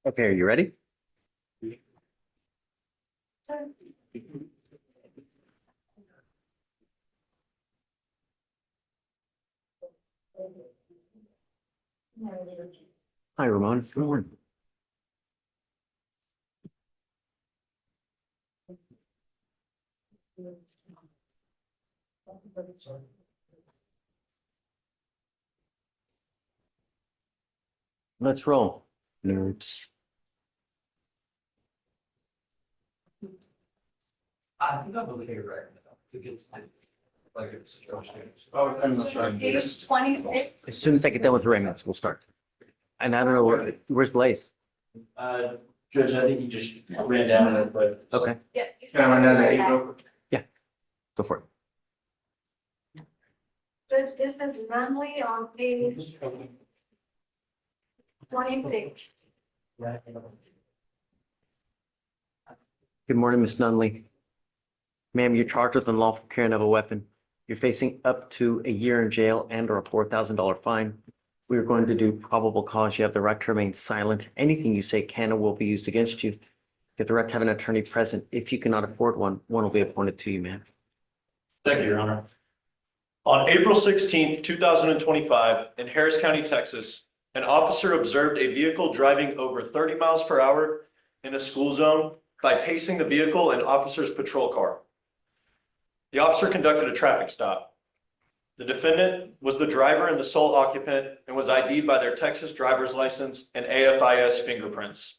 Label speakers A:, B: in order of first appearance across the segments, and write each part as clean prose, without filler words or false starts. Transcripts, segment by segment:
A: Okay, are you ready? Hi, Ramon. Good morning. Let's roll. Nerds.
B: I think I'm okay right now. To get like it's.
C: Page 26.
A: As soon as I get done with arraignments, we'll start. And I don't know where's Blaze?
B: Judge, I think he just ran down it, but.
A: Okay,
C: Yeah.
D: Can I run down to 8 real quick?
A: go for it.
C: Judge, this is Nunley on page 26.
A: Good morning, Miss Nunley. Ma'am, you're charged with unlawful carrying of a weapon. You're facing up to a year in jail and or a $4,000 fine. We are going to do probable cause. You have the right to remain silent. Anything you say can or will be used against you. You have the right to have an attorney present. If you cannot afford one, one will be appointed to you, ma'am.
E: Thank you, Your Honor. On April 16th, 2025, in Harris County, Texas, an officer observed a vehicle driving over 30 miles per hour in a school zone by pacing the vehicle and officer's patrol car. The officer conducted a traffic stop. The defendant was the driver and the sole occupant and was ID'd by their Texas driver's license and AFIS fingerprints.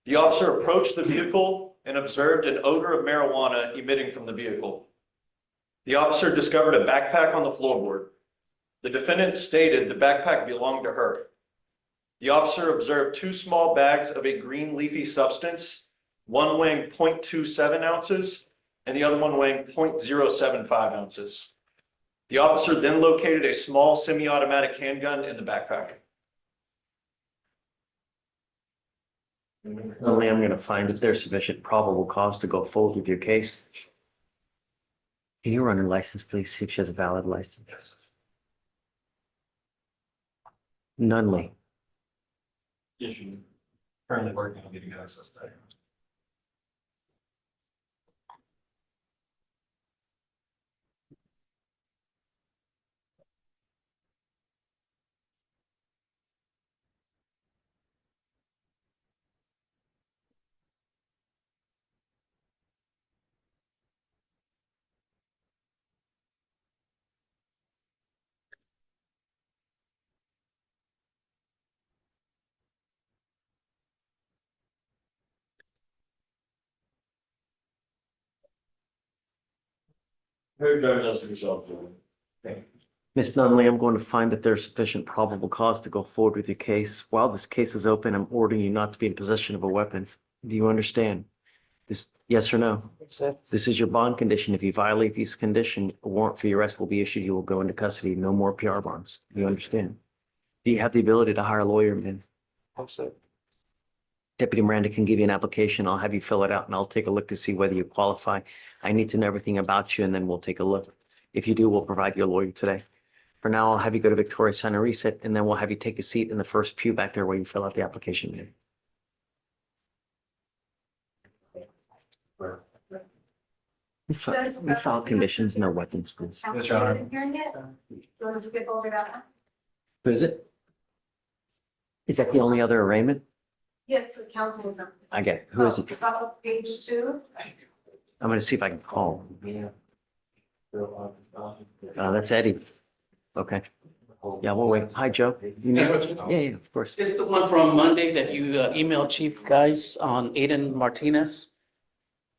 E: The officer approached the vehicle and observed an odor of marijuana emitting from the vehicle. The officer discovered a backpack on the floorboard. The defendant stated the backpack belonged to her. The officer observed two small bags of a green leafy substance, one weighing 0.27 ounces and the other one weighing 0.075 ounces. The officer then located a small semi-automatic handgun in the backpack.
A: Only I'm going to find that there's sufficient probable cause to go forward with your case. Can you run her license, please? See if she has a valid license.
E: Yes.
A: Nunley.
E: Issue. Currently working on getting access to that. Her driver's license yourself.
A: Miss Nunley, I'm going to find that there's sufficient probable cause to go forward with your case. While this case is open, I'm ordering you not to be in possession of a weapon. Do you understand? This, yes or no? This is your bond condition. If you violate these conditions, a warrant for your arrest will be issued. You will go into custody. No more PR bonds. Do you understand? Do you have the ability to hire a lawyer, man? Deputy Miranda can give you an application. I'll have you fill it out and I'll take a look to see whether you qualify. I need to know everything about you and then we'll take a look. If you do, we'll provide you a lawyer today. For now, I'll have you go to Victoria Center Reset and then we'll have you take a seat in the first pew back there where you fill out the application, man. We file conditions, no weapons, please.
C: Counsel
E: Yes, Your Honor.
C: isn't here yet. Do you want to skip over that?
A: Who is it? Is that the only other arraignment?
C: Yes, the counsel is not.
A: I get it. Who is it?
C: Top of page 2.
A: I'm gonna see if I can call. That's Eddie. Okay. Yeah, we'll wait. Hi, Joe. You need- Yeah, of course.
F: It's the one from Monday that you emailed Chief Guys on Aiden Martinez.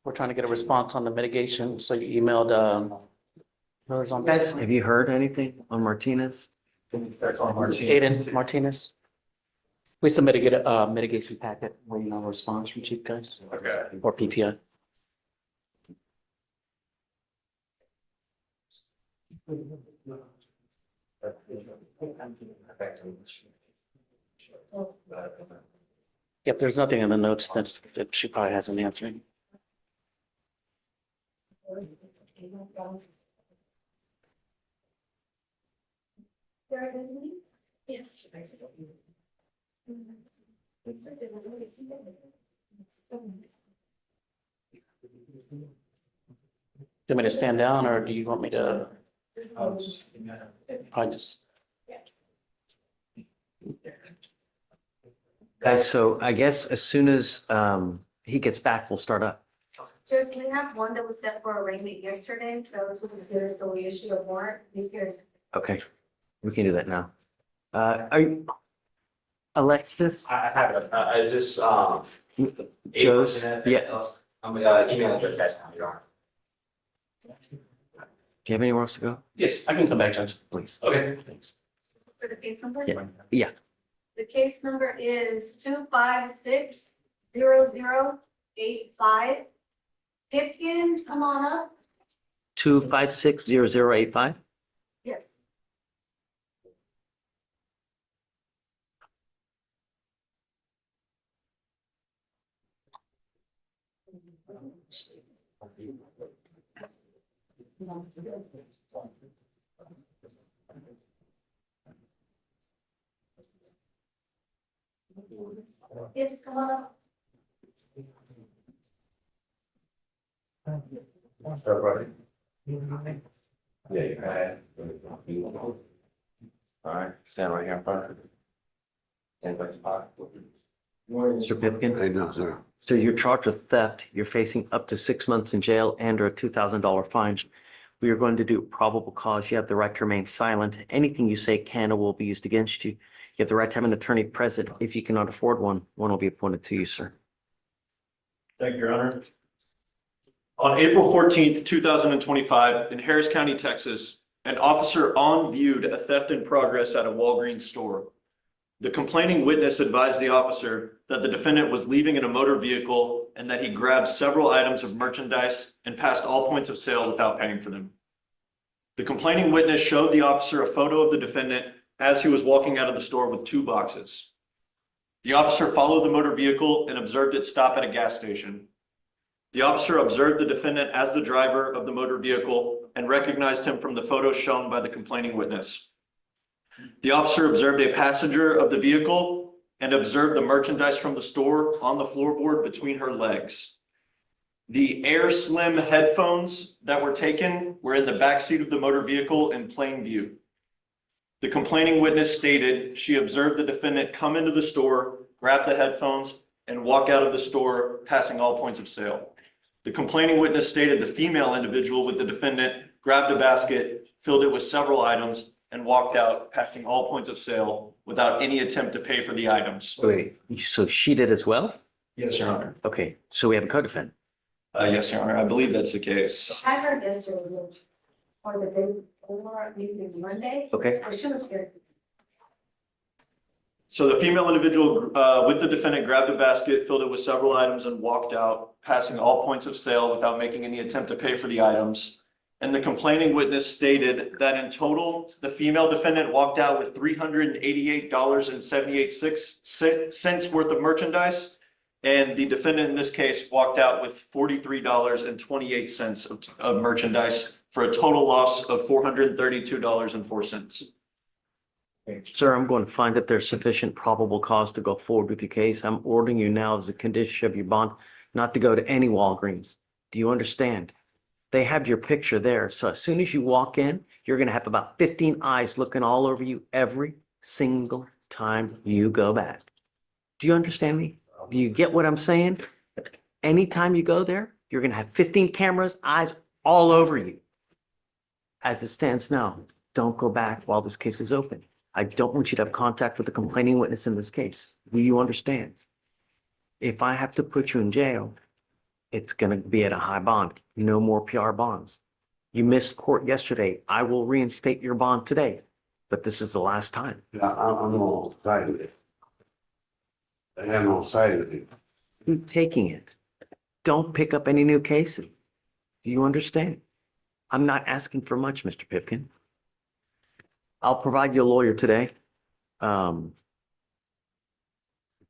F: We're trying to get a response on the mitigation, so you emailed, whoever's on
A: Guys,
F: this.
A: have you heard anything on Martinez?
F: Aiden Martinez. We submitted a mitigation packet, waiting on a response from Chief Guys
E: Okay.
F: or PTI. Yep, there's nothing in the notes that she probably hasn't answered.
C: Yes.
F: Do you want me to stand down or do you want me to, I just,
A: Guys, so I guess as soon as he gets back, we'll start up.
C: Judge, can we have one that was set for arraignment yesterday? That was with the so we issued a warrant. He's here.
A: Okay, we can do that now. Are you, Alexis?
D: I have it. Is this,
A: Joe's? Yeah.
D: I'm emailing Judge Dashcam, Your Honor.
A: Do you have anywhere else to go?
F: yes, I can come back, Judge.
A: Please.
D: Okay.
A: Thanks.
C: For the case number?
A: Yeah. Yeah.
C: The case number is 2560085. Pipkin, come on up.
A: 2560085.
C: Yes. Yes, come on up.
D: Everybody? Yeah, you had. All right, stand right here in front of it. Stand by your pocket.
A: Mr. Pipkin?
G: I know, sir.
A: So you're charged with theft. You're facing up to 6 months in jail and or a $2,000 fine. We are going to do probable cause. You have the right to remain silent. Anything you say can or will be used against you. You have the right to have an attorney present. If you cannot afford one, one will be appointed to you, sir.
E: Thank you, Your Honor. On April 14th, 2025, in Harris County, Texas, an officer viewed a theft in progress at a Walgreens store. The complaining witness advised the officer that the defendant was leaving in a motor vehicle and that he grabbed several items of merchandise and passed all points of sale without paying for them. The complaining witness showed the officer a photo of the defendant as he was walking out of the store with 2 boxes. The officer followed the motor vehicle and observed it stop at a gas station. The officer observed the defendant as the driver of the motor vehicle and recognized him from the photo shown by the complaining witness. The officer observed a passenger of the vehicle and observed the merchandise from the store on the floorboard between her legs. The Air Slim headphones that were taken were in the backseat of the motor vehicle in plain view. The complaining witness stated she observed the defendant come into the store, grab the headphones, and walk out of the store, passing all points of sale. The complaining witness stated the female individual with the defendant grabbed a basket, filled it with several items, and walked out, passing all points of sale without any attempt to pay for the items.
A: Wait, so she did as well?
E: Yes, Your Honor.
A: Okay, so we have a co-defendant.
E: Yes, Your Honor. I believe that's the case.
C: I heard yesterday, or the day before, maybe Monday.
A: Okay.
C: Or she was here.
E: So the female individual with the defendant grabbed a basket, filled it with several items, and walked out, passing all points of sale without making any attempt to pay for the items. And the complaining witness stated that in total, the female defendant walked out with $388.78 worth of merchandise. And the defendant in this case walked out with $43.28 of merchandise for a total loss of $432.04.
A: Sir, I'm going to find that there's sufficient probable cause to go forward with your case. I'm ordering you now as a condition of your bond not to go to any Walgreens. Do you understand? They have your picture there. So as soon as you walk in, you're going to have about 15 eyes looking all over you every single time you go back. Do you understand me? Do you get what I'm saying? Anytime you go there, you're going to have 15 cameras, eyes all over you. As it stands now, don't go back while this case is open. I don't want you to have contact with the complaining witness in this case. Do you understand? If I have to put you in jail, it's going to be at a high bond. No more PR bonds. You missed court yesterday. I will reinstate your bond today, but this is the last time.
G: Yeah, I'm on side of it. I am on side of it.
A: Keep taking it. Don't pick up any new cases. Do you understand? I'm not asking for much, Mr. Pipkin. I'll provide you a lawyer today. And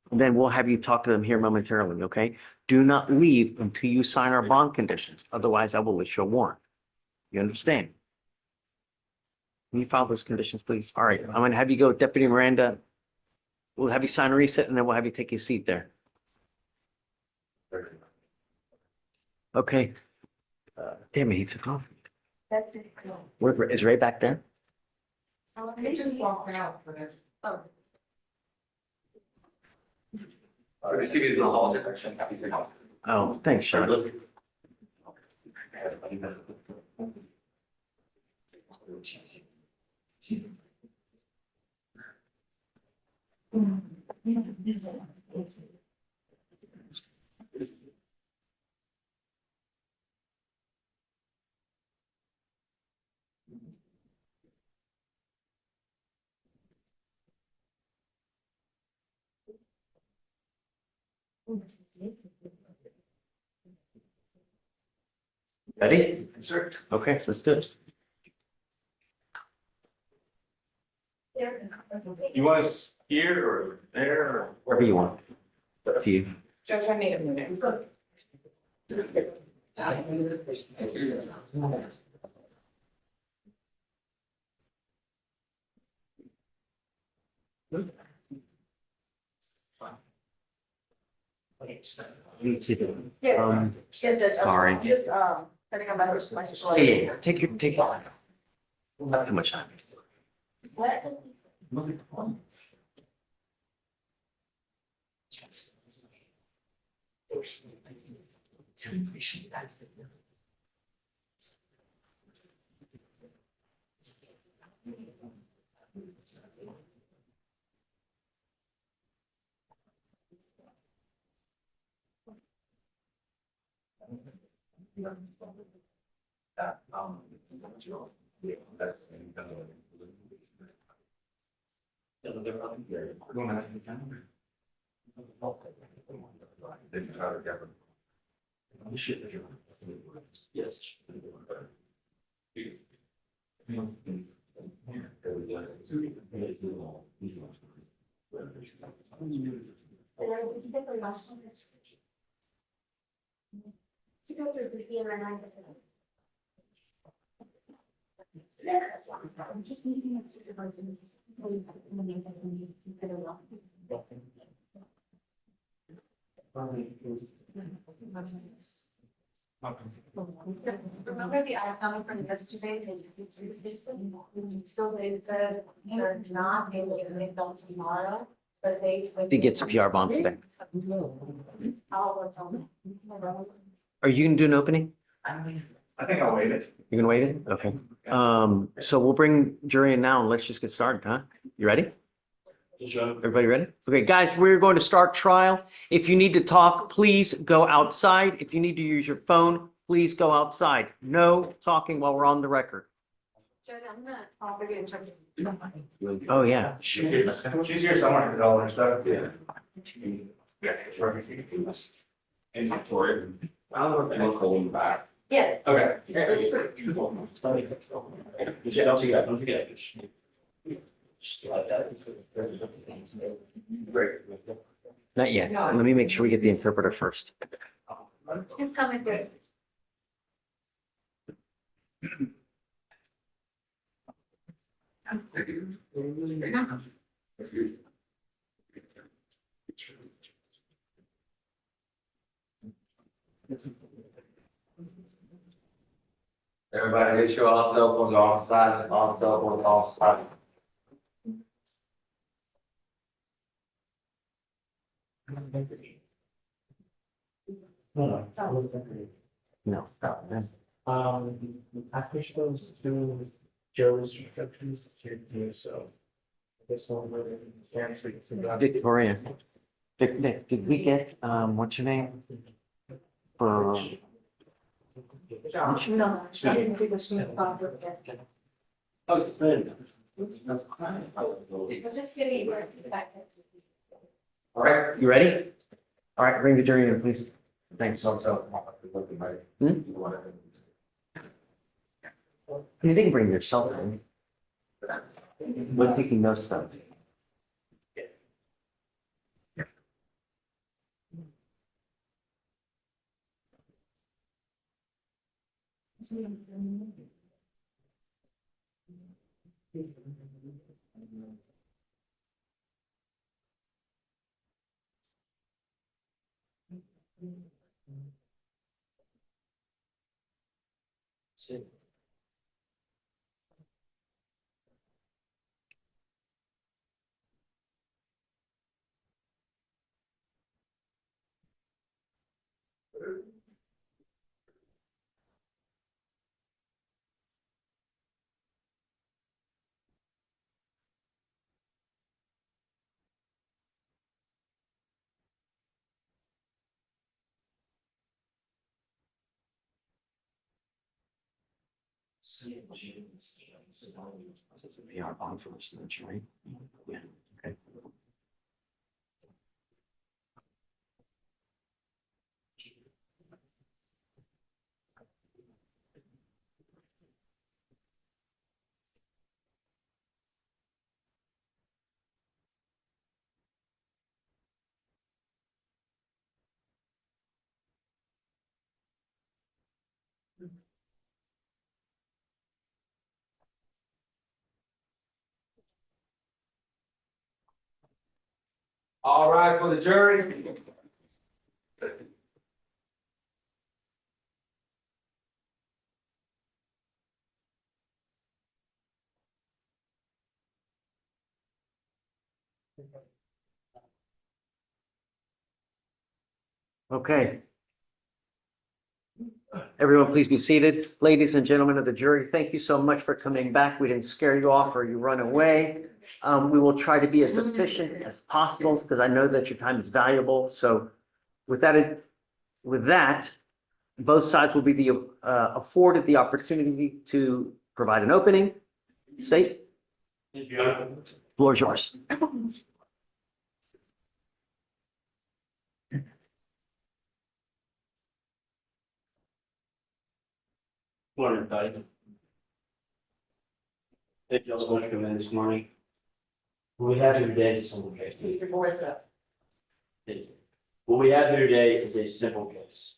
A: then we'll have you talk to them here momentarily, okay? Do not leave until you sign our bond conditions. Otherwise, I will issue a warrant. You understand? Can you file those conditions, please? All right, I'm gonna have you go, Deputy Miranda. We'll have you sign a receipt and then we'll have you take your seat there. Okay. Damn, he needs a coffee.
C: That's it.
A: Where, is Ray back there?
C: They just walk out. Oh.
B: You see these in the hall, actually, happy to help.
A: Oh, thanks, Sean. Ready?
B: Sir.
A: Okay, let's do it.
B: You want us here or there or?
A: Wherever you want. Up to you.
H: Judge, I need a minute.
C: Yes,
A: Um,
C: yes, Judge.
A: sorry.
C: Just, sending a message to my situation.
A: yeah, take not too much time.
C: What?
B: Yes.
C: To go through the DMNI facility. I'm just meeting with supervisors. Remember the outcome from yesterday? So they said they're not, they will make them tomorrow, but they.
A: He gets a PR bomb today.
C: I'll work on it.
A: Are you gonna do an opening?
B: I think I'll wait it.
A: You're gonna wait it? Okay. So we'll bring jury in now and let's just get started, huh? You ready? Everybody ready? Okay, guys, we're going to start trial. If you need to talk, please go outside. If you need to use your phone, please go outside. No talking while we're on the record.
C: Judge, I'm gonna, I'll bring it in charge.
A: Oh, yeah.
B: She's here somewhere with all her stuff. Yeah. Yeah, sure. Inventory. I don't know if I'm holding back.
C: Yes.
B: Okay. Don't forget. Great.
A: Not yet. Let me make sure we get the interpreter first.
C: He's coming through.
D: Everybody, make sure all cell phones are off silent, all cell phones off silent.
A: No.
I: I pushed those to Joe's instructions to do so. This one would answer.
A: Victoria. Vic, did we get, what's your name? For,
C: No, I didn't see the sheet of it. I'm just getting your back.
A: all right, you ready? All right, bring the jury in, please. Thanks. You can bring your cell phone. We're taking no stuff. Be our bond for this, right? Yeah, okay.
D: All right, for the jury.
A: Okay. Everyone, please be seated. Ladies and gentlemen of the jury, thank you so much for coming back. We didn't scare you off or you run away. We will try to be as efficient as possible because I know that your time is valuable. So with that, both sides will be afforded the opportunity to provide an opening. State. Floor is yours.
H: Morning, everybody. Thank you all so much for coming in this morning. What we have here today is a simple case. Thank you. What we have here today is a simple case.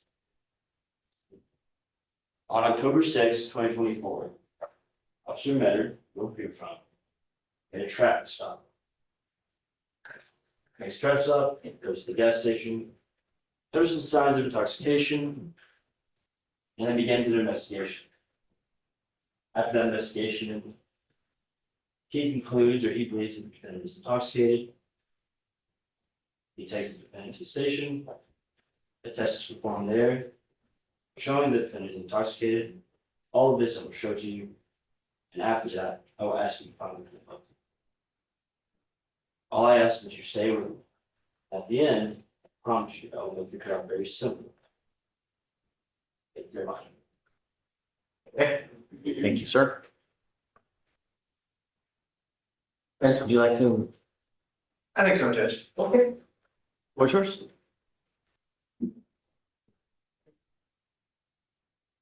H: On October 6, 2024, Officer Metter, where you're from, in a traffic stop. Makes drives up, goes to the gas station, shows some signs of intoxication, and then begins an investigation. After that investigation, he concludes or he believes that the defendant is intoxicated. He takes the defendant to the station. The test is performed there, showing the defendant is intoxicated. All of this I will show to you, and after that, I will ask you to find the defendant. All I ask is that you stay with me. At the end, I promise you I will make your trial very simple. Thank you very much.
A: Okay. Thank you, sir. Brent, would you like to?
B: I think so, Judge.
A: Okay. What's yours?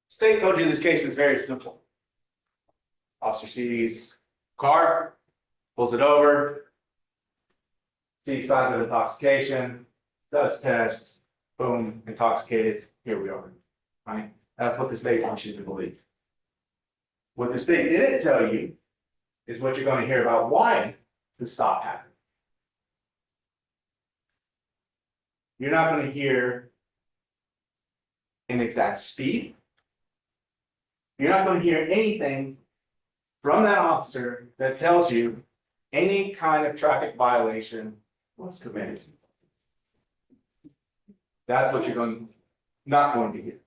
B: State code in this case is very simple. Officer sees car, pulls it over, sees signs of intoxication, does test, boom, intoxicated, here we are, right? That's what the state wants you to believe. What the state didn't tell you is what you're going to hear about why the stop happened. You're not going to hear an exact speed. You're not going to hear anything from that officer that tells you any kind of traffic violation was committed. That's what you're not going to hear.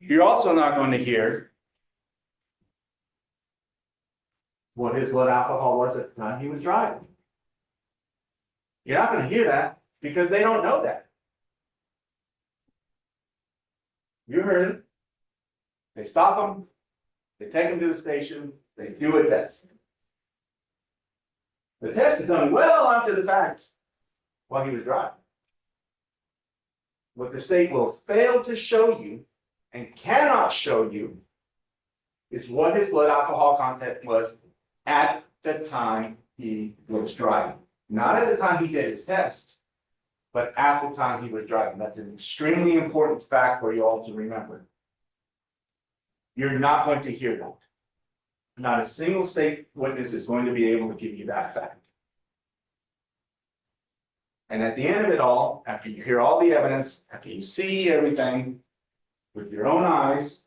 B: You're also not going to hear what his blood alcohol was at the time he was driving. You're not going to hear that because they don't know that. You heard it. They stop him. They take him to the station. They do a test. The test is done well after the fact while he was driving. What the state will fail to show you and cannot show you is what his blood alcohol content was at the time he was driving. Not at the time he did his test, but at the time he was driving. That's an extremely important fact for you all to remember. You're not going to hear that. Not a single state witness is going to be able to give you that fact. And at the end of it all, after you hear all the evidence, after you see everything with your own eyes,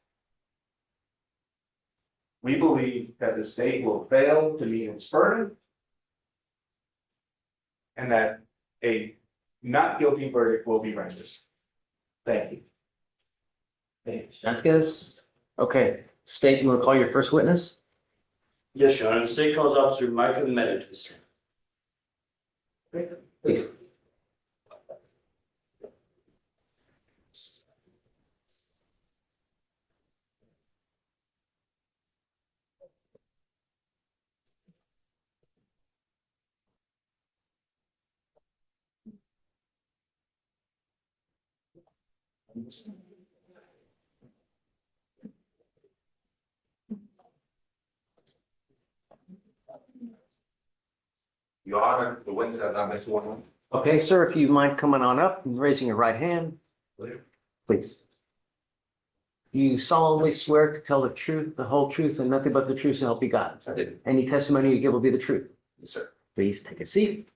B: we believe that the state will fail to meet its burden and that a not guilty verdict will be rendered. Thank you.
A: Vasquez? Okay, State, you want to call your first witness?
H: Yes, Your Honor. The state calls Officer Michael Meta to the stand.
A: Please.
D: Your Honor, the witness has not been sworn in.
A: Okay, sir, if you mind coming on up and raising your right hand, please. You solemnly swear to tell the truth, the whole truth, and nothing but the truth, so help you God.
D: I did.
A: Any testimony you give will be the truth.
D: Yes, sir.
A: Please take a seat.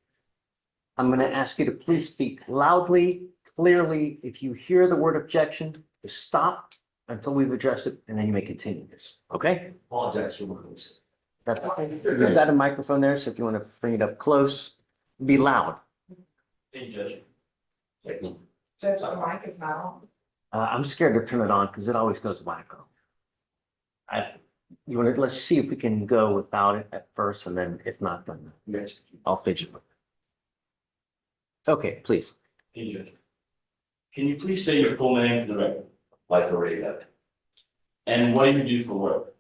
A: I'm going to ask you to please speak loudly, clearly. If you hear the word objection, just stop until we've addressed it, and then you may continue this, okay?
D: Apologize for what I said.
A: That's fine. You've got a microphone there, so if you want to bring it up close, be loud.
H: Thank you, Judge.
D: Thank you.
J: Judge, the mic is not on.
A: I'm scared to turn it on because it always goes wacko. You want to, let's see if we can go without it at first, and then if not, then I'll fidget with it. Okay, please.
H: Thank you, Judge. Can you please say your full name for the record?
D: Like already done.
H: And what do you do for work?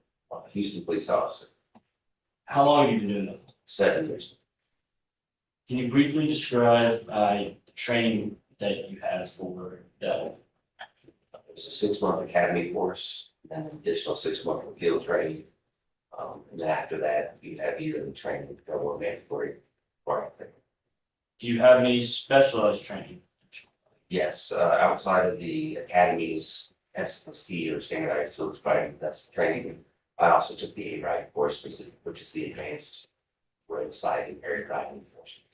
D: Houston police officer,
H: How long have you been doing that?
D: 7 years.
H: Can you briefly describe the training that you had for that?
D: It was a 6-month academy course, and an additional 6-month field training. And then after that, you have yearly training, or mandatory.
H: Do you have any specialized training?
D: Yes, outside of the academy's SST or standardized field sobriety test training, I also took the ARIDE course, which is the advanced roadside and area driving enforcement.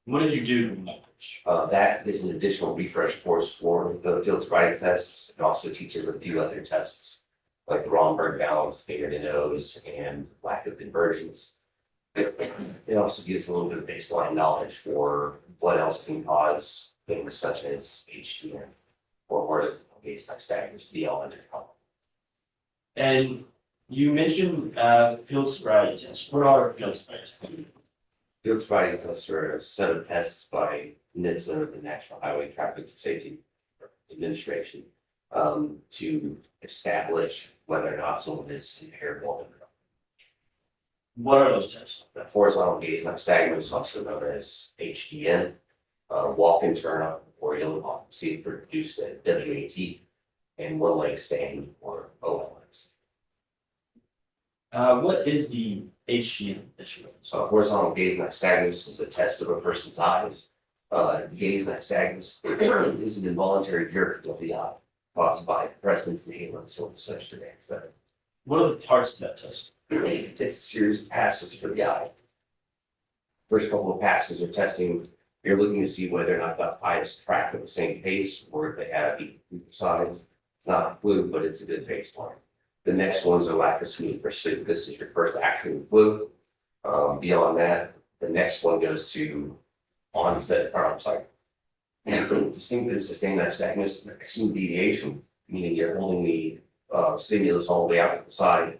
H: What did you do in that course?
D: That is an additional refresh course for the field sobriety tests. It also teaches a few other tests, like the Romberg balance, figured in O's, and lack of conversions. It also gives a little bit of baseline knowledge for what else can cause things such as HDN or where baseline stagnants to be elementary problem.
H: And you mentioned field sobriety tests. What are field sobriety tests?
D: Field sobriety tests are a set of tests by NHTSA, the National Highway Traffic Safety Administration, to establish whether or not someone is impaired while in.
H: What are those tests?
D: The horizontal gaze nystagmus is also known as HDN, walk and turn up or you'll often see it produced at WAT, and one leg stand or OLS.
H: What is the HGN issue?
D: So horizontal gaze nystagmus is a test of a person's eyes. Gaze nystagmus is an involuntary jerk of the eye caused by presence inhalants or such demands that.
H: What are the parts of that test?
D: It's a series of passes for the eye. First couple of passes are testing, you're looking to see whether or not the eyes track at the same pace or if they have equal size. It's not a clue, but it's a good baseline. The next one's a lack of smooth pursuit. This is your first actual clue. Beyond that, the next one goes to onset, or I'm sorry. Distinct and sustained nystagmus, maximum deviation, meaning you're holding the stimulus all the way out to the side,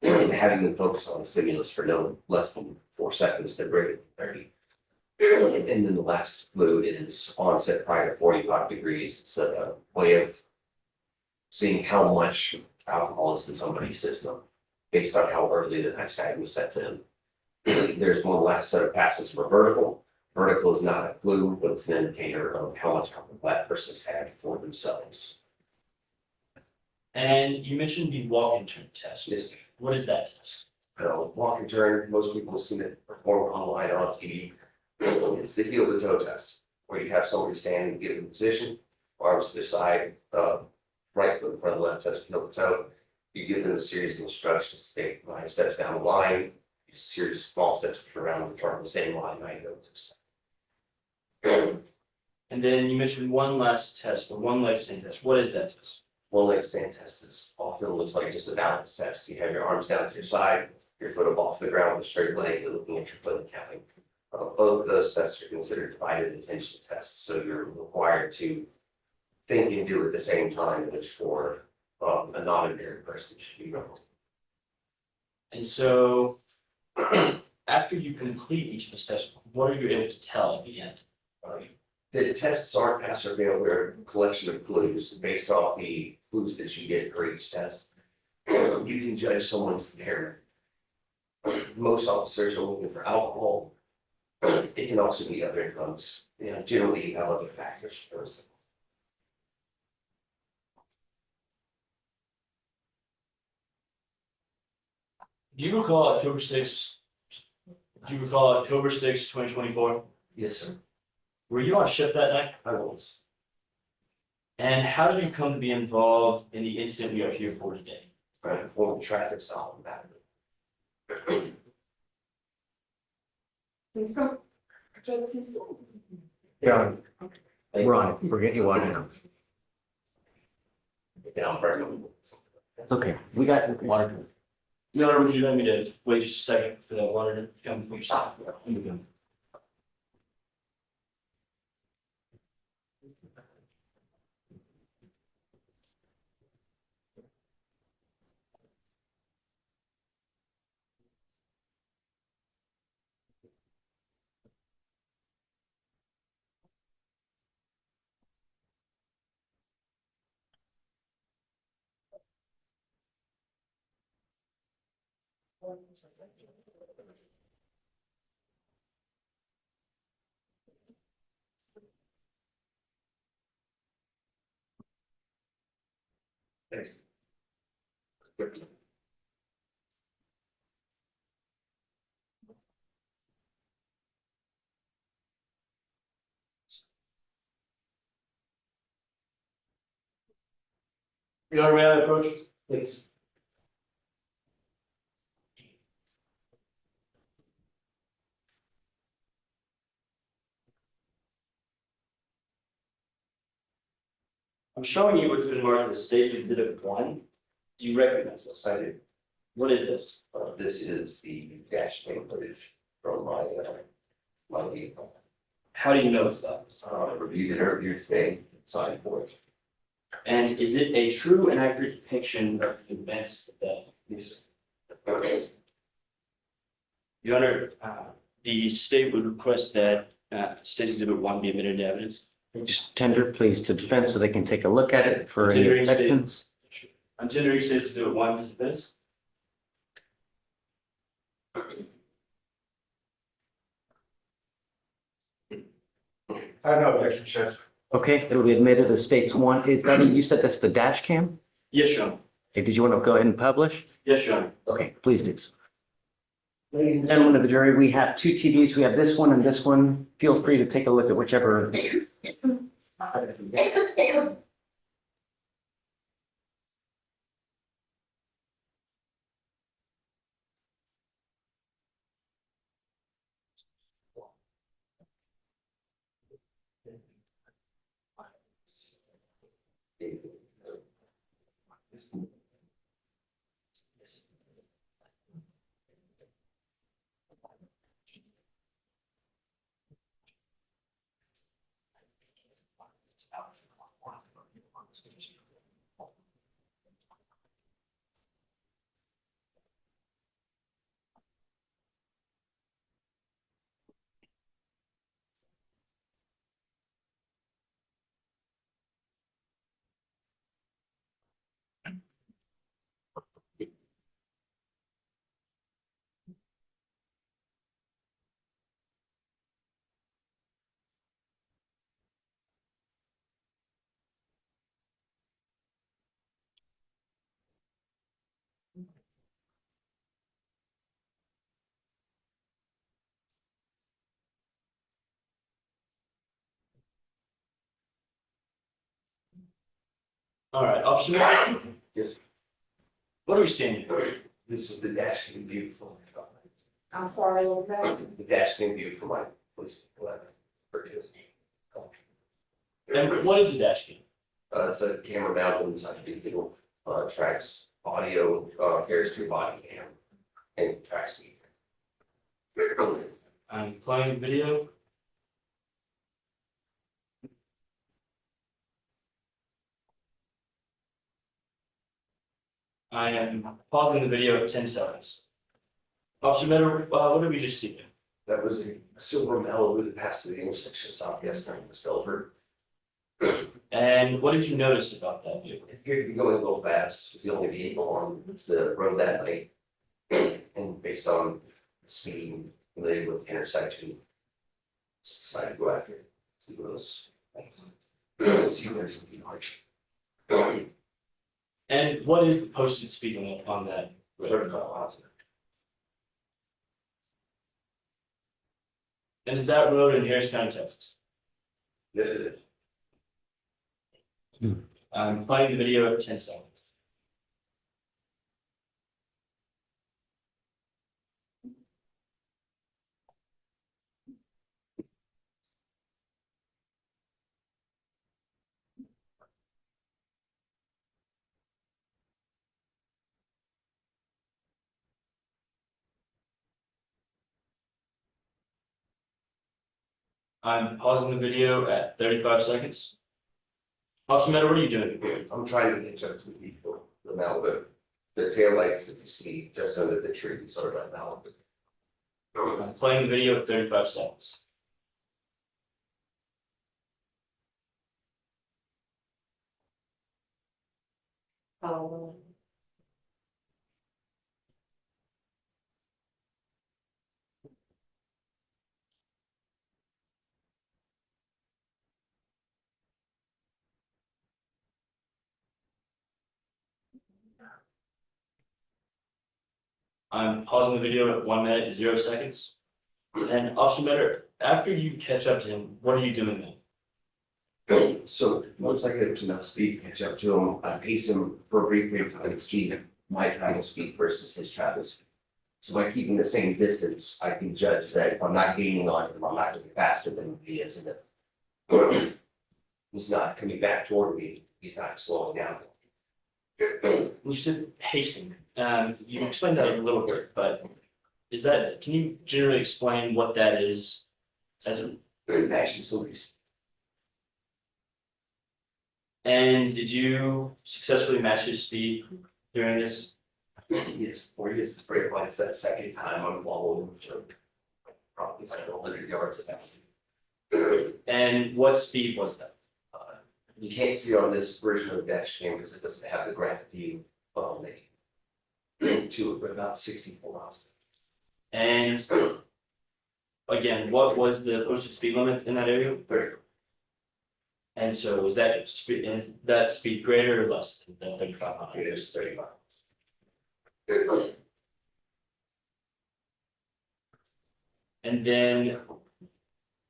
D: and having them focus on the stimulus for no less than 4 seconds to greater than 30. And then the last clue is onset prior to 45 degrees. It's a way of seeing how much alcohol is in somebody's system based on how early the nystagmus sets in. There's one last set of passes for vertical. Vertical is not a clue, but it's an indicator of how much alcohol that person's had for themselves.
H: And you mentioned the walk and turn test.
D: Yes.
H: What is that test?
D: Walk and turn, most people have seen it performed online or on TV. It's the heel to toe test, where you have somebody standing, get in position, arms to the side, right foot in front of the left, touch heel to toe. You give them a series of instructions, take 9 steps down the line, use a series of small steps around the turn the same line, 9 goes.
H: And then you mentioned one last test, the one leg stand test. What is that test?
D: One leg stand test is often looks like just a balance test. You have your arms down to your side, your foot up off the ground with a straight leg, and looking at your foot and counting. Both of those tests are considered divided attention tests, so you're required to think and do at the same time, which for a non-impaired person should be normal.
H: And so after you complete each of those tests, what are you able to tell at the end?
D: The tests aren't pass or fail, they're a collection of clues based off the clues that you get for each test. You can judge someone's impairment. Most officers are looking for alcohol. It can also be other drugs, generally you have other factors for those.
H: Do you recall October 6th? Do you recall October 6th, 2024?
D: Yes, sir.
H: Were you on shift that night?
D: I was.
H: And how did you come to be involved in the incident we are here for today?
D: Trying to perform a traffic stop and battery.
J: So,
A: Yeah, Ron, forget you want now.
D: Down for
A: Okay, we got water.
H: Your Honor, would you let me to wait just a second for that water to come before you stop? Your Honor, may I approach?
D: Please.
H: I'm showing you what's been marked as State's Exhibit 1. Do you recognize this?
D: I do.
H: What is this?
D: This is the dash cam footage from my vehicle.
H: How do you know it's that?
D: I reviewed it earlier today, signed for it.
H: And is it a true and accurate depiction of the events that?
D: Yes.
H: Your Honor, the state would request that State's Exhibit 1 be admitted into evidence.
A: Just tender, please, to defense so they can take a look at it for any
H: Tendering state.
A: evidence.
H: I'm tendering State's Exhibit 1 to defense.
B: I have no objection, Judge.
A: Okay, it'll be admitted as states one. You said that's the dash cam?
H: Yes, Your Honor.
A: Okay, did you want to go ahead and publish?
H: Yes, Your Honor.
A: Okay, please do so. Ladies and gentlemen of the jury, we have two TVs. We have this one and this one. Feel free to take a look at whichever.
H: All right, Officer.
D: Yes.
H: What are we seeing here?
D: This is the dash cam view from
J: I'm sorry, what was that?
D: the dash cam view from my police. Purchase.
H: And what is a dash cam?
D: It's a camera mounted inside the vehicle, tracks audio, carries to your body cam, and tracks speed.
H: I'm playing video. I am pausing the video at 10 seconds. Officer Meadow, what did we just see?
D: That was a silver Malibu that passed through the intersection of Southwest and West Belford.
H: And what did you notice about that vehicle?
D: It appeared to be going a little fast. It was the only vehicle on the road that night. And based on the speed related with the intersection, decided to go after it. See what else. See if there's anything harsh.
H: And what is the posted speed limit on that road?
D: 35 miles.
H: And is that road in Harris County, Texas?
D: Yes, it is.
H: I'm playing the video at 10 seconds. I'm pausing the video at 35 seconds. Officer Meadow, what are you doing?
D: I'm trying to catch up to the vehicle, the Malibu. The taillights that you see just under the trees are that Malibu.
H: I'm playing the video at 35 seconds.
J: Oh.
H: I'm pausing the video at 1 minute and 0 seconds. And Officer Meadow, after you catch up to him, what are you doing then?
D: So once I get up to enough speed to catch up to him, I pace him for a brief period of time to see my travel speed versus his travel speed. So by keeping the same distance, I can judge that if I'm not gaining on him, I'm not going faster than he is. And if he's not coming back toward me, he's not slowing down.
H: You said pacing. You explained that a little bit, but is that, can you generally explain what that is?
D: Matching stories.
H: And did you successfully match his speed during this?
D: Yes, 4 years brake lights that second time I'm following him for probably several hundred yards of that.
H: And what speed was that?
D: You can't see on this version of the dash cam because it doesn't have the graphic view to it, but about 64 miles.
H: And again, what was the posted speed limit in that area?
D: 30.
H: And so was that speed greater or less than 35 miles?
D: It is 30 miles.
H: And then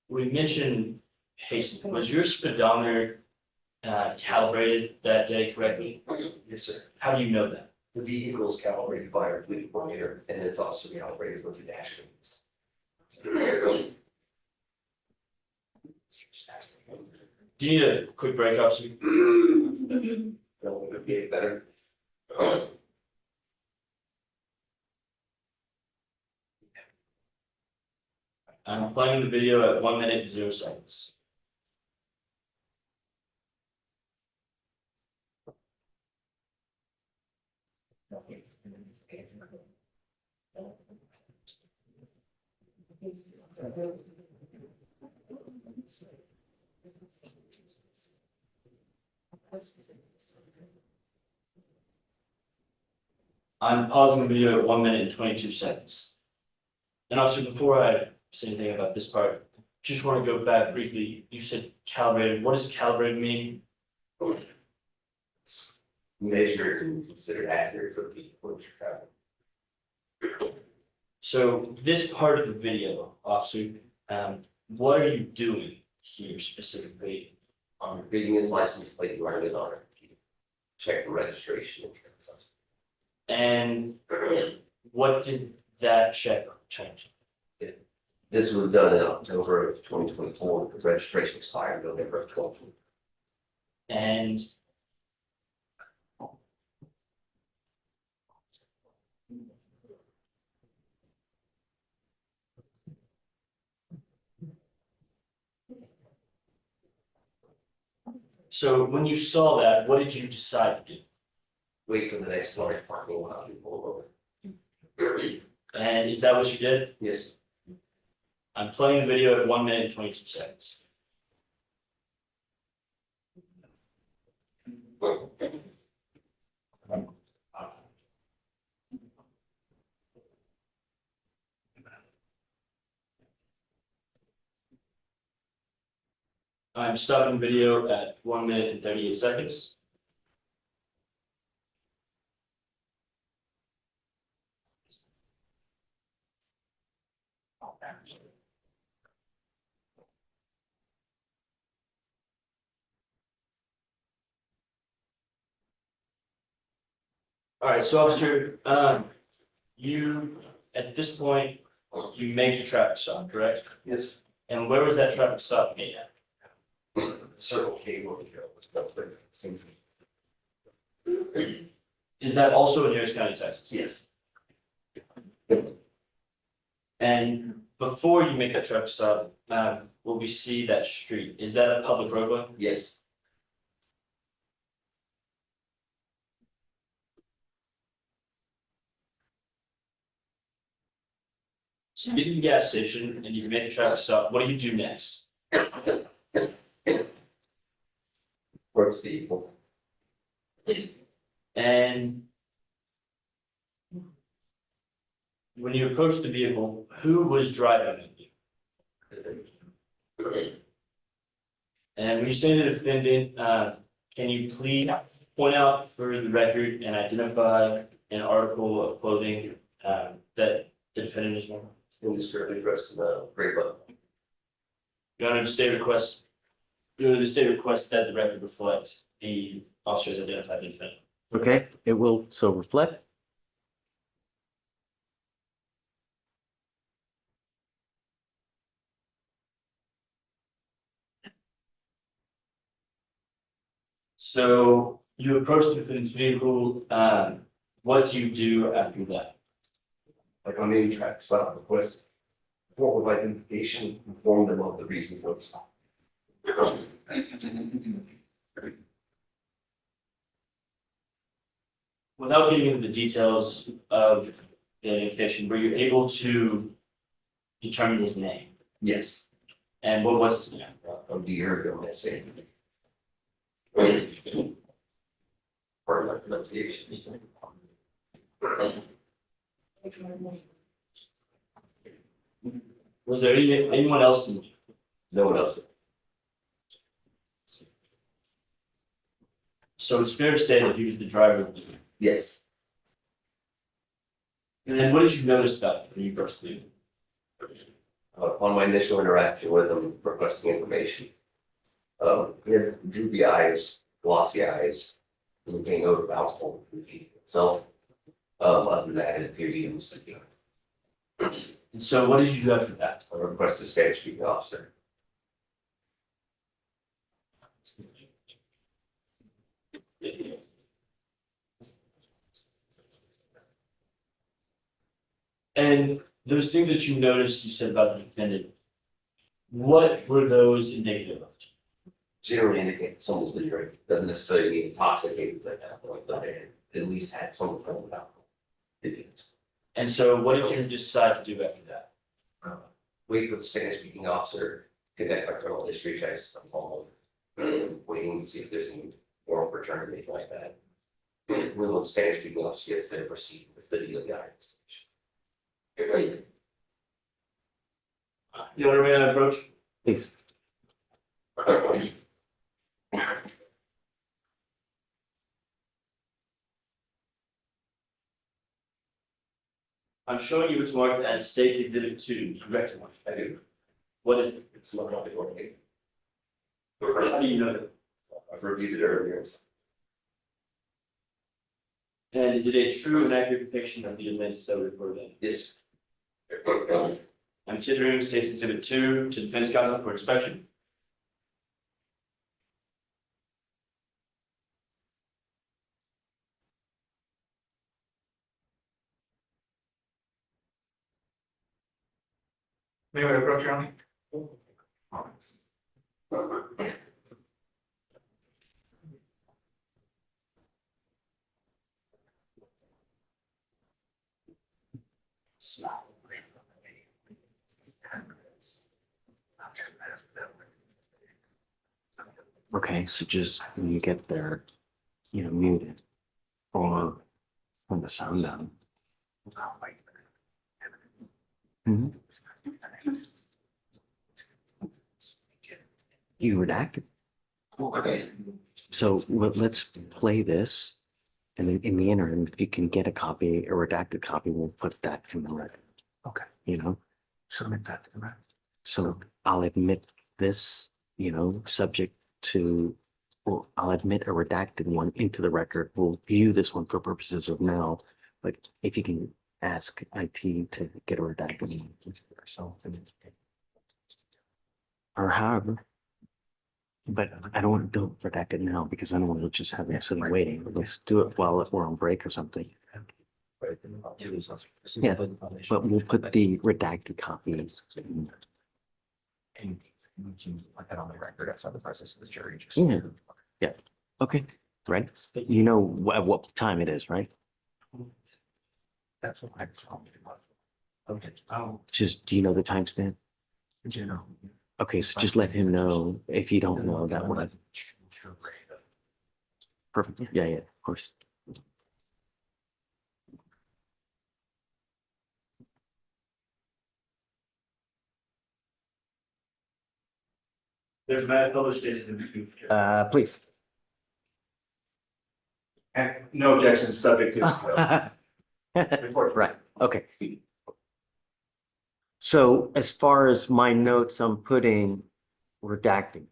H: we mentioned pacing. Was your speedometer calibrated that day correctly?
D: Yes, sir.
H: How do you know that?
D: The vehicle is calibrated by our fleet coordinator, and it's also calibrated with the dash cams.
H: Do you need a quick break, officer?
D: That would be better.
H: I'm playing the video at 1 minute and 0 seconds. I'm pausing the video at 1 minute and 22 seconds. And officer, before I say anything about this part, just want to go back briefly. You said calibrated. What does calibrated mean?
D: It's measured and considered accurate for the vehicle travel.
H: So this part of the video, officer, what are you doing here specifically?
D: Reading his license plate, running on it. Check the registration.
H: And what did that check change?
D: This was done in October of 2024, the registration expired November of 2020.
H: And so when you saw that, what did you decide to do?
D: Wait for the next large parking lot to pull over.
H: And is that what you did?
D: Yes.
H: I'm playing the video at 1 minute and 22 seconds. I'm stopping video at 1 minute and 38 seconds. All right, so officer, you, at this point, you make the traffic stop, correct?
D: Yes.
H: And where was that traffic stop made at?
D: Circle K over here. Same thing.
H: Is that also in Harris County, Texas?
D: Yes.
H: And before you make that traffic stop, will we see that street? Is that a public roadway?
D: Yes.
H: So you get to the gas station and you make the traffic stop. What do you do next?
D: Works vehicle.
H: And when you approach the vehicle, who was driving the vehicle? And when you say the defendant, can you please point out for the record and identify an article of clothing that the defendant is wearing?
D: In the skirt dressed in the gray button.
H: Your Honor, the state requests that the record reflect the officers identified the defendant.
A: Okay, it will so reflect.
H: So you approach the defendant's vehicle, what do you do after that?
D: Like on any track stop request, form of identification, inform them of the reason for the stop.
H: Without getting into the details of the identification, were you able to determine his name?
D: Yes.
H: And what was his name?
D: Of the year ago, let's say. Pardon my pronunciation.
H: Was there anyone else in?
D: No one else.
H: So it's fair to say that he was the driver of the vehicle.
D: Yes.
H: And then what did you notice about him when you first knew?
D: Upon my initial interaction with him requesting information. He had droopy eyes, glossy eyes, looking over alcohol itself. Other than that, it appeared he was sleeping.
H: And so what did you do after that?
D: I requested Spanish speaking officer.
H: And those things that you noticed, you said about the defendant, what were those indicative of?
D: Generally indicate someone's been drinking, doesn't necessarily mean intoxicated at that point, but they at least had some form of alcohol.
H: And so what did you decide to do after that?
D: Wait for the Spanish speaking officer, connect my criminal history checks, I'm home. Waiting to see if there's any warrant for return or anything like that. When the Spanish speaking officer gets there, proceed with the legal guidance.
H: You want to remain on approach?
A: Please.
H: I'm showing you what's marked as State's Exhibit 2, correct one.
D: I do.
H: What is it?
D: It's not on the order.
H: How do you know that?
D: I've reviewed it earlier.
H: And is it a true and accurate depiction of the events so reported in?
D: Yes.
H: I'm tendering State's Exhibit 2 to Defense Counsel for inspection.
B: May we approach, Your Honor?
A: Okay, so just when you get there, mute it or turn the sound down. Mhm. You redacted. So let's play this. And then in the interim, if you can get a copy, a redacted copy, we'll put that in the record.
B: Okay.
A: Submit that to the record. So I'll admit this, subject to, well, I'll admit a redacted one into the record. We'll view this one for purposes of now, but if you can ask IT to get a redacted one or something. Or however. But I don't redact it now because I don't want to just have it sitting waiting. Let's do it while we're on break or something. Yeah, but we'll put the redacted copy.
I: And we can put that on the record outside the process of the jury. Just
A: Yeah. Okay, right? You know at what time it is, right?
I: That's what I was talking about.
A: Okay. Just, do you know the timestamp? Okay, so just let him know if you don't know that one. Perfect. Yeah, of course.
H: There's a published statement in between.
A: Please.
B: And no objections subject to.
A: Right, okay. So as far as my notes, I'm putting redacting.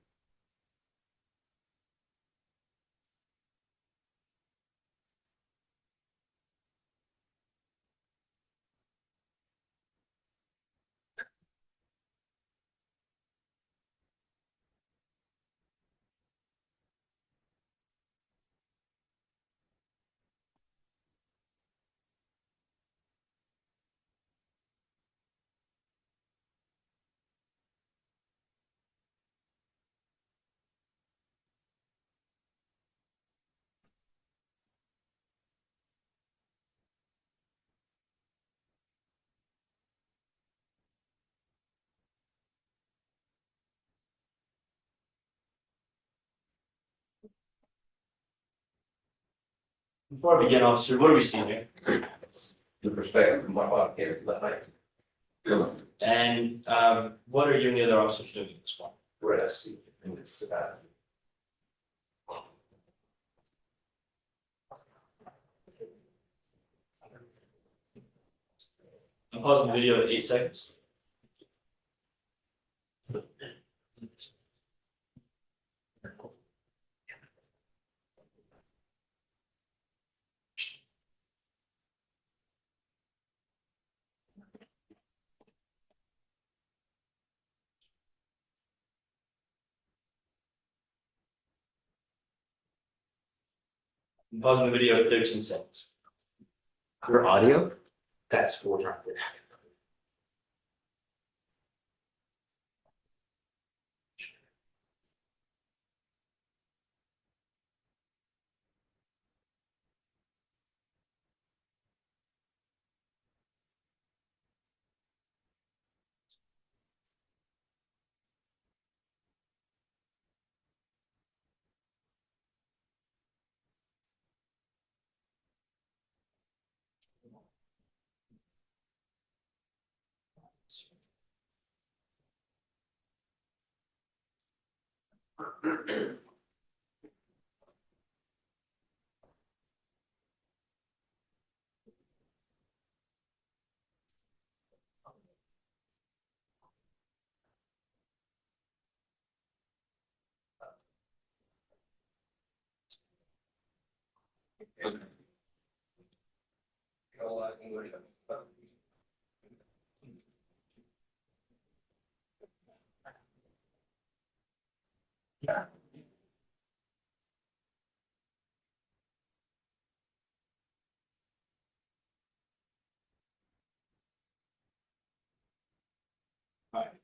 H: Before I begin, officer, what are we seeing here?
D: The perspective from my body here, left,
H: And what are you and the other officers doing at this point?
D: rest, and it's,
H: I'm pausing the video at 8 seconds. I'm pausing the video at 13 seconds.
A: Your audio?
D: that's what we're trying to do.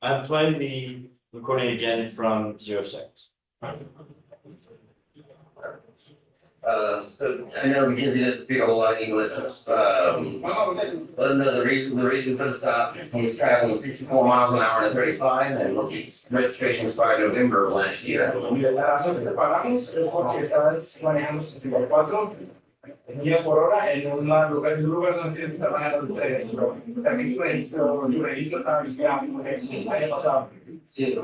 H: I'm playing the recording again from 0 seconds.
D: So I know Mackenzie doesn't speak a whole lot of English, but no, the reason for the stop, he's traveling 64 miles an hour at 35, and registration expired November of last year.
B: La razón que te paramos es porque estabas manejando 64 millas por hora en un lugar donde tienes que estar manejando 3. También tu registro está vigilado, el año pasado.
D: Sí,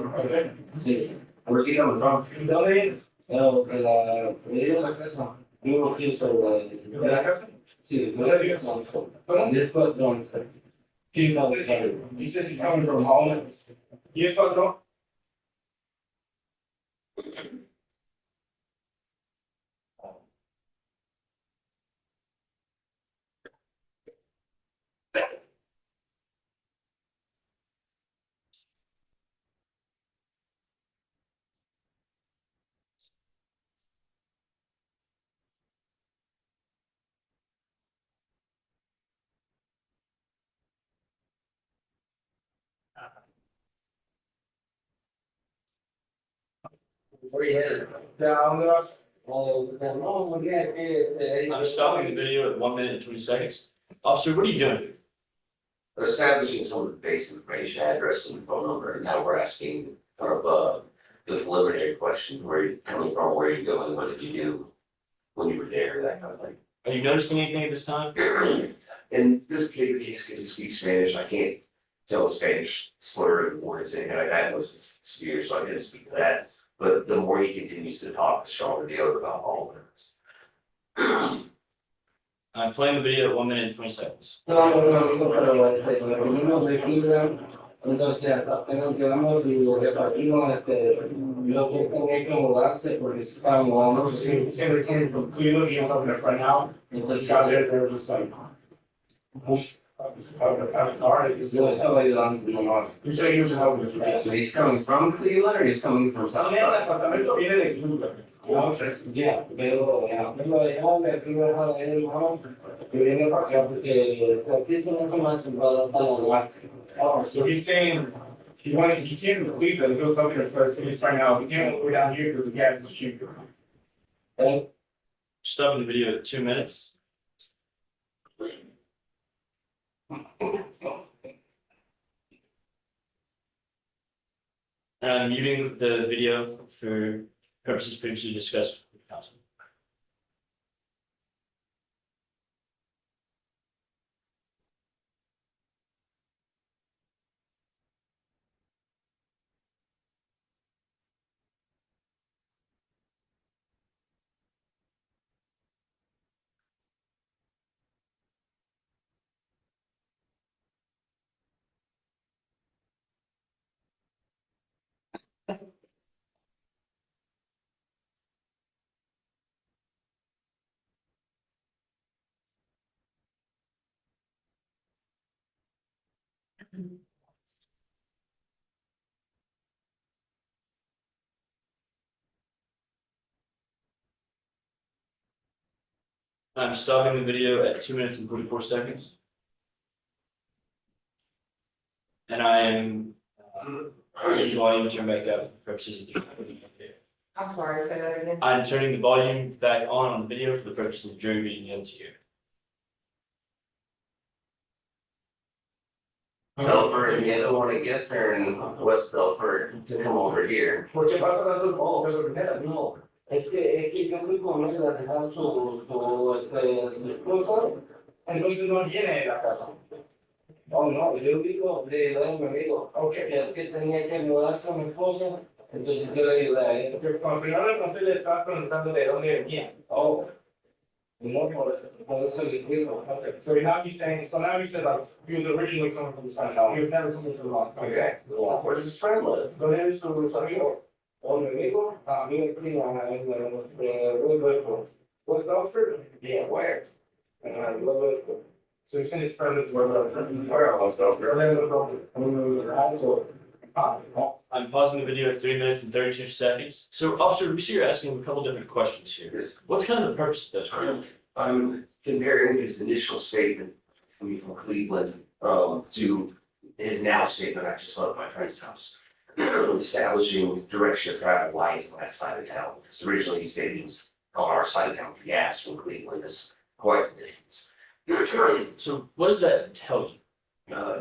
D: where's he coming from?
B: ¿De dónde es?
D: No, de la casa. Vivo
B: ¿De la casa?
D: Sí,
B: ¿Dónde vives? ¿Cómo? He says he's coming from home. 10-4.
D: Before you head.
B: ¿De dónde vas?
H: I'm stopping the video at 1 minute and 20 seconds. Officer, what are you doing?
D: We're establishing some of the basic information, address and phone number, and now we're asking kind of the preliminary question, where are you coming from, where are you going, what did you do when you were there, that kind of thing.
H: Are you noticing anything at this time?
D: In this particular case, because he speaks Spanish, I can't tell Spanish slur words, anything like that, unless it's severe, so I didn't speak to that. But the more he continues to talk, the stronger the odor about all of this.
H: I'm playing the video at 1 minute and 20 seconds.
K: Entonces, apenas quedamos y repartimos lo que tenía que mudarse porque estábamos
B: Siempre tienes some clear games up in the front now.
K: entonces
B: Got there was just like, push up the car.
K: yo estaba ayudando a mi mamá.
B: You say he was helping us.
D: So he's coming from Cleveland or he's coming from South
B: El
D: Side?
B: apartamento viene de Cleveland.
K: Ya, pero me lo dejaron de aquí, me dejaron en el mamá, que viene para acá porque aquí se me hace más para la base.
B: Oh, so he's saying he came to Cleveland, he goes up here first, but he's trying out, he can't go down here because the gas is cheaper.
H: Stopping the video at 2 minutes. And I'm muting the video for purposes previously discussed with council. I'm stopping the video at 2 minutes and 44 seconds. And I am volume turn back up for purposes of the
J: I'm sorry, say that again.
H: I'm turning the volume back on the video for the purpose of the jury being able to hear.
D: Belford and the other one that gets there in West Belford to come over here.
B: ¿Por qué pasa las dos cosas?
K: No, es que yo fui con él a dejar su esposa,
B: Entonces no viene de la casa.
K: oh no, yo digo de mi amigo,
B: Ok.
K: que tenía que mudarse a mi esposa, entonces yo le digo a él,
B: Porque cuando primero le conté, le estaba preguntando de dónde venía.
K: oh, no, por eso le digo,
B: Okay, so now he's saying, so now he said like, he was originally coming from the sun, he was never coming from the north.
D: Okay, where does his friend live?
B: ¿Dónde es su amigo?
K: o mi amigo, a mí me prima,
B: West Belford?
D: Yeah, where?
B: So he's saying his friend is where
D: Where else over?
H: I'm pausing the video at 3 minutes and 32 seconds. So, officer, we see you're asking a couple different questions here. What's kind of the purpose of this?
D: I'm comparing his initial statement coming from Cleveland, to his now statement, I just left my friend's house, establishing direction of travel lights on that side of town. Because originally he stated he was on our side of town for gas from Cleveland, is quite a distance.
H: So what does that tell you?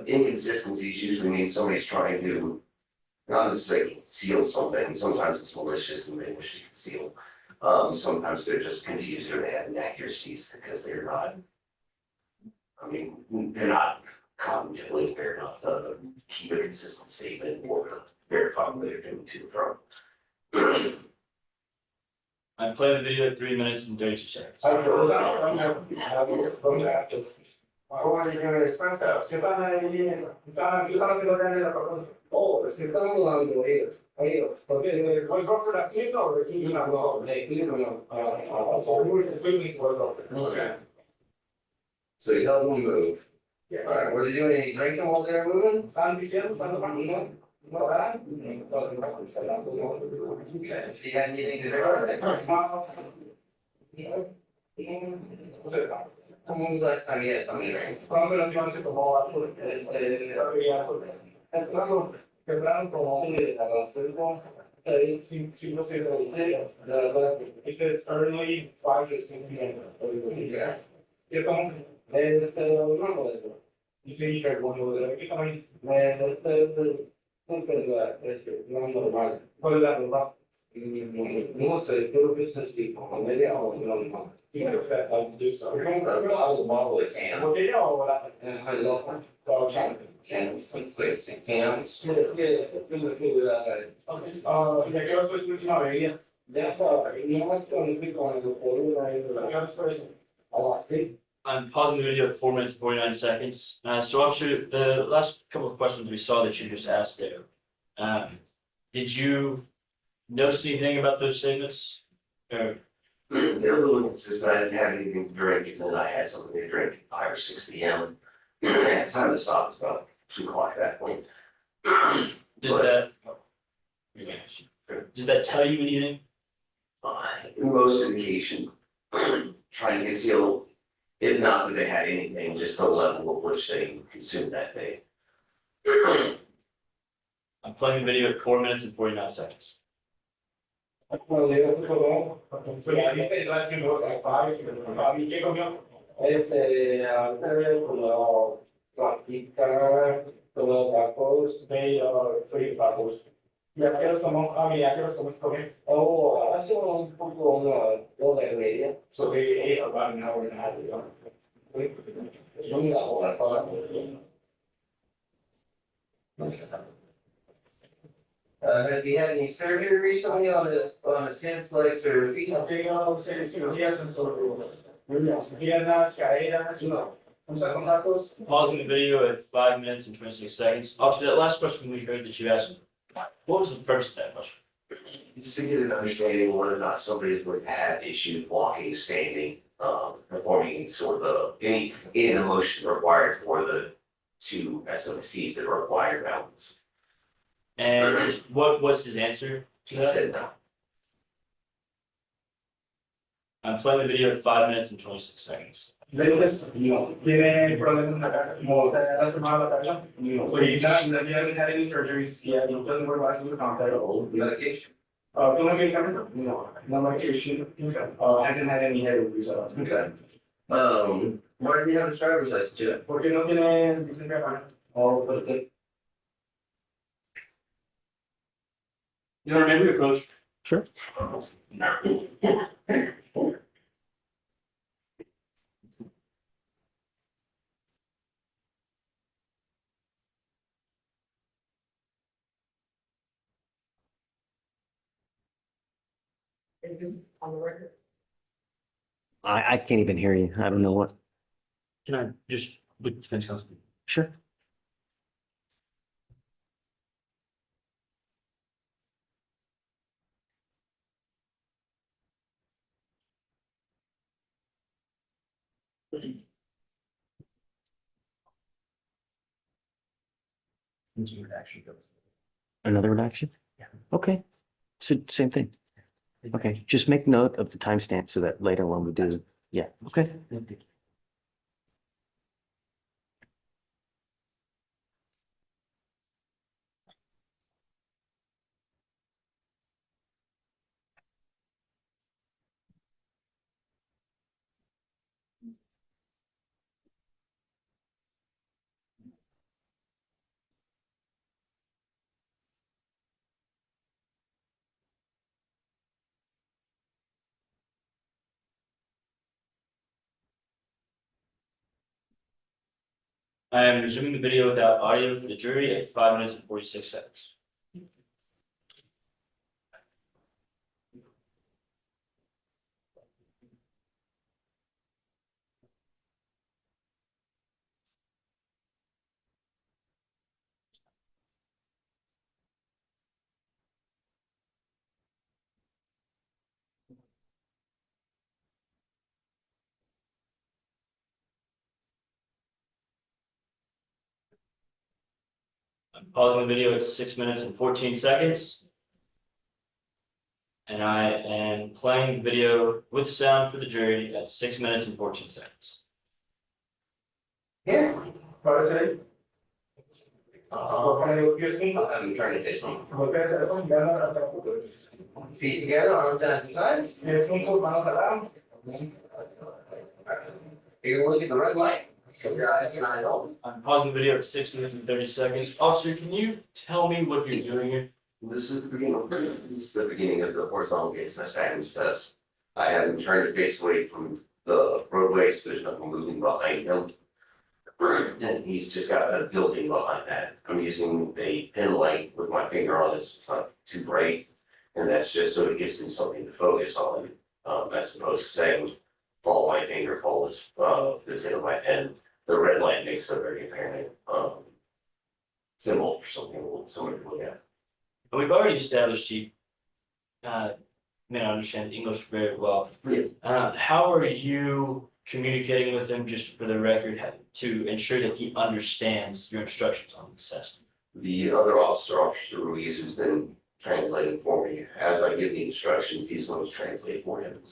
D: Inconsistencies usually mean somebody's trying to not necessarily conceal something. Sometimes it's malicious and they wish to conceal. Sometimes they're just confused or they have inaccuracies because they're not. I mean, they're not cognitively fair enough to keep a consistent statement or to verify where they're doing to from.
H: I'm playing the video at 3 minutes and 32 seconds.
K: So he's helping him move. Alright, were they doing any drinking while they were moving? Okay, so you had anything to do? When was the last time you had somebody drink?
I: It says early 5 to 6 p.m.
K: Yeah.
I: You say you tried one over there. ¿Qué tamaño? ¿Cuál es la ropa?
K: No sé, creo que es así, como media o no.
I: ¿Qué es that? Just
K: I was a model of cans.
I: botella o lata?
K: And I love cans, cans.
I: ¿Y a qué hora fue su última bebida?
K: Ya está, y no más con el con el polvo ahí,
I: ¿A qué hora fue eso?
K: así.
H: I'm pausing the video at 4 minutes and 49 seconds. So officer, the last couple of questions we saw that you just asked there. Did you notice anything about those statements? Or
D: They're a little inconsistent. I didn't have anything to drink, and then I had something to drink at 5 or 6 p.m. At the time to stop was about 2 o'clock at that point.
H: does that tell you anything?
D: In most indication, trying to conceal, if not that they had anything, just the level of which they consumed that day.
H: I'm playing the video at 4 minutes and 49 seconds.
I: Well, so yeah, you said last year was like 5. ¿Y qué comió?
K: Como salchicha, como tacos.
I: They free tacos. ¿Y a qué hora tomó? ¿A qué hora comer?
K: Oh, hace un poco, una hora y media.
I: So they ate about an hour and a half ago.
K: Una hora, has he had any surgery recently on his hip flexors or feet?
I: No tengo cirugías en sus piernas, caderas.
K: No.
I: ¿Usa contactos?
H: Pausing the video at 5 minutes and 26 seconds. Officer, that last question we heard that you asked, what was the purpose of that question?
D: It's to get an understanding of whether or not somebody would have issues walking, standing, performing sort of any emotion required for the 2 SOCs that require balance.
H: And what was his answer to
D: He
H: that?
D: said no.
H: I'm playing the video at 5 minutes and 26 seconds.
I: ¿Tiene problemas en la casa? ¿Como se ha lastimado la casa? So he hasn't had any surgeries yet. He doesn't wear glasses or contacts.
K: Medication?
I: ¿Toma medicamento? No medication. Hasn't had any head injuries at all.
K: Okay. Why did he have his driver's license yet?
I: ¿Por qué no tiene licencia de manejo?
K: Oh, but
H: You remember your approach?
A: Sure.
J: Is this on the record?
A: I can't even hear you. I don't know what.
H: Can I just, with defense counsel?
A: Sure. Another redaction?
H: Yeah.
A: Okay. So same thing. Okay, just make note of the timestamp so that later when we do, yeah, okay.
H: I am resuming the video without audio for the jury at 5 minutes and 46 seconds. I'm pausing the video at 6 minutes and 14 seconds. And I am playing the video with sound for the jury at 6 minutes and 14 seconds.
K: Yeah.
I: Parece.
K: I'm trying to fix them. Feet together, arms down to sides. You're gonna look at the red light. Keep your eyes and eyes open.
H: I'm pausing the video at 6 minutes and 30 seconds. Officer, can you tell me what you're doing here?
D: This is the beginning of the horizontal gaze nystagmus test. I had him trying to face away from the roadway, so there's nothing moving behind him. And he's just got a building behind that. I'm using a pin light with my finger on this, it's not too bright. And that's just so it gives him something to focus on, as opposed to saying, follow my finger, follow this end of my pen. The red light makes a very apparent, symbol for somebody to look at.
H: And we've already established you may not understand English very well. How are you communicating with him, just for the record, to ensure that he understands your instructions on this test?
D: The other officer, Officer Ruiz, has been translating for me. As I give the instructions, he's going to translate for him.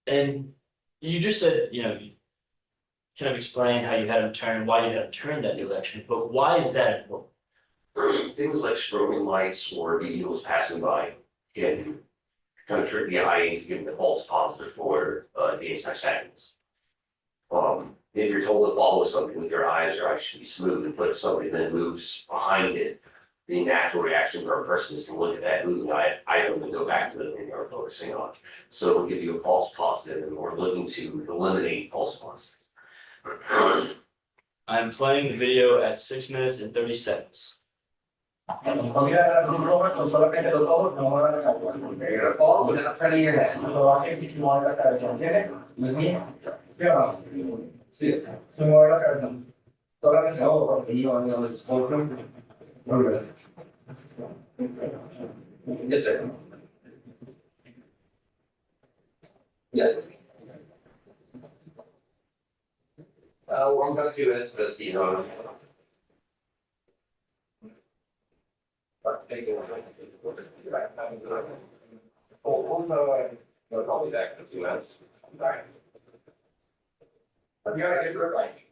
H: And you just said, you kind of explained how you had him turn, why you had him turn that direction, but why is that important?
D: Things like strobing lights or vehicles passing by can kind of trick the eye into giving a false positive for the anti-stagnants. If you're told to follow something with your eyes should be smooth, but if somebody then moves behind it, the natural reaction for a person is to look at that moving item and go back to the thing they're focusing on. So it'll give you a false positive, and we're looking to eliminate false positives.
H: I'm playing the video at 6 minutes and 30 seconds.
K: You're gonna fall without front of your head. With me? Yeah. Sí. Se mueve la cabeza. Solamente yes, sir. Yeah. What I'm gonna do is just, take it. Probably back in 2 minutes. Right.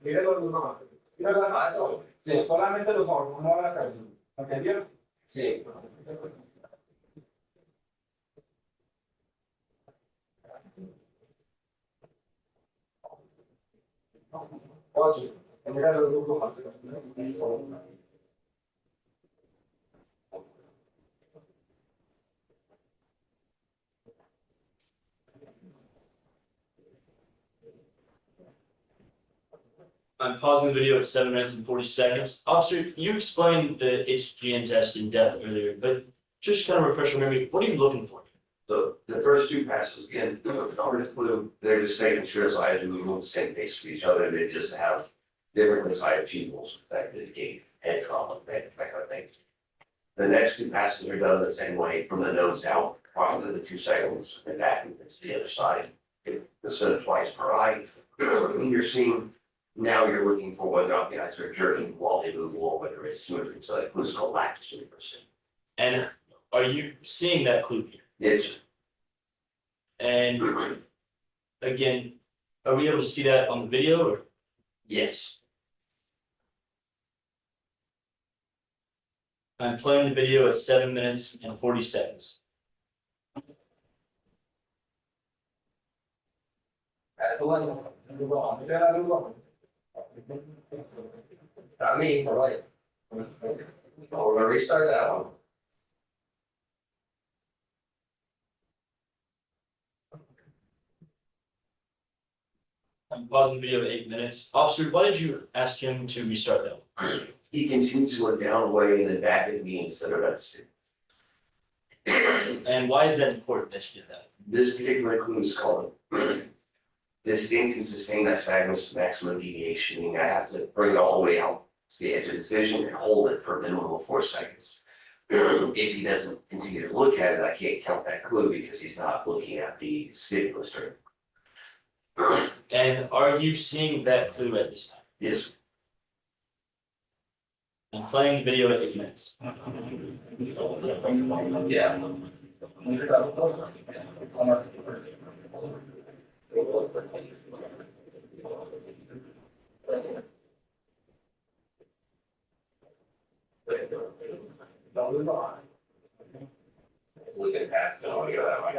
K: Mire los demás. Mira la mano. Sí, solamente los ojos, no la cabeza. ¿Entendió? Sí. Ocho. Mira los grupos.
H: I'm pausing the video at 7 minutes and 40 seconds. Officer, you explained the HGN test in depth earlier, but just kind of refresh your memory, what are you looking for?
D: The first two passes, again, they're just making sure as I move on the same pace with each other, they just have different side pupils that indicate head trauma, that kind of thing. The next two passes are done the same way, from the nose out, probably the 2 seconds, and back to the other side. Instead of twice per eye, you're seeing, now you're looking for whether or not the eyes are jerking while they move, or whether it's smooth. So that clue's called lack of smoothness.
H: And are you seeing that clue here?
D: Yes.
H: And again, are we able to see that on the video or?
D: Yes.
H: I'm playing the video at 7 minutes and 40 seconds.
K: Not me, all right. We're gonna restart that one.
H: I'm pausing the video at 8 minutes. Officer, why did you ask him to restart that?
D: He continued to look down away and then back at me instead of at the stick.
H: And why is that important that you did that?
D: This particular clue is called this thing can sustain that stagnant maximum deviation, meaning I have to bring it all the way out to the edge of his vision and hold it for a minimum of 4 seconds. If he doesn't continue to look at it, I can't count that clue because he's not looking at the stimulus during.
H: And are you seeing that clue at this time?
D: Yes.
H: I'm playing the video at 8 minutes.
D: Yeah. Look at that. Don't go that way.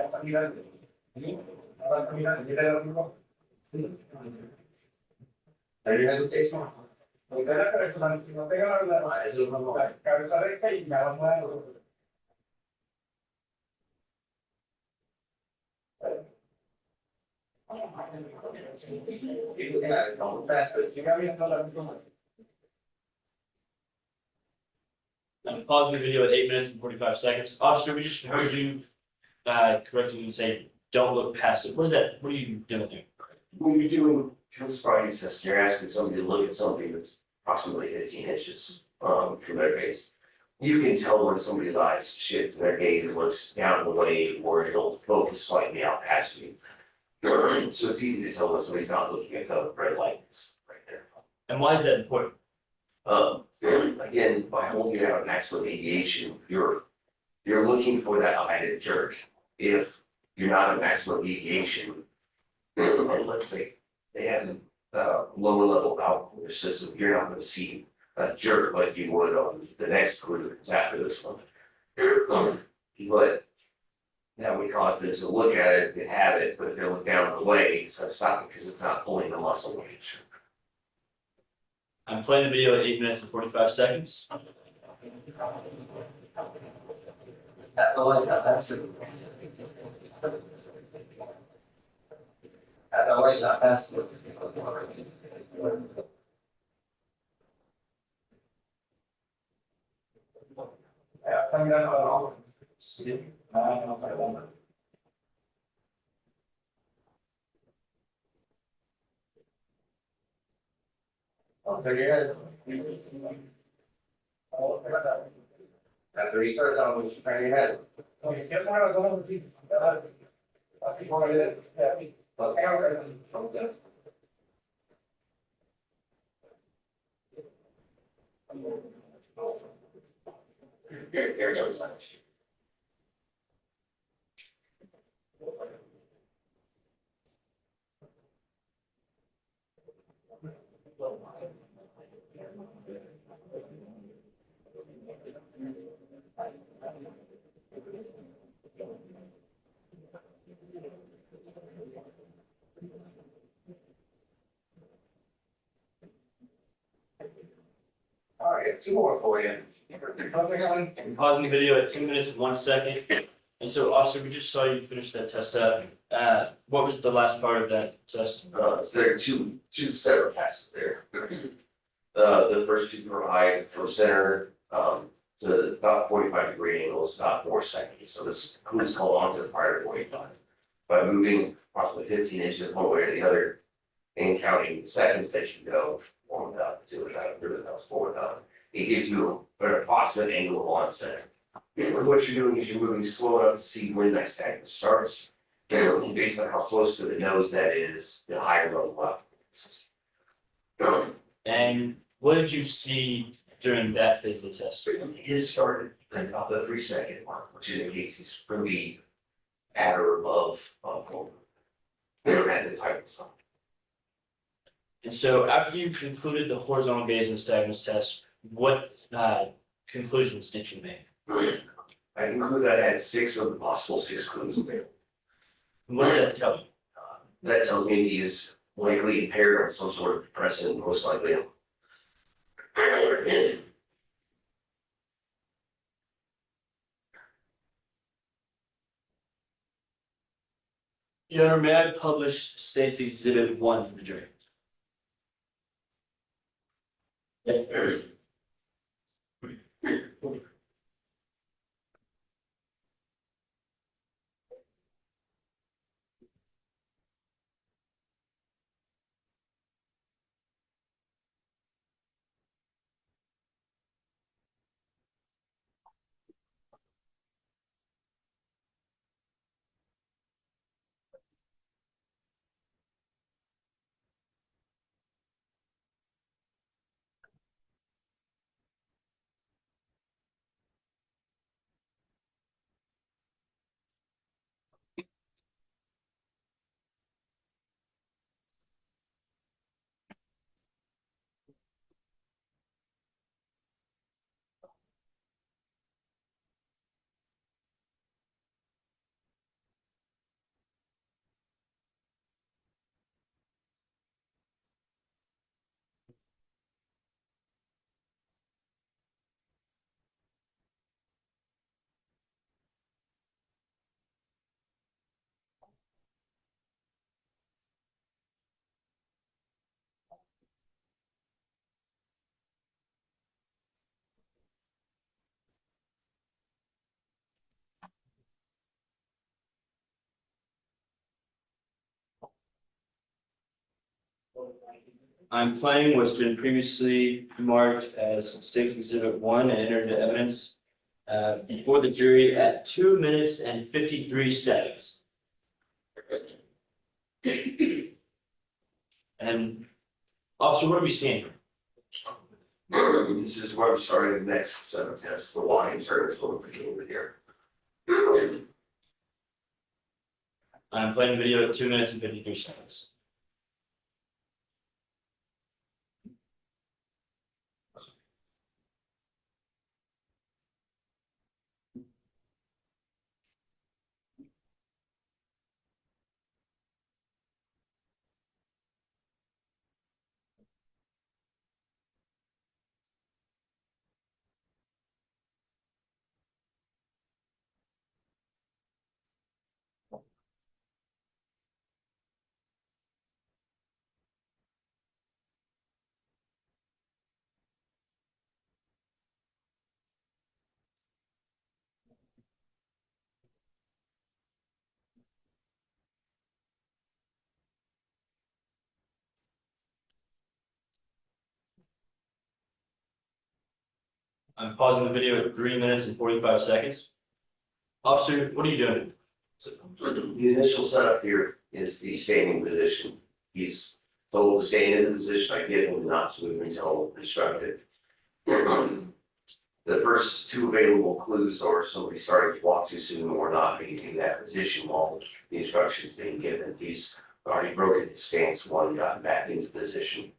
I: Are you going to say something? No pega la cabeza recta y ya vamos a
H: I'm pausing the video at 8 minutes and 45 seconds. Officer, we just heard you correcting and say, don't look past it. What is that? What are you doing there?
D: When you're doing field sobriety tests, you're asking somebody to look at something that's approximately 15 inches from their base. You can tell when somebody's eyes shift and their gaze looks down the way or it'll focus slightly out past you. So it's easy to tell when somebody's not looking at the red lights right there.
H: And why is that important?
D: Again, by holding it out at maximum deviation, you're looking for that eye to jerk. If you're not at maximum deviation, and let's say they have a lower level of alcohol in their system, you're not going to see a jerk like you would on the next group after this one. But that would cause them to look at it and have it, but if they look down the way, it's going to stop because it's not pulling the muscle range.
H: I'm playing the video at 8 minutes and 45 seconds.
K: After he started on, was turn your head.
D: There goes. All right, 2 more for you.
H: I'm pausing the video at 2 minutes and 1 second. And so, officer, we just saw you finish that test up. What was the last part of that test?
D: There are two separate passes there. The first 2 provide from center to about 45-degree angles, about 4 seconds. So this is called onset prior to 45. By moving approximately 15 inches one way or the other and counting the seconds that you go, 1 without, 2 without, 3 without, 4 without, it gives you an approximate angle of onset. And what you're doing is you're moving slow enough to see when that stagnant starts. And based on how close to the nose that is, the higher level of.
H: And what did you see during that phase of the test?
D: His started at about the 3-second mark, which indicates he's going to be at or above at his height.
H: And so, after you concluded the horizontal gaze and nystagmus test, what conclusions did you make?
D: I concluded I had 6 of the possible 6 clues available.
H: And what does that tell you?
D: That tells me he is likely impaired on some sort of depressant, most likely.
H: Your Honor, may I publish State's Exhibit 1 for the jury? I'm playing what's been previously marked as State's Exhibit 1 and entered into evidence before the jury at 2 minutes and 53 seconds. And officer, what are we seeing?
D: This is where I'm starting next, so that's the line turns over here.
H: I'm playing the video at 2 minutes and 53 seconds. I'm pausing the video at 3 minutes and 45 seconds. Officer, what are you doing?
D: The initial setup here is the standing position. He's told to stay in the position I give him not to move until instructed. The first two available clues are somebody starting to walk too soon or not being in that position while the instructions being given. He's already broken his stance one, gotten back into position.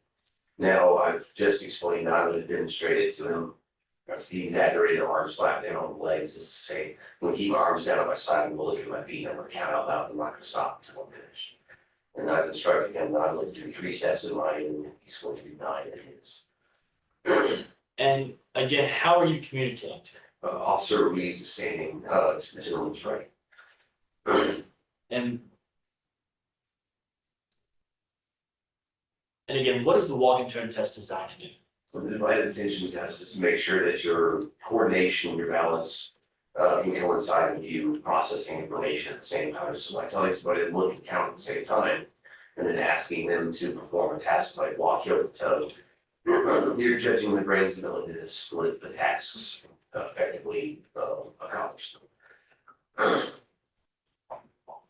D: Now I've just explained, I would have demonstrated to him. That's the exaggerated arm slap down on the legs, is to say, I'm gonna keep my arms down on my side and look at my feet, I'm gonna count out loud, I'm not gonna stop until I'm finished. And I've instructed him that I'm going to do 3 steps in mine, and he's going to do 9 in his.
H: And again, how are you communicating to him?
D: Officer Ruiz is standing, to the gentleman's right.
H: And again, what is the walk and turn test designed to do?
D: So the divided attention test is to make sure that your coordination, your balance, can coincide with you processing information at the same time. So I tell somebody to look and count at the same time, and then asking them to perform a task like walk heel to toe. You're judging the brain's ability to split the tasks effectively, accomplish them.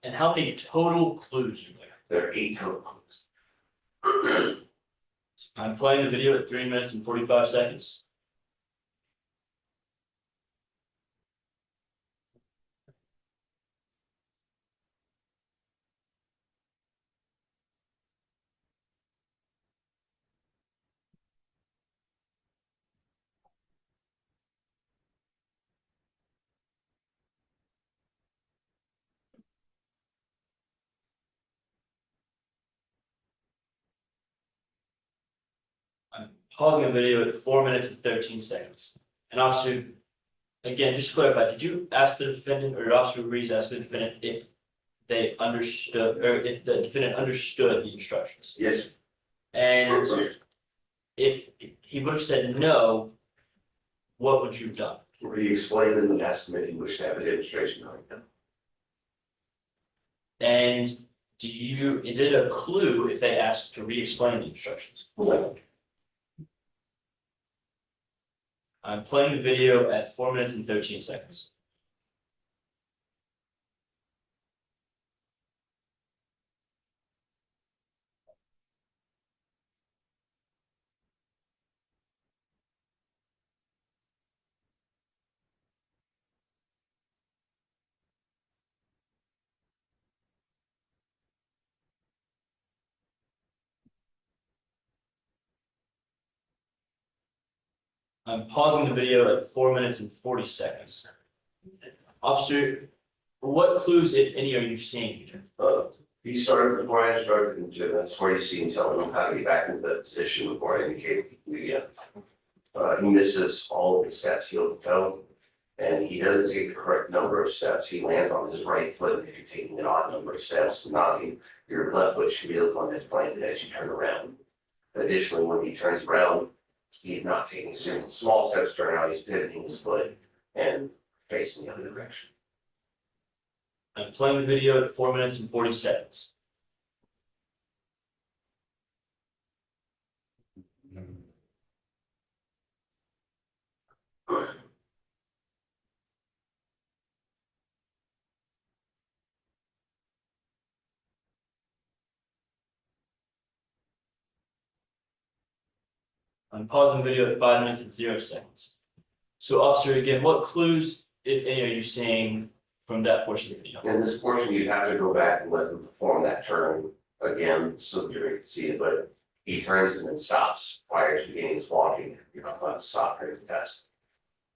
H: And how many total clues are there?
D: There are 8 total clues.
H: I'm playing the video at 3 minutes and 45 seconds. I'm pausing the video at 4 minutes and 13 seconds. And officer, again, just to clarify, did you ask the defendant or Officer Ruiz ask the defendant if they understood, or if the defendant understood the instructions.
D: Yes.
H: And if he would have said no, what would you have done?
D: Re-explain in the estimate in which to have a demonstration on them.
H: And is it a clue if they ask to re-explain the instructions? I'm playing the video at 4 minutes and 13 seconds. I'm pausing the video at 4 minutes and 40 seconds. Officer, what clues, if any, are you seeing?
D: He started before I instructed him to, that's where you see him telling him how to get back into the position before I indicate he misses all of the steps he'll go. And he doesn't take the correct number of steps. He lands on his right foot. If you're taking an odd number of steps, knocking, your left foot should be the one that's planted as you turn around. Additionally, when he turns around, he's not taking small steps to turn out, he's pivoting his foot and facing the other direction.
H: I'm playing the video at 4 minutes and 40 seconds. I'm pausing the video at 5 minutes and 0 seconds. So, officer, again, what clues, if any, are you seeing from that portion of the video?
D: In this portion, you'd have to go back and let him perform that turn again, so the jury can see it, but he turns and then stops prior to beginning his walking. You're not allowed to stop during the test.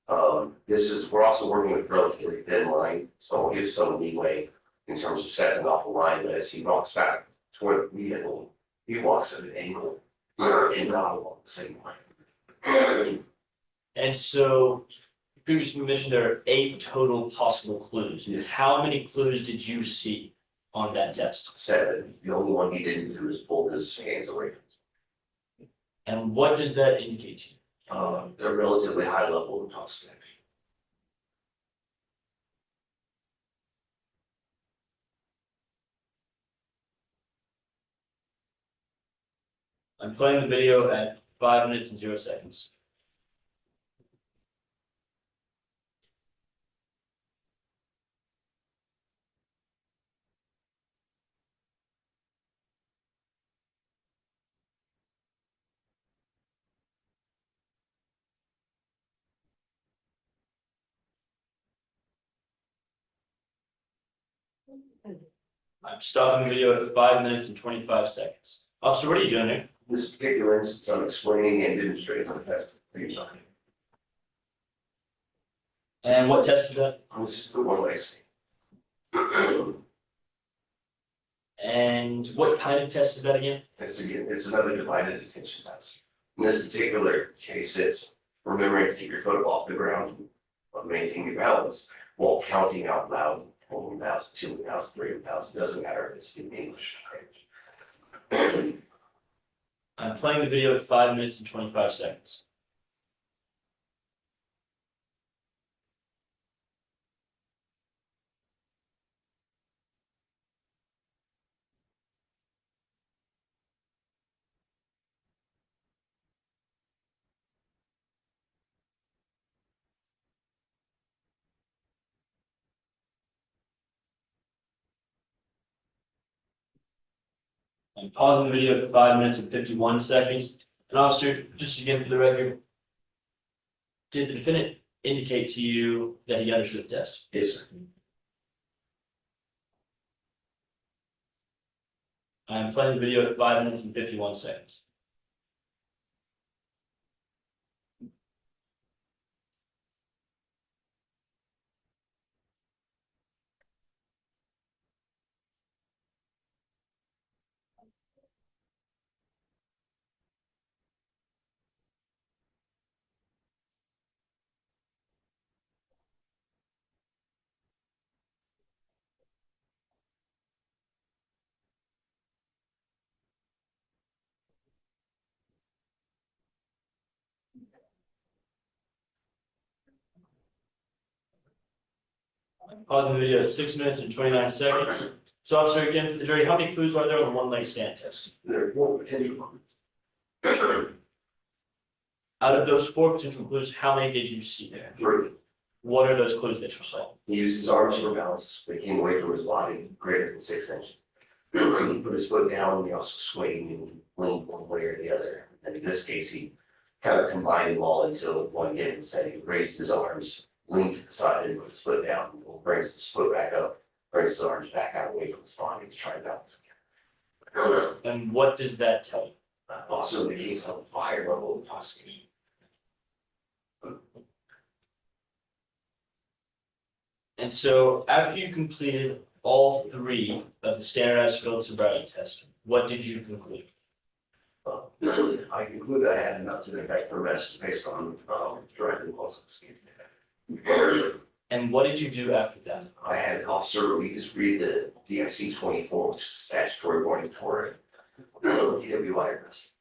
D: We're also working with relatively thin line, so we'll give some leeway in terms of setting off the line, but as he walks back toward the vehicle, he walks at an angle and not along the same line.
H: And so, previously mentioned there are 8 total possible clues.
D: Yes.
H: How many clues did you see on that test?
D: 7. The only one he didn't do is pull his hands away.
H: And what does that indicate to you?
D: They're relatively high level of intoxication.
H: I'm playing the video at 5 minutes and 0 seconds. I'm stopping the video at 5 minutes and 25 seconds. Officer, what are you doing here?
D: In this particular instance, I'm explaining and demonstrating the test at the same time.
H: And what test is that?
D: This is the one-way state.
H: And what kind of test is that again?
D: It's another divided attention test. In this particular case, it's remembering to keep your foot off the ground, but maintain your balance while counting out loud. 1,000, 2,000, 3,000, doesn't matter if it's in English.
H: I'm playing the video at 5 minutes and 25 seconds. I'm pausing the video at 5 minutes and 51 seconds. And officer, just again for the record, did the defendant indicate to you that he understood the test?
D: Yes, sir.
H: I'm playing the video at 5 minutes and 51 seconds. Pausing the video at 6 minutes and 29 seconds. So officer, again, for the jury, how many clues are there on the one leg stand test?
D: There are 4 potential.
H: Out of those 4 potential clues, how many did you see there?
D: 3.
H: What are those clues that you saw?
D: He used his arms for balance, but he came away from his body greater than 6 inches. He put his foot down, and he also swayed and leaned one way or the other. And in this case, he kind of combined them all into one given setting. He raised his arms, leaned to the side, and put his foot down, brings his foot back up, brings his arms back out away from his body to try to balance again.
H: And what does that tell you?
D: Also indicates a higher level of intoxication.
H: And so after you completed all 3 of the standardized field sobriety tests, what did you conclude?
D: I concluded I had enough to effect arrest based on direct impulses.
H: And what did you do after that?
D: I had Officer Ruiz read the DIC 24, which is statutory warning for DWI arrest.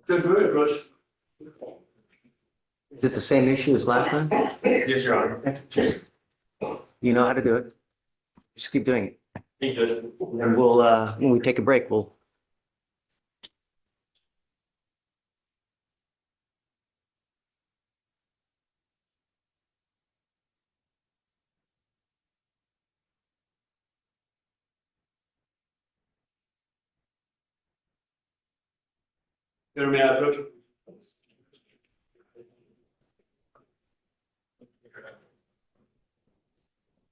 H: Judge, we're gonna approach.
A: Is it the same issue as last time?
B: Yes, Your Honor.
A: Just, you know how to do it. Just keep doing it.
H: Thank you, Judge.
A: And we'll, when we take a break, we'll.
H: Judge, may I approach?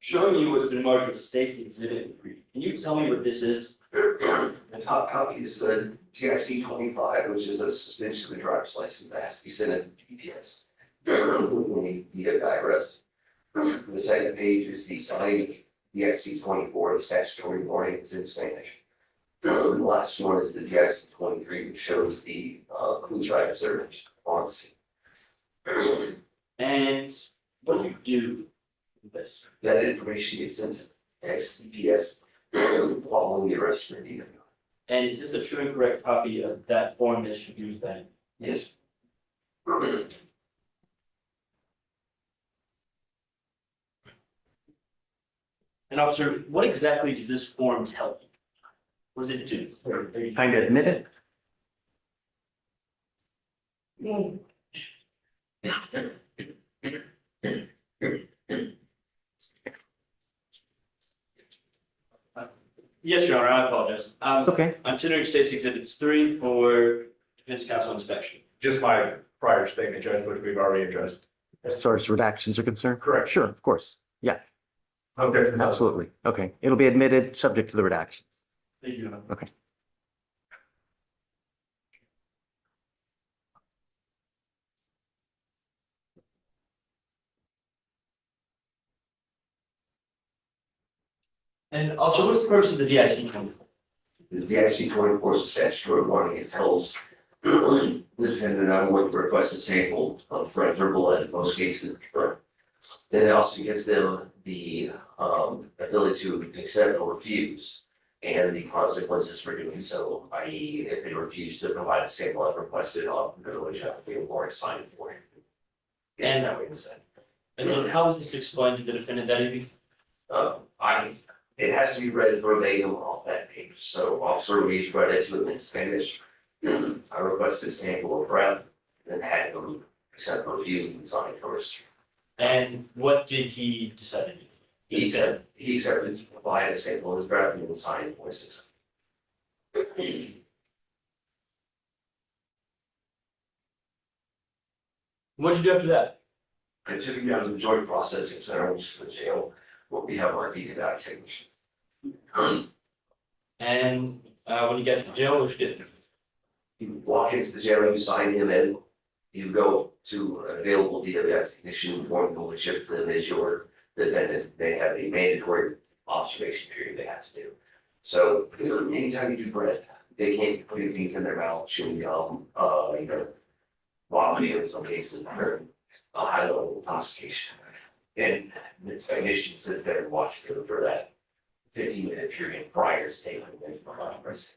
H: Showing you what's been marked as State's Exhibit 3. Can you tell me what this is?
D: The top copy is the GIC 25, which is a suspension of the driver's license that has to be sent in DPS. When you get arrest. The second page is the signed DIC 24, the statutory warning, it's in Spanish. The last one is the GIC 23, which shows the clues I observed on scene.
H: And what do you do with this?
D: That information gets sent to DPS following the arrest for DWI.
H: And is this a true and correct copy of that form that should use then?
D: Yes.
H: And officer, what exactly does this form tell you? What does it do?
A: Kind of admit it.
H: Yes, Your Honor, I apologize.
A: Okay.
H: I'm tendering State's Exhibits 3 for defense counsel inspection.
B: Just my prior statement, Judge, which we've already addressed.
A: As far as redactions are concerned?
B: Correct.
A: Sure, of course. Yeah,
B: Okay.
A: absolutely. Okay. It'll be admitted, subject to the redaction.
H: Thank you, Your Honor.
A: Okay.
H: And also, what's the purpose of the DIC 24?
D: The DIC 24 is a statutory warning. It tells the defendant not only to request a sample of verbal and in most cases, but then it also gives them the ability to accept or refuse and the consequences for doing so, i.e. if they refuse to provide a sample I've requested, I'll literally have to be a warrant signed for it. And that way it's said.
H: And then how is this explained to the defendant that evening?
D: It has to be read verbatim off that page. So Officer Ruiz read it to him in Spanish. I requested a sample of breath and had him accept, refuse, and sign first.
H: And what did he decide to do?
D: He accepted to provide a sample of his breath and then sign voices.
H: What'd you do after that?
D: I took him down to the joint processing center, which is the jail, where we have our DWI technicians.
H: And when you got to jail, what you did?
D: You walk into the jail, you sign him in, you go to an available DWI technician, form the ship to them as your defendant, they have a mandatory observation period they have to do. So anytime you do breath, they can't be putting things in their mouth, chewing gum, vomiting in some cases, or a high level of intoxication. And the technician sits there and watches them for that 15-minute period prior to taking them from Congress.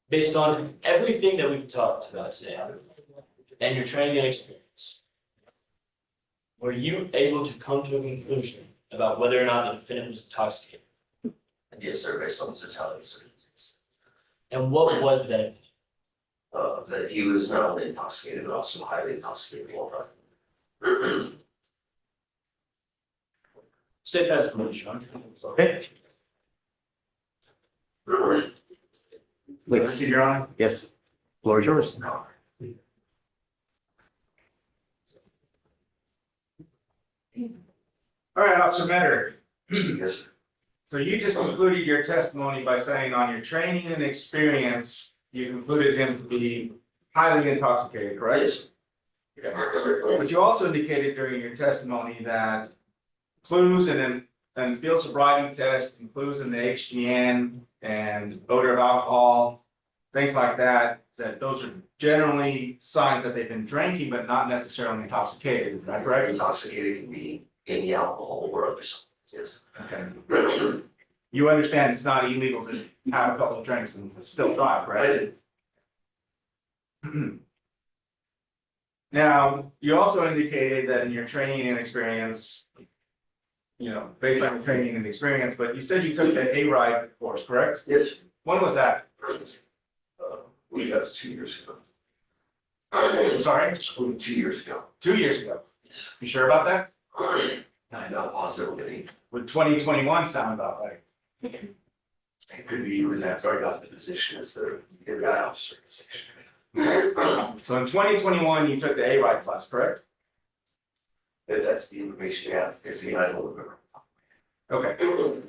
H: Based on everything that we've talked about today and your training and experience, were you able to come to a conclusion about whether or not the defendant was intoxicated?
D: Yes, sir, based on the totality of circumstances.
H: And what was that?
D: That he was not only intoxicated, but also highly intoxicated while driving.
H: State testimony, Sean.
E: Okay.
A: Please.
B: Your Honor.
A: Yes, floor is yours.
B: All right, Officer Metter.
D: Yes, sir.
B: So you just concluded your testimony by saying on your training and experience, you concluded him to be highly intoxicated, correct?
D: Yes.
B: Okay. But you also indicated during your testimony that clues and field sobriety test, clues in the HGN and odor of alcohol, things like that, that those are generally signs that they've been drinking, but not necessarily intoxicated. Is that correct?
D: Intoxicated can be any alcohol or other substances.
B: Okay. You understand it's not illegal to have a couple of drinks and still drive, right? Now, you also indicated that in your training and experience, based on your training and experience, but you said you took the A-Ride course, correct?
D: Yes.
B: When was that?
D: We got 2 years ago.
B: I'm sorry?
D: 2 years ago.
B: 2 years ago. You sure about that?
D: I'm not positive.
B: Would 2021 sound about right?
D: It could be even after I got the position as the guy officer.
B: So in 2021, you took the A-Ride class, correct?
D: If that's the information you have, because I don't remember.
B: Okay.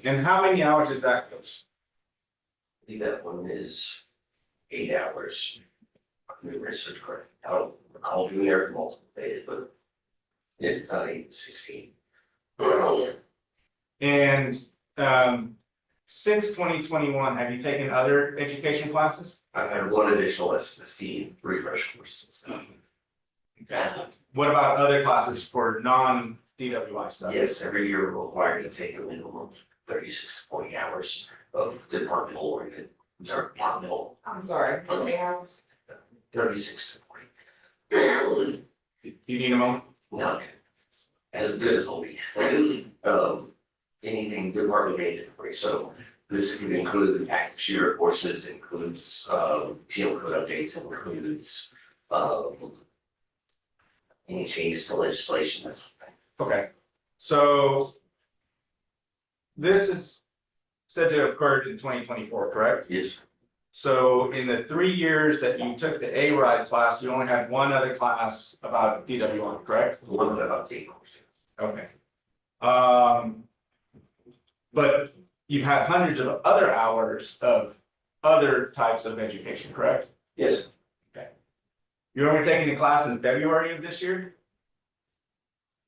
B: And how many hours is that course?
D: I think that one is 8 hours. Research correct. I don't recall doing there for multiple days, but if it's not 8, it's 16.
B: And since 2021, have you taken other education classes?
D: I've had one additional SSD refresh course since then.
B: Okay. What about other classes for non-DWI stuff?
D: Yes, every year we're required to take a minimum of 36 to 40 hours of departmental oriented, departmental,
J: I'm sorry, how many hours?
D: 36 to 40.
B: Do you need a moment?
D: Not as good as they'll be. Anything department mandatory, so this could include the active shooter courses, includes penal code updates, includes any changes to legislation, that's
B: Okay. So this is said to have occurred in 2024, correct?
D: yes,
B: So in the 3 years that you took the A-Ride class, you only had one other class about DWI, correct?
D: one of the update course.
B: Okay. But you've had hundreds of other hours of other types of education, correct?
D: Yes,
B: You're only taking a class in February of this year,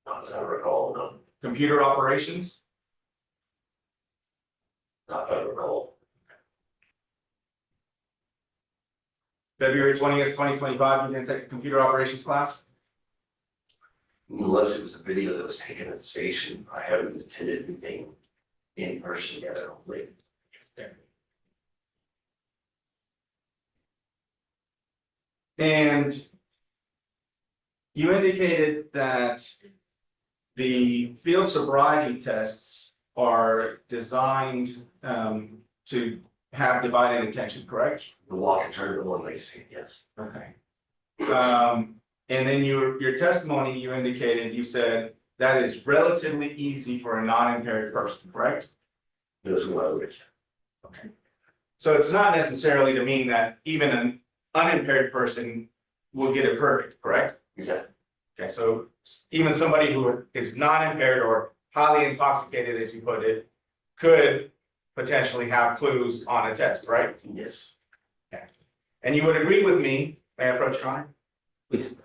D: not as I recall, no,
B: computer operations?
D: not that I recall.
B: February 20th, 2025, you're gonna take a computer operations class?
D: Unless it was a video that was taken at the station, I haven't attended anything in person yet, I don't believe.
B: And you indicated that the field sobriety tests are designed to have divided attention, correct?
D: The walk and turn, the one way street, yes.
B: Okay. And then your testimony, you indicated, you said that is relatively easy for a non-impaired person, correct?
D: Those were my words.
B: Okay. So it's not necessarily to mean that even an unimpaired person will get it perfect, correct?
D: Exactly.
B: Okay, so even somebody who is non-impaired or highly intoxicated, as you put it, could potentially have clues on a test, right?
D: Yes.
B: And you would agree with me, may I approach, Your Honor?
A: Please.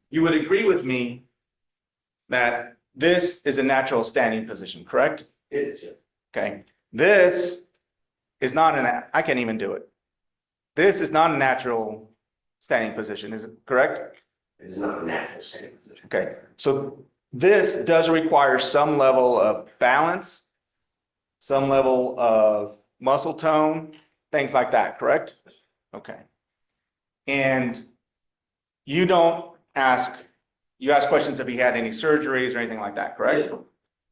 B: You would agree with me that this is a natural standing position, correct?
D: It is, yeah.
B: Okay, this is not I can't even do it. This is not a natural standing position, is it correct?
D: It is not a natural standing position.
B: Okay, so this does require some level of balance, some level of muscle tone, things like that, correct? Okay. And you ask questions if he had any surgeries or anything like that, correct?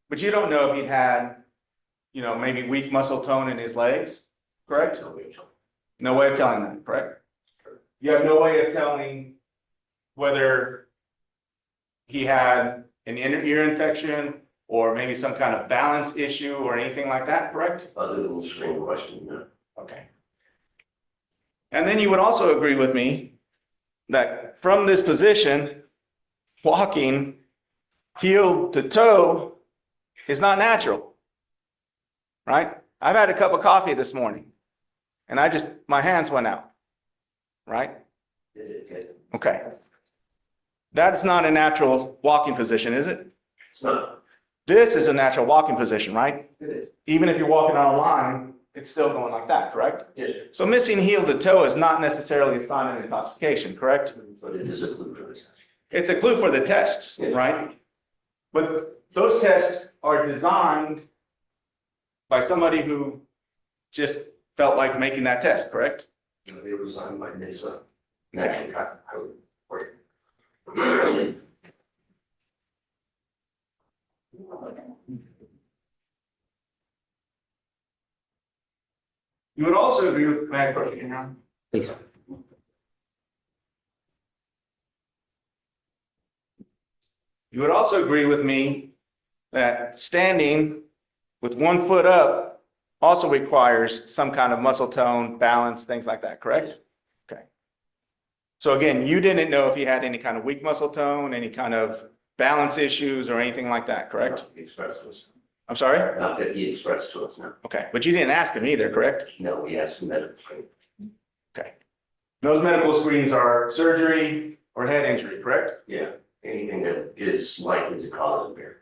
B: But you don't know if he'd had, maybe weak muscle tone in his legs, correct? No way of telling that, correct? You have no way of telling whether he had an ear infection or maybe some kind of balance issue or anything like that, correct?
D: Other than the screen question, no.
B: Okay. And then you would also agree with me that from this position, walking heel to toe is not natural, right? I've had a cup of coffee this morning and my hands went out, right? Okay. That is not a natural walking position, is it?
D: It's not.
B: This is a natural walking position, right?
D: It is.
B: Even if you're walking on a line, it's still going like that, correct?
D: Yes.
B: So missing heel to toe is not necessarily a sign of intoxication, correct?
D: But it is a clue for the test.
B: It's a clue for the test, right? But those tests are designed by somebody who just felt like making that test, correct?
D: They were designed by Ms. Natural work.
B: You would also agree with, may I approach you now?
A: Please.
B: You would also agree with me that standing with 1 foot up also requires some kind of muscle tone, balance, things like that, correct? Okay. So again, you didn't know if he had any kind of weak muscle tone, any kind of balance issues or anything like that, correct?
D: Not that he expressed to us.
B: I'm sorry?
D: Not that he expressed to us, no.
B: Okay, but you didn't ask him either, correct?
D: No, we asked him medical screen.
B: Okay. Those medical screens are surgery or head injury, correct?
D: Yeah, anything that is likely to cause impairment.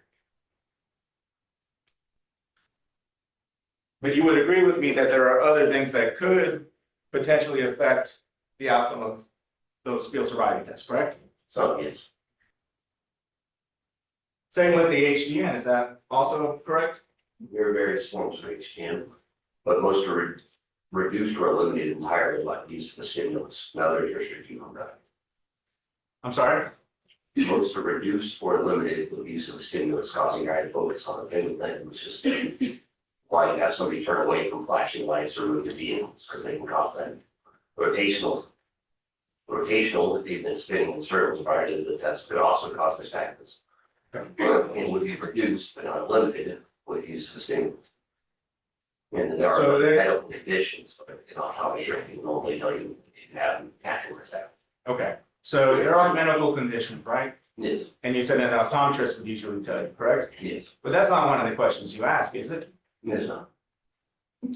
B: But you would agree with me that there are other things that could potentially affect the outcome of those field sobriety tests, correct?
D: Some, yes.
B: Same with the HDN, is that also correct?
D: There are various forms of HDM, but most are reduced or eliminated entirely by the use of the stimulus. Now there's restricting on that.
B: I'm sorry?
D: Most are reduced or eliminated with the use of the stimulus, causing your eye to focus on the thing, which is why you have somebody turn away from flashing lights or move the vehicles, because they can cause that. Rotational, if you've been spinning in circles prior to the test, could also cause nystagmus. And would be reduced but not eliminated with use of the stimulus. And there are medical conditions, but how you normally tell you if you have natural nystagmus.
B: Okay, so there are medical conditions, right?
D: Yes.
B: And you said an optometrist would usually tell you, correct?
D: Yes.
B: But that's not one of the questions you ask, is it?
D: Yes, not.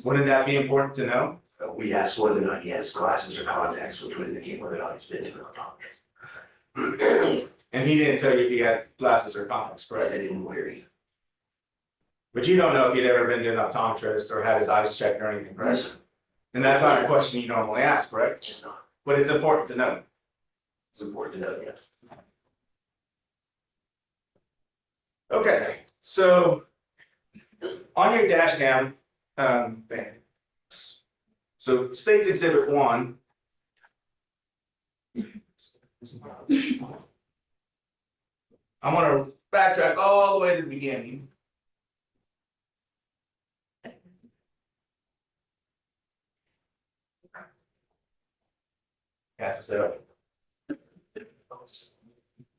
B: Wouldn't that be important to know?
D: We asked whether or not he has glasses or contacts, which would indicate whether or not he's been to an optometrist.
B: And he didn't tell you if he had glasses or contacts,
D: I
B: correct?
D: didn't wear either.
B: But you don't know if he'd ever been to an optometrist or had his eyes checked or anything, correct?
D: Yes.
B: And that's not a question you normally ask, correct?
D: It's not.
B: But it's important to know.
D: It's important to know, yes.
B: Okay, so on your dash cam, thing. So State's Exhibit 1. I'm gonna backtrack all the way to the beginning. Yeah, so.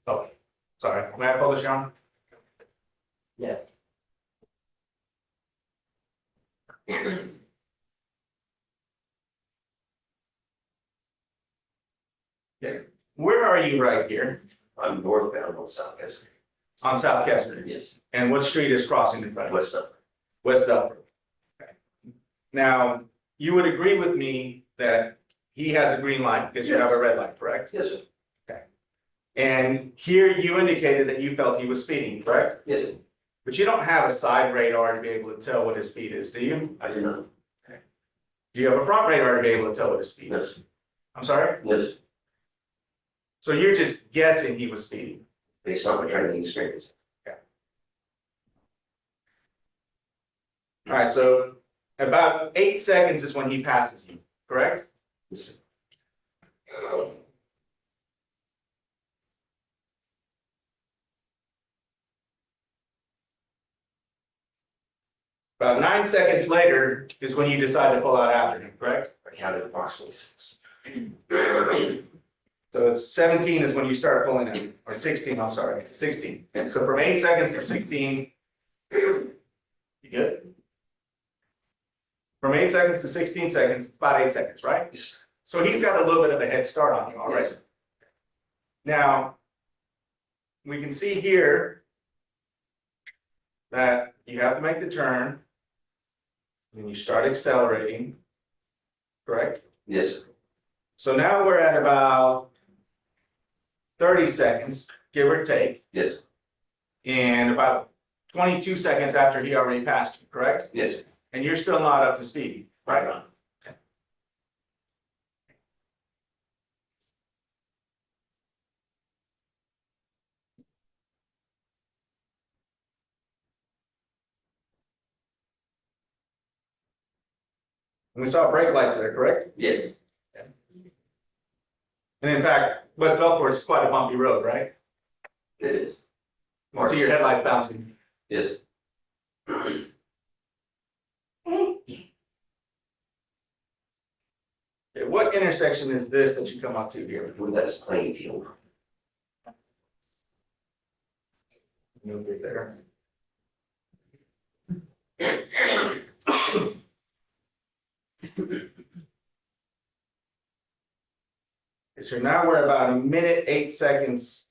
B: Oh, sorry, may I publish, John?
K: Yes.
B: Where are you right here?
D: I'm northbound on South Kessler.
B: On South Kessler.
D: Yes,
B: And what street is crossing in front of you?
D: west of.
B: West Duffer. Okay. Now, you would agree with me that he has a green light because you have a red light, correct?
D: Yes, sir.
B: And here you indicated that you felt he was speeding, correct?
D: Yes, sir.
B: But you don't have a side radar to be able to tell what his speed is, do you?
D: I do not.
B: Do you have a front radar to be able to tell what his speed is?
D: Yes,
B: I'm sorry?
D: yes,
B: So you're just guessing he was speeding?
D: based on my training experience.
B: All right, so about 8 seconds is when he passes you, correct?
D: Yes, sir.
B: About 9 seconds later is when you decide to pull out after him, correct?
D: I counted approximately 6.
B: So it's 17 is when you start pulling in, or 16, I'm sorry, 16. So from 8 seconds to 16, you good? From 8 seconds to 16 seconds, it's about 8 seconds, right?
D: Yes.
B: So he's got a little bit of a head start on you already.
D: Yes.
B: Now, we can see here that you have to make the turn, and you start accelerating, correct?
D: Yes, sir.
B: So now we're at about 30 seconds, give or take,
D: Yes,
B: and about 22 seconds after he already passed you, correct?
D: yes.
B: And you're still not up to speed, right?
D: on.
B: And we saw brake lights there, correct?
D: Yes,
B: And in fact, West Belfort's quite a bumpy road, right?
D: it is.
B: You can see your headlight bouncing.
D: Yes.
B: Okay, what intersection is this that you come up to here?
D: Well, that's playing field.
B: Move it there. Okay, so now we're about a minute, 8 seconds,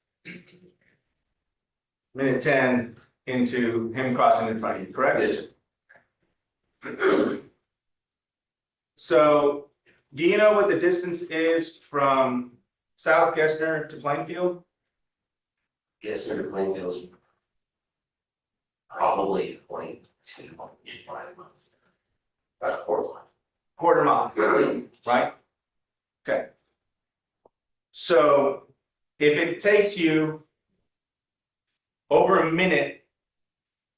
B: minute 10 into him crossing in front of you, correct?
D: Yes,
B: So, do you know what the distance is from South Gessner to Plainfield?
D: yes, sir. Playing field's probably 0.25 miles. About a quarter mile.
B: Quarter mile, right? Okay. So if it takes you over a minute,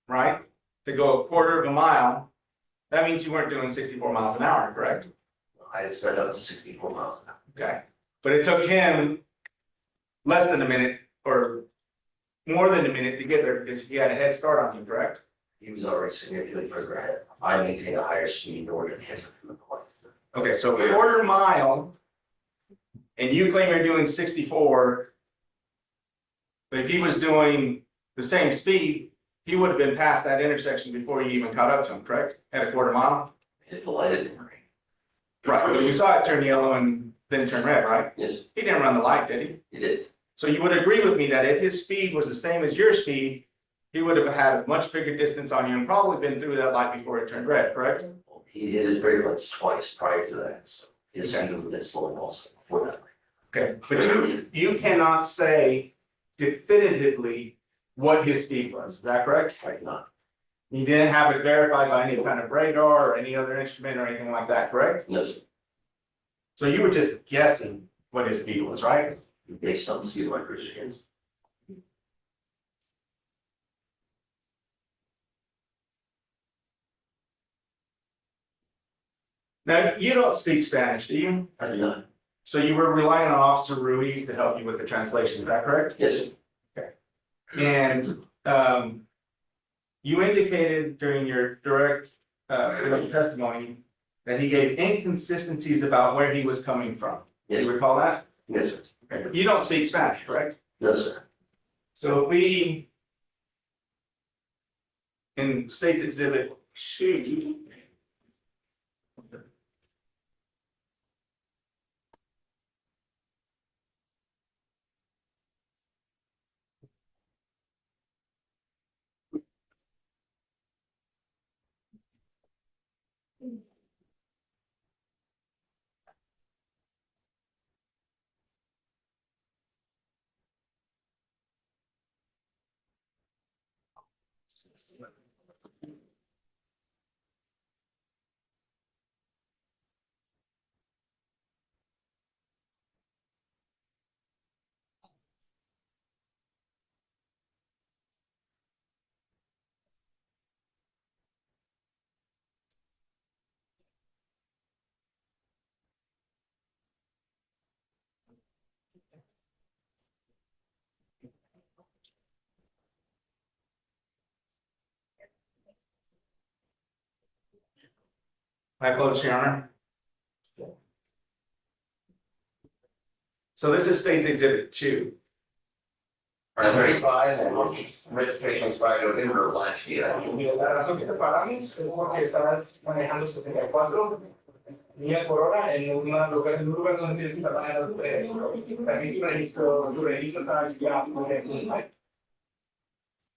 B: right, to go a quarter of a mile, that means you weren't doing 64 miles an hour, correct?
D: I had sped up to 64 miles an hour.
B: Okay. But it took him less than a minute or more than a minute to get there because he had a head start on you, correct?
D: He was already significantly further ahead. I maintain a higher speed in order to catch up to the point.
B: Okay, so a quarter mile, and you claim you're doing 64, but if he was doing the same speed, he would have been past that intersection before you even caught up to him, correct? At a quarter mile?
D: If the light didn't ring.
B: Right, but we saw it turn yellow and then turn red, right?
D: Yes,
B: He didn't run the light, did he?
D: he did.
B: So you would agree with me that if his speed was the same as your speed, he would have had a much bigger distance on you and probably been through that light before it turned red, correct?
D: He hit his brake lights twice prior to that, so his speed would have been slow also before that.
B: Okay, but you cannot say definitively what his speed was, is that correct?
D: Right, not.
B: You didn't have it verified by any kind of radar or any other instrument or anything like that, correct?
D: No, sir.
B: So you were just guessing what his speed was, right?
D: Based on the speed of my cruiser hands.
B: Now, you don't speak Spanish, do you?
D: I do not.
B: So you were relying on Officer Ruiz to help you with the translation, is that correct?
D: Yes, sir.
B: And you indicated during your direct testimony that he gave inconsistencies about where he was coming from. Do
D: Yes,
B: you recall that?
D: yes, sir.
B: Okay, but you don't speak Spanish, correct?
D: No, sir.
B: So if we, in States Exhibit 2, I close, Your Honor. So this is State's Exhibit 2.
D: 35 and registration expired November of last year.
I: La razón que te paramos es porque estabas manejando 64 millas por hora en un lugar donde tienes que estar manejando 3. También tu registro está ya por eso.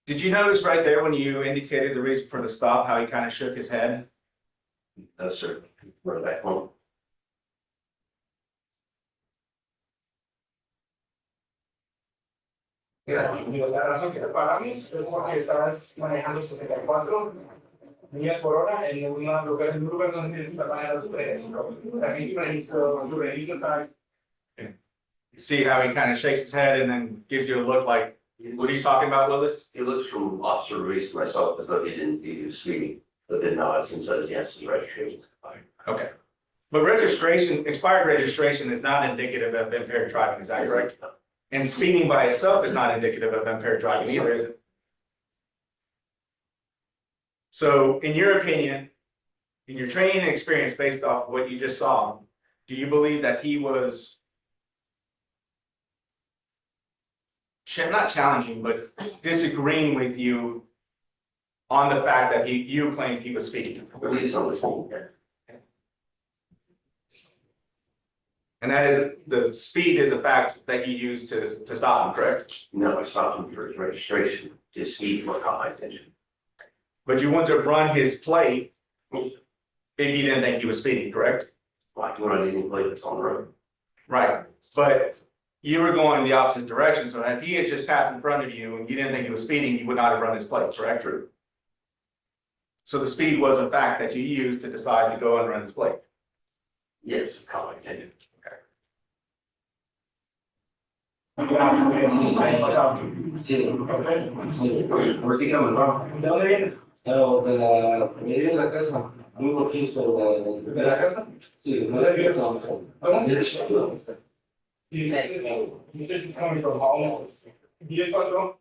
B: Did you notice right there when you indicated the reason for the stop, how he kind of shook his head?
D: No, sir. We're back home.
I: La razón que te paramos es porque estabas manejando 64 millas por hora en un lugar donde tienes que estar manejando 3. También tu registro está.
B: You see how he kind of shakes his head and then gives you a look like, what are you talking about, Willis?
D: He looks from Officer Ruiz to myself as though he didn't do speeding, but then nods and says, yes, the registration is expired.
B: Okay. But expired registration is not indicative of impaired driving, is that correct? And speeding by itself is not indicative of impaired driving either, is it? So in your opinion, in your training and experience based off what you just saw, do you believe that he was not challenging, but disagreeing with you on the fact that you claimed he was speeding?
D: At least on the phone.
B: And that is, the speed is a fact that you used to stop him, correct?
D: No, I stopped him for his registration. His speed what caught my attention.
B: But you wouldn't have run his plate if you didn't think he was speeding, correct?
D: Like when I didn't play this on the road.
B: Right, but you were going the opposite direction, so if he had just passed in front of you and you didn't think he was speeding, you would not have run his plate, correct? So the speed was a fact that you used to decide to go and run his plate.
D: Yes, it caught my attention.
K: Where's he coming from?
I: ¿De dónde vienes?
K: No, de la casa. Muy poquito
I: ¿De la casa?
K: Sí, no le vio Samsung.
I: ¿Cómo? He says he's coming from home. ¿10-4?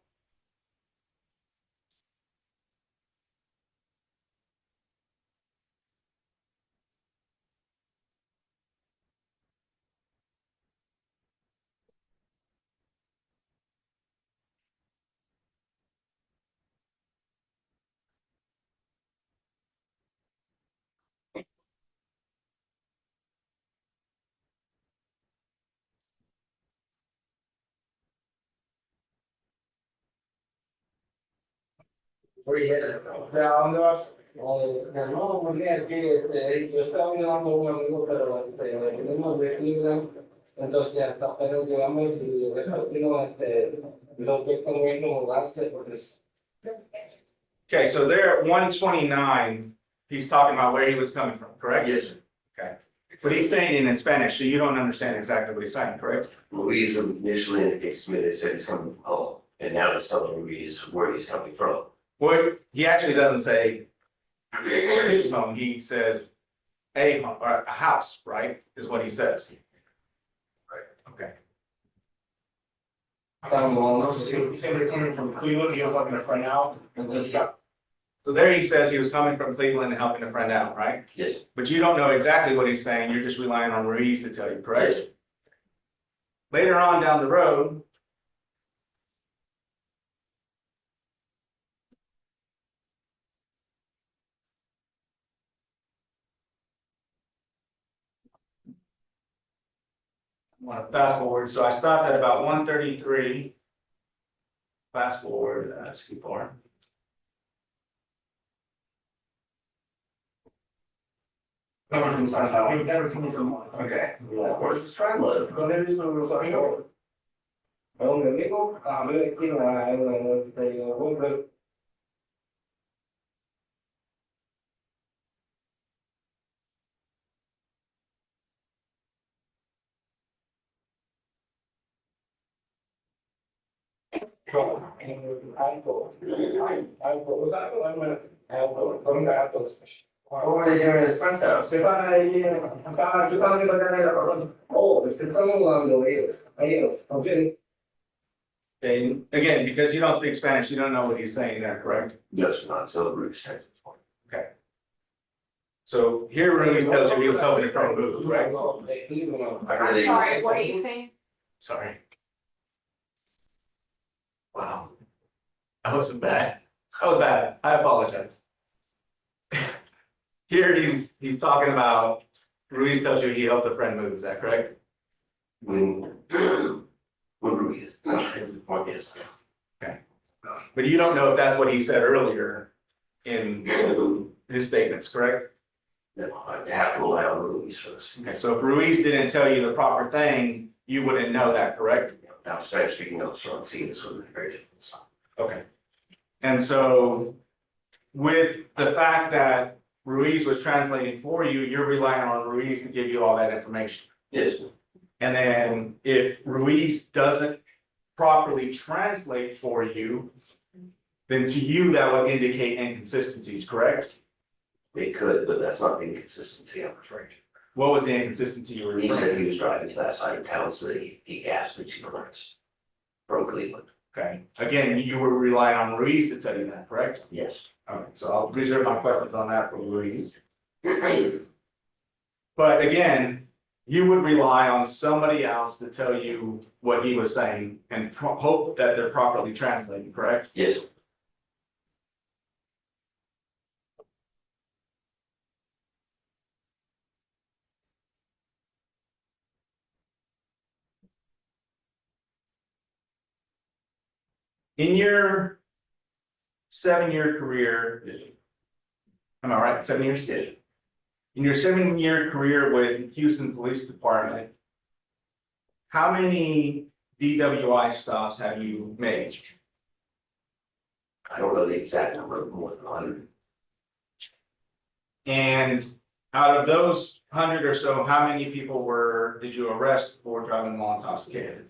I: ¿De a dónde vas?
K: No, muy bien, sí, yo estaba mirando a un amigo, pero venimos de Cleveland, entonces hasta apenas llegamos y repartimos lo que estamos viendo mudarse, porque
B: Okay, so there at 129, he's talking about where he was coming from, correct?
D: Yes, sir.
B: Okay, but he's saying it in Spanish, so you don't understand exactly what he's saying, correct?
D: Ruiz initially indicates to me they said he's coming from home, and now it's telling Ruiz where he's coming from.
B: Well, he actually doesn't say his home, he says a home, or a house, right, is what he says. Right, okay.
I: He said they're coming from Cleveland. He was helping a friend out.
B: So there he says he was coming from Cleveland and helping a friend out, right?
D: Yes.
B: But you don't know exactly what he's saying, you're just relying on Ruiz to tell you, correct?
D: Yes.
B: Later on down the road, I want to fast forward, so I stopped at about 133. Fast forward, that's too far.
I: Everything's fine. Everything's fine.
B: Okay.
I: Yeah, where's the try love? Con él hizo los amigos. A un amigo, a ver aquí hombre.
B: What were they doing at his friend's house?
I: Se van ahí, estaban haciendo carne de la persona. Oh, es que estamos hablando de ellos, okay.
B: And again, because you don't speak Spanish, you don't know what he's saying there, correct?
D: Yes, not until Ruiz takes this point.
B: Okay. So here Ruiz tells you he was hoping to front move, right?
J: I'm sorry, what are you saying?
B: Sorry. Wow. That wasn't bad. That was bad. I apologize. Here he's talking about Ruiz tells you he helped a friend move, is that correct?
D: When Ruiz takes the point, yes.
B: But you don't know if that's what he said earlier in his statements, correct?
D: No, I have to rely on Ruiz first.
B: Okay, so if Ruiz didn't tell you the proper thing, you wouldn't know that, correct?
D: Now, I'm speaking of strong scenes with very different stuff.
B: Okay. And so with the fact that Ruiz was translating for you, you're relying on Ruiz to give you all that information.
D: Yes,
B: And then if Ruiz doesn't properly translate for you, then to you that would indicate inconsistencies, correct?
D: it could, but that's not the inconsistency, I'm afraid.
B: What was the inconsistency you were
D: He
B: referring
D: said
B: to?
D: he was driving to that side of town, so that he gasped for 2 hours from Cleveland.
B: Okay, again, you were relying on Ruiz to tell you that, correct?
D: Yes.
B: Okay, so I'll reserve my questions on that for Ruiz. But again, you would rely on somebody else to tell you what he was saying and hope that they're properly translated, correct?
D: Yes.
B: In your 7-year career, am I right, 7 years?
D: Yes.
B: In your 7-year career with Houston Police Department, how many DWI stops have you made?
D: I don't know the exact number, more than 100.
B: And out of those 100 or so, how many people did you arrest for driving while intoxicated?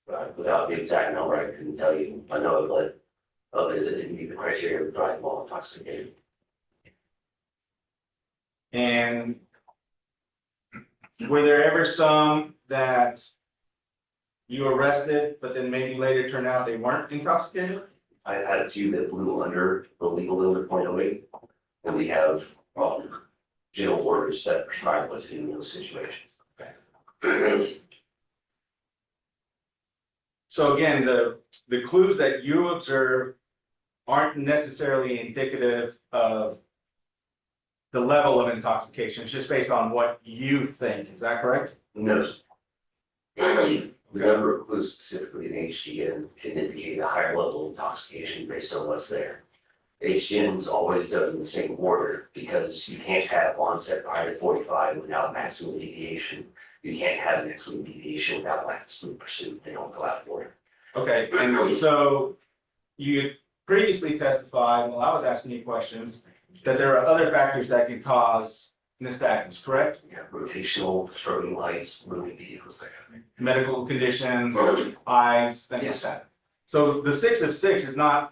D: But without the exact number, I couldn't tell you. I know that others that didn't meet the criteria of driving while intoxicated.
B: And were there ever some that you arrested, but then maybe later turned out they weren't intoxicated?
D: I had a few that blew under the legal limit .08, and we have jail orders that prescribe us in those situations.
B: So again, the clues that you observe aren't necessarily indicative of the level of intoxication. It's just based on what you think. Is that correct?
D: No. The number of clues specifically in HGN can indicate a higher level of intoxication based on what's there. HGN's always done in the same order because you can't have onset prior to 45 without maximum deviation. You can't have maximum deviation without maximum pursuit. They don't go out for it.
B: Okay, and so you previously testified, while I was asking you questions, that there are other factors that can cause nystagmus, correct?
D: You have rotational, strobing lights, moving vehicles, that kind of thing.
B: Medical conditions, eyes, things like
D: Yes.
B: that. So the 6 of 6 is not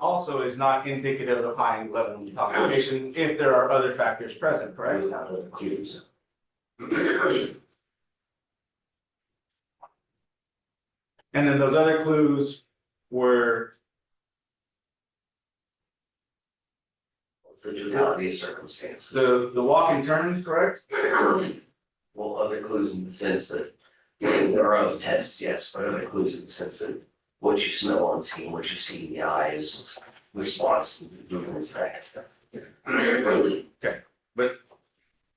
B: indicative of high level of intoxication if there are other factors present, correct?
D: Without other clues.
B: And then those other clues were,
D: What's the totality of circumstances?
B: the walk and turn, correct?
D: Well, other clues in the sense that there are other tests, yes, but other clues in the sense that what you smell on scene, what you see in the eyes, response, movements, that kind of stuff.
B: But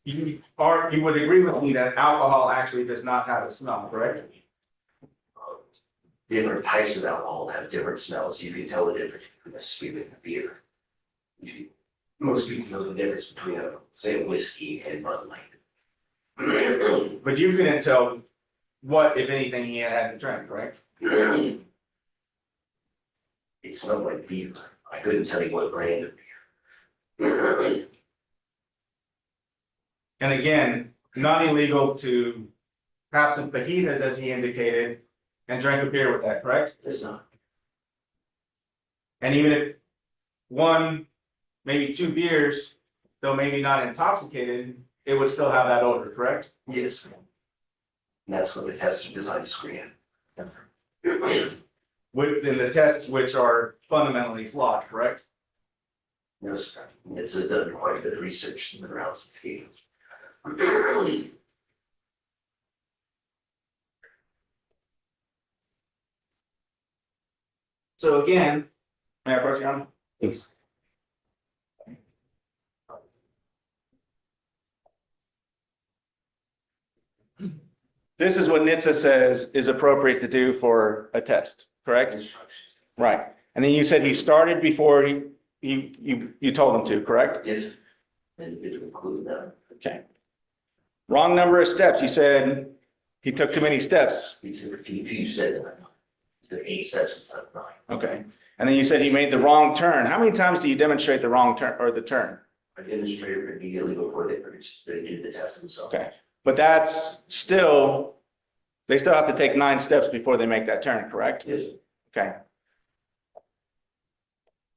B: you would agree with me that alcohol actually does not have a smell, correct?
D: Different types of alcohol have different smells. You can tell the difference between a spirit and a beer. Most people know the difference between say, whiskey and Bud Light.
B: But you couldn't tell what, if anything, he had to drink, correct?
D: It smelled like beer. I couldn't tell you what brand of beer.
B: And again, not illegal to have some fajitas, as he indicated, and drink a beer with that, correct?
D: It's not.
B: And even if one, maybe two beers, though maybe not intoxicated, it would still have that odor, correct?
D: Yes. And that's what the tests are designed to screen.
B: In the tests which are fundamentally flawed, correct?
D: No, sir. It's done quite a bit of research around cicadas.
B: So again, may I approach you, Honor?
A: Please.
B: This is what NHTSA says is appropriate to do for a test, correct? Right. And then you said he started before you told him to, correct?
D: Yes. And it includes that.
B: Okay. Wrong number of steps. You said he took too many steps.
D: We took a few steps. Took 8 steps instead of 9.
B: Okay. And then you said he made the wrong turn. How many times do you demonstrate the wrong turn or the turn?
D: I demonstrated immediately before they did the test themselves.
B: Okay. But that's still, they still have to take 9 steps before they make that turn, correct?
D: Yes.
B: Okay.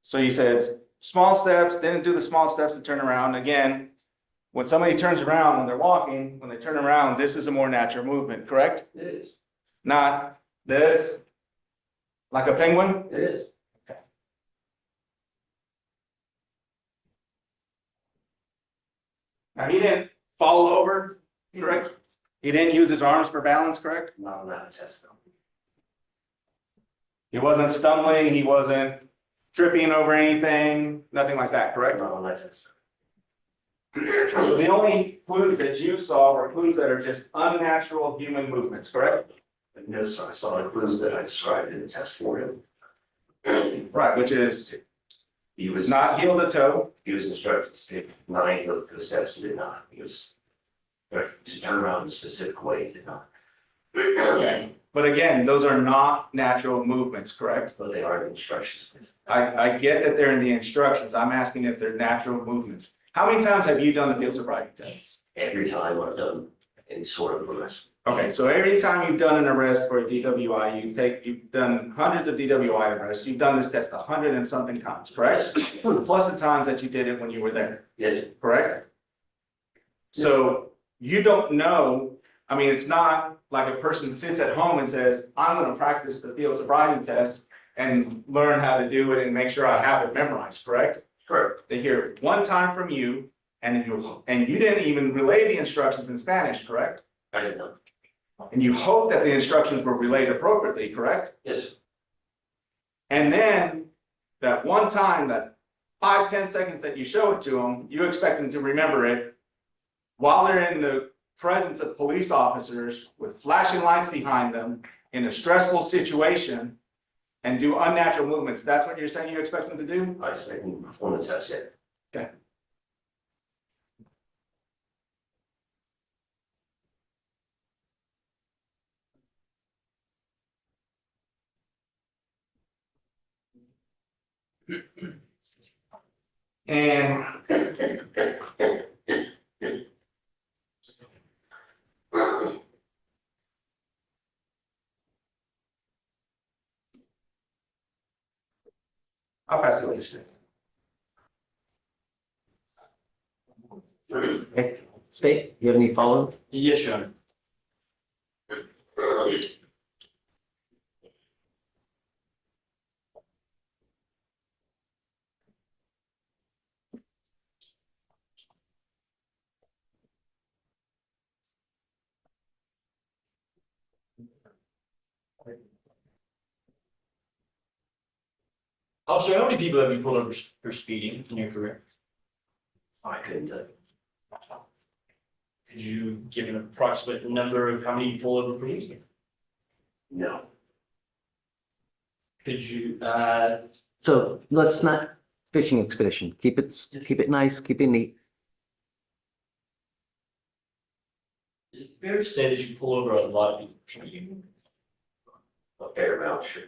B: So you said small steps, didn't do the small steps to turn around. Again, when somebody turns around, when they're walking, when they turn around, this is a more natural movement, correct?
D: It is.
B: Not this, like a penguin?
D: It is.
B: Now, he didn't fall over, correct? He didn't use his arms for balance, correct?
D: Not on that test though.
B: He wasn't stumbling, he wasn't tripping over anything, nothing like that, correct?
D: Not on that test.
B: So the only clues that you saw were clues that are just unnatural human movements, correct?
D: No, sir. I saw the clues that I described in the test for him.
B: Right, which is
D: He was
B: not heel to toe.
D: He was instructed to take 9 heel toe steps. He did not. He was instructed to turn around in a specific way. He did not.
B: Okay. But again, those are not natural movements, correct?
D: But they are the instructions.
B: I get that they're in the instructions. I'm asking if they're natural movements. How many times have you done the field sobriety test?
D: Every time I've done any sort of arrest.
B: Okay, so every time you've done an arrest for a DWI, you've done hundreds of DWI arrests. You've done this test 100 and something times, correct? Plus the times that you did it when you were there,
D: Yes.
B: correct? So you don't know, I mean, it's not like a person sits at home and says, I'm gonna practice the field sobriety test and learn how to do it and make sure I have it memorized, correct?
D: Correct.
B: They hear it one time from you and you didn't even relay the instructions in Spanish, correct?
D: I didn't know.
B: And you hope that the instructions were relayed appropriately, correct?
D: Yes.
B: And then that one time, that 5-10 seconds that you show it to them, you expect them to remember it while they're in the presence of police officers with flashing lights behind them in a stressful situation and do unnatural movements. That's what you're saying you expect them to do?
D: I expect him to perform the test yet.
B: Okay. And I'll pass it over to you.
A: Okay. State, you have any follow-up?
H: Yes, Your Honor. Officer, how many people have you pulled over for speeding in your career?
D: I couldn't tell you.
H: Could you give an approximate number of how many you pulled over per week?
D: No.
H: Could you,
A: So let's not fishing expedition. Keep it nice, keep it neat.
H: Is it fair to say that you pull over a lot of people for speeding?
D: A fair amount, sure.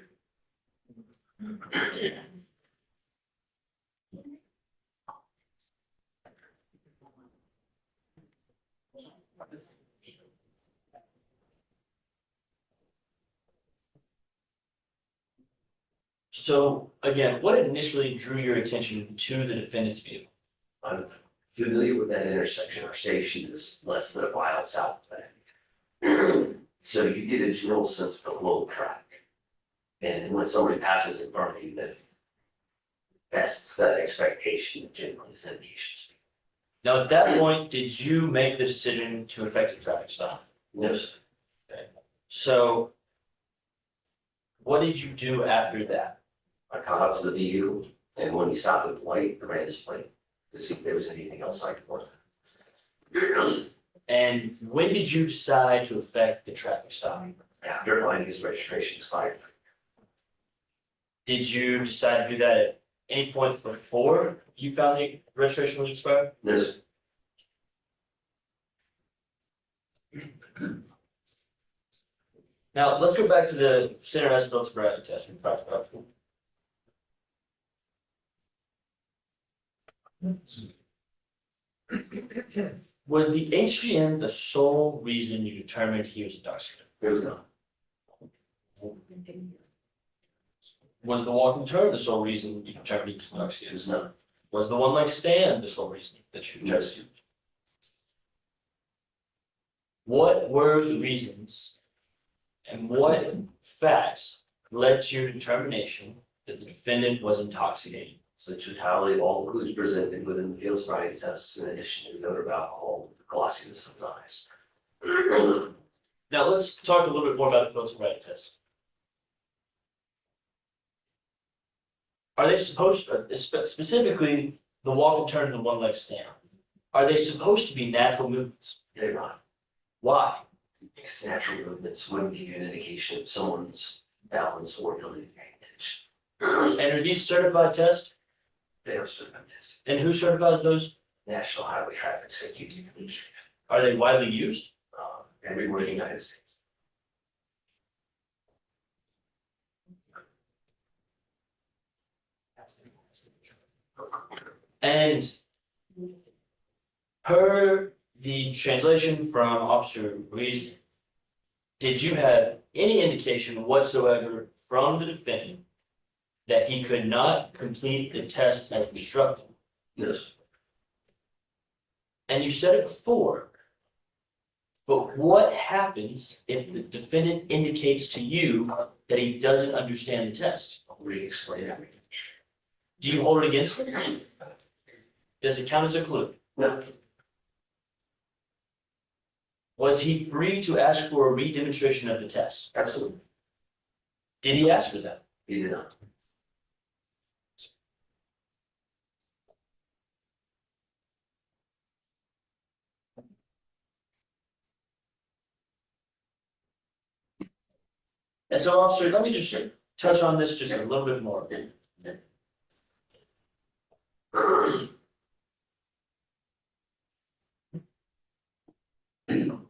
H: So again, what initially drew your attention to the defendant's vehicle?
D: I'm familiar with that intersection. Our station is less than a mile south of that. So you get a general sense of the flow of traffic. And when somebody passes in front of you, that's that expectation generally is indications.
H: Now, at that point, did you make the decision to effect a traffic stop?
D: No, sir.
H: So what did you do after that?
D: I caught up to the vehicle, and when he stopped at the light, I ran his plate to see if there was anything else I could work.
H: And when did you decide to effect the traffic stop?
D: After finding his registration expired.
H: Did you decide to do that at any point before you found the registration was expired?
D: No, sir.
H: Now, let's go back to the standardized field sobriety test we talked about. Was the HGN the sole reason you determined he was intoxicated?
D: It was not.
H: Was the walking turn the sole reason you determined he was
D: It
H: intoxicated?
D: was not.
H: Was the one leg stand the sole reason that you determined?
D: Yes.
H: What were the reasons and what facts led to your determination that the defendant was intoxicated?
D: So the totality of all clues presented within the field sobriety tests, in addition to the odor of alcohol, the glossiness of his eyes.
H: Now, let's talk a little bit more about the field sobriety test. Are they supposed, specifically the walk and turn and the one leg stand, are they supposed to be natural movements?
D: They're not.
H: Why?
D: Because natural movements wouldn't give you an indication of someone's balance or ability to pay attention.
H: And are these certified tests?
D: They are certified tests.
H: And who certifies those?
D: National Highway Traffic Safety Administration,
H: Are they widely used?
D: everywhere in the United States.
H: And per the translation from Officer Ruiz, did you have any indication whatsoever from the defendant that he could not complete the test as instructed?
D: Yes.
H: And you said it before, but what happens if the defendant indicates to you that he doesn't understand the test?
D: I'll re-explain everything.
H: Do you hold it against him? Does it count as a clue?
D: No.
H: Was he free to ask for a re-demonstration of the test?
D: Absolutely.
H: Did he ask for that?
D: He did not.
H: And so, officer, let me just touch on this just a little bit more.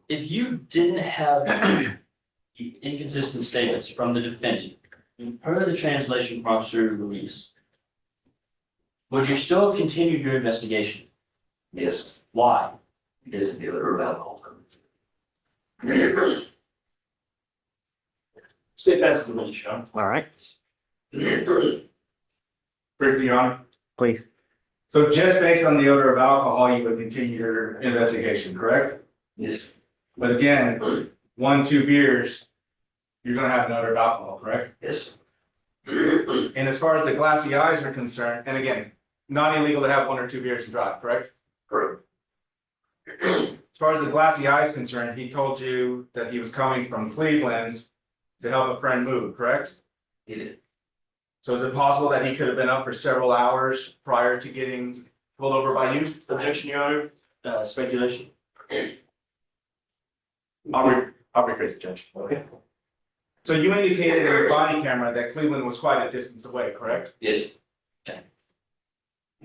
H: If you didn't have the inconsistent statements from the defendant, per the translation from Officer Ruiz, would you still have continued your investigation?
D: Yes.
H: Why?
D: Because of the odor of alcohol.
H: State that's the release, Sean.
A: All right,
B: Briefly, Your Honor.
A: please.
B: So just based on the odor of alcohol, you would continue your investigation, correct?
D: Yes.
B: But again, 1-2 beers, you're gonna have an odor of alcohol, correct?
D: Yes.
B: And as far as the glassy eyes are concerned, and again, not illegal to have 1 or 2 beers and drive, correct?
D: Correct.
B: As far as the glassy eyes concerned, he told you that he was coming from Cleveland to help a friend move, correct?
D: He did.
B: So is it possible that he could have been up for several hours prior to getting pulled over by you?
H: Objection, Your Honor. Speculation.
B: I'll rephrase it, Judge.
D: Okay.
B: So you indicated in your body camera that Cleveland was quite a distance away, correct?
D: Yes.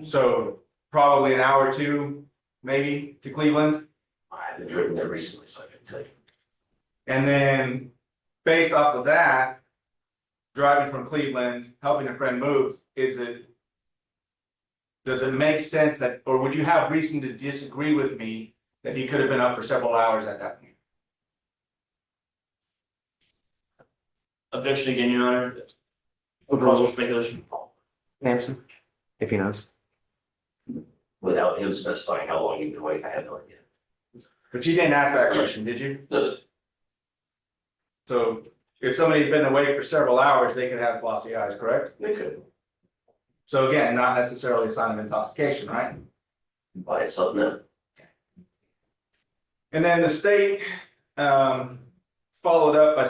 B: So probably an hour or two, maybe, to Cleveland.
D: I haven't driven there recently, so I can tell you.
B: And then based off of that, driving from Cleveland, helping a friend move, does it make sense that, or would you have reason to disagree with me that he could have been up for several hours at that point?
H: Objection again, Your Honor. Cause for speculation.
A: Answer, if he knows.
D: Without him specifying how long you've been waiting, I have no idea.
B: But you didn't ask that question, did you?
D: Does
B: So if somebody had been away for several hours, they could have glossy eyes, correct?
D: they could
B: So again, not necessarily a sign of intoxication, right?
D: buy it something that
B: And then the state followed up by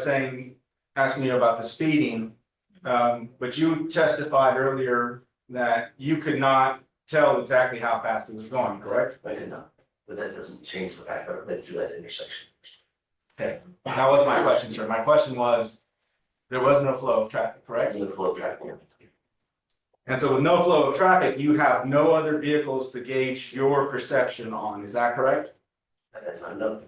B: asking you about the speeding. But you testified earlier that you could not tell exactly how fast it was going, correct?
D: I did not. But that doesn't change the fact that I've been through that intersection.
B: Okay, that was my question, sir. My question was, there was no flow of traffic, correct?
D: In the flow of traffic.
B: And so with no flow of traffic, you have no other vehicles to gauge your perception on, is that correct?
D: That's not enough.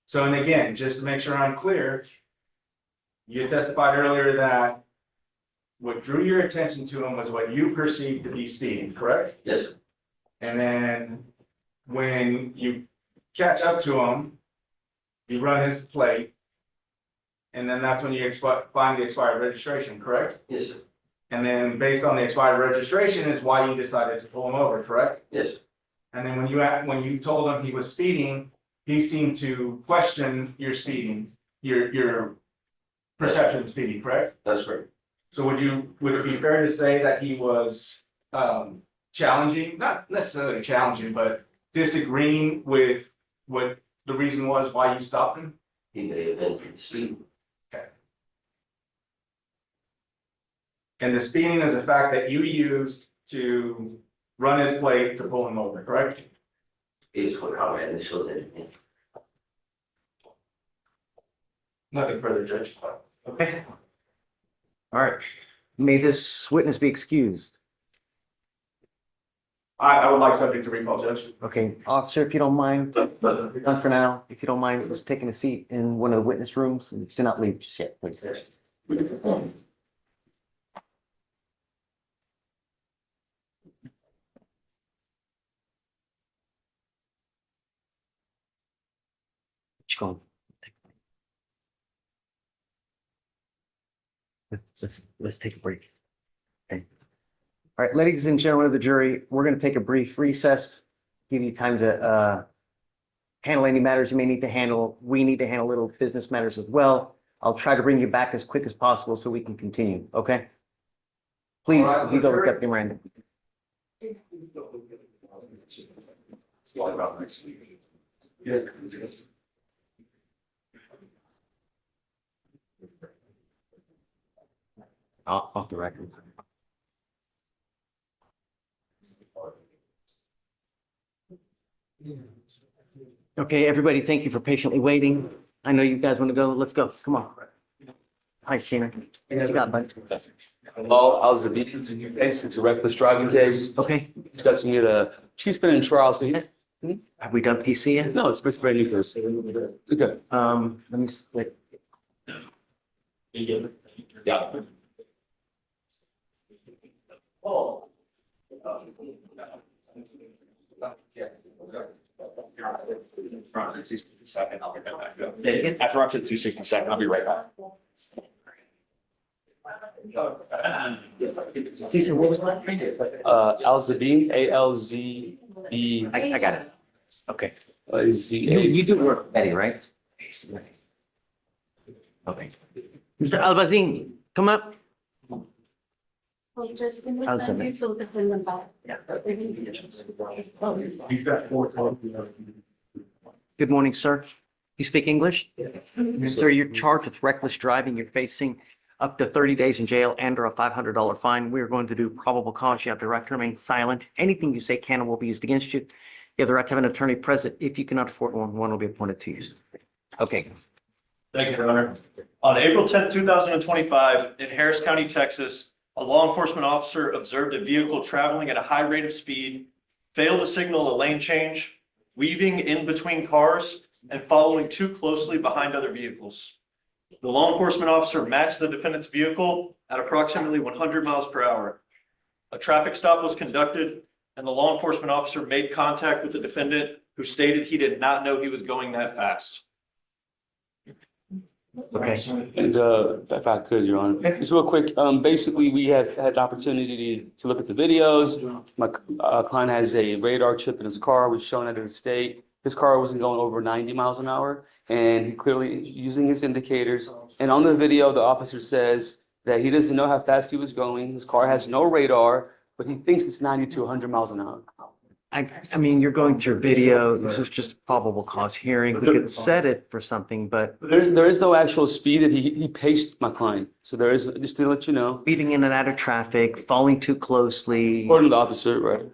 B: So, and again, just to make sure I'm clear, you testified earlier that what drew your attention to him was what you perceived to be speeding, correct?
D: Yes, sir.
B: And then when you catch up to him, you run his plate, and then that's when you find the expired registration, correct?
D: Yes, sir.
B: And then based on the expired registration is why you decided to pull him over, correct?
D: Yes, sir.
B: And then when you told him he was speeding, he seemed to question your speeding, your perception of speeding, correct?
D: That's correct.
B: So would it be fair to say that he was challenging, not necessarily challenging, but disagreeing with what the reason was why you stopped him?
D: He may have been from the speed.
B: And the speeding is a fact that you used to run his plate to pull him over, correct?
D: It's what how my initials in.
B: Nothing further, Judge.
A: Okay. All right. May this witness be excused.
B: I would like subject to recall, Judge.
A: Okay, officer, if you don't mind, we're done for now. If you don't mind, just taking a seat in one of the witness rooms and do not leave just yet, please. What you going? Let's take a break. Okay. All right, ladies and gentlemen of the jury, we're going to take a brief recess, give you time to handle any matters you may need to handle. We need to handle little business matters as well. I'll try to bring you back as quick as possible so we can continue, okay? Please, you go with Deputy Miranda. Off the record. Okay, everybody, thank you for patiently waiting. I know you guys want to go. Let's go. Come on. Hi, Cena. What you got, bud?
L: Hello, how's the meeting in your case? It's a reckless driving case.
A: Okay,
L: Discussing it, she's been in trial, so yeah.
A: have we done PC yet?
L: No, it's very new case. Okay.
A: Let me, wait.
L: Yeah.
H: I'll be right back. After up to 262nd, I'll be right back.
A: Jason, what was the last name?
L: Alzabine, A-L-Z-B.
A: I got it. Okay.
L: Z-A.
A: You do work with Betty, right? Okay. Mr. Albazin, come up.
B: He's got 4 total.
A: Good morning, sir. You speak English? Sir, you're charged with reckless driving. You're facing up to 30 days in jail and or a $500 fine. We are going to do probable cause. You have the right to remain silent. Anything you say can and will be used against you. You have the right to have an attorney present. If you cannot afford one, one will be appointed to you. Okay.
E: Thank you, Your Honor. On April 10th, 2025, in Harris County, Texas, a law enforcement officer observed a vehicle traveling at a high rate of speed, failed to signal a lane change, weaving in between cars, and following too closely behind other vehicles. The law enforcement officer matched the defendant's vehicle at approximately 100 miles per hour. A traffic stop was conducted, and the law enforcement officer made contact with the defendant, who stated he did not know he was going that fast.
A: Okay.
L: And if I could, Your Honor, just real quick, basically, we had the opportunity to look at the videos. My client has a radar chip in his car. We've shown it in the state. His car wasn't going over 90 miles an hour, and he clearly using his indicators. And on the video, the officer says that he doesn't know how fast he was going. His car has no radar, but he thinks it's 90 to 100 miles an hour.
A: I mean, you're going through video. This is just probable cause hearing. We could set it for something, but
L: There is no actual speed that he paced my client. So there is, just to let you know,
A: speeding in and out of traffic, falling too closely.
L: according to the officer, right?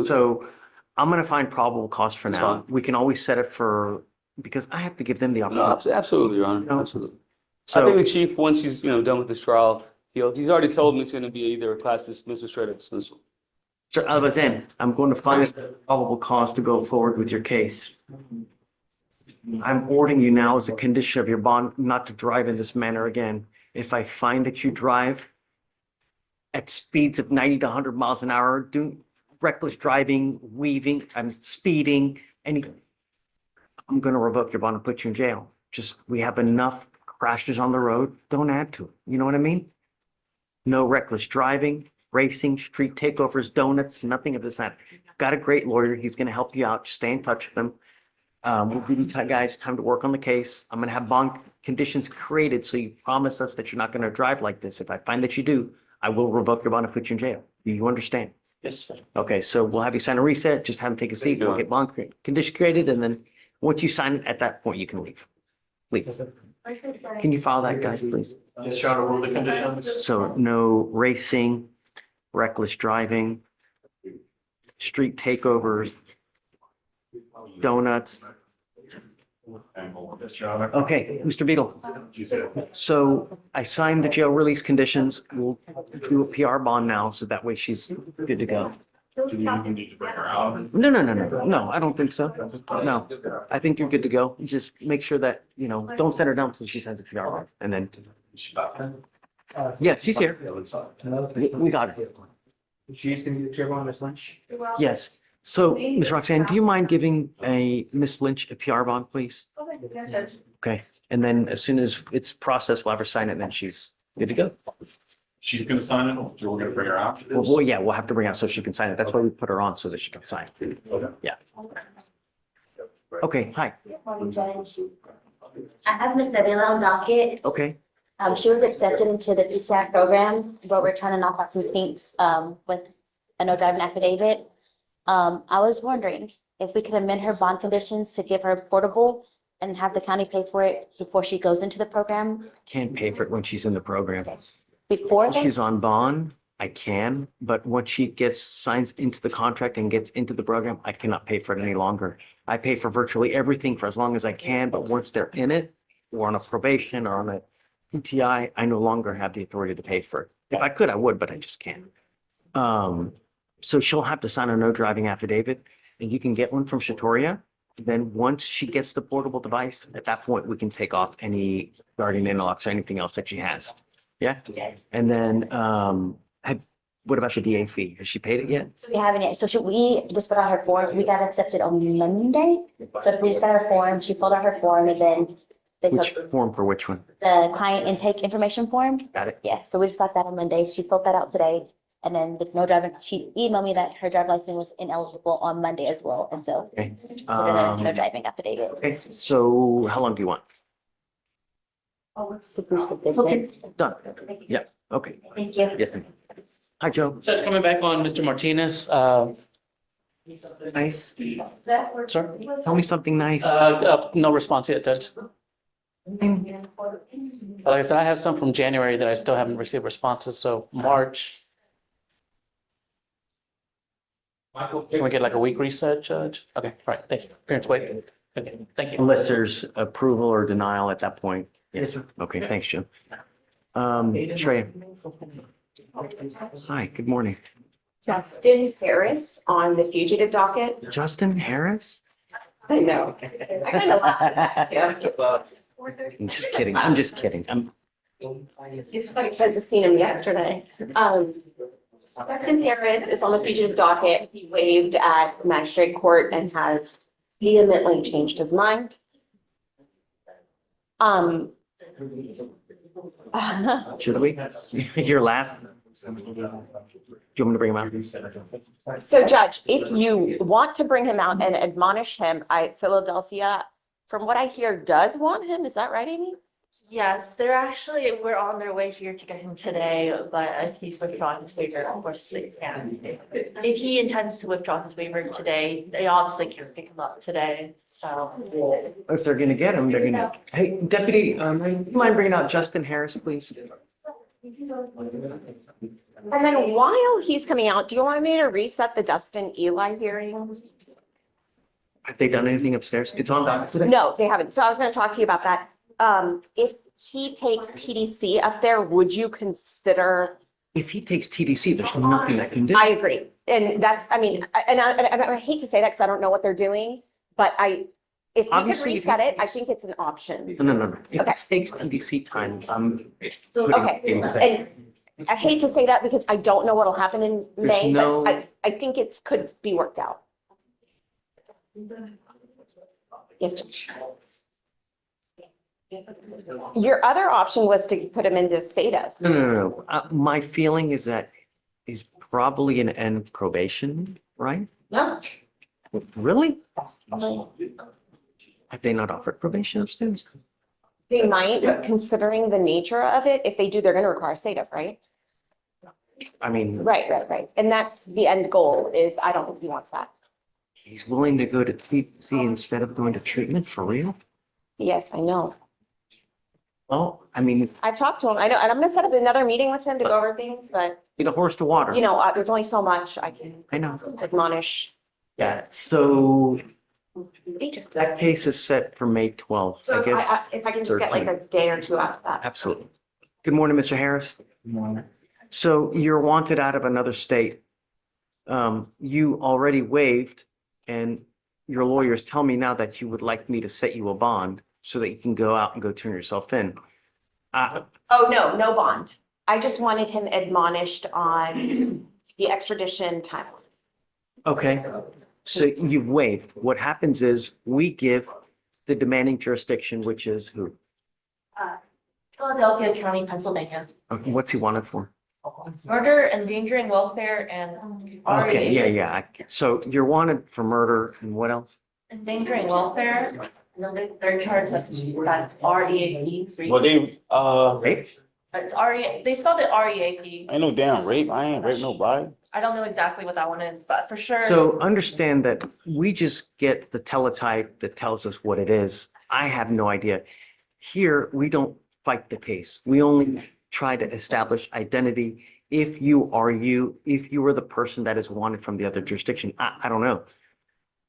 A: So I'm gonna find probable cause for
L: That's
A: now.
L: fine.
A: We can always set it for, because I have to give them the
L: No,
A: opportunity.
L: absolutely, Your Honor,
A: No.
L: absolutely. I think
A: So,
L: the chief, once he's, done with this trial, he's already told me it's gonna be either a class dismissal or straight up dismissal.
A: Sir Alvazan, I'm going to find probable cause to go forward with your case. I'm ordering you now as a condition of your bond not to drive in this manner again. If I find that you drive at speeds of 90 to 100 miles an hour, doing reckless driving, weaving, I'm speeding, I'm going to revoke your bond and put you in jail. Just, we have enough crashes on the road. Don't add to it. You know what I mean? No reckless driving, racing, street takeovers, donuts, nothing of this matter. Got a great lawyer. He's going to help you out. Just stay in touch with him. We'll give you guys time to work on the case. I'm going to have bond conditions created, so you promise us that you're not going to drive like this. If I find that you do, I will revoke your bond and put you in jail. Do you understand?
F: Yes.
A: Okay, so we'll have you sign a reset. Just have him take a seat. We'll get bond condition created, and then once you sign it, at that point, you can leave. Leave. Can you file that, guys, please?
E: Yes, Your Honor, what were the conditions?
A: So no racing, reckless driving, street takeovers, donuts.
E: Yes, Your Honor.
A: Okay, Mr. Beadle. So I signed the jail release conditions. We'll do a PR bond now, so that way she's good to go. No, I don't think so. No, I think you're good to go. Just make sure that, don't send her down until she signs a PR bond, and then, yeah, she's here. We got it.
K: She's gonna be the chair on this lunch.
A: Yes. So, Ms. Roxanne, do you mind giving Ms. Lynch a PR bond, please? Okay, and then as soon as it's processed, we'll have her sign it, and then she's good to go.
M: She's gonna sign it, or we're gonna bring her out?
A: Well, yeah, we'll have to bring her out so she can sign it. That's why we put her on, so that she can sign. Yeah. Okay, hi.
C: Morning, Judge. I have Ms. Davila on docket.
A: Okay,
C: She was accepted into the PTI program, but we're trying to knock out some kinks with a no driving affidavit. I was wondering if we could amend her bond conditions to give her portable and have the county pay for it before she goes into the program.
A: can't pay for it when she's in the program.
C: Before then?
A: She's on bond, I can, but once she signs into the contract and gets into the program, I cannot pay for it any longer. I pay for virtually everything for as long as I can, but once they're in it, or on a probation or on a PTI, I no longer have the authority to pay for it. If I could, I would, but I just can't. So she'll have to sign a no driving affidavit, and you can get one from Shatoria. Then once she gets the portable device, at that point, we can take off any guardian interlocks or anything else that she has. Yeah? And then, what about the DA fee? Has she paid it yet?
C: So we haven't yet. So should we just fill out her form? We got accepted on Monday. So if we just got her form, she filled out her form and then they
A: Which
C: took
A: form for which one?
C: the client intake information form.
A: Got it?
C: Yeah, so we just got that on Monday. She filled that out today. And then the no driving, she emailed me that her driver's license was ineligible on Monday as well. And so
A: Okay.
C: put in a no driving affidavit.
A: Okay, so how long do you want? Okay, done. Yeah, okay.
C: Thank you.
A: Yes, ma'am. Hi, Joe.
F: Judge, coming back on Mr. Martinez,
A: Nice.
F: sir?
A: Tell me something nice.
F: No response yet, Judge. Like I said, I have some from January that I still haven't received responses, so March. Can we get like a week reset, Judge? Okay, all right, thank you. Parents, wait. Okay, thank you.
A: Unless there's approval or denial at that point. Yes, okay, thanks, Jim. Shreya. Hi, good morning.
J: Justin Harris on the fugitive docket.
A: Justin Harris?
J: I know. I kind of laughed. Yeah.
A: I'm just kidding. I'm just kidding.
J: It's funny, 'cause I just seen him yesterday. Justin Harris is on the fugitive docket. He waived at magistrate court and has vehemently changed his mind.
A: Should we? Your laugh? Do you want me to bring him out?
J: So Judge, if you want to bring him out and admonish him, Philadelphia, from what I hear, does want him. Is that right, Amy?
N: Yes, we're on their way here to get him today, but if he's withdrawn his waiver, of course they can. If he intends to withdraw his waiver today, they obviously can't pick him up today, so.
A: If they're gonna get him, they're gonna, hey, Deputy, do you mind bringing out Justin Harris, please?
J: And then while he's coming out, do you want me to reset the Dustin Eli hearing?
A: Have they done anything upstairs? It's on docket today?
J: No, they haven't. So I was going to talk to you about that. If he takes TDC up there, would you consider?
A: If he takes TDC, there's nothing I can do.
J: I agree. And that's, I mean, I hate to say that because I don't know what they're doing, but if we could
A: Obviously, if
J: reset
A: he
J: it, I think it's an option.
A: No. If
J: Okay.
A: it takes TDC time, I'm putting
J: Okay.
A: in there.
J: And I hate to say that because I don't know what'll happen in May,
A: no-
J: but I think could be worked out. Yes, Judge. Your other option was to put him into SATF.
A: No. My feeling is that he's probably gonna end probation, right?
J: No.
A: Really? Have they not offered probation upstairs?
J: They might, but considering the nature of it, if they do, they're gonna require SATF, right?
A: I mean,
J: Right. And that's the end goal is I don't think he wants that.
A: he's willing to go to TDC instead of going to treatment for real?
J: Yes, I know.
A: Well, I mean,
J: I've talked to him. I know, and I'm gonna set up another meeting with him to go over things, but
A: be a horse to water.
J: there's only so much I can
A: I know.
J: admonish.
A: Yeah, so
J: They just.
A: that case is set for May 12th,
J: So
A: I
J: if
A: guess.
J: if I can just get like a day or two after that.
A: Absolutely. Good morning, Mr. Harris. Good morning. So you're wanted out of another state. You already waived, and your lawyers tell me now that you would like me to set you a bond so that you can go out and go turn yourself in.
J: Oh, no bond. I just wanted him admonished on the extradition timeline.
A: Okay, so you've waived. What happens is we give the demanding jurisdiction, which is who?
N: Philadelphia County, Pennsylvania.
A: Okay, what's he wanted for?
N: Murder, endangering welfare, and
A: Okay,
N: REAP.
A: yeah. So you're wanted for murder and what else?
N: Endangering welfare, and then the third charge, that's REAP.
M: Well, they,
A: Rape?
N: It's they spelled it REAP.
M: ain't no damn rape. I ain't raped nobody.
N: I don't know exactly what that one is, but for sure.
A: So understand that we just get the teletype that tells us what it is. I have no idea. Here, we don't fight the case. We only try to establish identity. If you are the person that is wanted from the other jurisdiction, I don't know.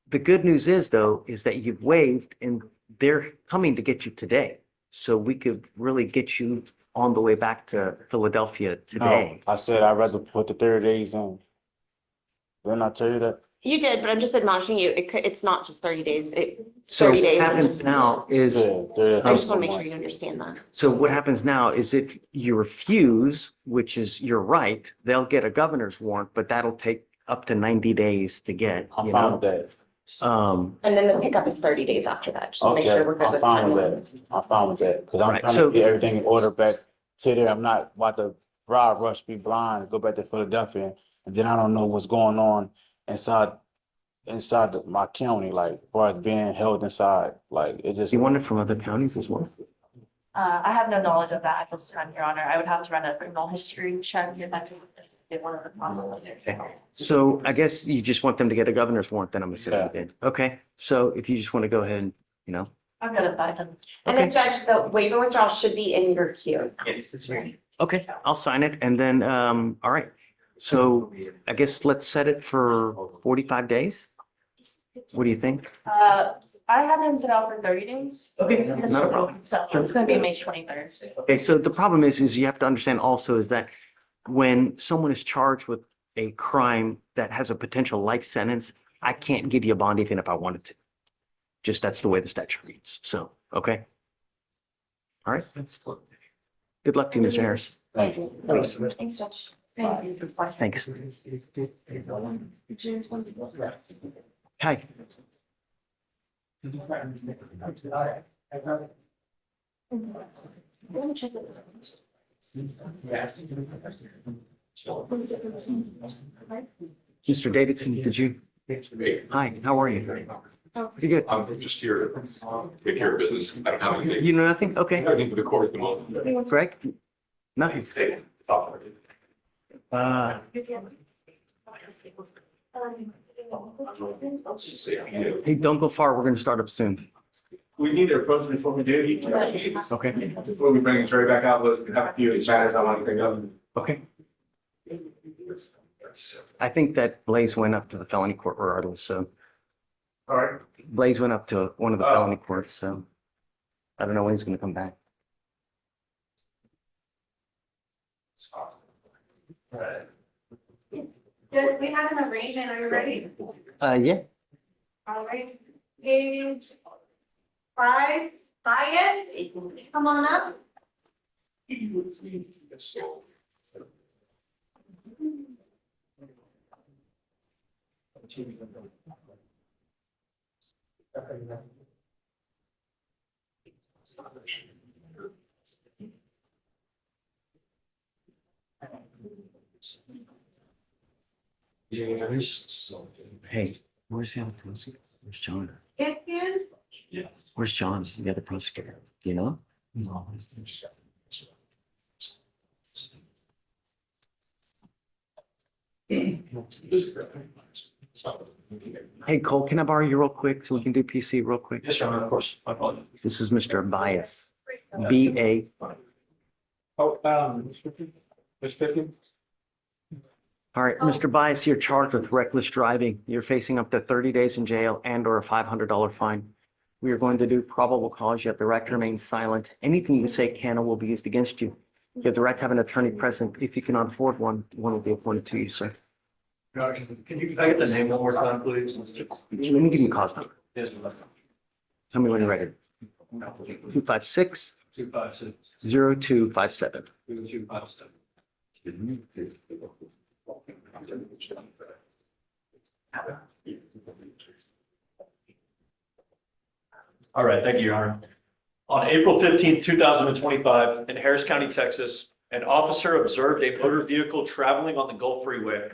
A: The good news is though, is that you've waived and they're coming to get you today. So we could really get you on the way back to Philadelphia today.
M: No, I said I'd rather put the 30 days in. Didn't I tell you that?
J: You did, but I'm just admonishing you. It's not just 30 days.
A: So
J: 30
A: what
J: days.
A: happens now is,
M: Yeah, 30
J: I just want to make
M: days.
J: sure you understand that.
A: so what happens now is if you refuse, which is your right, they'll get a governor's warrant, but that'll take up to 90 days to get,
M: I'm
A: you
M: fine
A: know?
M: with that.
J: And then the pickup is 30 days after that, just to make
M: Okay,
J: sure we're good
M: I'm
J: with
M: fine with
J: timelines.
M: that. I'm fine with that. Cause I'm
A: Right,
M: trying
A: so-
M: to get everything in order back to there. I'm not about to broad rush, be blind, go back to Philadelphia. And then I don't know what's going on inside my county, like, as far as being held inside, like, it just.
A: You want it from other counties as well?
N: I have no knowledge of that at this time, Your Honor. I would have to run a criminal history check if I could get one of the processes.
A: So I guess you just want them to get a governor's warrant, then I'm assuming you
M: Yeah.
A: did. Okay, so if you just want to go ahead and,
N: I'm good at that.
J: And then Judge, the waiver withdrawal should be in your queue.
A: okay, I'll sign it and then, all right. So I guess let's set it for 45 days. What do you think?
N: I had him set out for 30 days.
A: Okay, not a problem.
N: So it's gonna be May 23rd.
A: Okay, so the problem is you have to understand also is that when someone is charged with a crime that has a potential life sentence, I can't give you a bond even if I wanted to. Just that's the way the statute reads. So, okay. All right. Good luck to you, Mr. Harris.
M: Thank you.
N: Thanks, Josh. Thank you for questions.
A: Thanks. Hi.
N: Let me check it.
A: Mr. Davidson, did you? Hi, how are you? Pretty good.
O: I'm just here to take care of business. I don't have anything.
A: You know nothing? Okay.
O: Nothing for the court at the moment.
A: Greg? Nothing. Hey, don't go far. We're going to start up soon.
B: We need to approach before we do.
A: Okay.
B: Before we bring the jury back out, let's have a few matters I want to think of.
A: Okay. I think that Blaze went up to the felony court regardless, so
B: All right.
A: Blaze went up to one of the felony courts, so I don't know when he's going to come back.
J: Good, we have an arraignment, are you ready?
A: Yeah.
J: All right, page 5, bias, come on up.
A: Hey, where's the other prosecutor? Where's John?
J: Pipkin,
A: Where's John, the other prosecutor? Do you know? Hey, Cole, can I borrow you real quick so we can do PC real quick?
E: Yes, Your Honor, of course. My apologies.
A: This is Mr. Bias. B-A.
O: Ms. Pipkin?
A: All right, Mr. Bias, you're charged with reckless driving. You're facing up to 30 days in jail and or a $500 fine. We are going to do probable cause. You have the right to remain silent. Anything you say can or will be used against you. You have the right to have an attorney present. If you cannot afford one, one will be appointed to you, sir.
E: Can you, I get the name one more time, please?
A: Let me give you a cause number.
E: Yes,
A: Tell me when you're ready. 256
E: 256
A: 0257.
E: 2257. All right, thank you, Your Honor. On April 15th, 2025, in Harris County, Texas, an officer observed a motor vehicle traveling on the Gulf Freeway.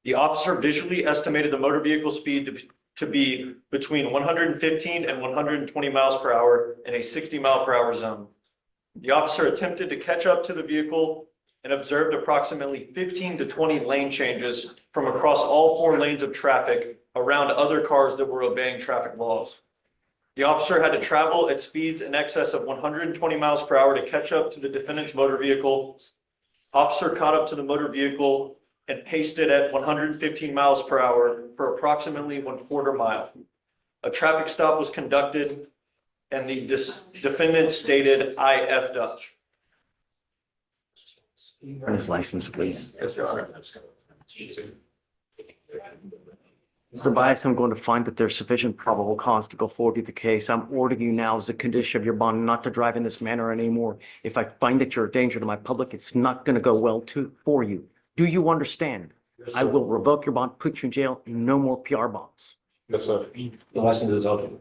E: The officer visually estimated the motor vehicle speed to be between 115 and 120 miles per hour in a 60-mile-per-hour zone. The officer attempted to catch up to the vehicle and observed approximately 15 to 20 lane changes from across all 4 lanes of traffic around other cars that were obeying traffic laws. The officer had to travel at speeds in excess of 120 miles per hour to catch up to the defendant's motor vehicle. Officer caught up to the motor vehicle and paced it at 115 miles per hour for approximately 1/4 mile. A traffic stop was conducted and the defendant stated, "I effed up."
A: Run his license, please.
E: Yes, Your Honor.
A: Mr. Bias, I'm going to find that there's sufficient probable cause to go forward with the case. I'm ordering you now as a condition of your bond not to drive in this manner anymore. If I find that you're a danger to my public, it's not going to go well for you. Do you understand? I will revoke your bond, put you in jail, no more PR bonds.
O: Yes, sir.
D: The license is open.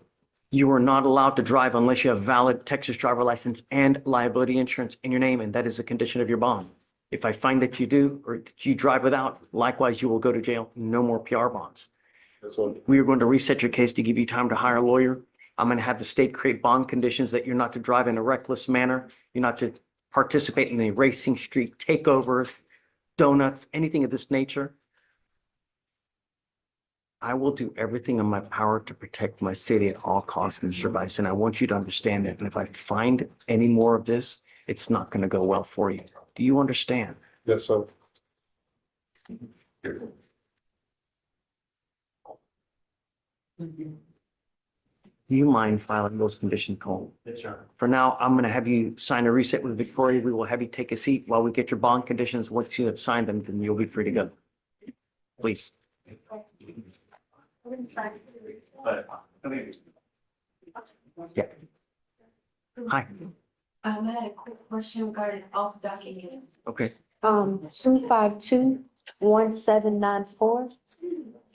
A: You are not allowed to drive unless you have valid Texas driver license and liability insurance in your name, and that is a condition of your bond. If I find that you do, or that you drive without, likewise, you will go to jail, no more PR bonds. We are going to reset your case to give you time to hire a lawyer. I'm going to have the state create bond conditions that you're not to drive in a reckless manner. You're not to participate in a racing street takeover, donuts, anything of this nature. I will do everything in my power to protect my city at all costs, Mr. Bice, and I want you to understand that. And if I find any more of this, it's not going to go well for you. Do you understand?
O: Yes, sir.
A: Do you mind filing those conditions, Cole?
E: Yes, Your Honor.
A: For now, I'm gonna have you sign a reset with Victoria. We will have you take a seat while we get your bond conditions. Once you have signed them, then you'll be free to go. Please. Yeah. Hi,
P: I had a quick question regarding off documents.
A: okay.
P: 2521794.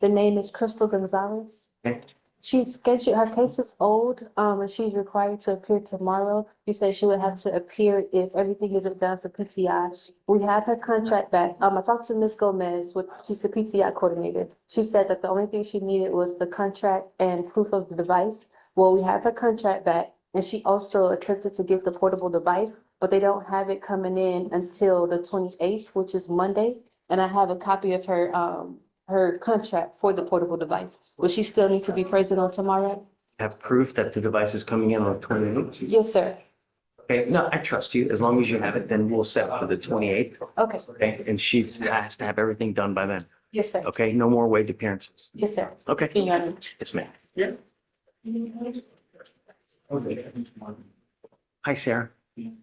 P: The name is Crystal Gonzalez.
A: Okay.
P: She's scheduled, her case is old, and she's required to appear tomorrow. You said she would have to appear if everything isn't done for PTI. We have her contract back. I talked to Ms. Gomez, she's the PTI coordinator. She said that the only thing she needed was the contract and proof of the device. Well, we have her contract back, and she also attempted to get the portable device, but they don't have it coming in until the 28th, which is Monday. And I have a copy of her, her contract for the portable device. Will she still need to be present on tomorrow?
A: Have proof that the device is coming in on the 28th?
P: Yes, sir.
A: Okay, no, I trust you. As long as you have it, then we'll set for the 28th.
P: Okay.
A: Okay, and she has to have everything done by then.
P: Yes, sir.
A: Okay, no more waived appearances.
P: Yes, sir.
A: Okay.
P: You got it.
A: Yes, ma'am. Hi, Sarah. You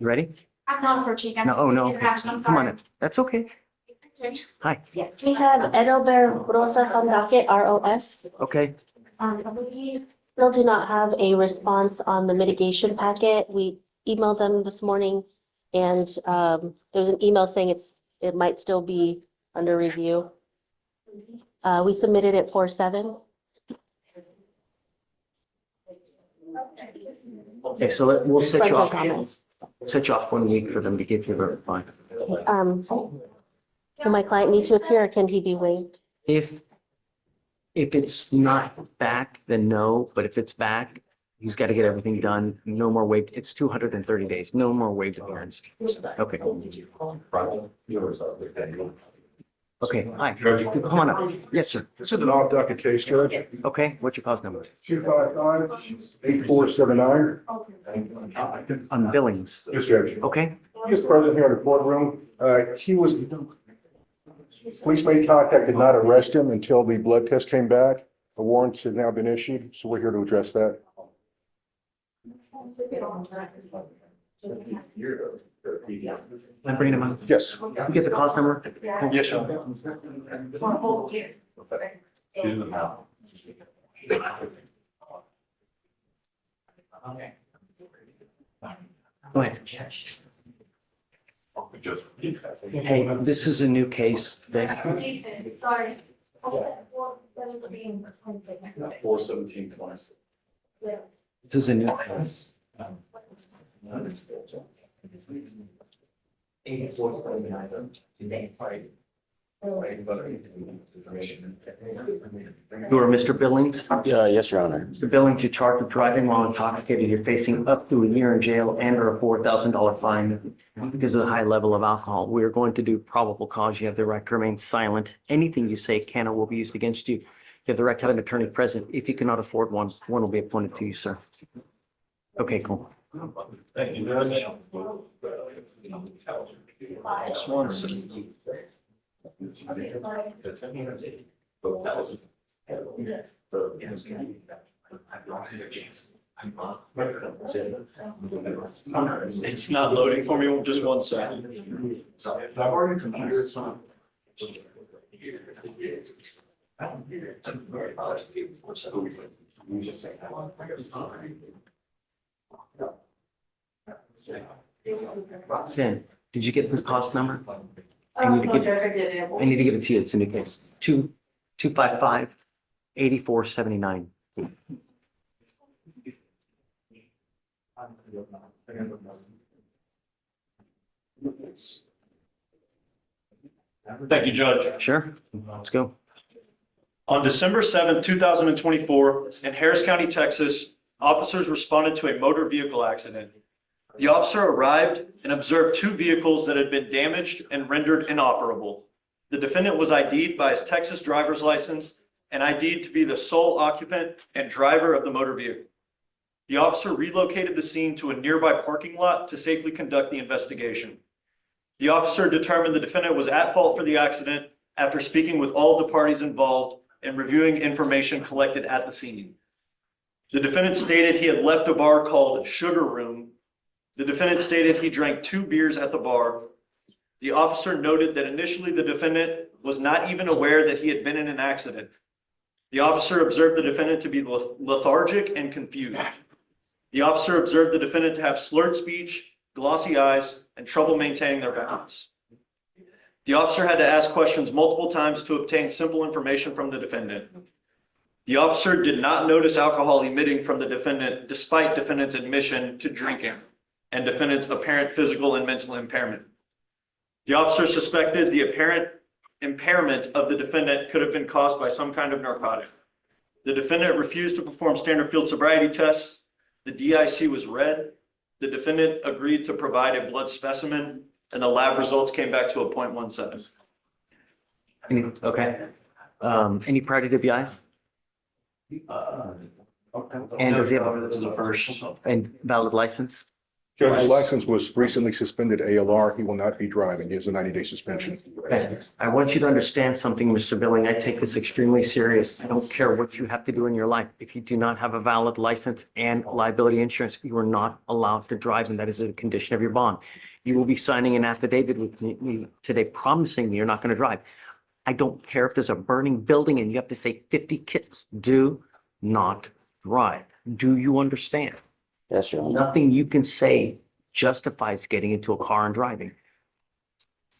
A: ready?
C: I'm not approaching.
A: No, oh, no. Okay. Come on in. That's okay. Hi.
J: We have Edelbert Rosas on docket, ROS.
A: Okay.
J: We still do not have a response on the mitigation packet. We emailed them this morning, and there's an email saying it might still be under review. We submitted it 4/7.
A: Okay, so we'll set you
J: Friendly
A: off.
J: comments.
A: Set you off 1 week for them to get you the fine.
J: Will my client need to appear, or can he be waived?
A: If it's not back, then no, but if it's back, he's got to get everything done. No more waived. It's 230 days. No more waived appearance. Okay. Okay, hi. Come on up. Yes, sir.
Q: This is an off-docket case, Judge.
A: Okay, what's your cause number?
Q: 255-8479.
A: On billings.
Q: Yes, Judge.
A: Okay,
Q: He is present here in the courtroom. Police made contact, did not arrest him until the blood test came back. A warrant has now been issued, so we're here to address that.
A: I'm bringing him up.
Q: Yes.
A: You get the cause number?
E: Yes, Your Honor.
A: Go ahead. Hey, this is a new case. Vic.
P: Sorry.
O: 4/17/20.
A: This is a new case. 8479. You are Mr. Billings?
R: Yes, Your Honor.
A: Mr. Billings, you're charged with driving while intoxicated. You're facing up to a year in jail and or a $4,000 fine because of the high level of alcohol. We are going to do probable cause. You have the right to remain silent. Anything you say can or will be used against you. You have the right to have an attorney present. If you cannot afford one, one will be appointed to you, sir. Okay, cool.
E: Thank you very much. It's not loading for me, just 1 second.
Q: I've already computed some.
A: Roxanne, did you get this cost number? I need to give it to you. It's a new case. 255-8479.
E: Thank you, Judge.
A: Sure, let's go.
E: On December 7th, 2024, in Harris County, Texas, officers responded to a motor vehicle accident. The officer arrived and observed 2 vehicles that had been damaged and rendered inoperable. The defendant was ID'd by his Texas driver's license and ID'd to be the sole occupant and driver of the motor vehicle. The officer relocated the scene to a nearby parking lot to safely conduct the investigation. The officer determined the defendant was at fault for the accident after speaking with all the parties involved and reviewing information collected at the scene. The defendant stated he had left a bar called Sugar Room. The defendant stated he drank 2 beers at the bar. The officer noted that initially the defendant was not even aware that he had been in an accident. The officer observed the defendant to be lethargic and confused. The officer observed the defendant to have slurred speech, glossy eyes, and trouble maintaining their balance. The officer had to ask questions multiple times to obtain simple information from the defendant. The officer did not notice alcohol emitting from the defendant despite defendant's admission to drinking and defendant's apparent physical and mental impairment. The officer suspected the apparent impairment of the defendant could have been caused by some kind of narcotic. The defendant refused to perform standard field sobriety tests. The DIC was read. The defendant agreed to provide a blood specimen, and the lab results came back to a 0.17.
A: Okay. Any prior DWIs? And does he have a valid license?
Q: Judge, his license was recently suspended ALR. He will not be driving. He has a 90-day suspension.
A: Okay. I want you to understand something, Mr. Billing. I take this extremely serious. I don't care what you have to do in your life. If you do not have a valid license and liability insurance, you are not allowed to drive, and that is a condition of your bond. You will be signing an affidavit with me today promising me you're not going to drive. I don't care if there's a burning building and you have to say 50 kids. Do not drive. Do you understand?
F: Yes, Your Honor.
A: Nothing you can say justifies getting into a car and driving.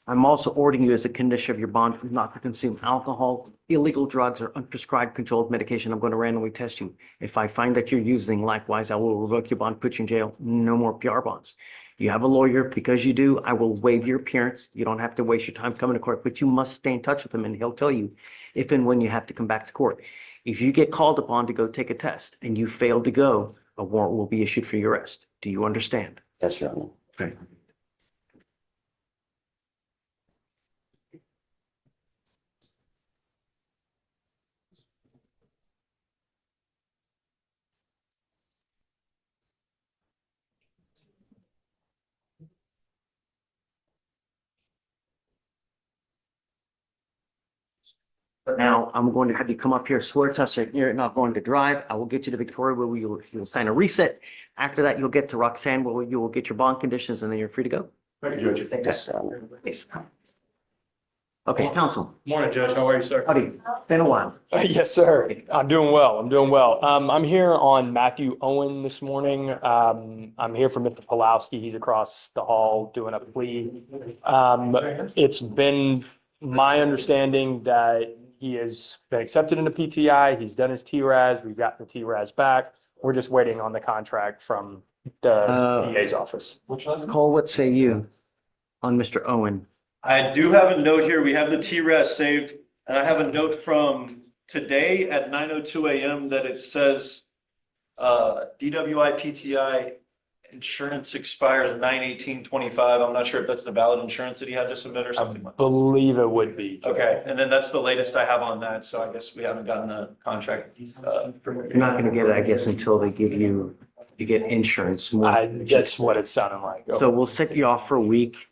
A: I'm also ordering you as a condition of your bond not to consume alcohol, illegal drugs, or unprescribed controlled medication. I'm going to randomly test you. If I find that you're using, likewise, I will revoke your bond, put you in jail. No more PR bonds. You have a lawyer. Because you do, I will waive your appearance. You don't have to waste your time coming to court, but you must stay in touch with him, and he'll tell you if and when you have to come back to court. If you get called upon to go take a test and you fail to go, a warrant will be issued for your arrest. Do you understand?
F: Yes, Your Honor.
A: Okay. But now I'm going to have you come up here, swear to us that you're not going to drive. I will get you to Victoria where you'll sign a reset. After that, you'll get to Roxanne where you will get your bond conditions, and then you're free to go.
Q: Thank you, Judge.
A: Yes, Your Honor. Please. Okay, counsel.
R: Morning, Judge. How are you, sir?
A: Howdy. Been a while.
R: Yes, sir. I'm doing well. I'm here on Matthew Owen this morning. I'm here for Mr. Pulowski. He's across the hall doing a plea. It's been my understanding that he has been accepted into PTI. He's done his TRAS. We've gotten the TRAS back. We're just waiting on the contract from the DA's office.
A: Cole, what say you on Mr. Owen?
E: I do have a note here. We have the TRAS saved, and I have a note from today at 9:02 a.m. that it says DWI PTI insurance expires 9/18/25. I'm not sure if that's the valid insurance that he had to submit or something.
R: I believe it would be.
E: Okay, and then that's the latest I have on that, so I guess we haven't gotten a contract.
A: You're not going to get it, I guess, until they give you get insurance.
R: That's what it's sounding like.
A: So we'll set you off for a week.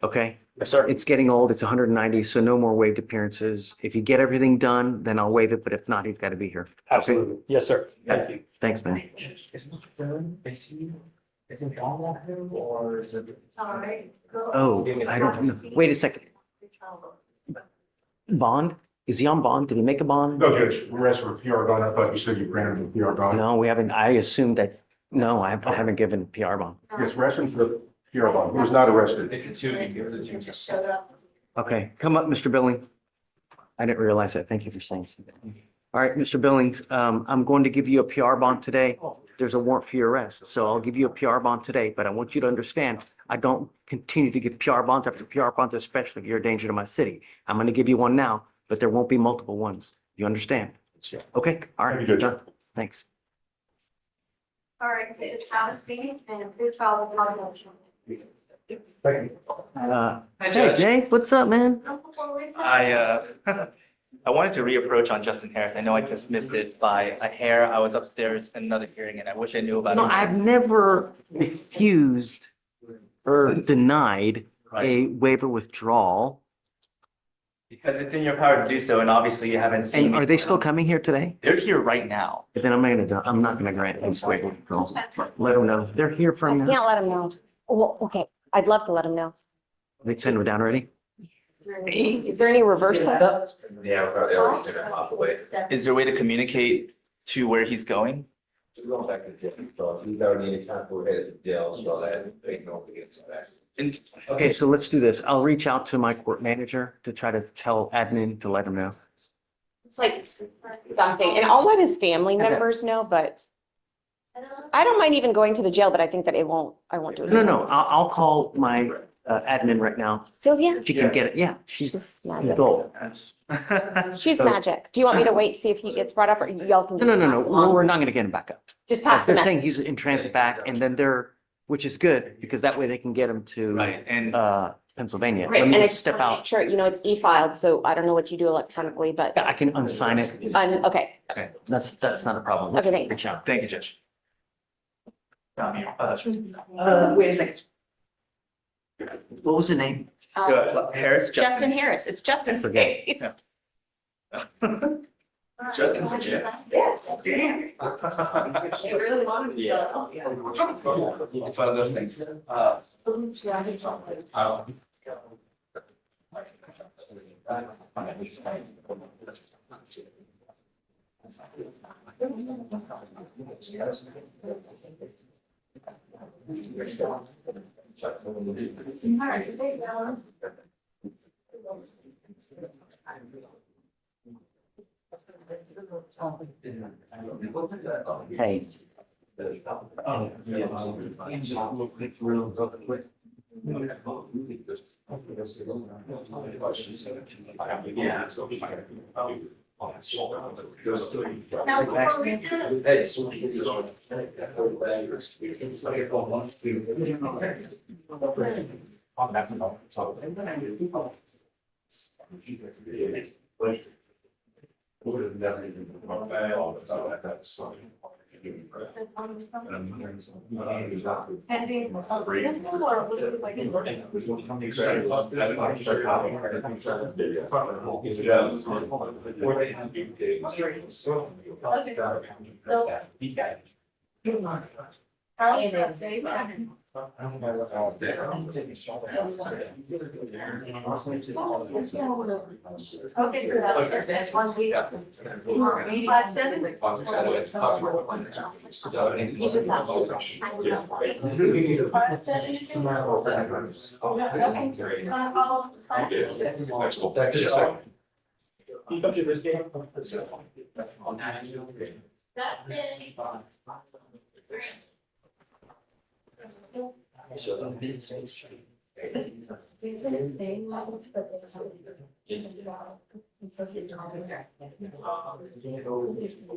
A: Okay?
R: Yes, sir.
A: It's getting old. It's 190, so no more waived appearances. If you get everything done, then I'll waive it, but if not, he's got to be here.
R: Absolutely. Yes, sir. Thank you.
A: Thanks, man. Oh, I don't know. Wait a second. Bond? Is he on bond? Did he make a bond?
Q: No, Judge, we're asking for PR bond. I thought you said you granted him PR bond.
A: No, we haven't. I assumed that, no, I haven't given PR bond.
Q: Yes, we're asking for the PR bond. He was not arrested.
A: Okay, come up, Mr. Billing. I didn't realize that. Thank you for saying something. All right, Mr. Billings, I'm going to give you a PR bond today. There's a warrant for your arrest, so I'll give you a PR bond today, but I want you to understand, I don't continue to give PR bonds after PR bonds, especially if you're a danger to my city. I'm going to give you one now, but there won't be multiple ones. You understand? Okay, all right.
Q: Thank you, Judge.
A: Thanks.
J: All right, so just have a seat and please follow the motion.
Q: Thank you.
A: Hey, Jay, what's up, man?
S: I wanted to reapproach on Justin Harris. I know I just missed it by a hair. I was upstairs in another hearing and I wish I knew about
A: No,
S: it.
A: I've never refused or denied a waiver withdrawal.
S: Because it's in your power to do so, and obviously you haven't seen.
A: And are they still coming here today?
S: They're here right now.
A: But then I'm not gonna grant this waiver. So let them know. They're here
J: I
A: from now.
J: can't let him know. Well, okay, I'd love to let him know.
A: They send them down already?
J: Is there any reversal?
D: Yeah, we're probably always gonna hop away.
S: Is there a way to communicate to where he's going?
D: We're going back to jail, so if he's already in time, we're headed to jail, so that they know to get some back.
S: And
A: Okay, so let's do this. I'll reach out to my court manager to try to tell admin to let him know.
J: It's like something, and I'll let his family members know, but I don't mind even going to the jail, but I think that I won't do it.
A: No, I'll call my admin right now.
J: Sylvia?
A: She can get it. Yeah, she's
J: She's
A: an
J: magic.
A: adult.
J: She's
A: So-
J: magic. Do you want me to wait, see if he gets brought up, or y'all can?
A: No,
J: just
A: no, no,
J: pass
A: no.
J: along?
A: We're not gonna get him back up.
J: Just pass the
A: They're
J: message.
A: saying he's in transit back and then which is good because that way they can get him to
S: Right, and
A: Pennsylvania.
J: Right,
A: Let me
J: and I
A: just
J: just
A: step
J: want to make
A: out.
J: sure, it's e-filed, so I don't know what you do electronically, but,
A: I can unsign it.
J: okay.
A: That's not a problem.
J: Okay, thanks.
A: Reach out.
S: thank you, Judge.
A: Wait a second. What was the name?
S: Harris,
J: Justin Harris. It's Justin's
A: Forget.
J: case.
S: Justin's in jail.
J: Yes.
S: Damn.
J: She really wanted to.
S: Yeah. It's one of those things.
A: Hey.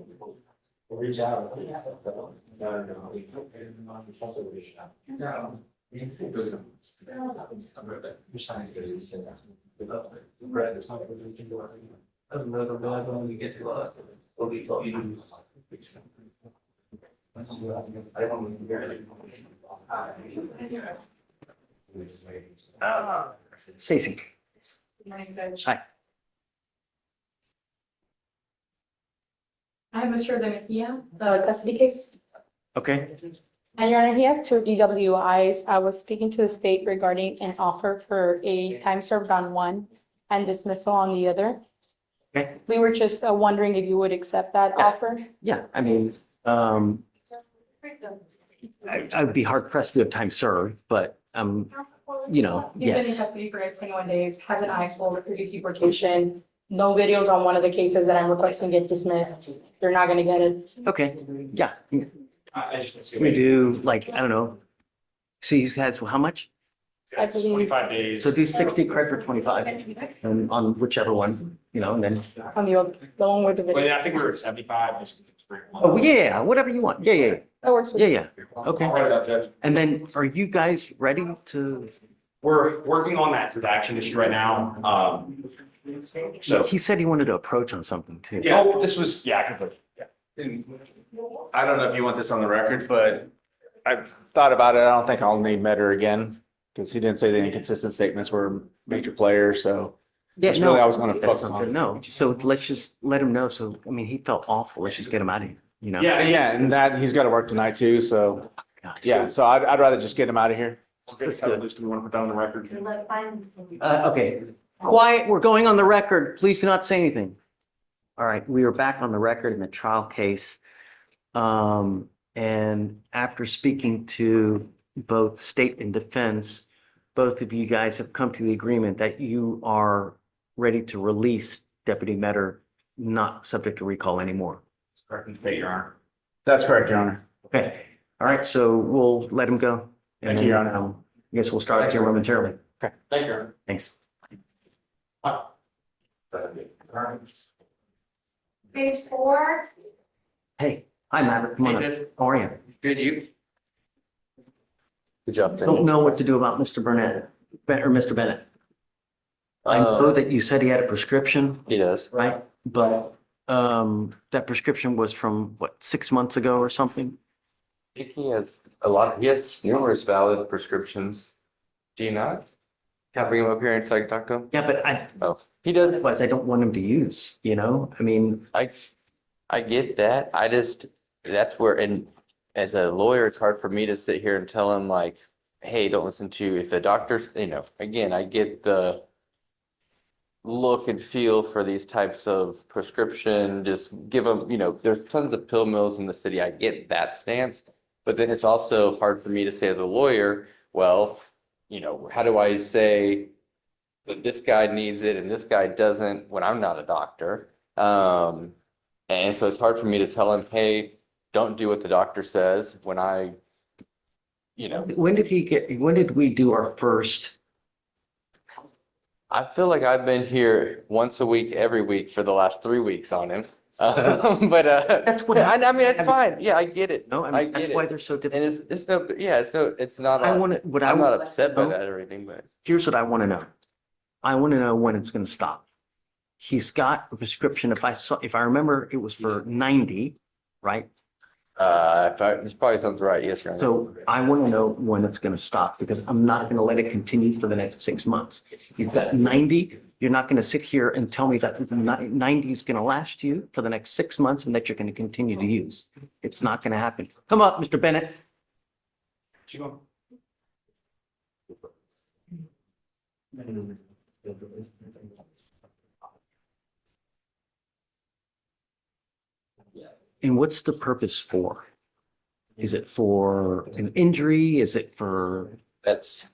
K: Reach out.
A: Stacy. Hi.
T: I have Mr. Mejia, the custody case.
A: Okay.
T: And Your Honor, he has 2 DWIs. I was speaking to the state regarding an offer for a time served on one and dismissal on the other.
A: Okay.
T: We were just wondering if you would accept that offer.
A: Yeah, I mean, I'd be hard pressed to have time served, but
T: He's been in
A: yes.
T: custody for 21 days, has an ICE full previous deportation. No videos on one of the cases that I'm requesting get dismissed. They're not gonna get it.
A: Okay, yeah.
R: I just.
A: We do like, I don't know. So he has how much?
T: I believe-
R: 25 days.
A: So do 60 credit for 25 and on whichever one, and then,
T: On the one with the
R: Well, yeah, I
T: videos.
R: think we were at 75, just.
A: oh, yeah, whatever you want. Yeah.
T: That works with
A: Yeah.
T: me.
A: Okay.
R: All right, Judge.
A: And then are you guys ready to?
R: We're working on that redaction issue right now. So,
A: He said he wanted to approach on something too.
R: yeah, this was, yeah, I can put, yeah.
B: I don't know if you want this on the record, but I've thought about it. I don't think I'll need Metter again because he didn't say the inconsistent statements were a major player. So
A: Yeah,
M: That's really
A: no,
M: I was gonna
A: that's
M: focus
A: something.
M: on.
A: No, so let's just let him know. So, I mean, he felt awful. Let's just get him out of here, you know?
M: Yeah, and that, he's gotta work tonight too, so,
A: Gosh.
M: yeah, so I'd rather just get him out of here.
A: That's good.
M: Just want to put that on the record.
A: Okay, quiet, we're going on the record. Please do not say anything. All right, we are back on the record in the trial case. And after speaking to both state and defense, both of you guys have come to the agreement that you are ready to release Deputy Metter, not subject to recall anymore.
M: Your Honor. That's correct, Your Honor.
A: Okay, all right, so we'll let him go.
M: Thank you, Your Honor.
A: I guess we'll start here momentarily.
M: Okay.
H: Thank you, Your Honor.
A: Thanks.
J: Page 4.
A: Hey, hi, Maverick, come on
S: Hey,
A: up.
S: Judge.
A: How are you?
S: Good, you?
L: Good job,
A: Don't know what to do about Mr. Burnett, or Mr. Bennett. I know that you said he had a prescription,
L: He does.
A: right? But that prescription was from what, 6 months ago or something?
L: I think he has numerous valid prescriptions. Do you not? Can I bring him up here and talk to him?
A: Yeah, but
L: He does.
A: otherwise I don't want him to use, you know? I mean,
L: I get that. That's where, and as a lawyer, it's hard for me to sit here and tell him like, hey, don't listen to, if the doctor's, again, I get the look and feel for these types of prescription, just give them, there's tons of pill mills in the city. I get that stance, but then it's also hard for me to say as a lawyer, well, how do I say that this guy needs it and this guy doesn't when I'm not a doctor? And so it's hard for me to tell him, hey, don't do what the doctor says when
A: when did we do our first?
L: I feel like I've been here once a week, every week for the last 3 weeks on him. But
A: That's what
L: I mean, it's fine. Yeah, I get it.
A: No, I mean, that's why they're so difficult.
L: And it's not, I'm not upset by that or anything, but.
A: Here's what I want to know. I want to know when it's going to stop. He's got a prescription. If I remember, it was for 90, right?
L: This probably sounds right. Yes, Your Honor.
A: So I want to know when it's going to stop because I'm not going to let it continue for the next 6 months. You've got 90. You're not going to sit here and tell me that 90 is going to last you for the next 6 months and that you're going to continue to use. It's not going to happen. Come up, Mr. Bennett. And what's the purpose for? Is it for an injury? Is it for?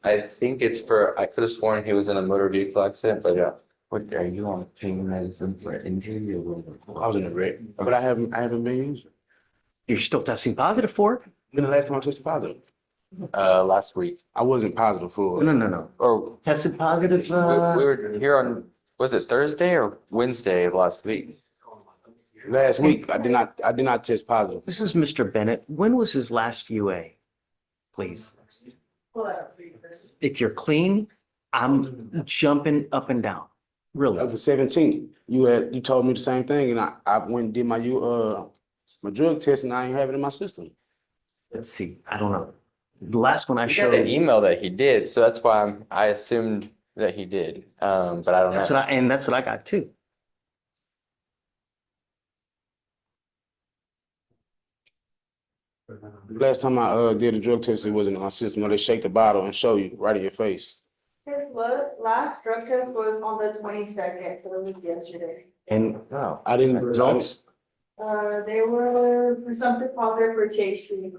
L: I think it's I could have sworn he was in a motor vehicle accident, but what are you on pain medicine for injury or what?
M: I was in a wreck, but I haven't been using.
A: You're still testing positive for it?
M: When the last time I tested positive?
L: Last week.
M: I wasn't positive for it.
A: No.
L: Or
A: tested positive?
L: We were here on, was it Thursday or Wednesday of last week?
M: Last week, I did not test positive.
A: This is Mr. Bennett. When was his last UA? Please. If you're clean, I'm jumping up and down. Really?
M: Of the 17th, you told me the same thing, and I went and did my drug test, and I ain't have it in my system.
A: Let's see. I don't know. The last one I
L: You
A: showed.
L: got an email that he did, so that's why I assumed that he did, but I don't know.
A: And that's what I got too.
M: Last time I did a drug test, it wasn't in my system. They shake the bottle and show you right in your face.
N: His last drug test was on the 22nd, so it was yesterday.
A: And
M: I didn't.
A: Results?
N: They were presumptive positive for THC.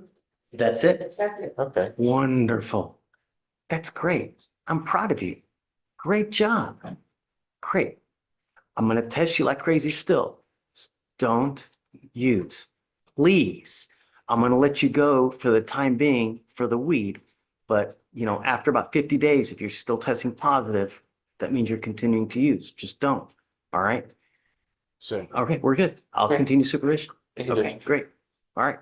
A: That's it?
N: That's it.
L: Okay.
A: Wonderful. That's great. I'm proud of you. Great job. Great. I'm going to test you like crazy still. Don't use. Please. I'm going to let you go for the time being for the weed. But, after about 50 days, if you're still testing positive, that means you're continuing to use. Just don't. All right?
M: Sir.
A: Okay, we're good. I'll continue supervision.
L: Thank you,
A: Okay,
L: Judge.
A: great. All right.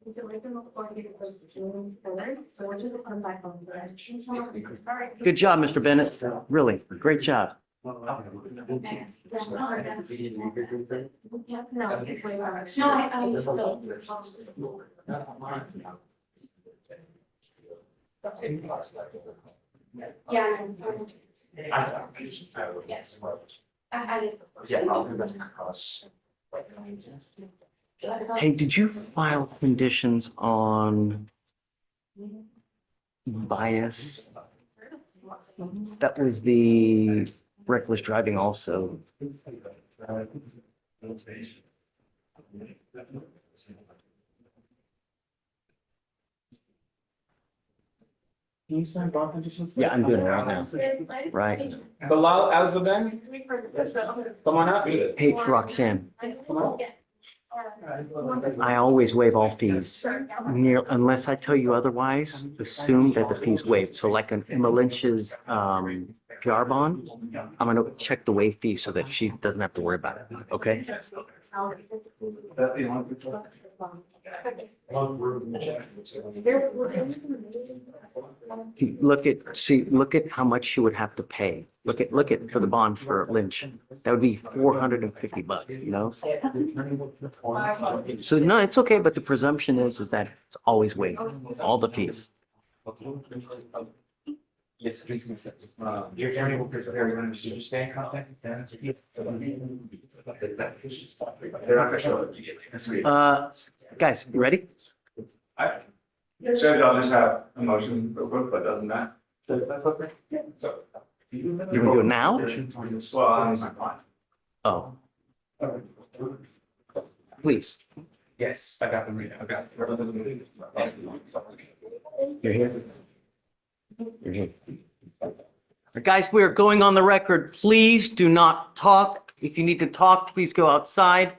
J: It's original for you to post June 3rd, so we're just come back on the registry. All right.
A: Good job, Mr. Bennett. Really, great job.
J: No, yeah.
A: Hey, did you file conditions on bias? That was the reckless driving also.
I: Can you sign bond conditions?
A: Yeah, I'm doing it right now. Right.
I: Bilal Al-Zubayn, come on up.
A: Hey, Roxanne,
I: Come on.
A: I always waive all fees. Unless I tell you otherwise, assume that the fee's waived. So like an Emma Lynch's jar bond, I'm gonna check the waive fee so that she doesn't have to worry about it, okay? Look at how much she would have to pay. Look at for the bond for Lynch. That would be $450, you know? So no, it's okay, but the presumption is that it's always waived, all the fees.
I: Yes, your attorney will prepare you, should you stay in contact? They're not gonna show it.
A: Guys, you ready?
B: Judge, I'll just have a motion real quick, but other than that, that's okay. So.
A: You want to do it now?
B: Well, I'm my client.
A: Oh. Please.
B: Yes, I got them read. I got.
A: You're here? You're here. Guys, we are going on the record. Please do not talk. If you need to talk, please go outside.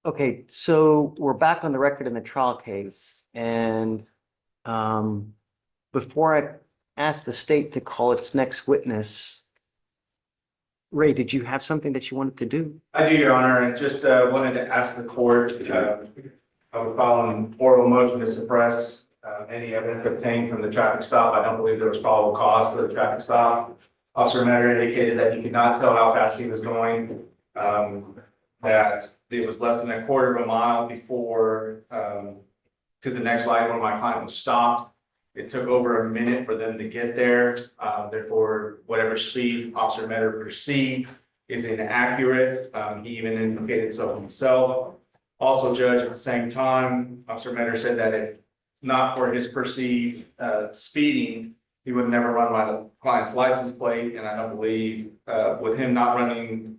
A: Okay, so we're back on the record in the trial case, and before I ask the state to call its next witness, Ray, did you have something that you wanted to do?
B: I do, Your Honor, and just wanted to ask the court, I would file an oral motion to suppress any evidence obtained from the traffic stop. I don't believe there was probable cause for the traffic stop. Officer Metter indicated that he could not tell how fast he was going, that it was less than a quarter of a mile before to the next light where my client was stopped. It took over a minute for them to get there. Therefore, whatever speed Officer Metter perceived is inaccurate. He even indicated so himself. Also, Judge, at the same time, Officer Metter said that if not for his perceived speeding, he would never run my client's license plate. And I don't believe with him not running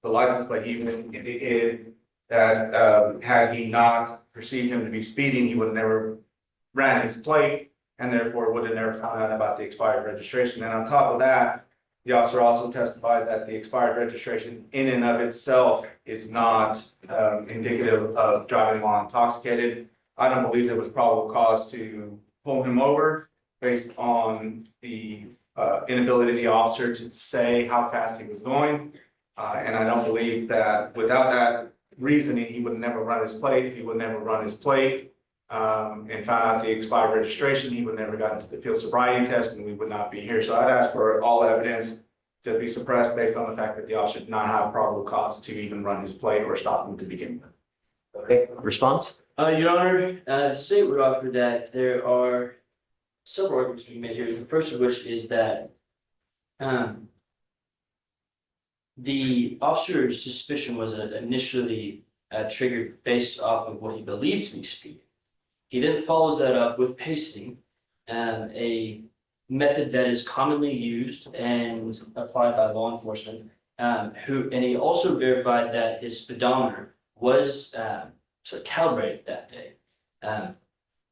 B: the license plate, he even indicated that had he not perceived him to be speeding, he would have never ran his plate and therefore would have never found out about the expired registration. And on top of that, the officer also testified that the expired registration in and of itself is not indicative of driving while intoxicated. I don't believe there was probable cause to pull him over based on the inability of the officer to say how fast he was going. And I don't believe that without that reasoning, he would never run his plate. If he would never run his plate and found out the expired registration, he would never got into the field sobriety test and we would not be here. So I'd ask for all evidence to be suppressed based on the fact that the officer did not have probable cause to even run his plate or stop him to begin with.
A: Okay, response?
H: Your Honor, the state would offer that there are several arguments to be made here. The first of which is that the officer's suspicion was initially triggered based off of what he believed to be speed. He then follows that up with pasting, a method that is commonly used and applied by law enforcement. And he also verified that his speedometer was sort of calibrated that day.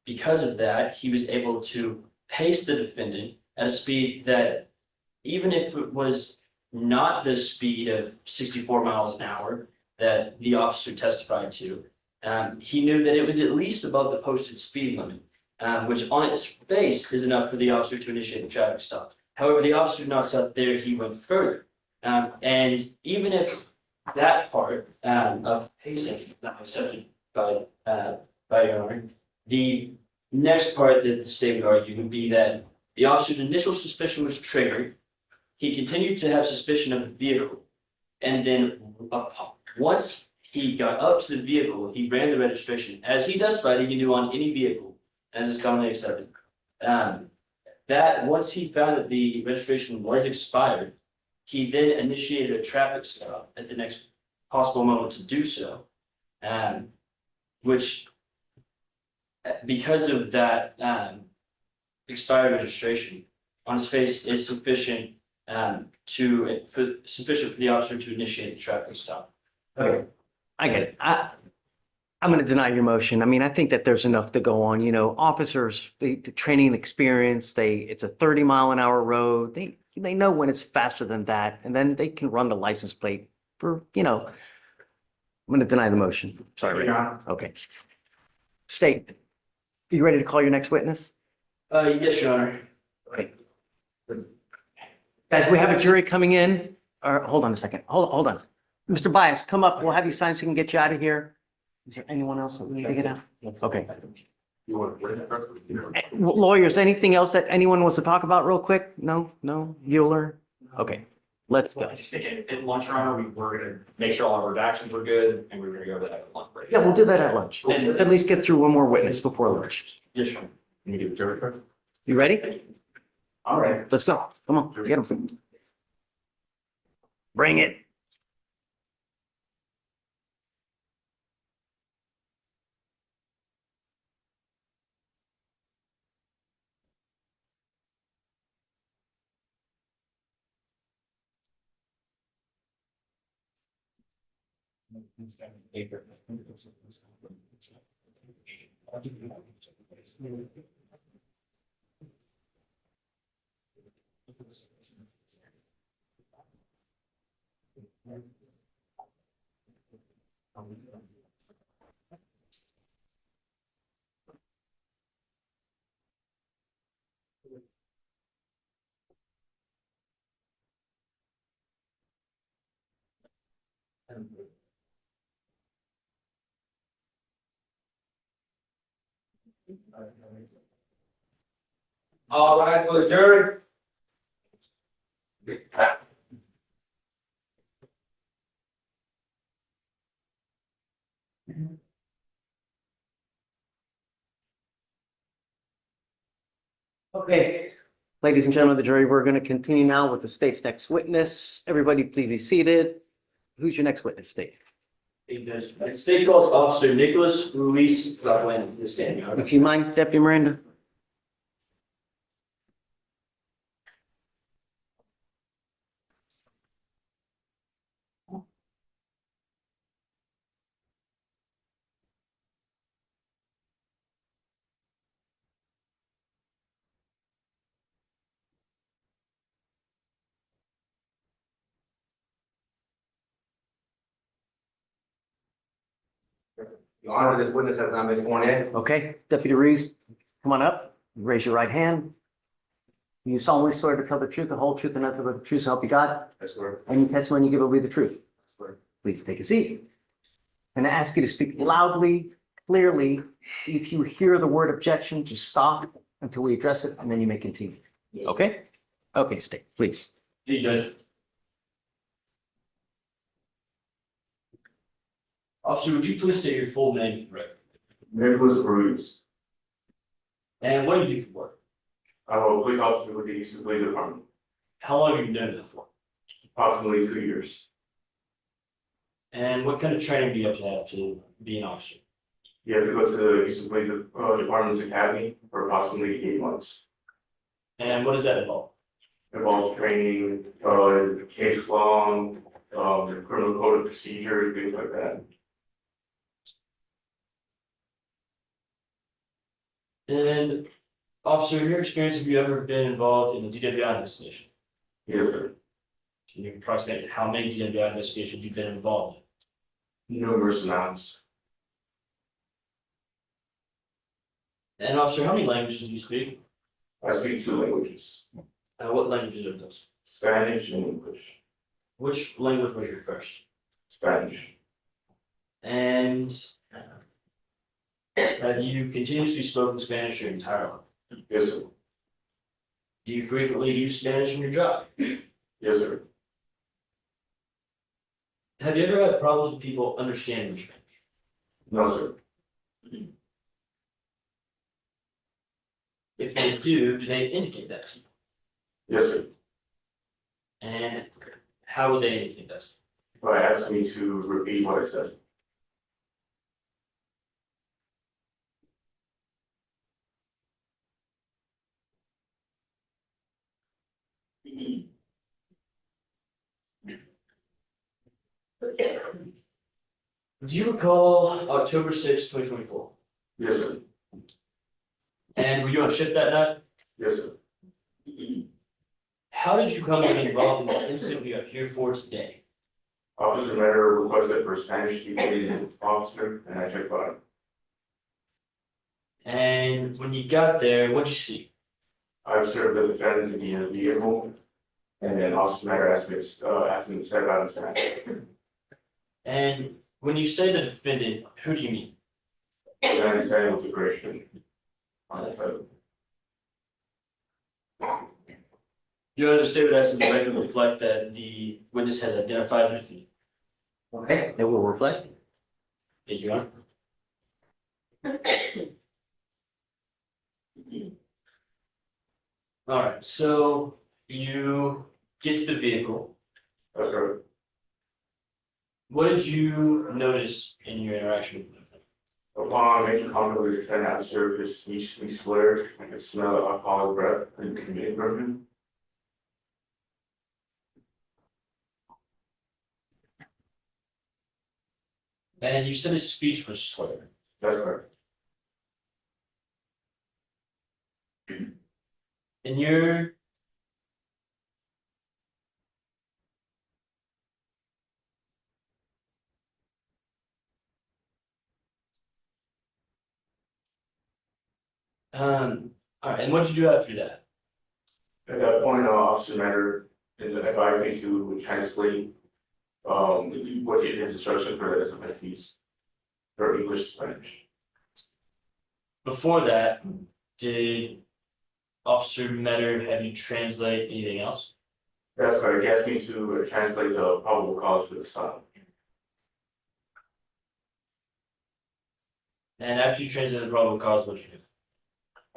H: Because of that, he was able to pace the defendant at a speed that, even if it was not the speed of 64 miles an hour that the officer testified to, he knew that it was at least above the posted speed limit, which on its face is enough for the officer to initiate a traffic stop. However, the officer did not stop there, he went further. And even if that part of pacing is not accepted by Your Honor, the next part that the state would argue would be that the officer's initial suspicion was triggered. He continued to have suspicion of the vehicle. And then once he got up to the vehicle, he ran the registration. As he testified, he can do on any vehicle, as is commonly accepted. That once he found that the registration was expired, he then initiated a traffic stop at the next possible moment to do so. Which, because of that expired registration, on its face is sufficient sufficient for the officer to initiate the traffic stop.
A: Okay, I get it. I'm going to deny your motion. I mean, I think that there's enough to go on, you know, officers, the training experience, it's a 30-mile-an-hour road. They know when it's faster than that, and then they can run the license plate for, you know, I'm going to deny the motion. Sorry,
B: Your
A: Rick.
B: Honor.
A: Okay. State, are you ready to call your next witness?
H: Yes, Your Honor.
A: Okay. Guys, we have a jury coming in, or hold on a second. Hold on. Mr. Bias, come up. We'll have you sign so we can get you out of here. Is there anyone else that we need to get out? Okay.
O: You want to?
A: Lawyers, anything else that anyone wants to talk about real quick? No? Bueller? Okay, let's go.
H: I just think at lunch, Your Honor, we're gonna make sure all our redactions were good, and we're gonna go over that at lunch break.
A: Yeah, we'll do that at lunch. And at least get through one more witness before lunch.
H: Yes, Your Honor.
O: You do the jury first?
A: You ready? All right, let's go. Come on, get them. Bring it.
B: All rise for the jury.
A: Okay, ladies and gentlemen of the jury, we're going to continue now with the state's next witness. Everybody please be seated. Who's your next witness, state?
H: The state calls Officer Nicholas Ruiz Flacuen to stand, Your Honor.
A: If you mind, Deputy Miranda.
B: Your Honor, this witness has not been sworn in.
A: Okay, Deputy Ruiz, come on up. Raise your right hand. You solemnly swear to tell the truth, the whole truth, and nothing but the truth, so help you God?
B: I swear.
A: Any testimony you give will be the truth.
B: I swear.
A: Please take a seat. And I ask you to speak loudly, clearly. If you hear the word objection, just stop until we address it, and then you may continue. Okay? Okay, state, please.
H: Hey, Judge. Officer, would you please say your full name for the record?
O: Nicholas Ruiz.
H: And what do you do for work?
O: I'm a police officer with the Eastern Police Department.
H: How long have you been doing that for?
O: Approximately 2 years.
H: And what kind of training do you have to be an officer?
O: You have to go to the Eastern Police Department's Academy for approximately 8 months.
H: And what does that involve?
O: It involves training, case law, criminal code of procedure, things like that.
H: And officer, in your experience, have you ever been involved in a DWI investigation?
O: Yes, sir.
H: Can you approximate how many DWI investigations you've been involved in?
O: Numerous amounts.
H: And officer, how many languages do you speak?
O: I speak 2 languages,
H: What languages are those?
O: Spanish and English.
H: Which language was your first?
O: Spanish.
H: And Have you continuously spoken Spanish your entire life?
O: Yes, sir.
H: Do you frequently use Spanish in your job?
O: Yes, sir.
H: Have you ever had problems with people understanding your Spanish?
O: No, sir.
H: If they do they indicate that to you?
O: Yes, sir.
H: And how would they indicate that to
O: By asking me to repeat what I said.
H: you? Do you recall October 6th, 2024?
O: Yes, sir.
H: And were you on shift that night?
O: Yes, sir.
H: How did you come to be involved in the incident we are here for today?
O: Officer Matter requested for Spanish speaking officer, and I checked bottom.
H: And when you got there, what'd you see?
O: I observed the defendant to be in a vehicle, and then Officer Matter asked me to step out and stand.
H: And when you say the defendant, who do you mean?
O: And then I said was a Christian. On the photo.
H: You understand that as the record reflect that the witness has identified the defendant?
A: Okay, it will reflect.
H: Thank you, Your Honor. All right, so you get to the vehicle.
O: That's right.
H: What did you notice in your interaction with the defendant?
O: Upon making contact with the defendant, I observed his speech be slurred. I could smell alcoholic breath and committing from him.
H: And you said his speech was slurred.
O: That's correct.
H: And you're all right, and what did you do after that?
O: At that point, Officer Matter advised me to translate what his instruction for the SFPs for English to Spanish.
H: Before that, did Officer Metter have you translate anything else?
O: That's right. He asked me to translate the probable cause for the stop.
H: And after you translated the probable cause, what did you do?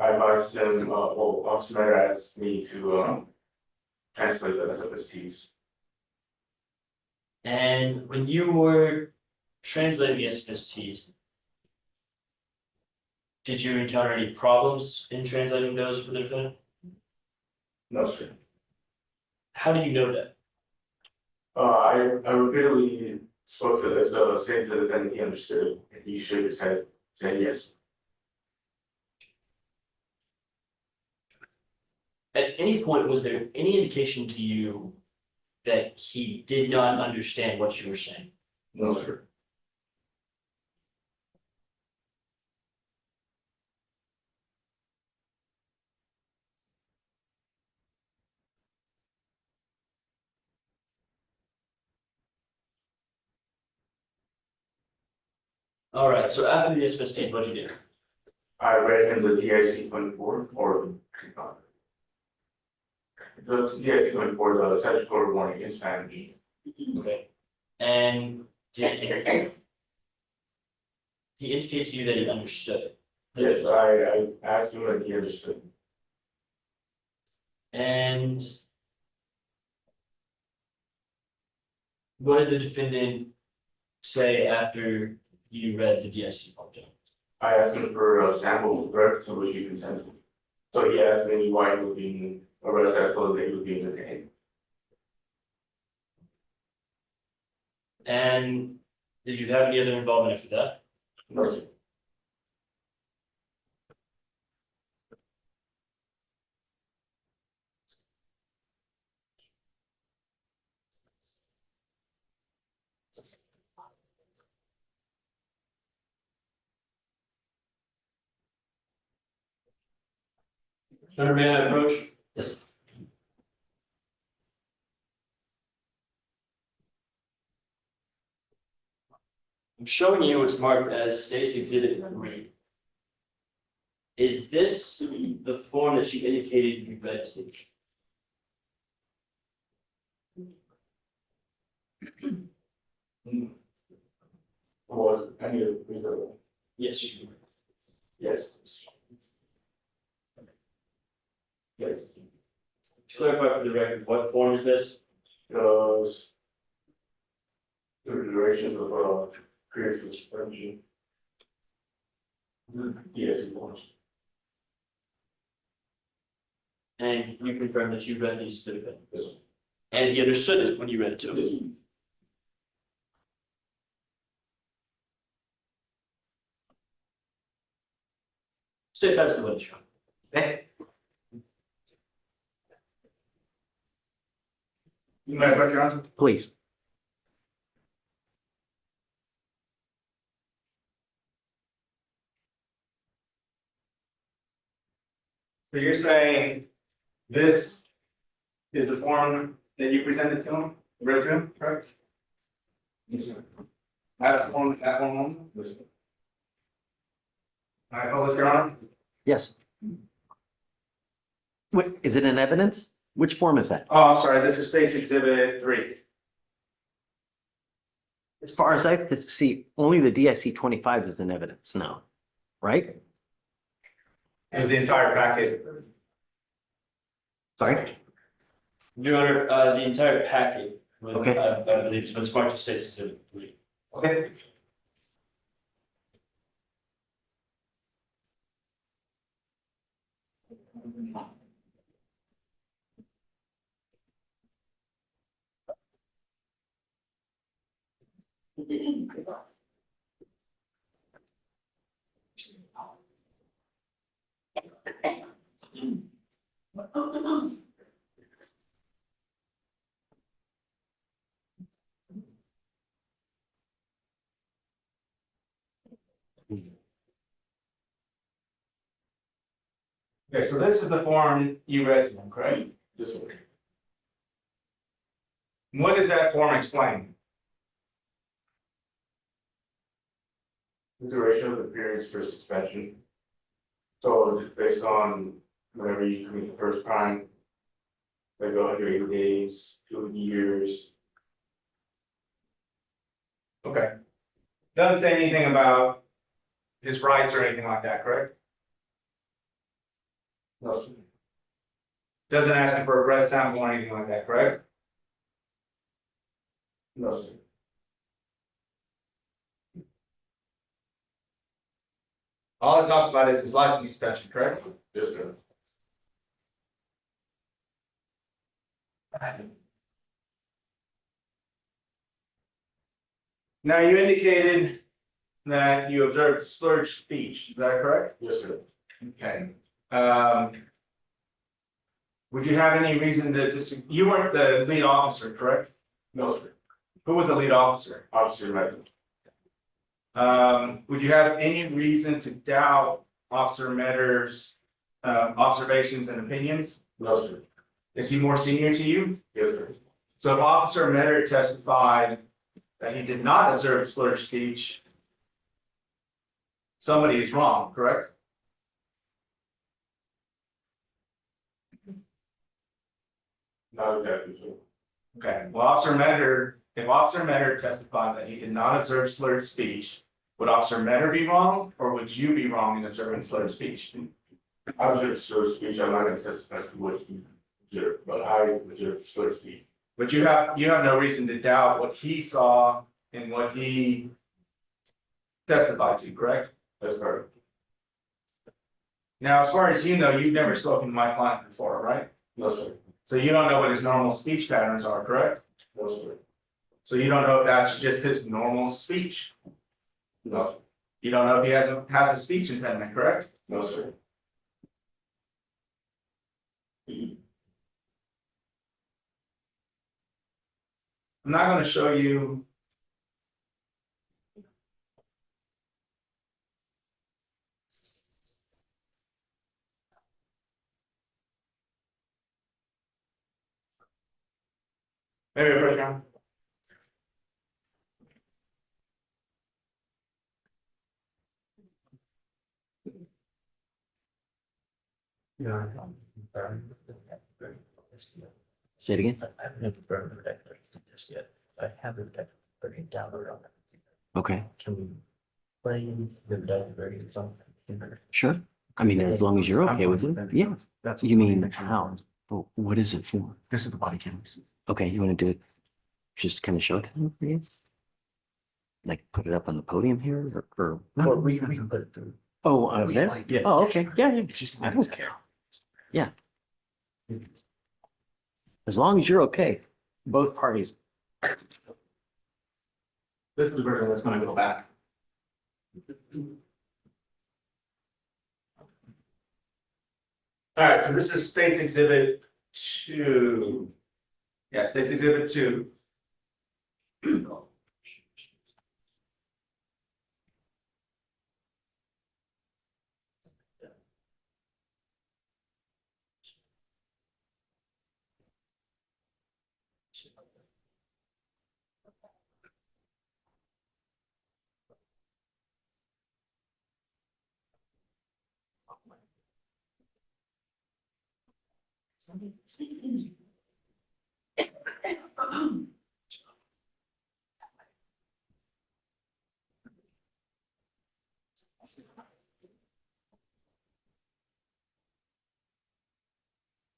O: I advised him, Officer Matter asked me to translate the SFPs.
H: And when you were translating the SFSTs, did you encounter any problems in translating those for the defendant?
O: No, sir.
H: How do you know that?
O: I repeatedly spoke to the saying to the defendant he understood, and he shook his head, saying yes.
H: At any point, was there any indication to you that he did not understand what you were saying?
O: No, sir.
H: All right, so after the SFSTs, what did you do?
O: I read him the DIC 24 or the DIC 24, the statutory warning in Spanish.
H: Okay. And did he indicate to you that he understood?
O: Yes, I asked him and he understood.
H: And what did the defendant say after you read the DIC object?
O: I asked him for a sample of breath to which he consented. So he asked me why he was being arrested. I told him that he was being detained.
H: And did you have any other involvement after that?
O: No, sir.
H: Senator, may I approach?
A: Yes.
H: I'm showing you what's marked as State's Exhibit 3. Is this the form that she indicated you read to me?
O: Or any of the.
H: Yes, you.
O: Yes. Yes.
H: To clarify for the record, what form is this?
O: Because the duration of period of suspension. Yes, it was.
H: And you confirm that you read these to the defendant? Yes. And he understood it when you read it to him? State that's the witness.
B: Okay. You might put your answer.
A: Please.
B: So you're saying this is the form that you presented to him, read to him, correct? That one, All right, public, Your Honor.
A: Yes. Wait, is it in evidence? Which form is that?
B: Oh, I'm sorry, this is State's Exhibit 3.
A: As far as I could see, only the DIC 25 is in evidence now, right?
B: It was the entire packet.
A: Sorry?
H: Your Honor, the entire packet,
A: Okay.
H: I believe, has been marked to State's Exhibit 3.
B: Okay. Okay, so this is the form you read to him, correct?
O: Yes, sir.
B: What does that form explain?
O: The duration of the periods for suspension. So just based on whenever you commit the first crime, like 180 days, 2 years.
B: Okay. Doesn't say anything about his rights or anything like that, correct?
O: No, sir.
B: Doesn't ask him for a breath sample or anything like that, correct?
O: No, sir.
B: All it talks about is his license suspension, correct?
O: Yes, sir.
B: Now, you indicated that you observed slurred speech, is that correct?
O: Yes, sir.
B: Okay. Would you have any reason to disagree? You weren't the lead officer, correct?
O: No, sir.
B: Who was the lead officer?
O: Officer Meadows.
B: Would you have any reason to doubt Officer Metter's observations and opinions?
O: No, sir.
B: Is he more senior to you?
O: Yes, sir.
B: So if Officer Metter testified that he did not observe slurred speech, somebody is wrong, correct?
O: Not exactly, sir.
B: Okay, well, if Officer Metter testified that he did not observe slurred speech, would Officer Metter be wrong, or would you be wrong in observing slurred speech?
O: I observed slurred speech. I'm not going to testify to what you observed, but I observed slurred speech.
B: But you have no reason to doubt what he saw and what he testified to, correct?
O: That's correct.
B: Now, as far as you know, you've never spoken to my client before, right?
O: No, sir.
B: So you don't know what his normal speech patterns are, correct?
O: No, sir.
B: So you don't know if that's just his normal speech.
O: No, sir.
B: You don't know if he has a speech impediment, correct?
O: No, sir.
B: I'm not going to show you. Maybe a breakdown.
A: Say it again.
F: I haven't confirmed the declaration just yet. I have the declaration downloaded on it.
A: Okay,
F: Can we play the declaration on?
A: sure. I mean, as long as you're okay with it. Yeah.
F: That's.
A: You mean how? Well, what is it for?
F: This is the body cams.
A: Okay, you want to do it? Just kind of show it to them, I guess? Like put it up on the podium here or?
F: Or we can put it through.
A: Oh, out there?
F: Yes.
A: Oh, okay. Yeah, yeah. Just, I don't care. Yeah. As long as you're okay, both parties.
B: This is the version that's gonna go back. All right, so this is State's Exhibit 2. Yeah, State's Exhibit 2.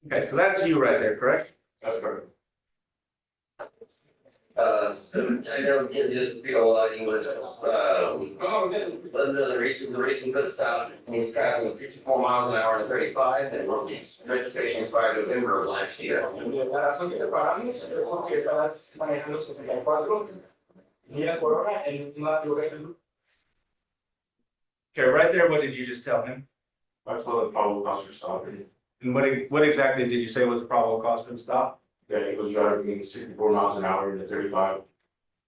B: Okay, so that's you right there, correct?
O: That's correct.
D: So I know you know a lot of English. But the reason for the stop, he's traveling 64 miles an hour and 35, and registration expired November of last year.
I: La razón que te paramos es porque estabas manejando 64 millas por hora en una lugar.
B: Okay, right there, what did you just tell him?
O: That's what the probable cause for stopping.
B: And what exactly did you say was the probable cause for the stop?
O: That he was driving 64 miles an hour in 35.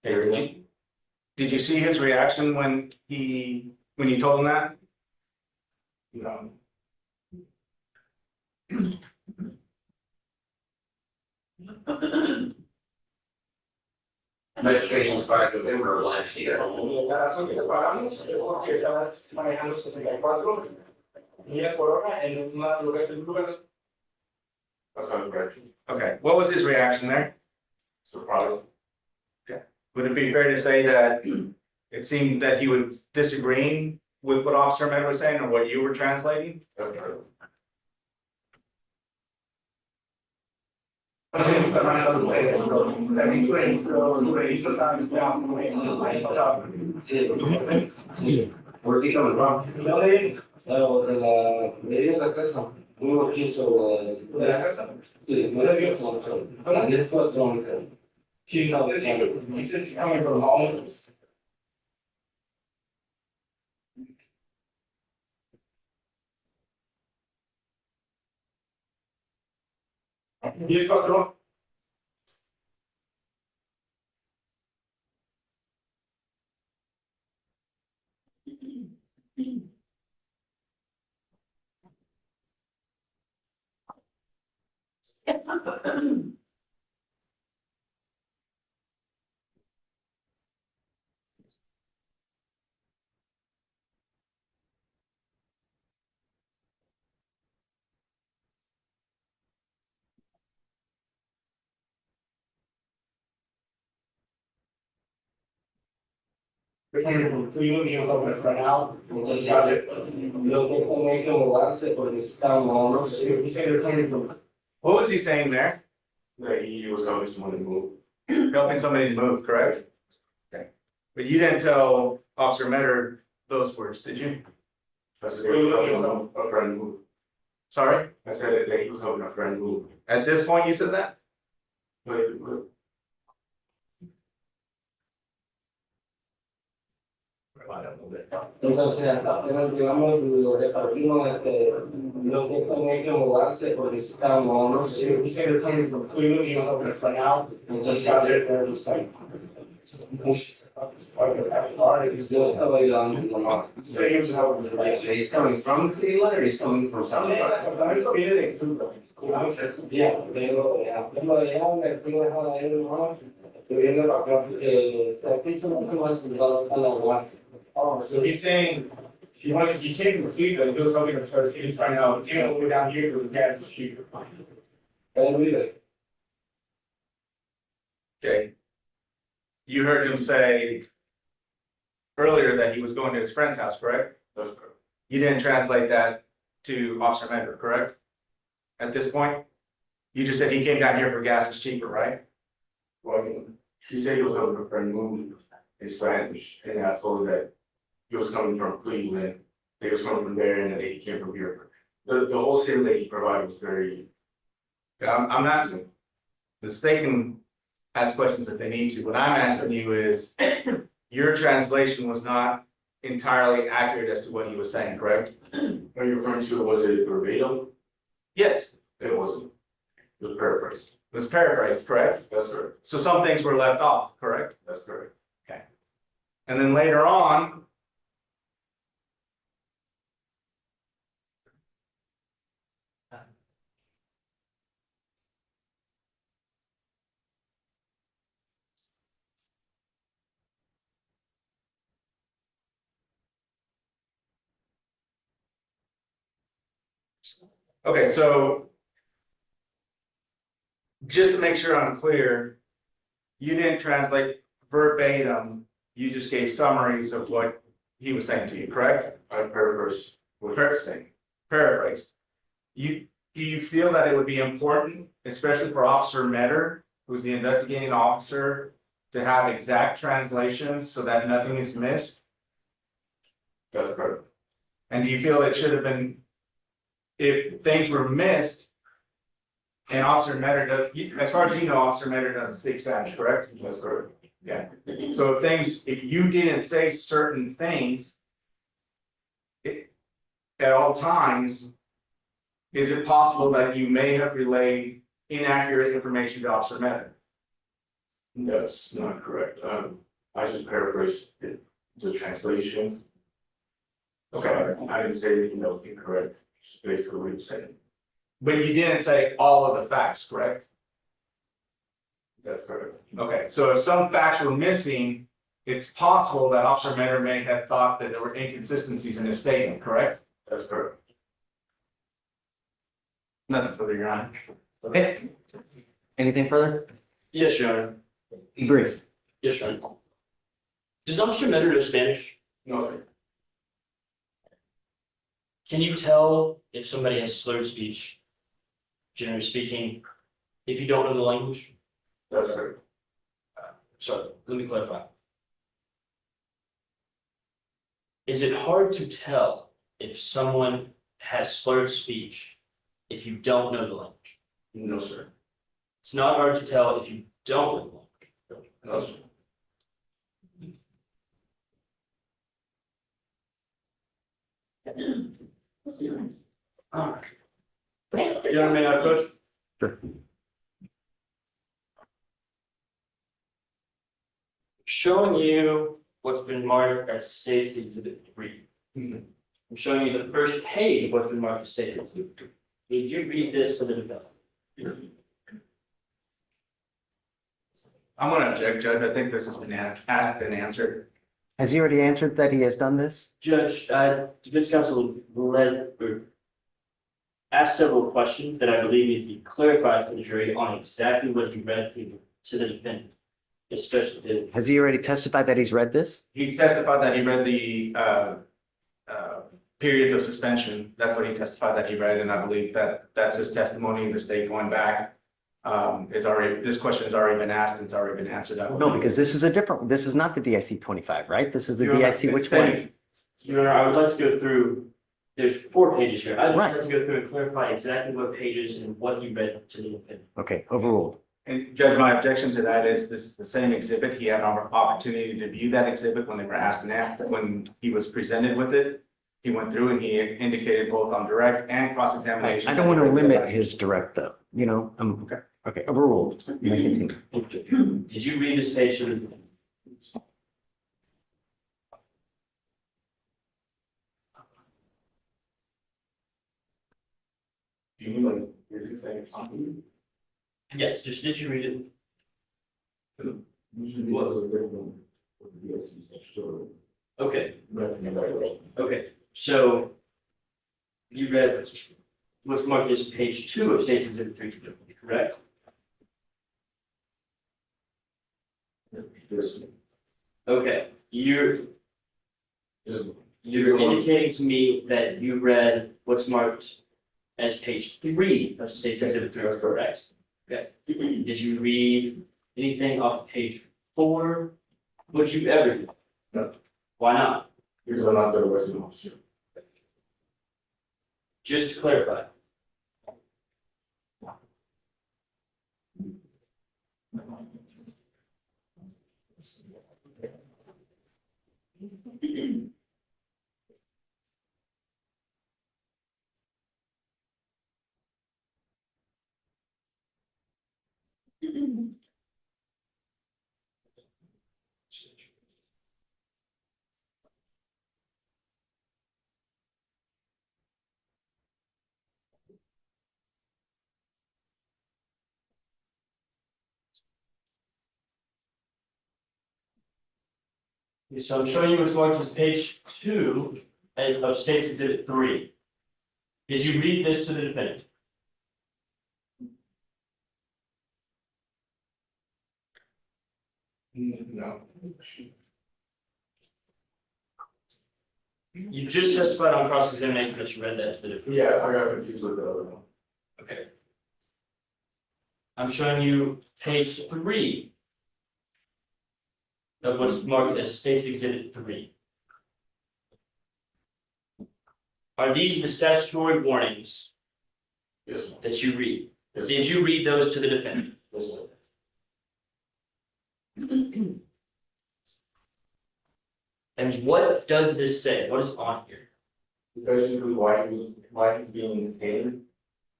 B: Did you see his reaction when you told him that?
O: No.
D: Registration expired November of last year.
I: La razón que te paramos es porque estabas manejando 64 millas por hora en una lugar.
O: That's not correct.
B: Okay, what was his reaction there?
O: Surprise.
B: Would it be fair to say that it seemed that he was disagreeing with what Officer Med was saying or what you were translating?
O: That's right.
D: Where's he coming from?
K: De la casa, un oficio de la casa. Sí, no le vio con el 10
I: He says he's coming from home. ¿10-4?
B: What was he saying there?
O: That he was helping someone to move.
B: Helping somebody to move, correct? Okay. But you didn't tell Officer Metter those words, did you?
O: I said he was helping a friend move.
B: Sorry?
O: I said that he was helping a friend move.
B: At this point, you said that?
K: Entonces, apenas digamos, lo repartimos, lo que tenía que moverse porque estábamos, yo estaba ayudando a mi mamá.
D: He's coming from the city line or he's coming from South
K: Ya, pero hablando de allá, me fui a dejar a él, hermano, que viene para acá, aquí se me hace más a la base.
I: Oh, so he's saying if you can't complete it, do something that's first, you find out, you know, go down here because the gas is cheaper. Don't believe it.
B: Okay. You heard him say earlier that he was going to his friend's house, correct?
O: That's correct.
B: You didn't translate that to Officer Mender, correct? At this point? You just said he came down here for gas is cheaper, right?
O: Well, he said he was helping a friend move in Spanish, and I told him that he was coming from Cleveland, they was coming from there, and that he came from here. The whole city that he provided was very.
B: I'm not, the state can ask questions if they need to. What I'm asking you is, your translation was not entirely accurate as to what he was saying, correct?
O: Are you referring to, was it verbatim?
B: Yes.
O: It wasn't. It was paraphrased.
B: It was paraphrased, correct?
O: That's correct.
B: So some things were left off, correct?
O: That's correct.
B: Okay. And then later on, okay, so just to make sure I'm clear, you didn't translate verbatim, you just gave summaries of what he was saying to you, correct?
O: I paraphrased what he was saying.
B: Paraphrased. Do you feel that it would be important, especially for Officer Metter, who's the investigating officer, to have exact translations so that nothing is missed?
O: That's correct.
B: And do you feel it should have been, if things were missed, and Officer Metter does, as far as you know, Officer Metter doesn't speak Spanish, correct?
O: That's correct.
B: Yeah. So if you didn't say certain things at all times, is it possible that you may have relayed inaccurate information to Officer Metter?
O: That's not correct. I just paraphrased the translation.
B: Okay.
O: I didn't say anything that was incorrect, just basically what he said.
B: But you didn't say all of the facts, correct?
O: That's correct.
B: Okay, so if some facts were missing, it's possible that Officer Metter may have thought that there were inconsistencies in his statement, correct?
O: That's correct.
B: Nothing further, Your Honor.
A: Okay. Anything further?
H: Yes, Your Honor.
A: Be brief.
H: Yes, Your Honor. Does Officer Metter know Spanish?
O: No, sir.
H: Can you tell if somebody has slurred speech, generally speaking, if you don't know the language?
O: That's correct.
H: So let me clarify. Is it hard to tell if someone has slurred speech if you don't know the language?
O: No, sir.
H: It's not hard to tell if you don't know the language.
O: No, sir.
H: All right. Your Honor, may I approach?
A: Sure.
H: Showing you what's been marked as State's Exhibit 3. I'm showing you the first page of what's been marked as State's Exhibit 3. Did you read this for the defendant?
B: I'm gonna object, Judge. I think this has been answered.
A: Has he already answered that he has done this?
H: Judge, defense counsel asked several questions that I believe need to be clarified for the jury on exactly what he read to the defendant, especially.
A: Has he already testified that he's read this?
B: He testified that he read the periods of suspension. That's what he testified that he read, and I believe that that's his testimony. The state going back this question has already been asked and it's already been answered.
A: No, because this is this is not the DIC 25, right? This is the
H: Your Honor,
A: DIC, which one?
H: Your Honor, I would like to go through, there's 4 pages here. I'd just like to go through and clarify exactly what pages and what he read to the defendant.
A: Okay, overruled.
B: And Judge, my objection to that is this is the same exhibit. He had an opportunity to view that exhibit when they were asked and after, when he was presented with it. He went through and he indicated both on direct and cross-examination.
A: I don't want to limit his direct though, you know, okay, overruled. You may continue.
H: Did you read this page to the defendant?
O: Do you mean like, is he saying something?
H: Yes, just did you read it?
O: Usually was a very good.
H: Okay. Okay. So you read what's marked as page 2 of State's Exhibit 3, correct? Okay, you're indicating to me that you read what's marked as page 3 of State's Exhibit 3, correct? Okay. Did you read anything off page 4? Would you ever do?
O: No.
H: Why not?
O: Because I'm not the arresting officer.
H: Just to clarify. Okay, so I'm showing you what's marked as page 2 of State's Exhibit 3. Did you read this to the defendant?
O: No.
H: You just testified on cross-examination that you read that to the defendant.
O: Yeah, I got confused with the other one.
H: Okay. I'm showing you page 3 of what's marked as State's Exhibit 3. Are these the statutory warnings
O: Yes.
H: that you read?
O: Yes.
H: Did you read those to the defendant?
O: Yes, sir.
H: And what does this say? What is on here?
O: Basically, why he's being detained.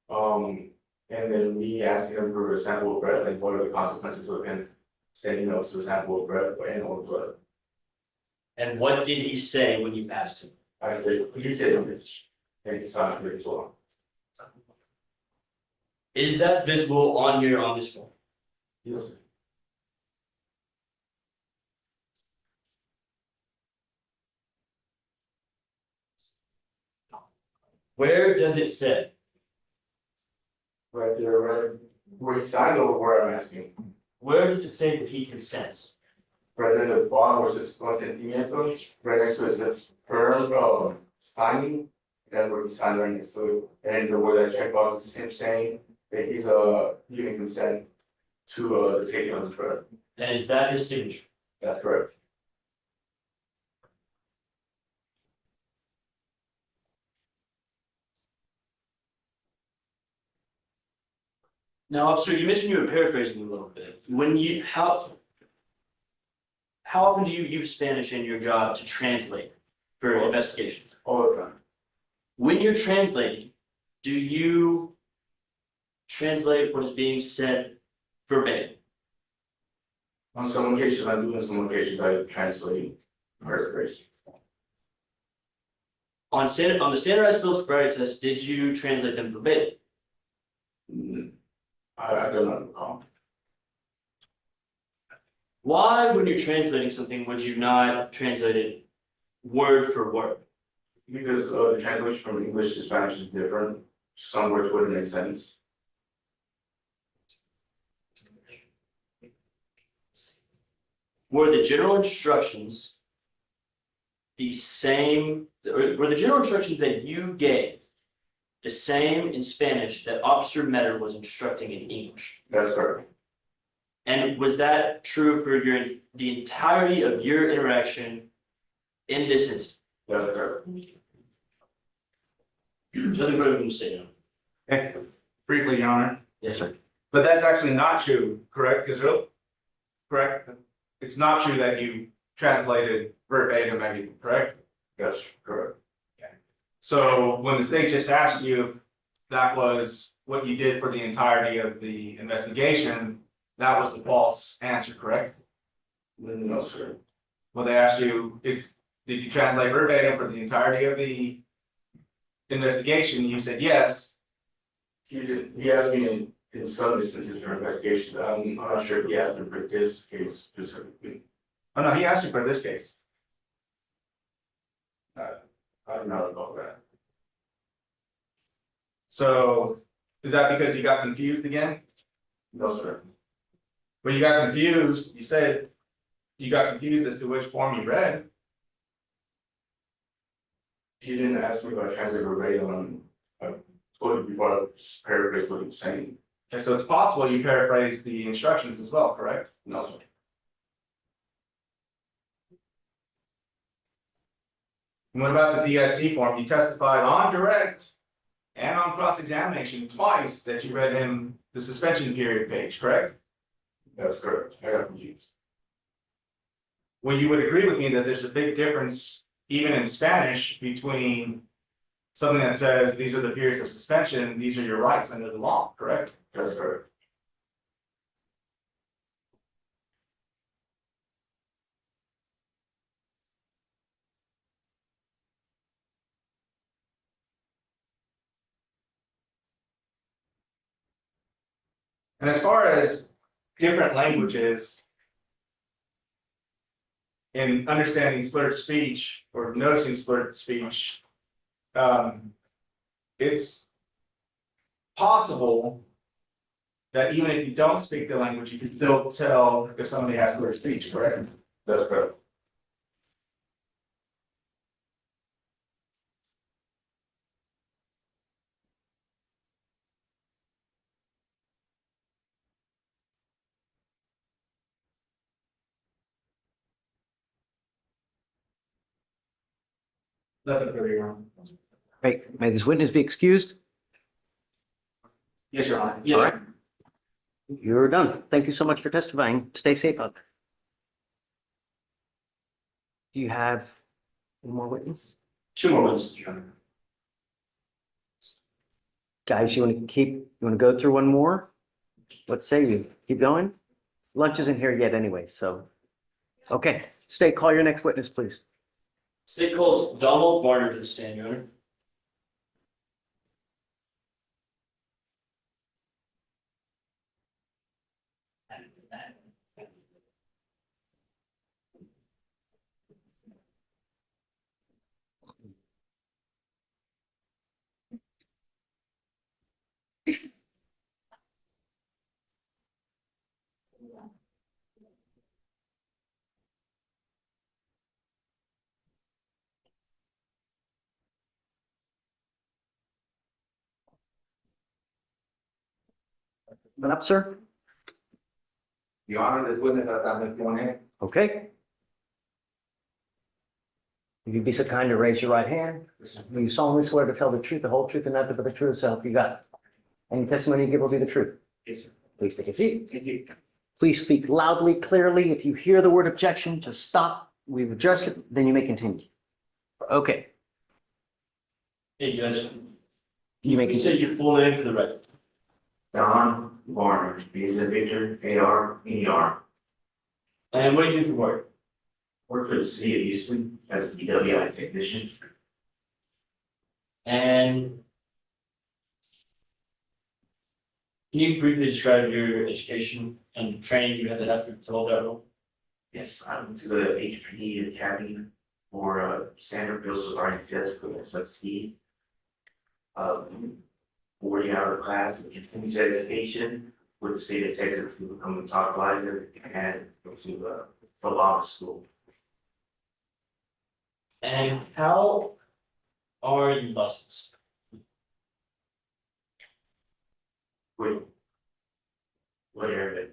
O: And then me asking him for a sample of breath, like what are the consequences of him saying no to a sample of breath and or blood.
H: And what did he say when you asked him?
O: I said, he said it's not very long.
H: Is that visible on here on this form?
O: Yes.
H: Where does it say?
O: Right there, right where he signed or where I'm asking.
H: Where does it say that he consents?
O: Right there, the bottom where it says consentimiento, right next to it says firm, signing. That's where he signed right next to it. And where that checkbox is him saying that he's giving consent to the taking of his breath.
H: And is that his signature?
O: That's correct.
H: Now, officer, you mentioned you were paraphrasing a little bit. When you how often do you use Spanish in your job to translate for investigations?
O: All the time.
H: When you're translating, do you translate what is being said verbatim?
O: On some occasions I do, on some occasions I translate paraphrase.
H: On the standardized field sobriety test, did you translate them verbatim?
O: I don't know.
H: Why, when you're translating something, would you not translate it word for word?
O: Because the translation from English to Spanish is different. Some words wouldn't make sense.
H: Were the general instructions the same, or were the general instructions that you gave the same in Spanish that Officer Metter was instructing in English?
O: That's correct.
H: And was that true for the entirety of your interaction in this instance?
O: That's correct.
H: Nothing further from the state.
B: Okay, briefly, Your Honor.
H: Yes, sir.
B: But that's actually not true, correct, Gazelle? Correct? It's not true that you translated verbatim everything, correct?
O: That's correct.
B: So when the state just asked you if that was what you did for the entirety of the investigation, that was the false answer, correct?
O: No, sir.
B: Well, they asked you, did you translate verbatim for the entirety of the investigation? You said yes.
O: He did. He asked me in some instances for investigation. I'm not sure if he asked me for this case specifically.
B: Oh, no, he asked you for this case.
O: I don't know about that.
B: So is that because you got confused again?
O: No, sir.
B: When you got confused, you said you got confused as to which form you read.
O: He didn't ask me about transit verbatim. I told you before I paraphrased what he was saying.
B: Okay, so it's possible you paraphrased the instructions as well, correct?
O: No, sir.
B: And what about the DIC form? You testified on direct and on cross-examination twice that you read him the suspension period page, correct?
O: That's correct. I got confused.
B: Well, you would agree with me that there's a big difference, even in Spanish, between something that says these are the periods of suspension, these are your rights under the law, correct?
O: That's correct.
B: And as far as different languages in understanding slurred speech or noticing slurred speech, it's possible that even if you don't speak the language, you can still tell if somebody has slurred speech, correct?
O: That's correct.
B: Nothing further, Your Honor.
A: Right, may this witness be excused?
B: Yes, Your Honor.
F: Yes,
A: All right. You're done. Thank you so much for testifying. Stay safe out there. Do you have one more witness?
H: 2 more witnesses, Your Honor.
A: Guys, you want to go through one more? What say you? Keep going? Lunch isn't here yet anyway, so. Okay, State, call your next witness, please.
H: State calls Donald Varner to the stand, Your Honor.
A: Come up, sir.
B: Your Honor, this witness has not been sworn in.
A: Okay. If you'd be so kind to raise your right hand, will you solemnly swear to tell the truth, the whole truth, and nothing but the truth, so help you God? Any testimony you give will be the truth.
H: Yes, sir.
A: Please take a seat.
H: Thank you.
A: Please speak loudly, clearly. If you hear the word objection, just stop. We've addressed it, then you may continue. Okay.
H: Hey, Judge.
A: You may
H: You say your full name for the record.
D: Don Varner, B as in Victor, A-R-E-R.
H: And what do you do for work?
D: Work for the city of Houston as a DWI technician.
H: And can you briefly describe your education and training you had to have to hold that role?
D: Yes, I went to the HP Academy for standard field sobriety test for SSD. 40-hour class with continuous education with the state of Texas to become a top lifer and go to the law school.
H: And how are you licensed?
D: Wait, what area?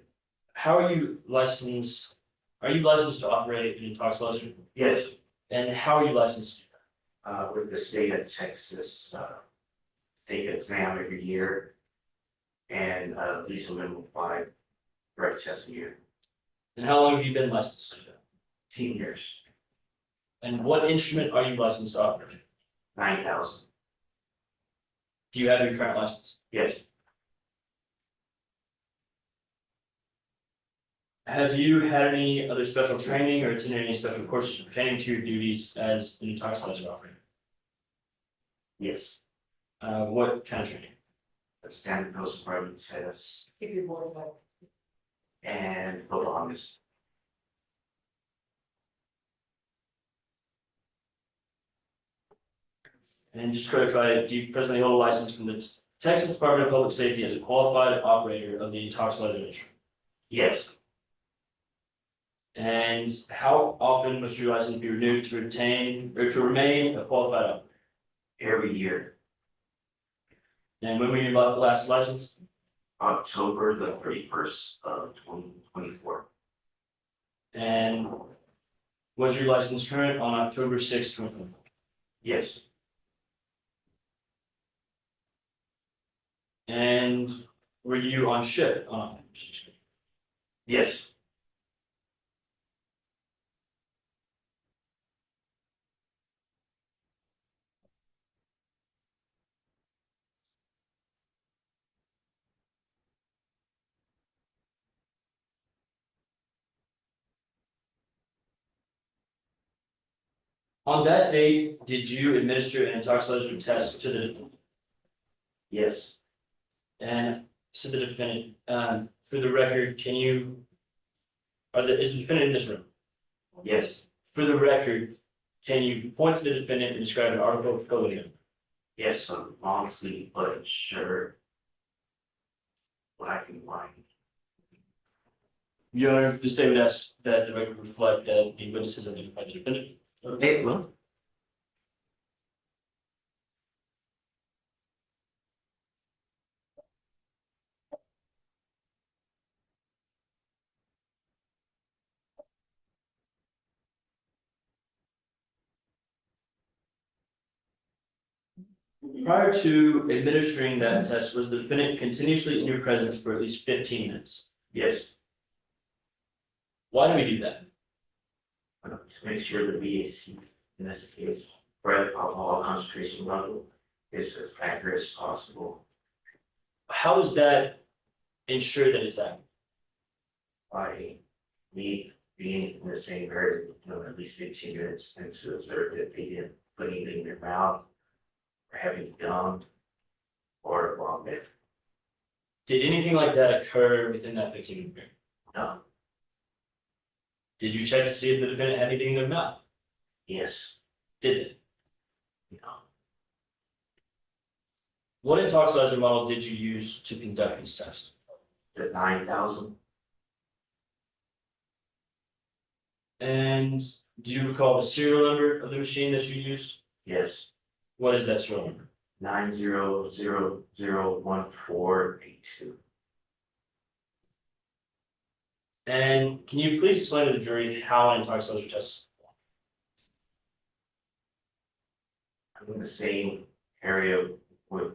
H: How are you licensed? Are you licensed to operate an intoxication?
D: Yes,
H: And how are you licensed?
D: with the state of Texas, take an exam every year and at least a minimum 5 drug tests a year.
H: And how long have you been licensed?
D: 10 years,
H: And what instrument are you licensed to operate?
D: 9,000.
H: Do you have your current license?
D: Yes,
H: Have you had any other special training or attended any special courses pertaining to your duties as an intoxication operator?
D: yes.
H: What kind of training?
D: The standard field sobriety test and the longest.
H: And just to clarify, do you presently hold a license from the Texas Department of Public Safety as a qualified operator of the toxic industry?
D: Yes,
H: And how often must your license be renewed to retain or to remain a qualified operator?
D: every year,
H: And when were you last licensed?
D: October the 31st of 2024.
H: And was your license current on October 6th, 2024?
D: Yes,
H: And were you on shift on October 6th?
D: yes,
H: On that date, did you administer an intoxication test to the defendant?
D: yes,
H: And to the defendant, for the record, can you, is the defendant in this room?
D: yes,
H: For the record, can you point to the defendant and describe an article of clothing?
D: yes, some long sleeve button shirt, black and white.
H: Your Honor, just say with us that the record reflect that the witnesses identified the defendant.
A: Hey, well,
H: Prior to administering that test, was the defendant continuously in your presence for at least 15 minutes?
D: Yes,
H: Why do we do that?
D: to make sure the BAC in this case, breath alcohol concentration level is as accurate as possible.
H: How does that ensure that it's accurate?
D: By me being in the same area, at least 15 minutes, and to observe that they didn't put anything in their mouth, or having gum, or vomit.
H: Did anything like that occur within that 15-minute period?
D: No.
H: Did you check to see if the defendant had anything in their mouth?
D: Yes.
H: Did it?
D: No.
H: What intoxication model did you use to conduct these tests?
D: The 9,000.
H: And do you recall the serial number of the machine that you used?
D: Yes.
H: What is that serial number?
D: 90001482.
H: And can you please explain to the jury how an intoxication test?
D: I'm in the same area with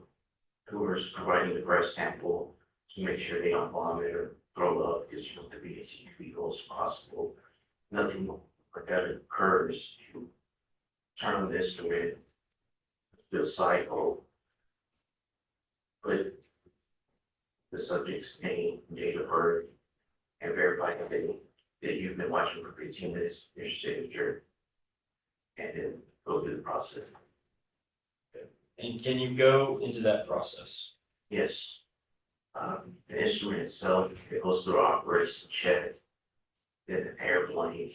D: whoever's providing the breath sample to make sure they don't vomit or throw up, because you want the BAC to be low as possible. Nothing like that occurs. You turn on the instrument, do a cycle, put the subject's name, date of birth, and verify that you've been watching for 15 minutes, your signature, and then go through the process.
H: And can you go into that process?
D: Yes. The instrument itself, it goes through an operation check, then an airplane,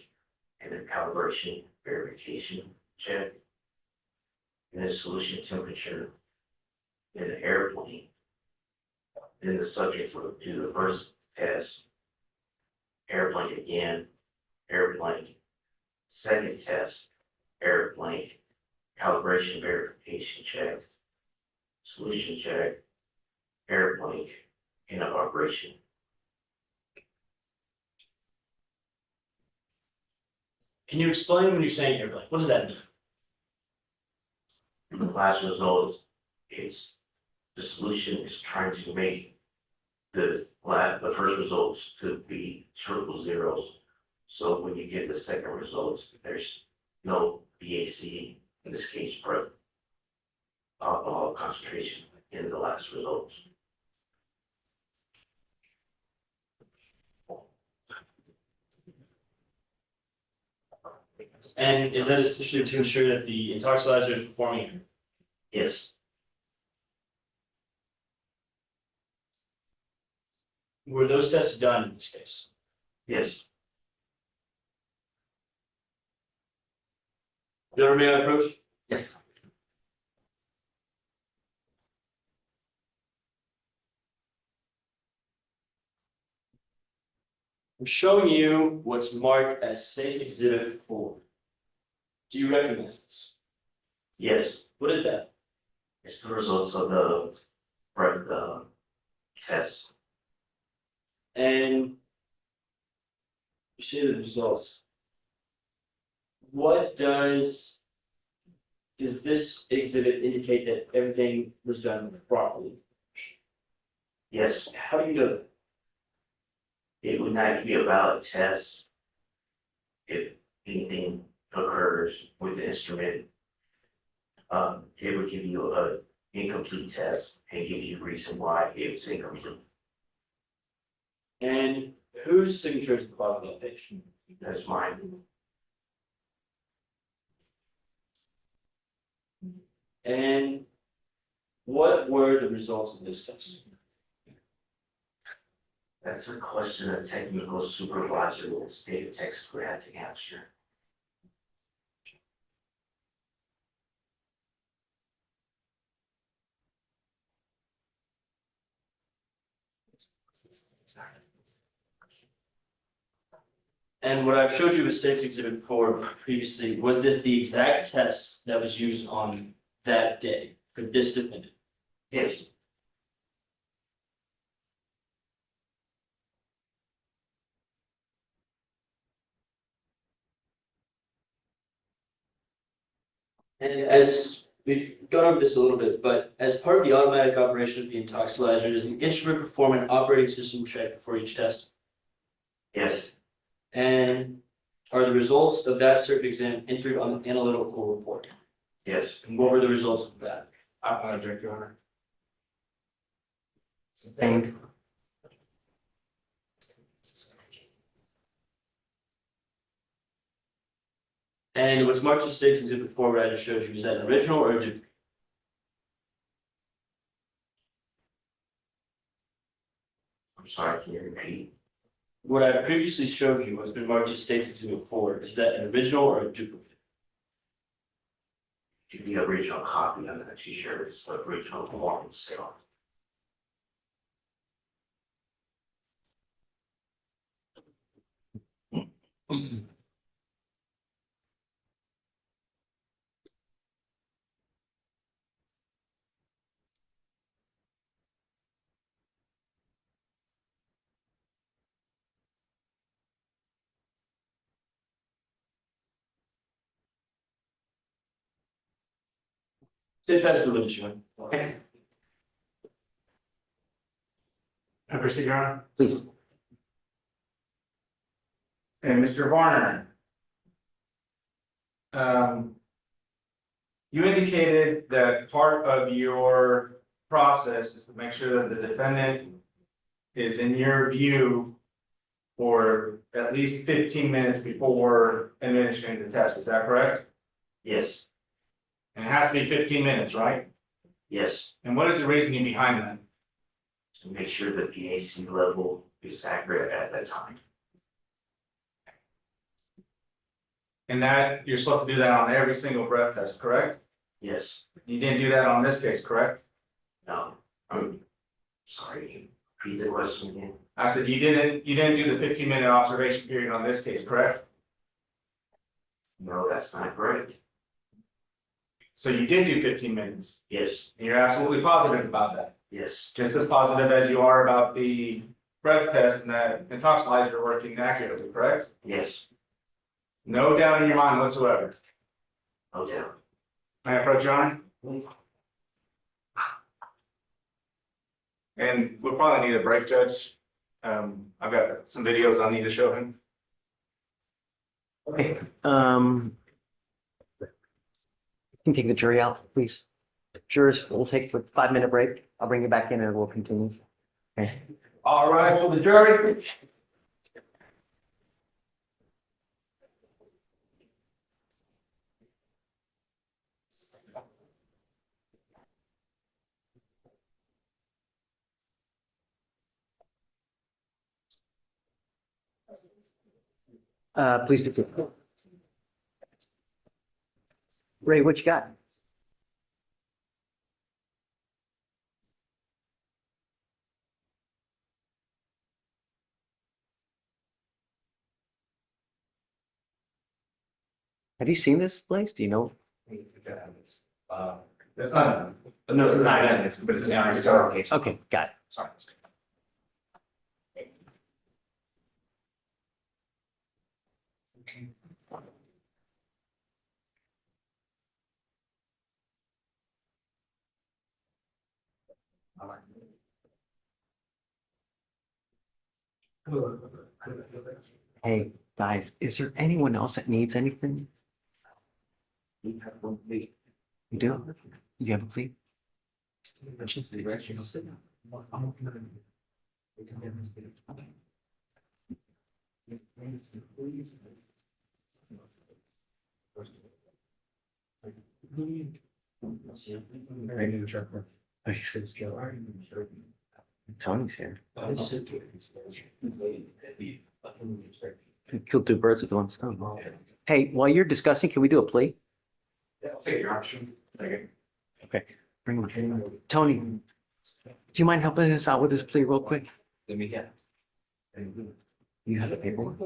D: and then calibration verification check, and then solution temperature, then the airplane. Then the subject will do the first test, airplane again, airplane, second test, airplane, calibration verification check, solution check, airplane, and operation.
H: Can you explain when you're saying airplane? What does that mean?
D: The last result is the solution is trying to make the first results to be triple zeros. So when you get the second results, there's no BAC, in this case, breath alcohol concentration in the last results.
H: And is that essentially to ensure that the intoxilizer is performing?
D: Yes.
H: Were those tests done in this case?
D: Yes.
H: Gentlemen, may I approach?
A: Yes.
H: I'm showing you what's marked as State's Exhibit 4. Do you recognize this?
D: Yes,
H: What is that?
D: it's the results of the breath test.
H: And you see the results. What does this exhibit indicate that everything was done properly?
D: Yes,
H: How do you know that?
D: it would not be a valid test if anything occurs with the instrument. It would give you a incomplete test and give you a reason why it's incomplete.
H: And whose signature is at the bottom of that page?
D: That's mine.
H: And what were the results of this test?
D: That's a question a technical supervisor with the state of Texas would have to answer.
H: And what I've showed you with State's Exhibit 4 previously, was this the exact test that was used on that day for this defendant?
D: Yes.
H: And as we've gone over this a little bit, but as part of the automatic operation of the intoxilizer, does the instrument perform an operating system check before each test?
D: Yes.
H: And are the results of that certain exam entered on the analytical report?
D: Yes.
H: And what were the results of that?
B: I'm gonna drink, Your Honor.
A: Sustained.
H: And what's marked as State's Exhibit 4, what I just showed you, is that an original or a duplicate?
D: I'm sorry, can you repeat?
H: What I previously showed you has been marked as State's Exhibit 4. Is that an original or a duplicate?
D: To the original copy, I'm not actually sure it's the original form itself.
H: State pass the witness, Your Honor.
B: Can I proceed, Your Honor?
A: Please.
B: And Mr. Varner. You indicated that part of your process is to make sure that the defendant is in your view for at least 15 minutes before administering the test. Is that correct?
D: Yes.
B: And it has to be 15 minutes, right?
D: Yes.
B: And what is the reasoning behind that?
D: To make sure the PAC level is accurate at that time.
B: And that you're supposed to do that on every single breath test, correct?
D: Yes.
B: You didn't do that on this case, correct?
D: No. I'm sorry, can you repeat the question again?
B: I said you didn't do the 15-minute observation period on this case, correct?
D: No, that's not correct.
B: So you did do 15 minutes.
D: Yes.
B: And you're absolutely positive about that.
D: Yes.
B: Just as positive as you are about the breath test and that intoxilizer working accurately, correct?
D: Yes.
B: No doubt in your mind whatsoever.
D: No doubt.
B: May I approach, Your Honor? And we'll probably need a break, Judge. I've got some videos I need to show him.
A: Okay, can you take the jury out, please? Jurors, we'll take a 5-minute break. I'll bring you back in and we'll continue. Okay.
B: All right, for the jury.
A: Please proceed. Ray, what you got? Have you seen this place? Do you know?
B: It's evidence. That's not, no, it's not evidence, but it's our case.
A: Okay, got it.
B: Sorry.
A: Hey, guys, is there anyone else that needs anything? You do? You have a plea? Tony's here. Kill two birds with one stone. Hey, while you're discussing, can we do a plea?
B: Yeah, I'll take your option. Okay.
A: Okay, bring him. Tony, do you mind helping us out with this plea real quick?
B: Let me get.
A: You have the paperwork?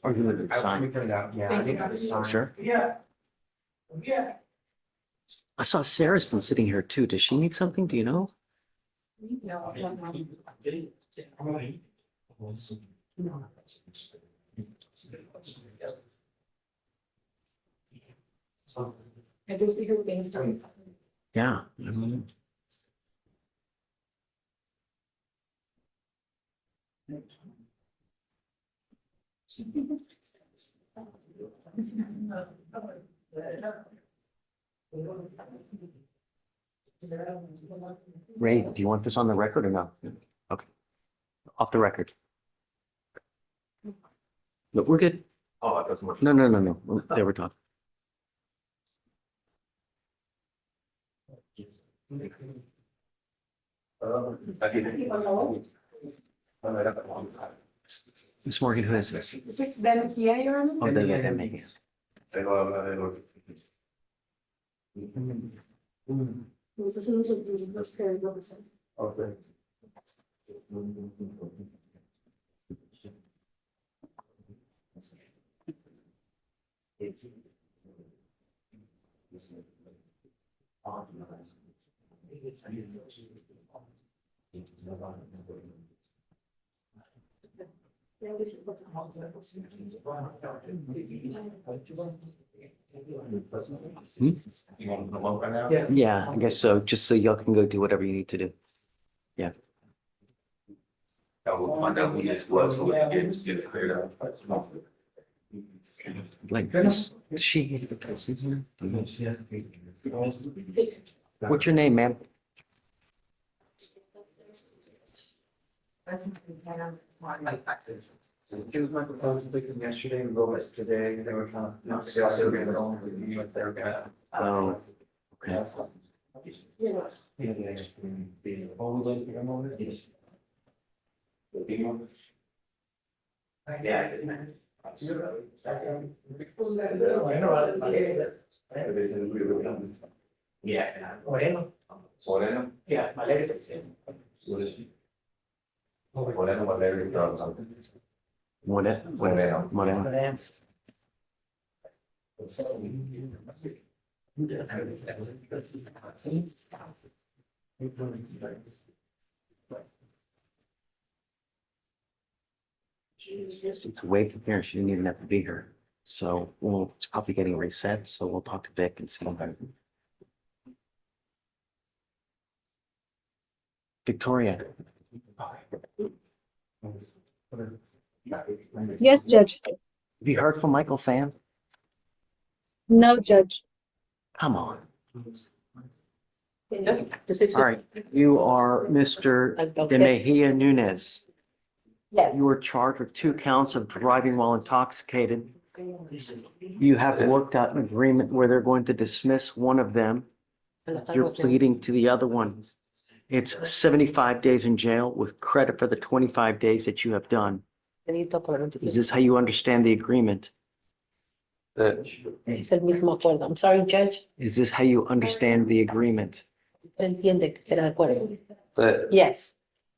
A: Or you want to sign? Sure.
B: Yeah. Yeah.
A: I saw Sarah's been sitting here too. Does she need something? Do you know?
J: I do see her things done.
A: Yeah. Ray, do you want this on the record or no? Okay. Off the record. No, we're good.
B: Oh, it doesn't work.
A: No. They were talking. Miss Morgan, who is this?
T: Is this Ben here, Your Honor?
A: Oh, they're making it.
B: Okay. You want to come up right now?
A: Yeah, I guess so. Just so y'all can go do whatever you need to do. Yeah.
B: I will find out who this was, so we can get it cleared up.
A: Like, does she hate the place in here? What's your name, ma'am?
I: She was my proposal victim yesterday, we go with today, they were trying to not discuss it, but only with you if they're gonna.
A: Oh, okay.
B: Yeah.
I: Moreno.
B: Moreno?
I: Yeah, Valeria.
B: What is she? Moreno, Valeria.
A: Moreno. It's way from here. She didn't even have to be here. So, well, it's probably getting reset. So we'll talk to Vic and see. Victoria.
P: Yes, Judge.
A: Have you heard from Michael Pham?
P: No, Judge.
A: Come on. All right, you are Mr. De Mejia Nunez.
P: Yes.
A: You were charged with 2 counts of driving while intoxicated. You have worked out an agreement where they're going to dismiss one of them. You're pleading to the other one. It's 75 days in jail with credit for the 25 days that you have done. Is this how you understand the agreement?
P: Es el mismo acuerdo. I'm sorry, Judge.
A: Is this how you understand the agreement?
P: Entiende que era el acuerdo. Yes.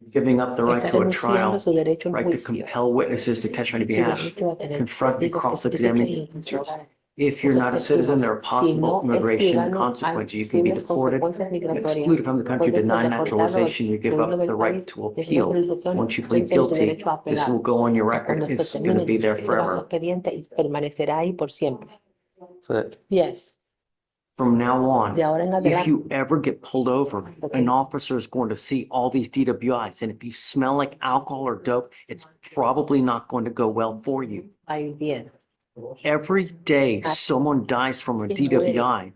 A: Giving up the right
P: Está
A: to a trial,
P: renunciando su derecho a un
A: right to
P: juicio.
A: compel witnesses to testify on your
P: Su
A: behalf,
P: derecho a tener
A: confront and
P: testigos que
A: cross-examine
P: escuchen y interrogar
A: If you're not a citizen, there are possible immigration consequences. You can be deported, excluded from the country, denied naturalization. You give up the right to appeal. Once you plead guilty, this will go on your record. It's going to be there forever.
L: So that,
P: Yes.
A: From now on,
P: De ahora en
A: if
P: adelante.
A: you ever get pulled over,
P: Okay.
A: an officer is going to see all these DWIs. And if you smell like alcohol or dope, it's probably not going to go well for you.
P: Ahí bien.
A: Every day, someone dies from a DWI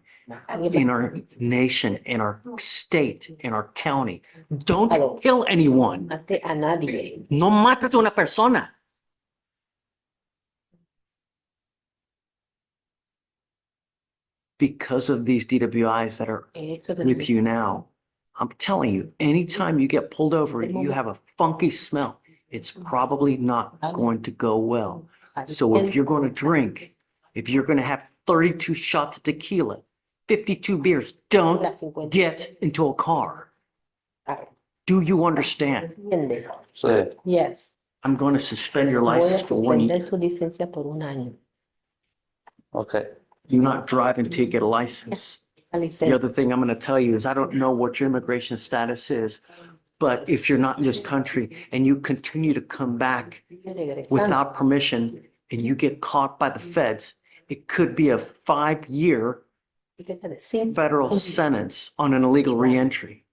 A: in our nation, in our state, in our county. Don't kill anyone.
P: Mate a nadie.
A: No mates a una persona. Because of these DWIs that are with you now, I'm telling you, anytime you get pulled over, you have a funky smell. It's probably not going to go well. So if you're going to drink, if you're going to have 32 shots of tequila, 52 beers, don't get into a car. Do you understand?
L: so that,
P: Yes.
A: I'm going to suspend your
P: Voy a
A: license for 1 year.
P: suspender su licencia por un año.
L: okay.
A: Do not drive until you get a license. The other thing I'm going to tell you is I don't know what your immigration status is, but if you're not in this country and you continue to come back without permission and you get caught by the feds, it could be a 5-year federal sentence on an illegal reentry.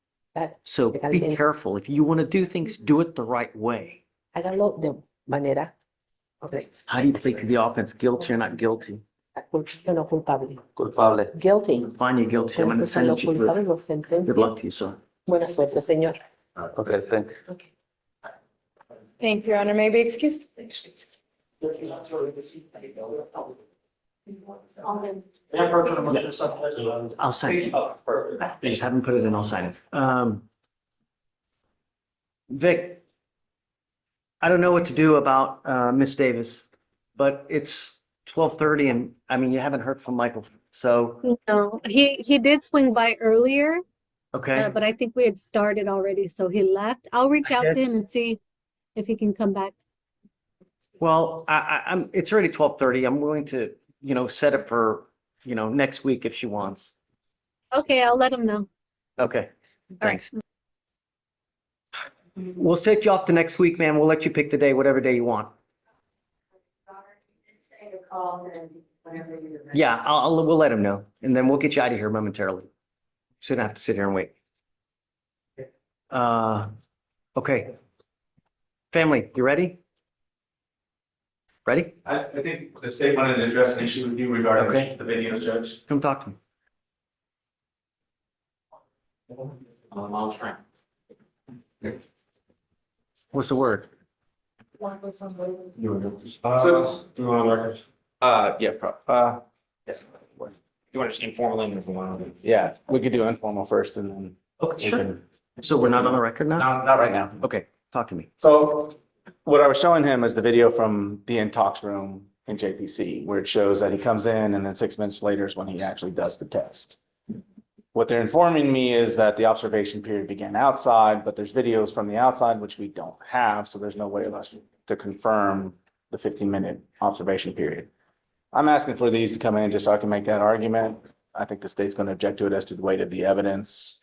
A: So be careful. If you want to do things, do it the right way.
P: Hágalo de manera correcta.
A: How do you plead to the offense? Guilty or not guilty?
P: Culpable, no culpable.
L: Culpable.
P: Guilty.
A: Find you guilty. I'm going to sentence you. Good luck to you, sir.
P: Buena suerte, señor.
L: Okay, thank you.
T: Thank you, Your Honor. May I be excused?
A: I'll sign it. I just haven't put it in, I'll sign it. Vic, I don't know what to do about Miss Davis, but it's 12:30 and I mean, you haven't heard from Michael, so,
U: No, he did swing by earlier,
A: okay.
U: but I think we had started already, so he left. I'll reach out to him
A: guess-
U: and see if he can come back.
A: Well, I'm, it's already 12:30. I'm willing to, set it for, next week if she wants.
U: Okay, I'll let him know.
A: Okay, thanks. We'll set you off to next week, man. We'll let you pick the day, whatever day you want. Yeah, we'll let him know, and then we'll get you out of here momentarily. Shouldn't have to sit here and wait. Okay. Family, you ready? Ready?
B: I think the state wanted to address an issue with you regarding
A: Okay.
B: the video, Judge.
A: Come talk to me.
B: I'll try.
A: What's the word?
B: So, you want to record?
M: Yes.
B: You want to just informally?
M: Yeah, we could do informal first and then.
A: Okay,
M: we
A: sure.
M: can-
A: So we're not on the record now?
M: Not right now.
A: Okay, talk to me.
M: So what I was showing him is the video from the in-talks room in JPC, where it shows that he comes in and then 6 minutes later is when he actually does the test. What they're informing me is that the observation period began outside, but there's videos from the outside, which we don't have, so there's no way of us to confirm the 15-minute observation period. I'm asking for these to come in just so I can make that argument. I think the state's going to object to it as to the weight of the evidence.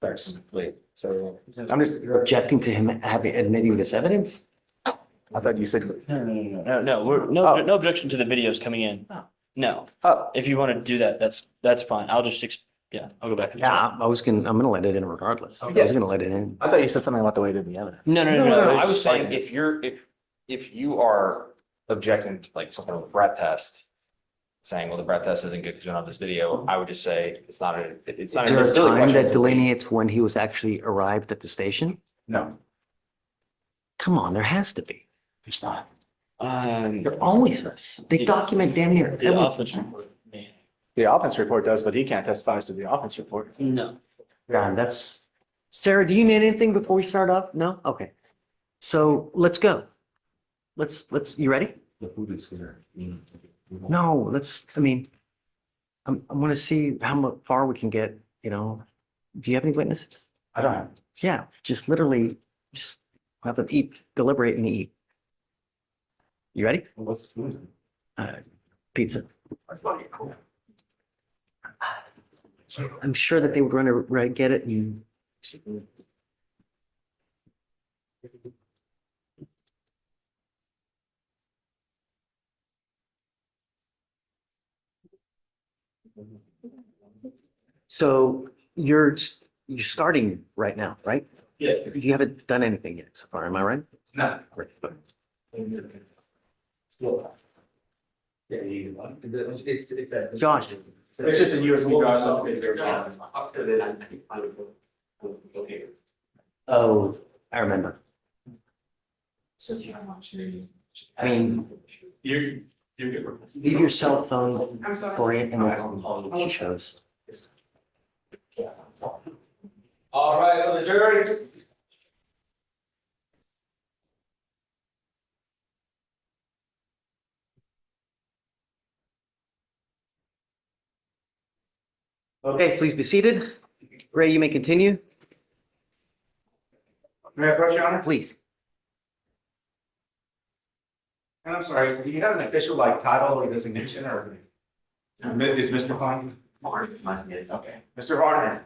M: That's late. So I'm just
A: You're objecting to him having admitting this evidence?
M: I thought you said.
H: No, no objection to the videos coming in. No. If you want to do that, that's fine. I'll just, I'll go back. and check.
A: Yeah, I'm gonna let it in regardless. I was gonna let it in.
M: I thought you said something about the weight of the evidence.
H: No.
V: I was
H: it's
V: saying
H: fine.
V: if you are objecting to like some kind of a breath test, saying, well, the breath test isn't good because we don't have this video, I would just say it's not an
A: Is there a
V: admissibility
A: time
V: question,
A: that
V: it's a weight.
A: delineates when he was actually arrived at the station?
M: No.
A: Come on, there has to be.
M: There's not.
A: There always is. They document damn near
H: The
A: everything.
H: offense report.
M: The offense report does, but he can't testify as to the offense report.
H: No.
A: Yeah, that's. Sarah, do you need anything before we start up? No? Okay. So let's go. Let's, you ready? No, I'm gonna see how far we can get, Do you have any witnesses?
M: I don't have.
A: Yeah, just literally, just have them eat, deliberate and eat. You ready?
M: What's food?
A: Pizza. I'm sure that they were going to get it and. So you're starting right now, right?
B: Yes.
A: You haven't done anything yet so far, am I right?
B: No.
A: Great. Josh.
B: It's just a USB drive.
A: Oh, I remember. I mean,
B: You're good.
A: leave your cell phone for it and she shows.
B: All right, so the jury.
A: Okay, please be seated. Ray, you may continue.
B: May I approach, Your Honor?
A: Please.
B: And I'm sorry, do you have an official like title or designation or? Is Mr. Klein? Yes. Okay, Mr. Varner.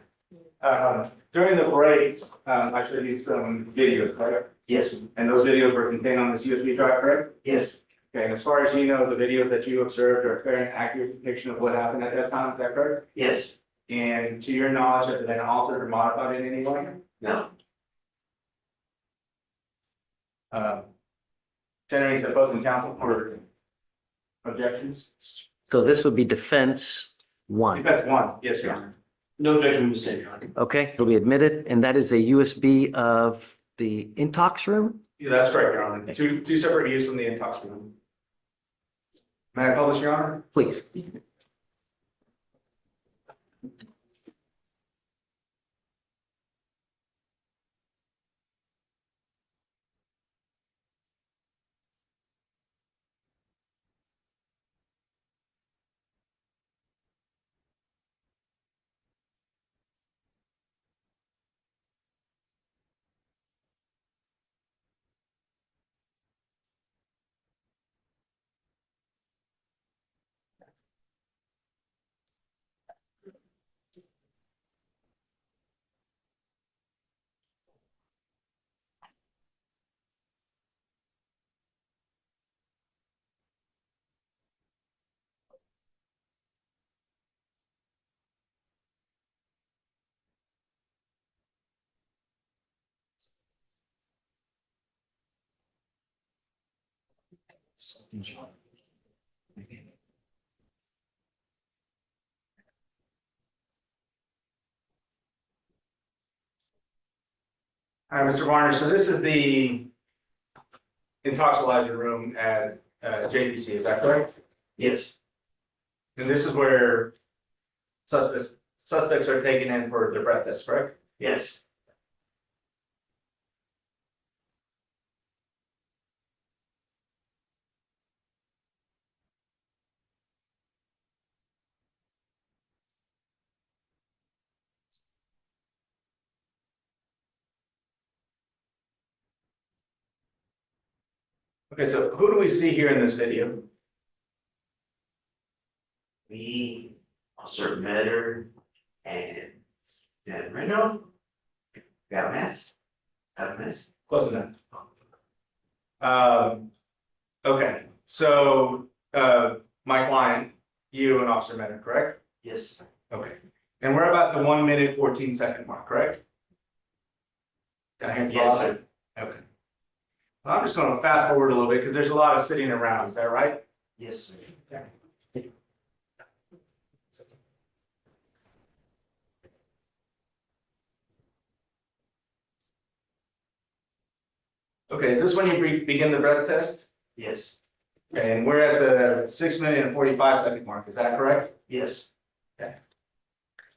B: During the break, I showed you some videos, correct?
D: Yes.
B: And those videos were contained on this USB drive, correct?
D: Yes.
B: Okay, and as far as you know, the videos that you observed are a fair and accurate depiction of what happened at that time, is that correct?
D: Yes.
B: And to your knowledge, have they been altered or modified in any way?
D: No.
B: Generating the opposing counsel for objections?
A: So this would be defense one.
B: That's one, yes, Your Honor.
H: No objection, Mr. Your Honor.
A: Okay, it'll be admitted, and that is a USB of the intox room?
B: Yeah, that's correct, Your Honor. Two separate views from the intox room. May I publish, Your Honor?
A: Please.
B: All right, Mr. Varner, so this is the intoxilizer room at JPC, is that correct?
D: Yes.
B: And this is where suspects are taken in for their breath test, correct?
D: Yes.
B: Okay, so who do we see here in this video?
D: Me, Officer Metter, and Reno. Got Ms. Got Ms.
B: Close enough. Okay, so my client, you and Officer Metter, correct?
D: Yes.
B: Okay, and we're about the 1 minute 14 second mark, correct? Can I hear the
D: Yes,
B: buzzer?
D: sir.
B: Okay. Well, I'm just going to fast forward a little bit because there's a lot of sitting around. Is that right?
D: Yes, sir.
B: Okay. Okay, is this when you begin the breath test?
D: Yes.
B: Okay, and we're at the 6 minute and 45 second mark. Is that correct?
D: Yes.
B: Okay.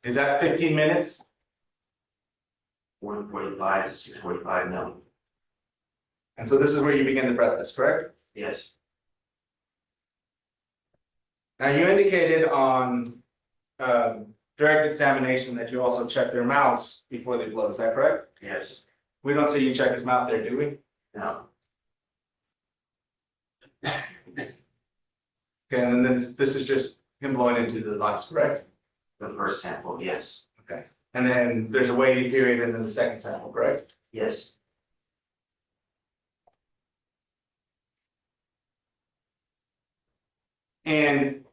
B: Is that 15 minutes?
D: 1:45 to 6:45, no.
B: And so this is where you begin the breath test, correct?
D: Yes.
B: Now you indicated on direct examination that you also check their mouths before they blow. Is that correct?
D: Yes.
B: We don't see you check his mouth there, do we?
D: No.
B: Okay, and then this is just him blowing into the device, correct?
D: The first sample, yes.
B: Okay. And then there's a waiting period and then the second sample, correct?
D: Yes.
B: And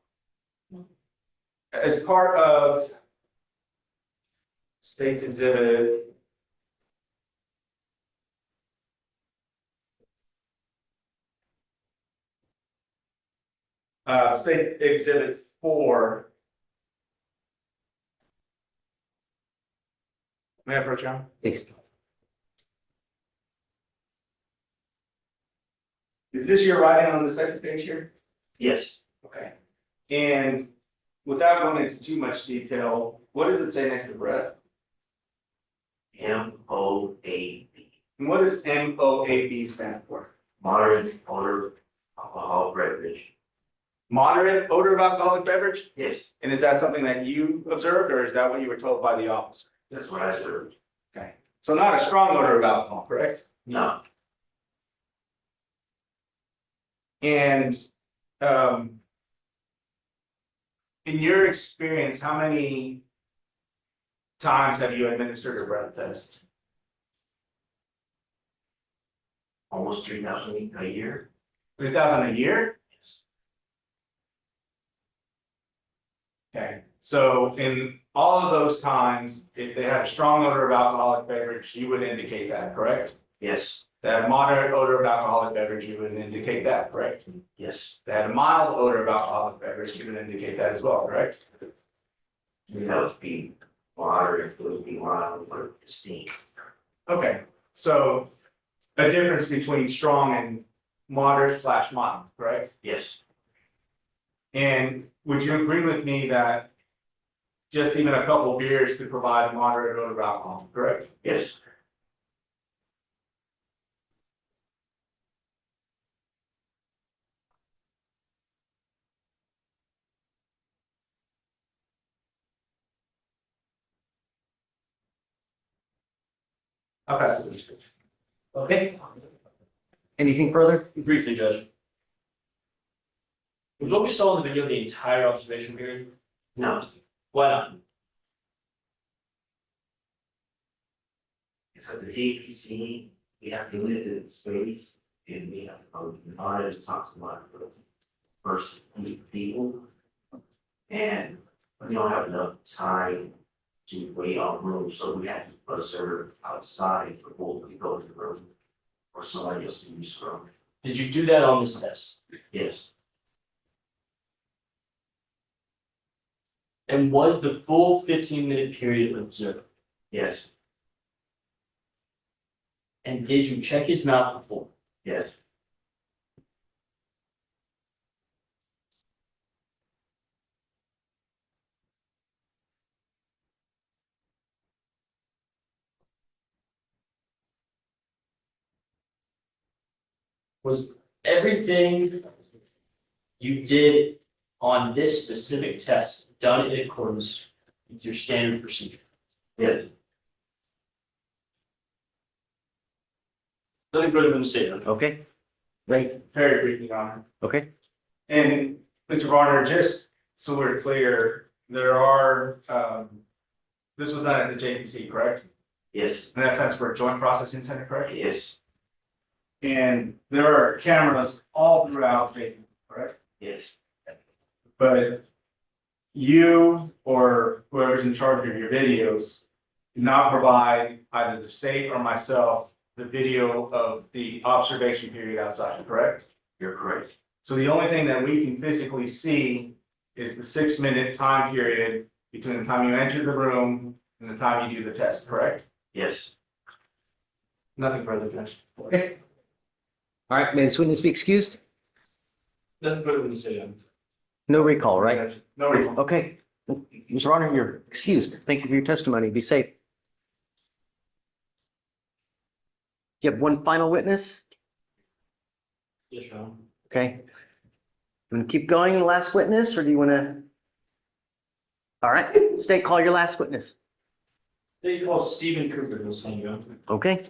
B: as part of State's Exhibit State Exhibit 4. May I approach you?
A: Thanks.
B: Is this your writing on the second page here?
D: Yes.
B: Okay. And without going into too much detail, what does it say next to breath?
D: MOAB.
B: And what does MOAB stand for?
D: Moderate odor alcohol beverage.
B: Moderate odor of alcoholic beverage?
D: Yes,
B: And is that something that you observed, or is that what you were told by the officer?
D: that's what I served.
B: Okay. So not a strong odor of alcohol, correct?
D: No,
B: And in your experience, how many times have you administered a breath test?
D: almost 3,000 a year.
B: 3,000 a year? Okay, so in all of those times, if they had a strong odor of alcoholic beverage, you would indicate that, correct?
D: Yes,
B: They had a moderate odor of alcoholic beverage, you would indicate that, correct?
D: yes.
B: They had a mild odor of alcoholic beverage, you would indicate that as well, correct?
D: That would be moderate, it would be mild, or distinct.
B: Okay, so a difference between strong and moderate / mild, correct?
D: Yes,
B: And would you agree with me that just even a couple of beers could provide a moderate odor of alcohol, correct?
D: yes.
B: I'll pass it to you.
A: Okay. Anything further?
H: Briefly, Judge. Was what we saw in the video the entire observation period?
D: No,
H: Why not?
D: so the JPC, we have limited space and we have not as talks about the first people. And we don't have enough time to wait on room, so we have to observe outside before we go to the room. Or somebody else to use the room.
H: Did you do that on this test?
D: Yes,
H: And was the full 15-minute period observed?
D: yes,
H: And did you check his mouth before?
D: yes.
H: Was everything you did on this specific test done in accordance with your standard procedure?
D: Yes.
H: Nothing further from the statement.
A: Okay. Great.
B: Very briefly, Your Honor.
A: Okay.
B: And Mr. Varner, just so we're clear, there are, this was done at the JPC, correct?
D: Yes,
B: And that stands for Joint Processing Center, correct?
D: yes,
B: And there are cameras all throughout JPC, correct?
D: yes,
B: But you or whoever's in charge of your videos do not provide either the state or myself the video of the observation period outside, correct?
D: you're correct.
B: So the only thing that we can physically see is the 6-minute time period between the time you enter the room and the time you do the test, correct?
D: Yes,
B: Nothing further, Judge.
A: Okay. All right, may this witness be excused?
H: Nothing further from the statement.
A: No recall, right?
B: No recall.
A: Okay. Mr. Varner, you're excused. Thank you for your testimony. Be safe. You have one final witness?
H: Yes, Your Honor.
A: Okay. You want to keep going, last witness, or do you want to? All right, state, call your last witness.
H: They call Stephen Cooper, will send you.
A: Okay.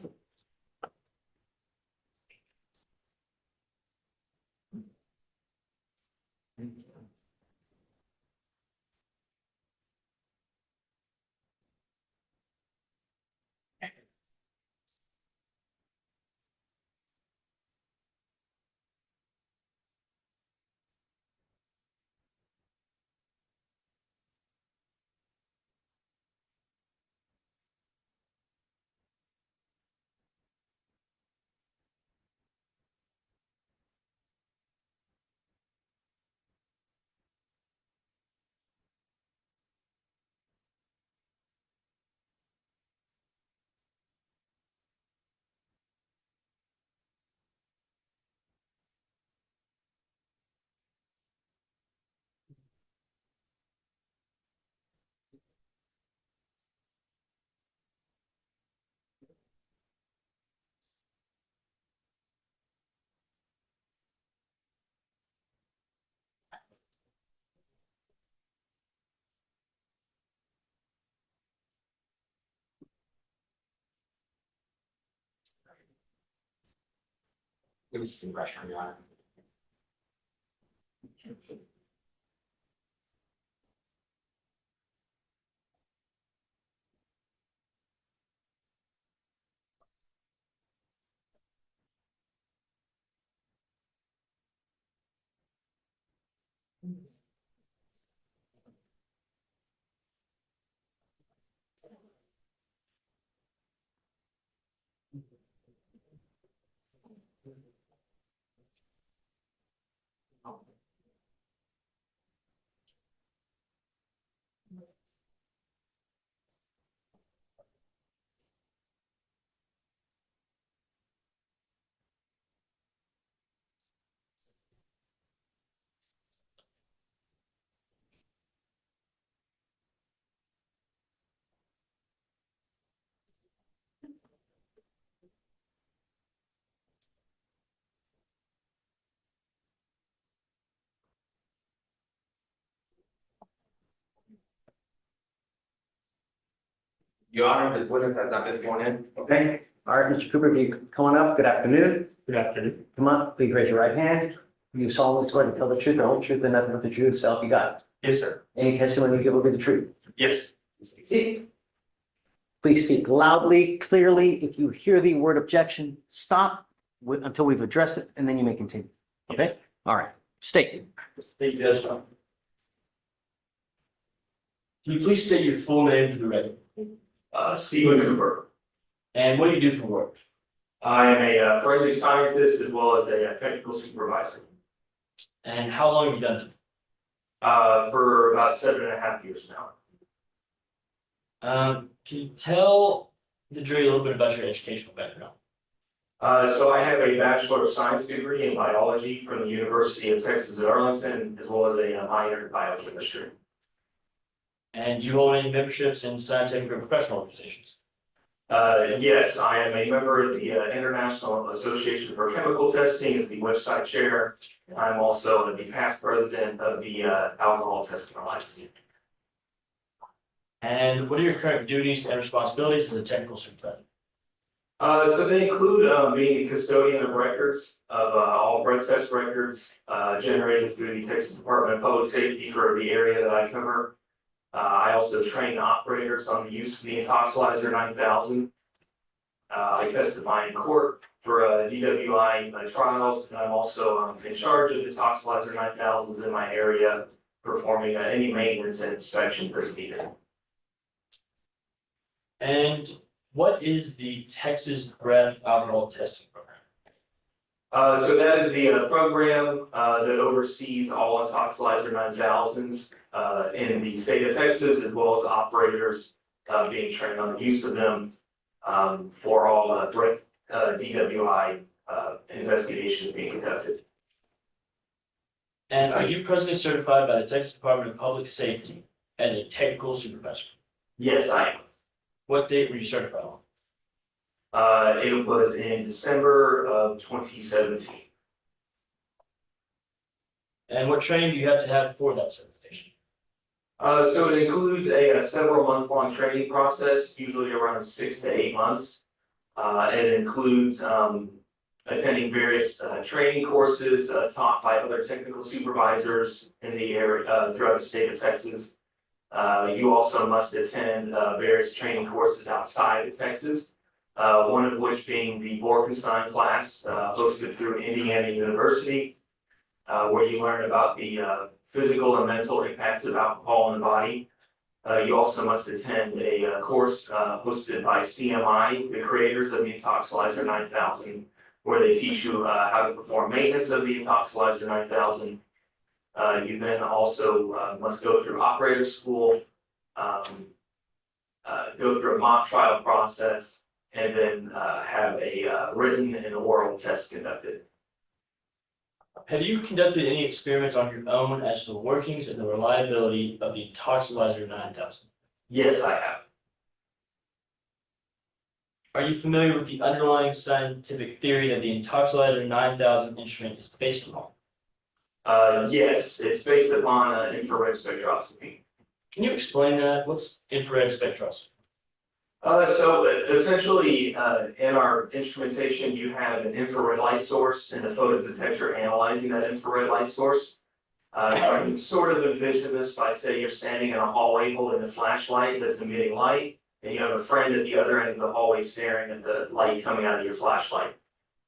V: Give me some pressure on your honor.
A: Your Honor, this witness has not been sworn in. Okay, all right, Mr. Cooper, you come on up. Good afternoon.
R: Good afternoon.
A: Come on, please raise your right hand. You solemnly swear to tell the truth, the whole truth, and nothing but the truth, so help you God.
R: Yes, sir.
A: Any testimony you give will be the truth.
R: Yes.
A: Please speak loudly, clearly. If you hear the word objection, stop until we've addressed it, and then you may continue. Okay? All right. State.
H: Thank you, Judge. Can you please state your full name for the record?
O: Stephen Cooper.
H: And what do you do for work?
O: I am a forensic scientist as well as a technical supervisor.
H: And how long have you done it?
O: For about 7.5 years now.
H: Can you tell the jury a little bit about your educational background?
O: So I have a Bachelor of Science degree in biology from the University of Texas at Arlington, as well as a minor in biochemistry.
H: And do you hold any memberships in scientific or professional organizations?
O: Yes, I am a member of the International Association for Chemical Testing as the website chair. I'm also the past president of the Alcohol Testing Alliance.
H: And what are your current duties and responsibilities as a technical supervisor?
O: So they include being a custodian of records of all breath test records generated through the Texas Department of Public Safety for the area that I cover. I also train operators on the use of the Intoxilizer 9000. I testify in court for DWI trials, and I'm also in charge of the Intoxilizer 9000s in my area, performing any maintenance and inspection as needed.
H: And what is the Texas Breath Alcohol Testing Program?
O: So that is the program that oversees all Intoxilizer 9000s in the state of Texas, as well as operators being trained on the use of them for all breath DWI investigations being conducted.
H: And are you presently certified by the Texas Department of Public Safety as a technical supervisor?
O: Yes, I am.
H: What date were you certified on?
O: It was in December of 2017.
H: And what training do you have to have for that certification?
O: So it includes a several month-long training process, usually around 6 to 8 months. It includes attending various training courses taught by other technical supervisors in the area throughout the state of Texas. You also must attend various training courses outside of Texas, one of which being the Borkenstein class hosted through Indiana University, where you learn about the physical and mental impacts of alcohol in the body. You also must attend a course hosted by CMI, the creators of the Intoxilizer 9000, where they teach you how to perform maintenance of the Intoxilizer 9000. You then also must go through operator school, go through a mock trial process, and then have a written and oral test conducted.
H: Have you conducted any experiments on your own as to the workings and the reliability of the Intoxilizer 9000?
O: Yes, I have.
H: Are you familiar with the underlying scientific theory that the Intoxilizer 9000 instrument is based upon?
O: Yes, it's based upon infrared spectroscopy.
H: Can you explain that? What's infrared spectroscopy?
C: So essentially, in our instrumentation, you have an infrared light source and a photo detector analyzing that infrared light source. I can sort of envision this by, say, you're standing in a hallway holding a flashlight that's emitting light, and you have a friend at the other end of the hallway staring at the light coming out of your flashlight.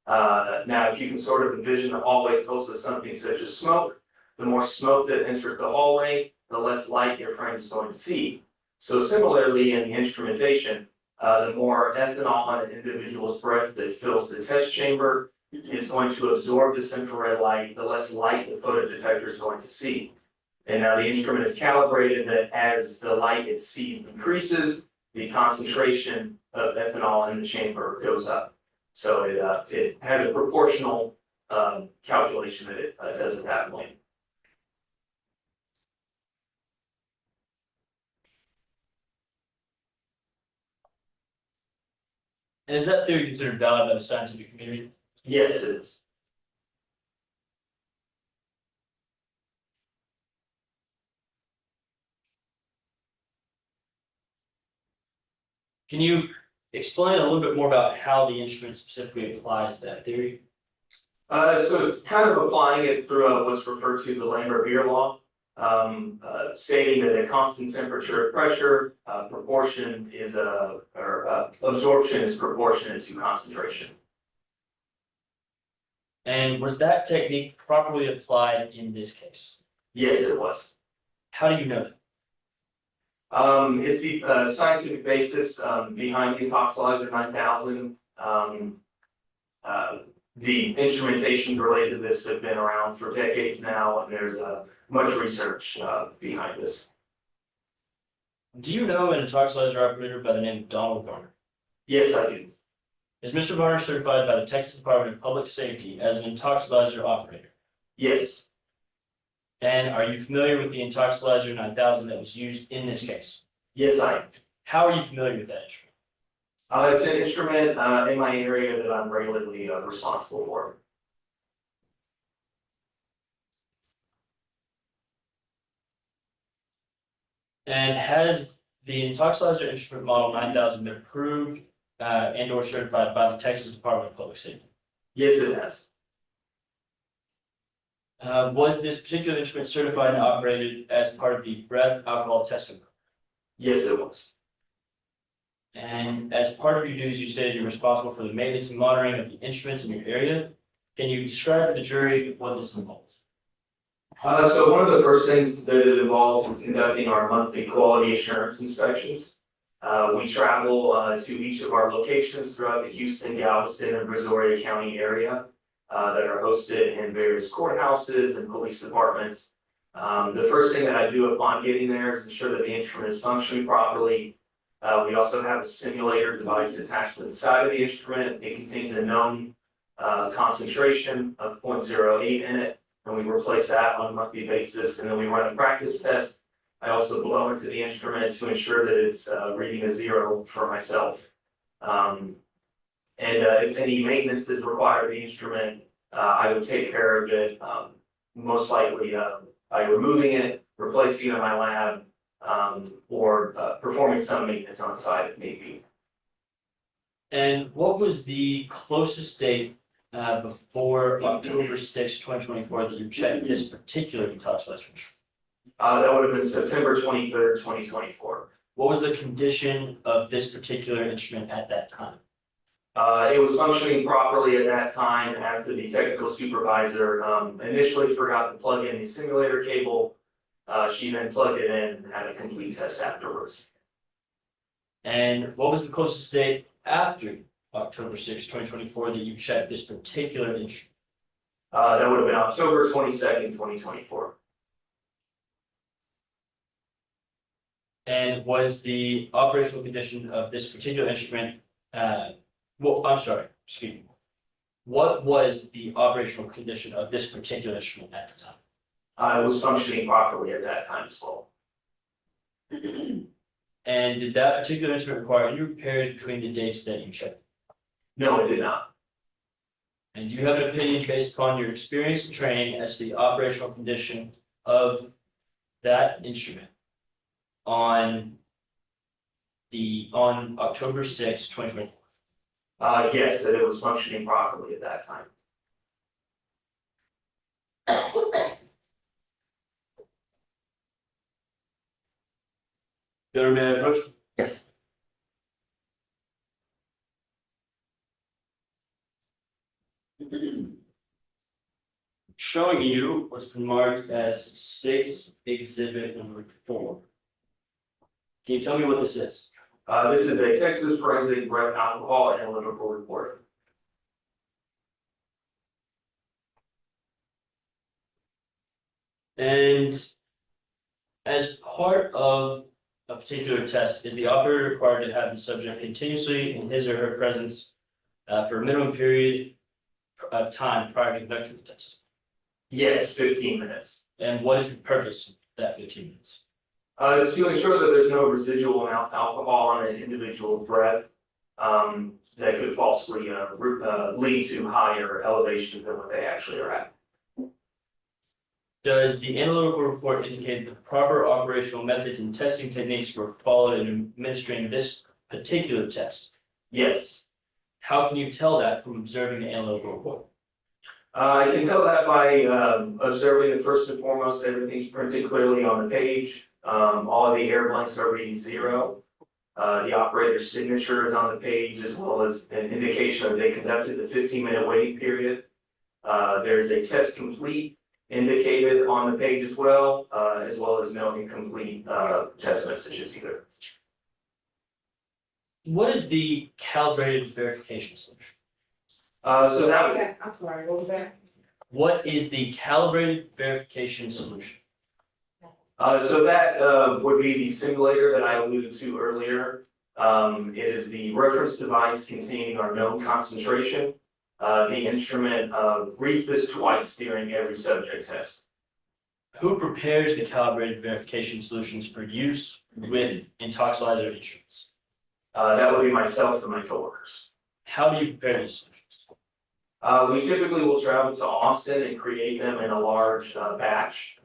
C: Now, if you can sort of envision the hallway filled with something such as smoke, the more smoke that enters the hallway, the less light your friend is going to see. So similarly, in the instrumentation, the more ethanol on an individual's breath that fills the test chamber is going to absorb this infrared light, the less light the photo detector is going to see. And now the instrument is calibrated that as the light it sees increases, the concentration of ethanol in the chamber goes up. So it has a proportional calculation that it does at that point.
H: And is that theory considered valid by the scientific community?
C: Yes, it is.
H: Can you explain a little bit more about how the instrument specifically applies that theory?
C: So it's kind of applying it through what's referred to the Lambert-Beer law, stating that a constant temperature pressure proportion is absorption is proportionate to concentration.
H: And was that technique properly applied in this case?
C: Yes, it was.
H: How do you know that?
C: It's the scientific basis behind the Toxolizer 9000. The instrumentation related to this have been around for decades now, and there's much research behind this.
H: Do you know an Toxolizer operator by the name of Donald Varner?
C: Yes, I do.
H: Is Mr. Varner certified by the Texas Department of Public Safety as an Toxolizer operator?
C: Yes.
H: And are you familiar with the Toxolizer 9000 that was used in this case?
C: Yes, I am.
H: How are you familiar with that instrument?
C: It's an instrument in my area that I'm regularly responsible for.
H: And has the Toxolizer instrument model 9000 been approved and or certified by the Texas Department of Public Safety?
C: Yes, it has.
H: Was this particular instrument certified and operated as part of the breath alcohol testing program?
C: Yes, it was.
H: And as part of your duties, you stated you're responsible for the maintenance and monitoring of the instruments in your area. Can you describe to the jury what this involves?
C: So one of the first things that it involved was conducting our monthly quality assurance inspections. We travel to each of our locations throughout the Houston, Galveston, and Brazoria County area that are hosted in various courthouses and police departments. The first thing that I do upon getting there is ensure that the instrument is functioning properly. We also have a simulator device attached to the side of the instrument. It contains a known concentration of 0.08 in it, and we replace that on a monthly basis, and then we run a practice test. I also blow into the instrument to ensure that it's reading a 0 for myself. If any maintenance is required of the instrument, I would take care of it, most likely by removing it, replacing it in my lab, or performing some maintenance on site if need be.
H: And what was the closest date before October 6, 2024 that you checked this particular Toxolizer instrument?
C: That would have been September 23rd, 2024.
H: What was the condition of this particular instrument at that time?
C: It was functioning properly at that time after the technical supervisor initially forgot to plug in the simulator cable. She then plugged it in and had a complete test afterwards.
H: And what was the closest date after October 6, 2024 that you checked this particular instrument?
C: That would have been October 22nd, 2024.
H: And was the operational condition of this particular instrument, I'm sorry, excuse me. What was the operational condition of this particular instrument at the time?
C: It was functioning properly at that time as well.
H: And did that particular instrument require any repairs between the dates that you checked?
C: No, it did not.
H: And do you have an opinion based upon your experience and training as to the operational condition of that instrument on on October 6, 2024?
C: Yes, that it was functioning properly at that time.
H: Governor, may I approach?
A: Yes.
H: Showing you what's been marked as State's Exhibit number 4. Can you tell me what this is?
C: This is a Texas forensic breath alcohol analytical report.
H: And as part of a particular test, is the operator required to have the subject continuously in his or her presence for a minimum period of time prior to conducting the test?
C: Yes, 15 minutes.
H: And what is the purpose of that 15 minutes?
C: It's to ensure that there's no residual amount of alcohol on an individual's breath that could falsely lead to higher elevations than what they actually are at.
H: Does the analytical report indicate the proper operational methods and testing techniques were followed in administering this particular test?
C: Yes.
H: How can you tell that from observing the analytical report?
C: I can tell that by observing that first and foremost, everything's printed clearly on the page. All of the air blanks are reading 0. The operator's signature is on the page, as well as an indication that they conducted the 15-minute waiting period. There's a test complete indicated on the page as well as no incomplete test messages either.
H: What is the calibrated verification solution?
C: So that
J: Yeah, I'm sorry, what was that?
H: What is the calibrated verification solution?
C: So that would be the simulator that I alluded to earlier. It is the reference device containing our known concentration. The instrument reads this twice during every subject test.
H: Who prepares the calibrated verification solutions for use with intoxilizer instruments?
C: That would be myself and my coworkers.
H: How do you prepare these solutions?
C: We typically will travel to Austin and create them in a large batch.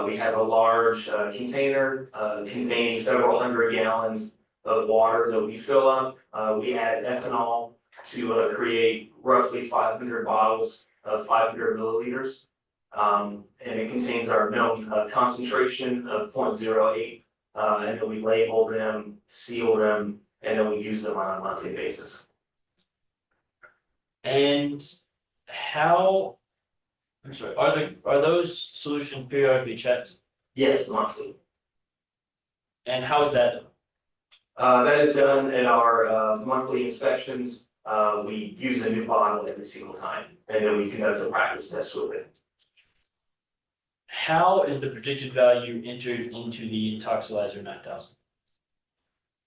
C: We have a large container containing several hundred gallons of water that we fill up. We add ethanol to create roughly 500 bottles of 500 milliliters. And it contains our known concentration of 0.08. And then we label them, seal them, and then we use them on a monthly basis.
H: And are those solutions periodically checked?
C: Yes, monthly.
H: And how is that done?
C: That is done at our monthly inspections. We use a new bottle every single time, and then we conduct a practice test with it.
H: How is the predicted value entered into the Intoxilizer 9000?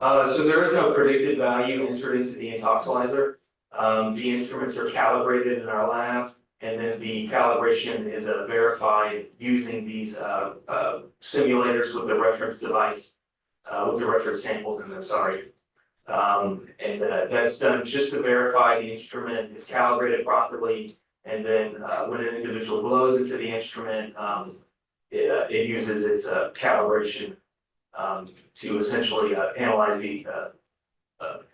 C: So there is no predicted value entered into the Intoxilizer. The instruments are calibrated in our lab, and then the calibration is verified using these simulators with the reference device, with the reference samples in them, sorry. And that's done just to verify the instrument is calibrated properly. And then when an individual blows into the instrument, it uses its calibration to essentially analyze the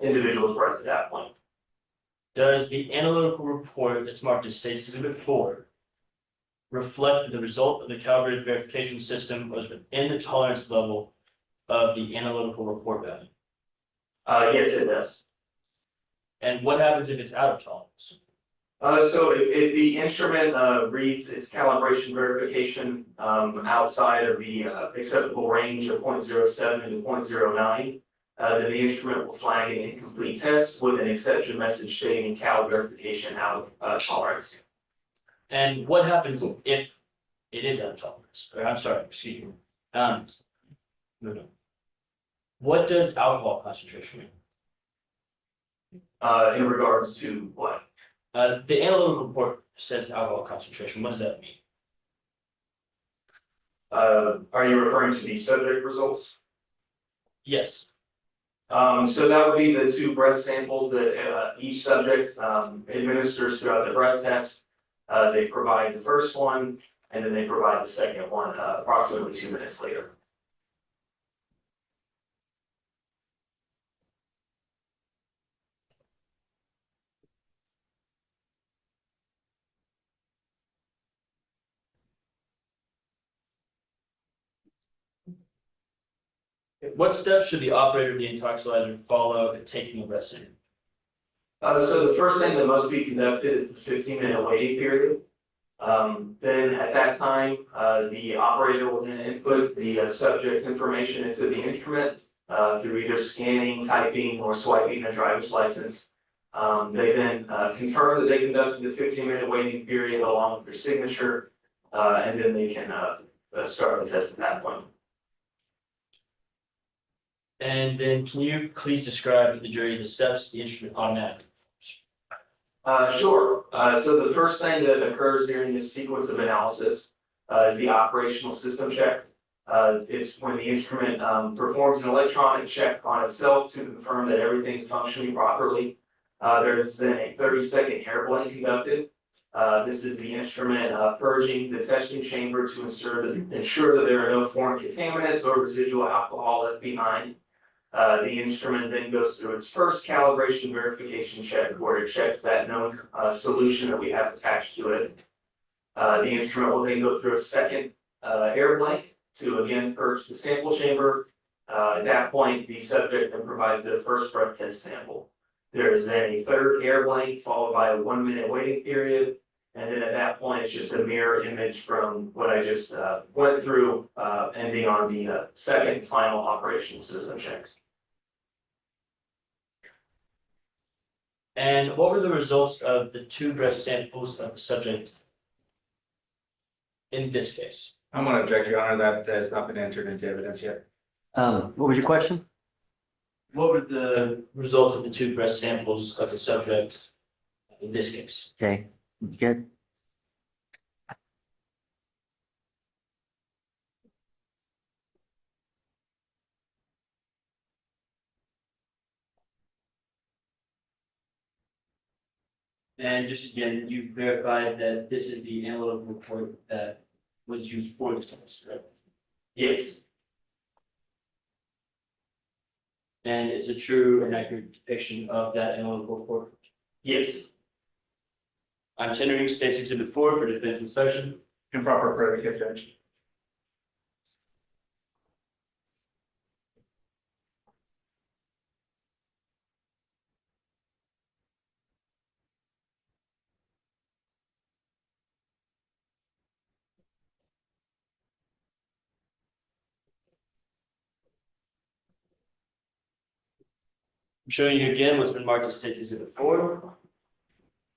C: individual's breath at that point.
H: Does the analytical report that's marked as State's Exhibit 4 reflect that the result of the calibrated verification system was within the tolerance level of the analytical report value?
C: Yes, it does.
H: And what happens if it's out of tolerance?
C: So if the instrument reads its calibration verification outside of the acceptable range of 0.07 to 0.09, then the instrument will flag an incomplete test with an exception message stating cal verification out of tolerance.
H: And what happens if it is out of tolerance? Or, I'm sorry, excuse me. No. What does alcohol concentration mean?
C: In regards to what?
H: The analytical report says alcohol concentration. What does that mean?
C: Are you referring to the subject results?
H: Yes.
C: So that would be the 2 breath samples that each subject administers throughout the breath test. They provide the first one, and then they provide the second one approximately 2 minutes later.
H: What steps should the operator of the intoxilizer follow in taking a resident?
C: So the first thing that must be conducted is the 15-minute waiting period. Then at that time, the operator will then input the subject's information into the instrument through either scanning, typing, or swiping their driver's license. They then confirm that they conducted the 15-minute waiting period along with their signature, and then they can start the test at that point.
H: And then can you please describe for the jury the steps the instrument automatically?
C: Sure. So the first thing that occurs during this sequence of analysis is the operational system check. It's when the instrument performs an electronic check on itself to confirm that everything's functioning properly. There is then a 30-second air blend conducted. This is the instrument purging the testing chamber to ensure that there are no foreign contaminants or residual alcohol left behind. The instrument then goes through its first calibration verification check where it checks that known solution that we have attached to it. The instrument will then go through a second air blank to again purge the sample chamber. At that point, the subject then provides their first breath test sample. There is then a third air blank followed by a 1-minute waiting period. And then at that point, it's just a mirror image from what I just went through, ending on the second final operational system checks.
H: And what were the results of the 2 breath samples of the subject in this case?
B: I'm going to object, Your Honor, that has not been entered into evidence yet.
A: What was your question?
H: What were the results of the 2 breath samples of the subject in this case?
A: Okay, good.
H: And just again, you verified that this is the analytical report that was used for this test, right?
C: Yes.
H: And it's a true and accurate depiction of that analytical report?
C: Yes.
H: I'm tendering State's Exhibit 4 for defense inspection.
B: Improper predicate, Judge.
H: I'm showing you again what's been marked as State's Exhibit 4.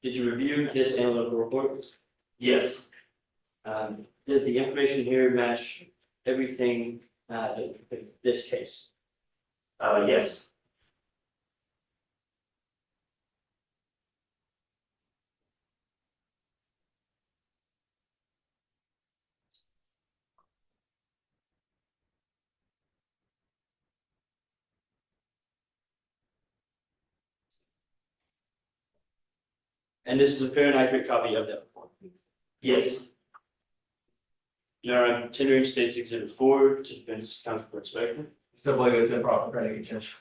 H: Did you review this analytical report?
C: Yes.
H: Does the information here match everything in this case?
C: Yes.
H: And this is a fair and accurate copy of that report?
C: Yes.
H: Your Honor, I'm tendering State's Exhibit 4 to defense counsel for inspection.
B: Still believe it's improper predicate, Judge.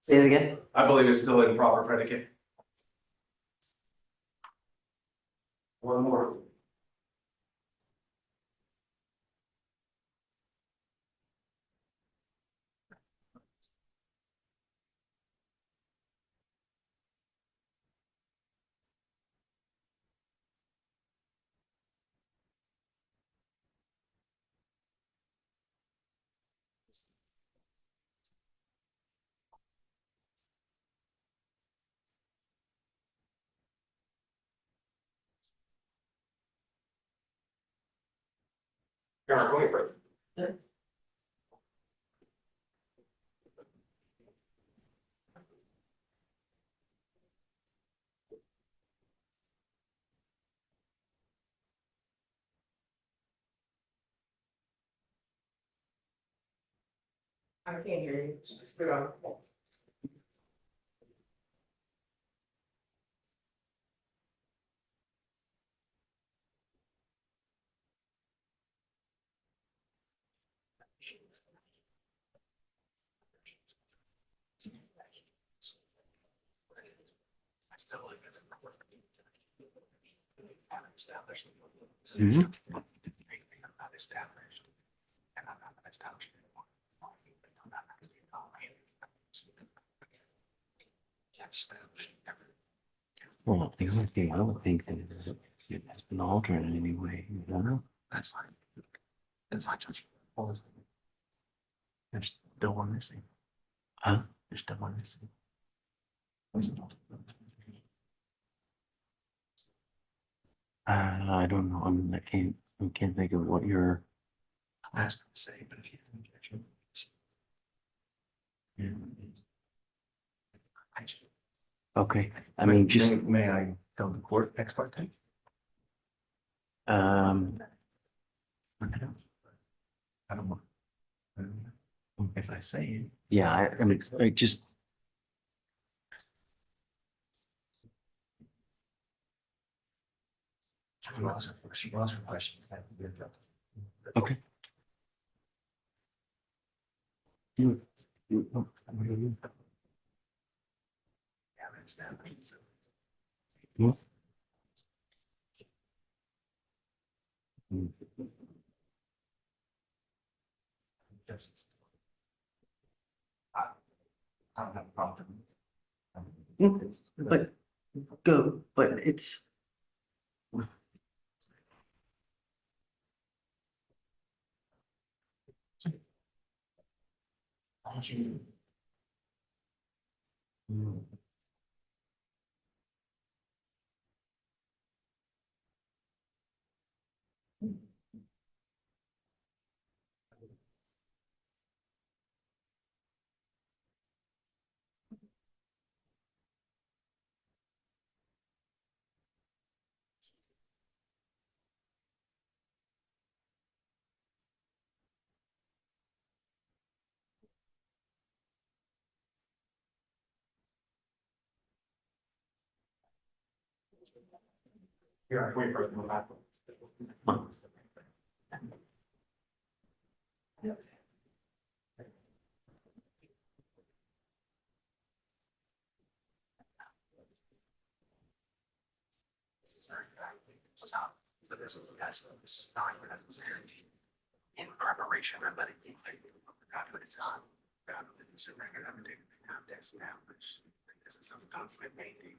A: Say it again?
B: I believe it's still improper predicate.
C: One more. Your Honor, go ahead.
I: I can't hear you. Just put on.
A: Mhm. Well, the only thing I would think that is it has been altered in any way, you know?
V: That's fine. That's fine, Judge.
A: There's still one missing. Huh? There's still one missing. I don't know. I mean, I can't think of what you're.
V: I was gonna say, but if you have an objection.
A: Okay, I mean, just,
V: May I tell the court ex parte?
A: um,
V: I don't want. If I say it.
A: yeah, I mean, I just,
V: She lost her question.
A: okay. Oh, what do you?
V: Yeah, that's that.
A: Hmm?
V: I don't have a problem.
A: But go, but it's.
V: Here, wait for it. So this is not in preparation, I'm letting you God, but it's on. God, but it's a record of it. Context now, which this is some conflict making.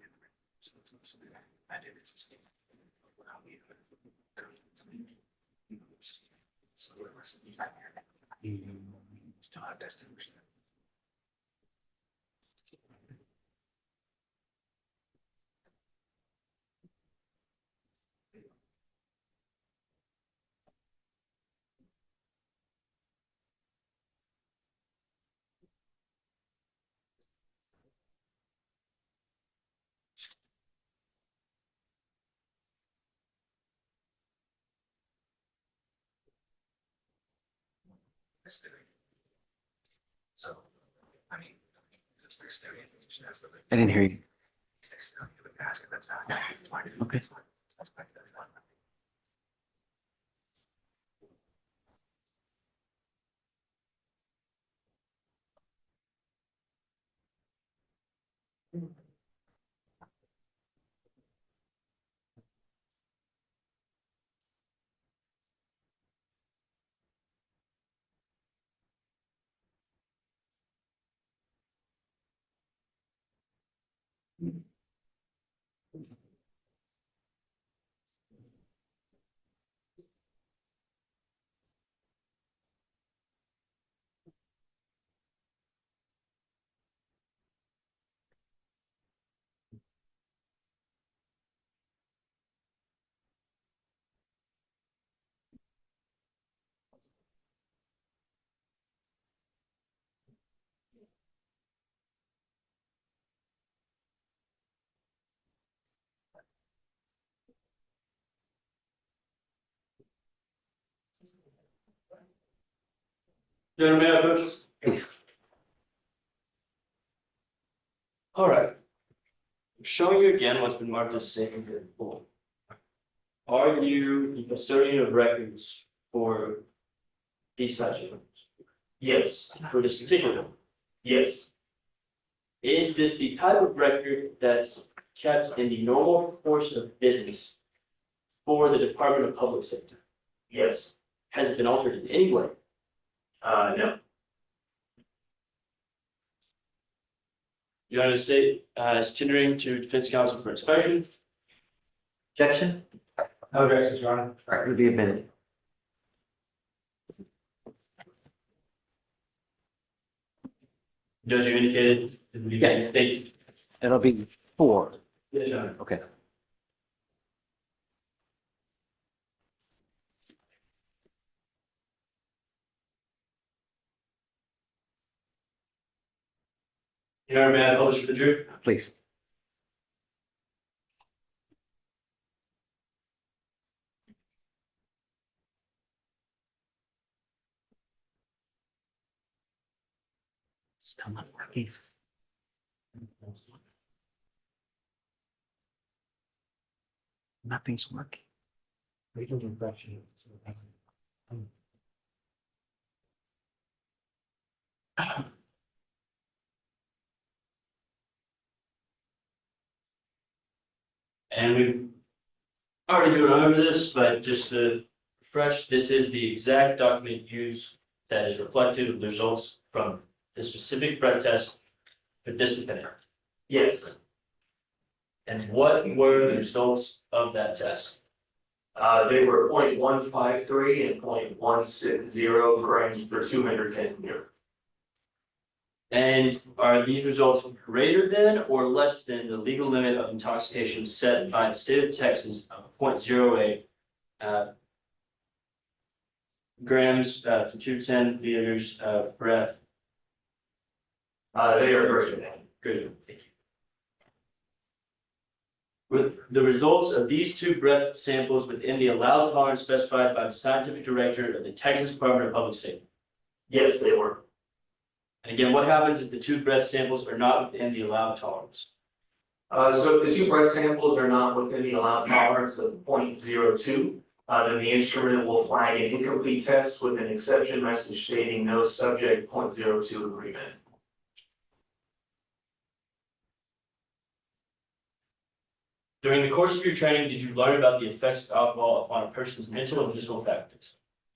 V: I did it. Without me. So the rest of you still have destination. So, I mean, this dexterity,
A: I didn't hear you.
V: ask it, that's not.
A: Okay.
H: Gentlemen, may I approach?
A: Please.
H: All right. I'm showing you again what's been marked as safe and good full. Are you the custodian of records for these types of things?
C: Yes,
H: For this particular one?
C: yes,
H: Is this the type of record that's kept in the normal course of business for the Department of Public Safety?
C: yes,
H: Has it been altered in any way?
C: No.
H: United States is tendering to defense counsel for inspection.
A: Objection?
B: No objections, Your Honor.
A: All right, it'll be a minute.
H: Judge, you indicated.
A: Yes. It'll be 4.
H: Yes, Your Honor.
A: Okay.
H: Your Honor, may I publish for the jury?
A: Please. Still not working. Nothing's working.
H: And we've already gone over this, but just to refresh, this is the exact document used that is reflective of the results from the specific breath test for this defendant.
C: Yes.
H: And what were the results of that test?
C: They were 0.153 and 0.160 grams per 210 meter.
H: And are these results greater than or less than the legal limit of intoxication set by the state of Texas of 0.08 grams to 210 liters of breath?
C: They are greater than.
H: Good, thank you. With the results of these 2 breath samples within the allowed tolerance specified by the scientific director of the Texas Department of Public Safety?
C: Yes, they were.
H: And again, what happens if the 2 breath samples are not within the allowed tolerance?
C: So if the 2 breath samples are not within the allowed tolerance of 0.02, then the instrument will flag an incomplete test with an exception message stating no subject 0.02 agreement.
H: During the course of your training, did you learn about the effects of alcohol upon a person's mental and physical faculties?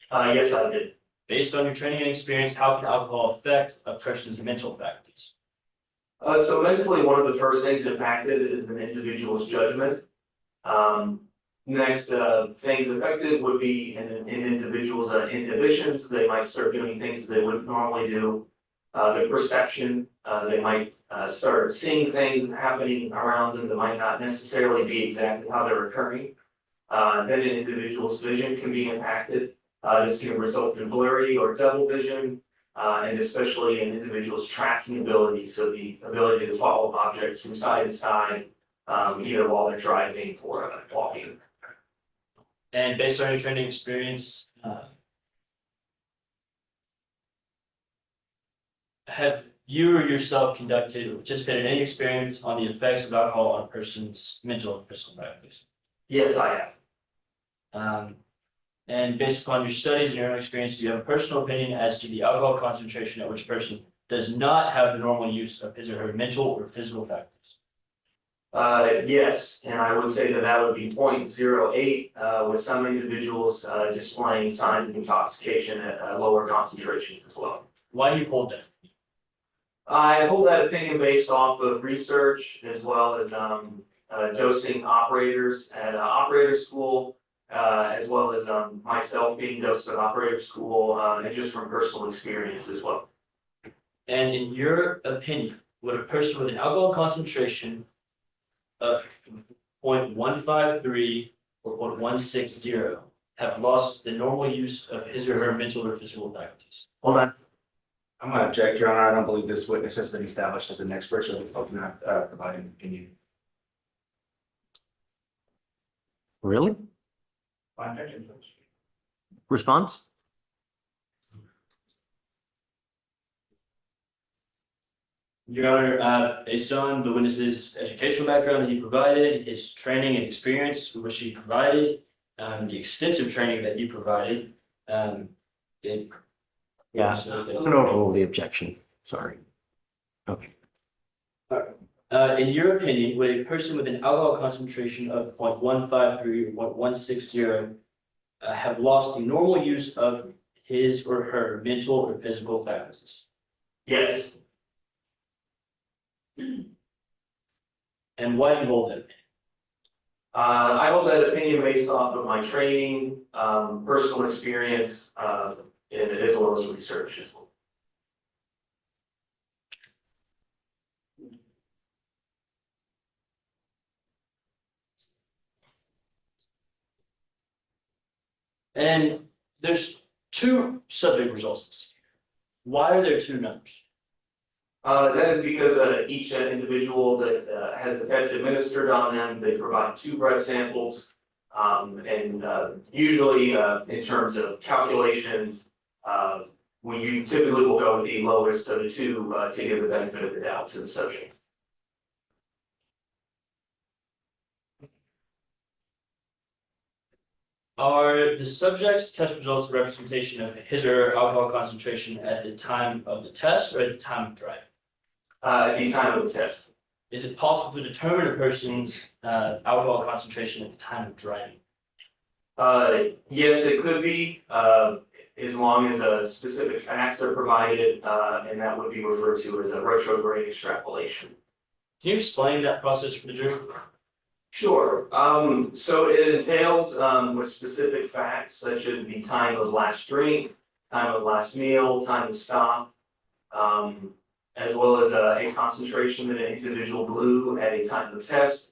C: Yes, I did.
H: Based on your training and experience, how can alcohol affect a person's mental faculties?
C: So mentally, one of the first things impacted is an individual's judgment. Next, things affected would be in individuals' inhibitions. They might start doing things they wouldn't normally do. The perception, they might start seeing things happening around them that might not necessarily be exactly how they're occurring. Then an individual's vision can be impacted. This can result in blurry or double vision, and especially in individuals' tracking ability, so the ability to follow objects from side to side, either while they're driving or walking.
H: And based on your training experience, have you or yourself conducted or participated in any experiments on the effects of alcohol on a person's mental and physical faculties?
C: Yes, I have.
H: And based upon your studies and your own experience, do you have a personal opinion as to the alcohol concentration at which a person does not have the normal use of his or her mental or physical faculties?
C: Yes, and I would say that that would be 0.08, with some individuals displaying signs of intoxication at lower concentrations as well.
H: Why do you hold that?
C: I hold that opinion based off of research as well as dosing operators at operator school, as well as myself being dosed at operator school, and just from personal experience as well.
H: And in your opinion, would a person with an alcohol concentration of 0.153 or 0.160 have lost the normal use of his or her mental or physical faculties?
B: Hold on. I'm going to object, Your Honor. I don't believe this witness has been established as an expert, so I hope not provide an opinion.
A: Really? Response?
H: Your Honor, based on the witness's educational background that he provided, his training and experience which he provided, the extensive training that he provided,
A: Yeah, I'm gonna overrule the objection. Sorry. Okay.
H: In your opinion, would a person with an alcohol concentration of 0.153 or 0.160 have lost the normal use of his or her mental or physical faculties?
C: Yes.
H: And why do you hold that opinion?
C: I hold that opinion based off of my training, personal experience, and as well as research as well.
H: And there's two subject results this year. Why are there two numbers?
C: That is because each individual that has the test administered on them, they provide 2 breath samples. And usually in terms of calculations, we typically will go with the lowest of the 2 to give the benefit of the doubt to the subject.
H: Are the subject's test results a representation of his or her alcohol concentration at the time of the test or at the time of driving?
C: At the time of the test.
H: Is it possible to determine a person's alcohol concentration at the time of driving?
C: Yes, it could be, as long as specific facts are provided, and that would be referred to as a retrograde extrapolation.
H: Can you explain that process for the jury?
C: Sure. So it entails with specific facts such as the time of last drink, time of last meal, time of stop, as well as a concentration that an individual blew at a time of test.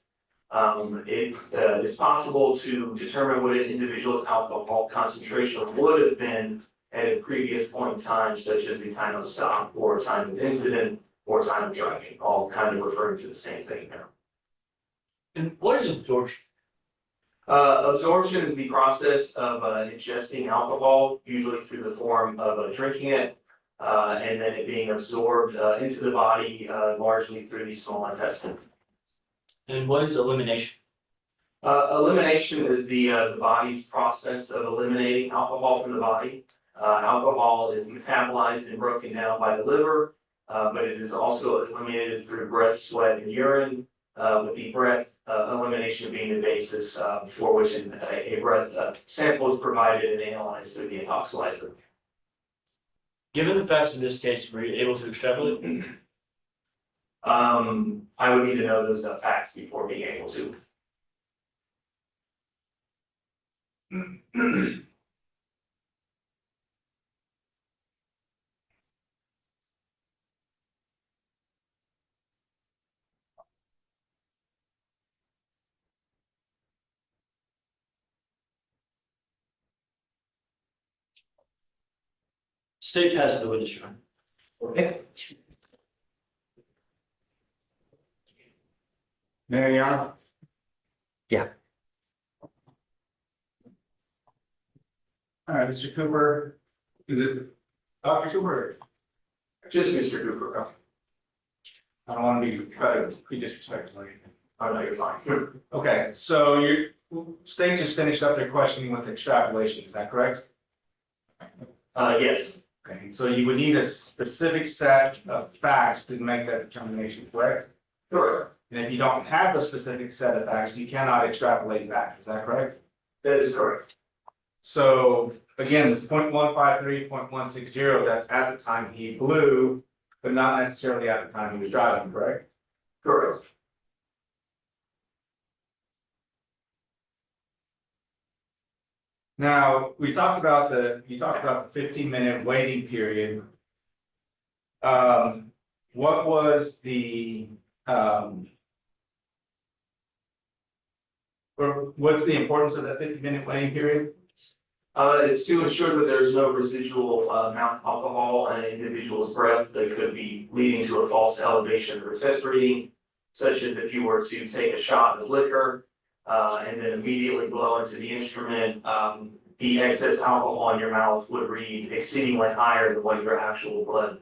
C: It is possible to determine what an individual's alcohol concentration would have been at a previous point in time, such as the time of stop or time of incident or time of driving, all kind of referring to the same thing now.
H: And what is absorption?
C: Absorption is the process of ingesting alcohol, usually through the form of drinking it, and then it being absorbed into the body largely through the small intestine.
H: And what is elimination?
C: Elimination is the body's process of eliminating alcohol from the body. Alcohol is metabolized and broken down by the liver, but it is also eliminated through breath, sweat, and urine, with the breath elimination being the basis for which a breath sample is provided and analyzed through the intoxilizer.
H: Given the facts in this case, were you able to extrapolate?
C: I would need to know those facts before being able to.
H: State passes the witness, Your Honor.
B: Okay. There you are.
A: Yeah.
B: All right, Mr. Cooper, is it Dr. Cooper?
C: Just Mr. Cooper.
B: Okay. I don't want to be disrespectful or anything.
C: Oh, no, you're fine.
B: Okay, so your state just finished up their questioning with extrapolation, is that correct?
C: Yes.
B: Okay, so you would need a specific set of facts to make that determination, correct?
C: Correct.
B: And if you don't have the specific set of facts, you cannot extrapolate back, is that correct?
C: That is correct.
B: So again, it's 0.153, 0.160, that's at the time he blew, but not necessarily at the time he was driving, correct?
C: Correct.
B: Now, you talked about the 15-minute waiting period. What was the or what's the importance of that 15-minute waiting period?
C: It's to ensure that there's no residual amount of alcohol in an individual's breath that could be leading to a false elevation of test reading, such as if you were to take a shot of liquor and then immediately blow into the instrument, the excess alcohol in your mouth would read exceedingly higher than what your actual blood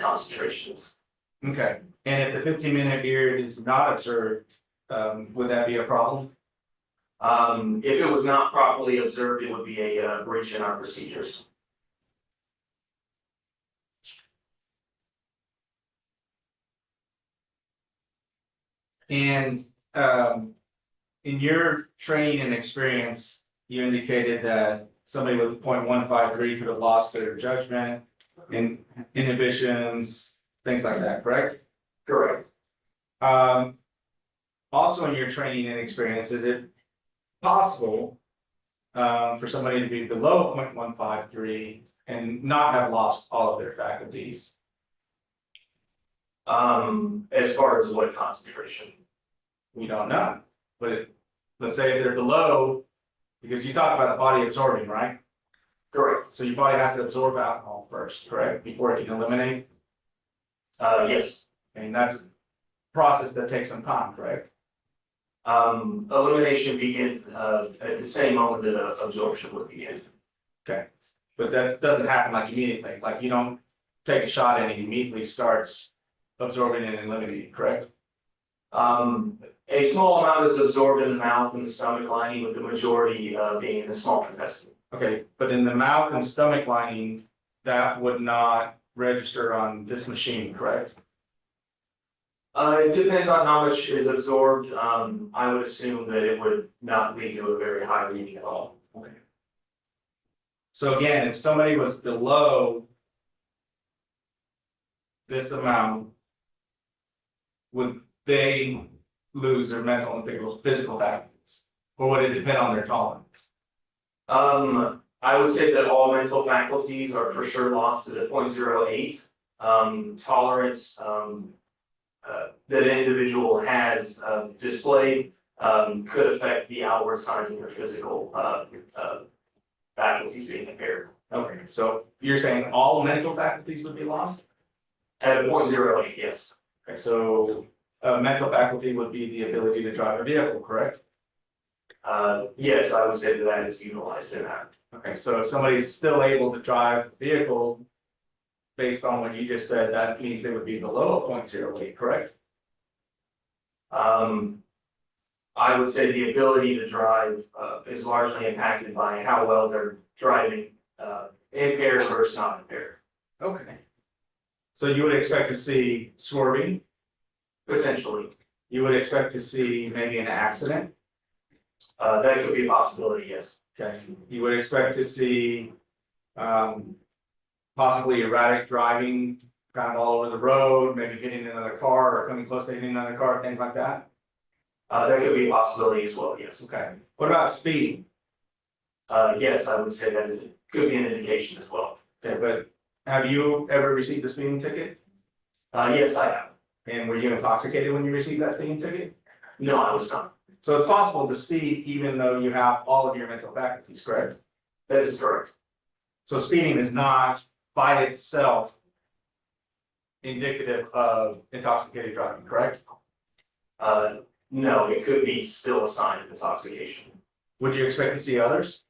C: concentrations.
B: Okay, and if the 15-minute period is not observed, would that be a problem?
C: If it was not properly observed, it would be a breach in our procedures.
B: And in your training and experience, you indicated that somebody with 0.153 could have lost their judgment, inhibitions, things like that, correct?
C: Correct.
B: Also in your training and experience, is it possible for somebody to be below 0.153 and not have lost all of their faculties?
C: As far as what concentration?
B: We don't know, but let's say if they're below, because you talk about the body absorbing, right?
C: Correct.
B: So your body has to absorb alcohol first, correct, before it can eliminate?
C: Yes.
B: And that's a process that takes some time, correct?
C: Elimination begins at the same moment that absorption would begin.
B: Okay, but that doesn't happen like immediately, like you don't take a shot and it immediately starts absorbing and eliminating, correct?
C: A small amount is absorbed in the mouth and the stomach lining, with the majority being in the small intestine.
B: Okay, but in the mouth and stomach lining, that would not register on this machine, correct?
C: It depends on how much is absorbed. I would assume that it would not lead to a very high reading at all.
B: Okay. So again, if somebody was below this amount, would they lose their mental and physical faculties? Or would it depend on their tolerance?
C: I would say that all mental faculties are for sure lost at a 0.08. Tolerance that an individual has displayed could affect the outward signs of their physical faculties being impaired.
B: Okay, so you're saying all mental faculties would be lost?
C: At a 0.08, yes.
B: Okay, so a mental faculty would be the ability to drive a vehicle, correct?
C: Yes, I would say that that is utilized in that.
B: Okay, so if somebody's still able to drive a vehicle, based on what you just said, that means they would be below a 0.08, correct?
C: I would say the ability to drive is largely impacted by how well they're driving, impaired versus not impaired.
B: Okay. So you would expect to see swerving?
C: Potentially.
B: You would expect to see maybe an accident?
C: That could be a possibility, yes.
B: Okay. You would expect to see possibly erratic driving, kind of all over the road, maybe hitting another car or coming close to hitting another car, things like that?
C: That could be a possibility as well, yes.
B: Okay. What about speeding?
C: Yes, I would say that could be an indication as well.
B: Okay, but have you ever received a speeding ticket?
C: Yes, I have.
B: And were you intoxicated when you received that speeding ticket?
C: No, I was not.
B: So it's possible to speed even though you have all of your mental faculties, correct?
C: That is correct.
B: So speeding is not by itself indicative of intoxicated driving, correct?
C: No, it could be still a sign of intoxication.
B: Would you expect to see others?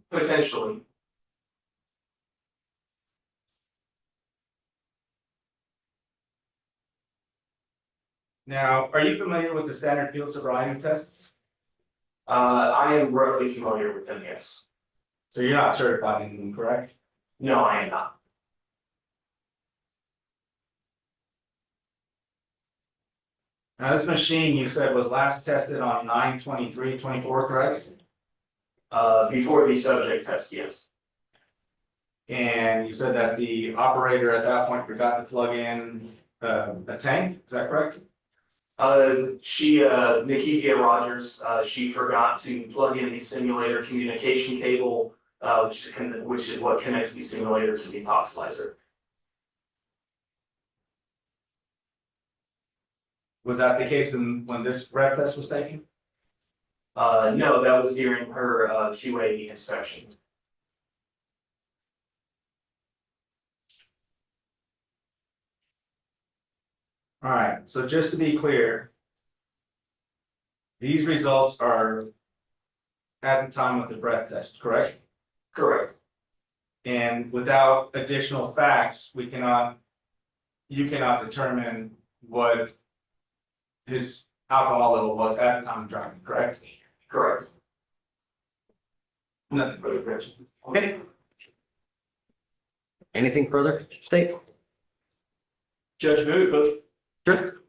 C: Potentially.
B: Now, are you familiar with the standard field sobriety tests?
C: I am roughly familiar with them, yes.
B: So you're not certified in them, correct?
C: No, I am not.
B: Now, this machine you said was last tested on 9/23/24, correct?
C: Before the subject test, yes.
B: And you said that the operator at that point forgot to plug in a tank, is that correct?
C: Nikithia Rogers, she forgot to plug in the simulator communication cable, which is what connects the simulator to the toxilizer.
B: Was that the case when this breath test was taken?
C: No, that was during her QA inspection.
B: All right, so just to be clear, these results are at the time of the breath test, correct?
C: Correct.
B: And without additional facts, you cannot determine what his alcohol level was at the time of driving, correct?
C: Correct.
B: Nothing further, Rich. Okay.
A: Anything further, State?
H: Judge, move, Coach.
B: Sure.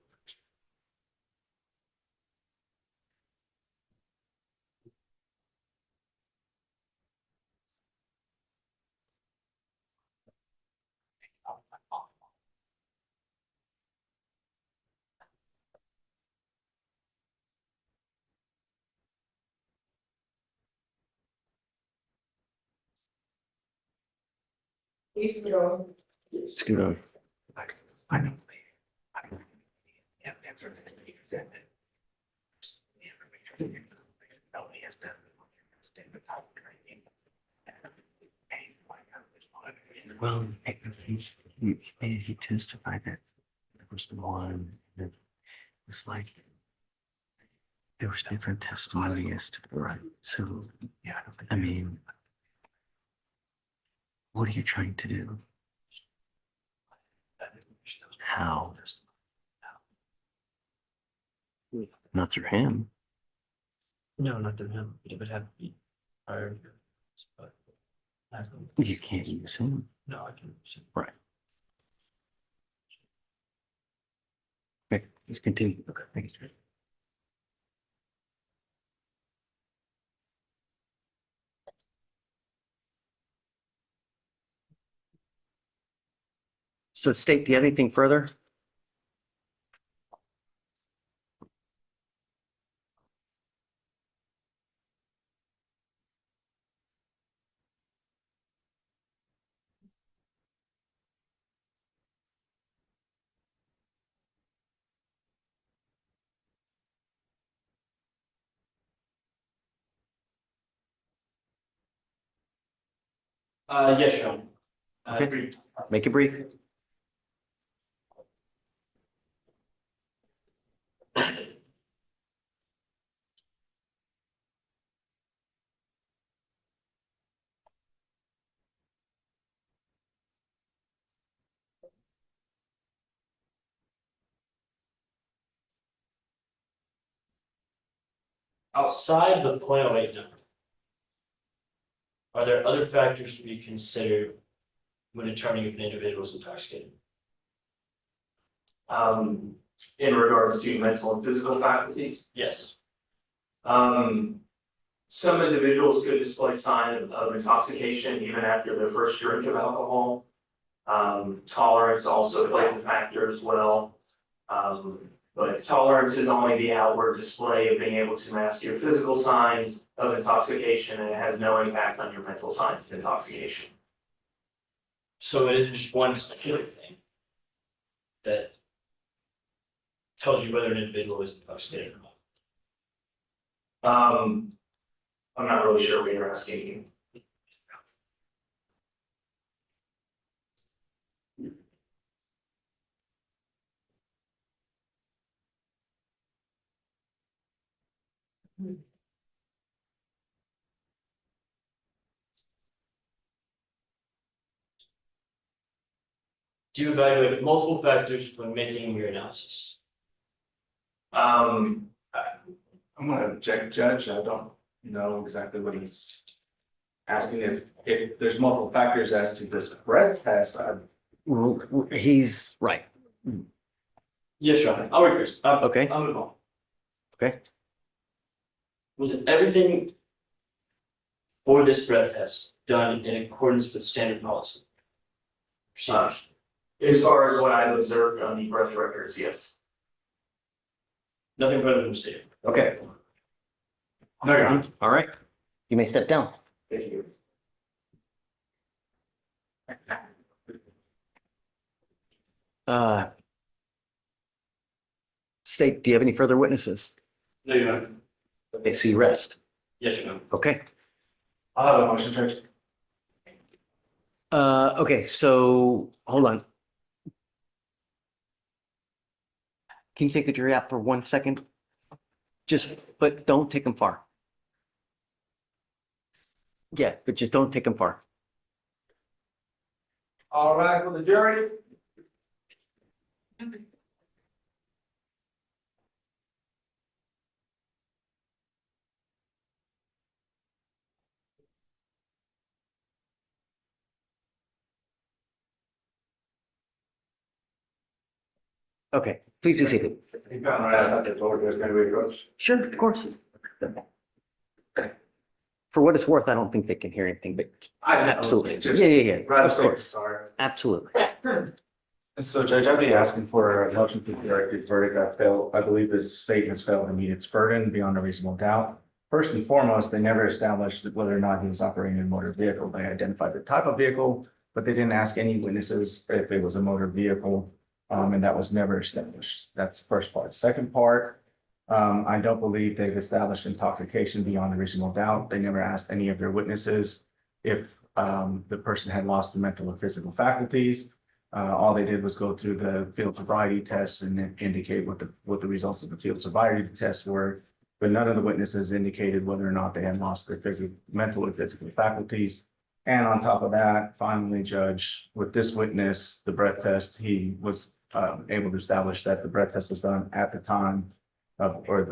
J: You scoot on.
A: Scoot on.
V: I know. Yeah, that's what they presented. No, he has done.
A: Well, he testified that there was one, that it was like, there was different testimony as to, right, so, yeah, I mean, what are you trying to do? How? Not through him.
H: No, not to him. It would have to be prior. But
A: You can't use him.
H: no, I can.
A: Right. Okay, let's continue. Okay, thank you. So State, do you have anything further?
H: Yes, Your Honor.
A: Okay.
H: Brief.
A: Make it brief.
H: Outside the .08 number, are there other factors to be considered when determining if an individual is intoxicated?
C: In regards to mental and physical faculties,
H: Yes.
C: some individuals could display signs of intoxication even after their first drink of alcohol. Tolerance also plays a factor as well. But tolerance is only the outward display of being able to mask your physical signs of intoxication, and it has no impact on your mental signs of intoxication.
H: So it isn't just one specific thing that tells you whether an individual is intoxicated or not.
C: I'm not really sure what you're asking.
H: Do you evaluate multiple factors when making your analysis?
B: I'm gonna object, Judge. I don't know exactly what he's asking. If there's multiple factors as to this breath test,
A: He's right.
H: Yes, Your Honor. I'll rephrase.
A: Okay.
H: I'll move on.
A: Okay.
H: Was everything for this breath test done in accordance with standard policy? Procedures?
C: As far as what I've observed on the breath records, yes.
H: Nothing further than stated.
A: Okay.
B: No, Your Honor.
A: All right. You may step down.
C: Thank you.
A: State, do you have any further witnesses?
H: No, Your Honor.
A: Okay, so you rest.
H: Yes, Your Honor.
A: Okay.
B: I'll have a motion, Judge.
A: Okay, so hold on. Can you take the jury out for 1 second? But don't take them far. Yeah, but just don't take them far.
I: All right, for the jury.
A: Okay, please be seated.
B: You found right outside the door, there's gonna be a coach.
A: Sure, of course. For what it's worth, I don't think they can hear anything, but absolutely. Yeah.
B: Right
A: Of
B: up there,
A: course.
B: sorry.
A: Absolutely.
B: And so, Judge, I'd be asking for a motion to directed verdict. I believe this state has failed to meet its burden beyond a reasonable doubt. First and foremost, they never established whether or not he was operating a motor vehicle. They identified the type of vehicle, but they didn't ask any witnesses if it was a motor vehicle, and that was never established. That's the first part. Second part, I don't believe they've established intoxication beyond a reasonable doubt. They never asked any of their witnesses if the person had lost the mental or physical faculties. All they did was go through the field sobriety tests and indicate what the results of the field sobriety tests were. But none of the witnesses indicated whether or not they had lost their mental or physical faculties. And on top of that, finally, Judge, with this witness, the breath test, he was able to establish that the breath test was done at the time of, or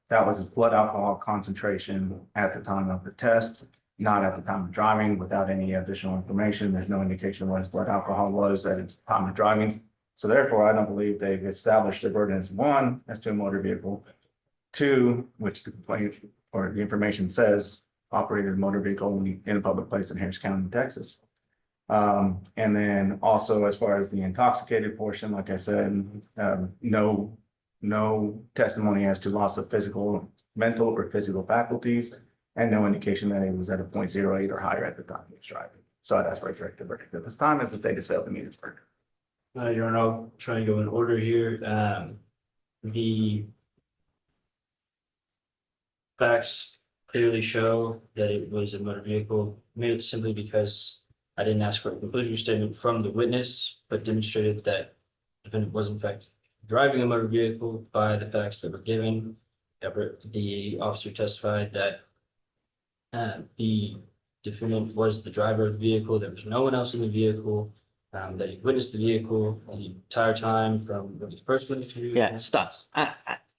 B: that was his blood alcohol concentration at the time of the test, not at the time of driving. Without any additional information, there's no indication what his blood alcohol was at the time of driving. So therefore, I don't believe they've established the burden as one, as to a motor vehicle. Two, which the complaint or the information says, operated a motor vehicle in a public place in Harris County, Texas. And then also as far as the intoxicated portion, like I said, no testimony as to loss of mental or physical faculties, and no indication that it was at a 0.08 or higher at the time he was driving. So I'd ask for a directed verdict at this time as the state has failed to meet its burden.
H: Your Honor, I'll try and go in order here. The facts clearly show that it was a motor vehicle, made it simply because I didn't ask for a conclusory statement from the witness, but demonstrated that the defendant was in fact driving a motor vehicle by the facts that were given. The officer testified that the defendant was the driver of the vehicle. There was no one else in the vehicle, that he witnessed the vehicle the entire time from when he first went into.
A: Yeah, stop.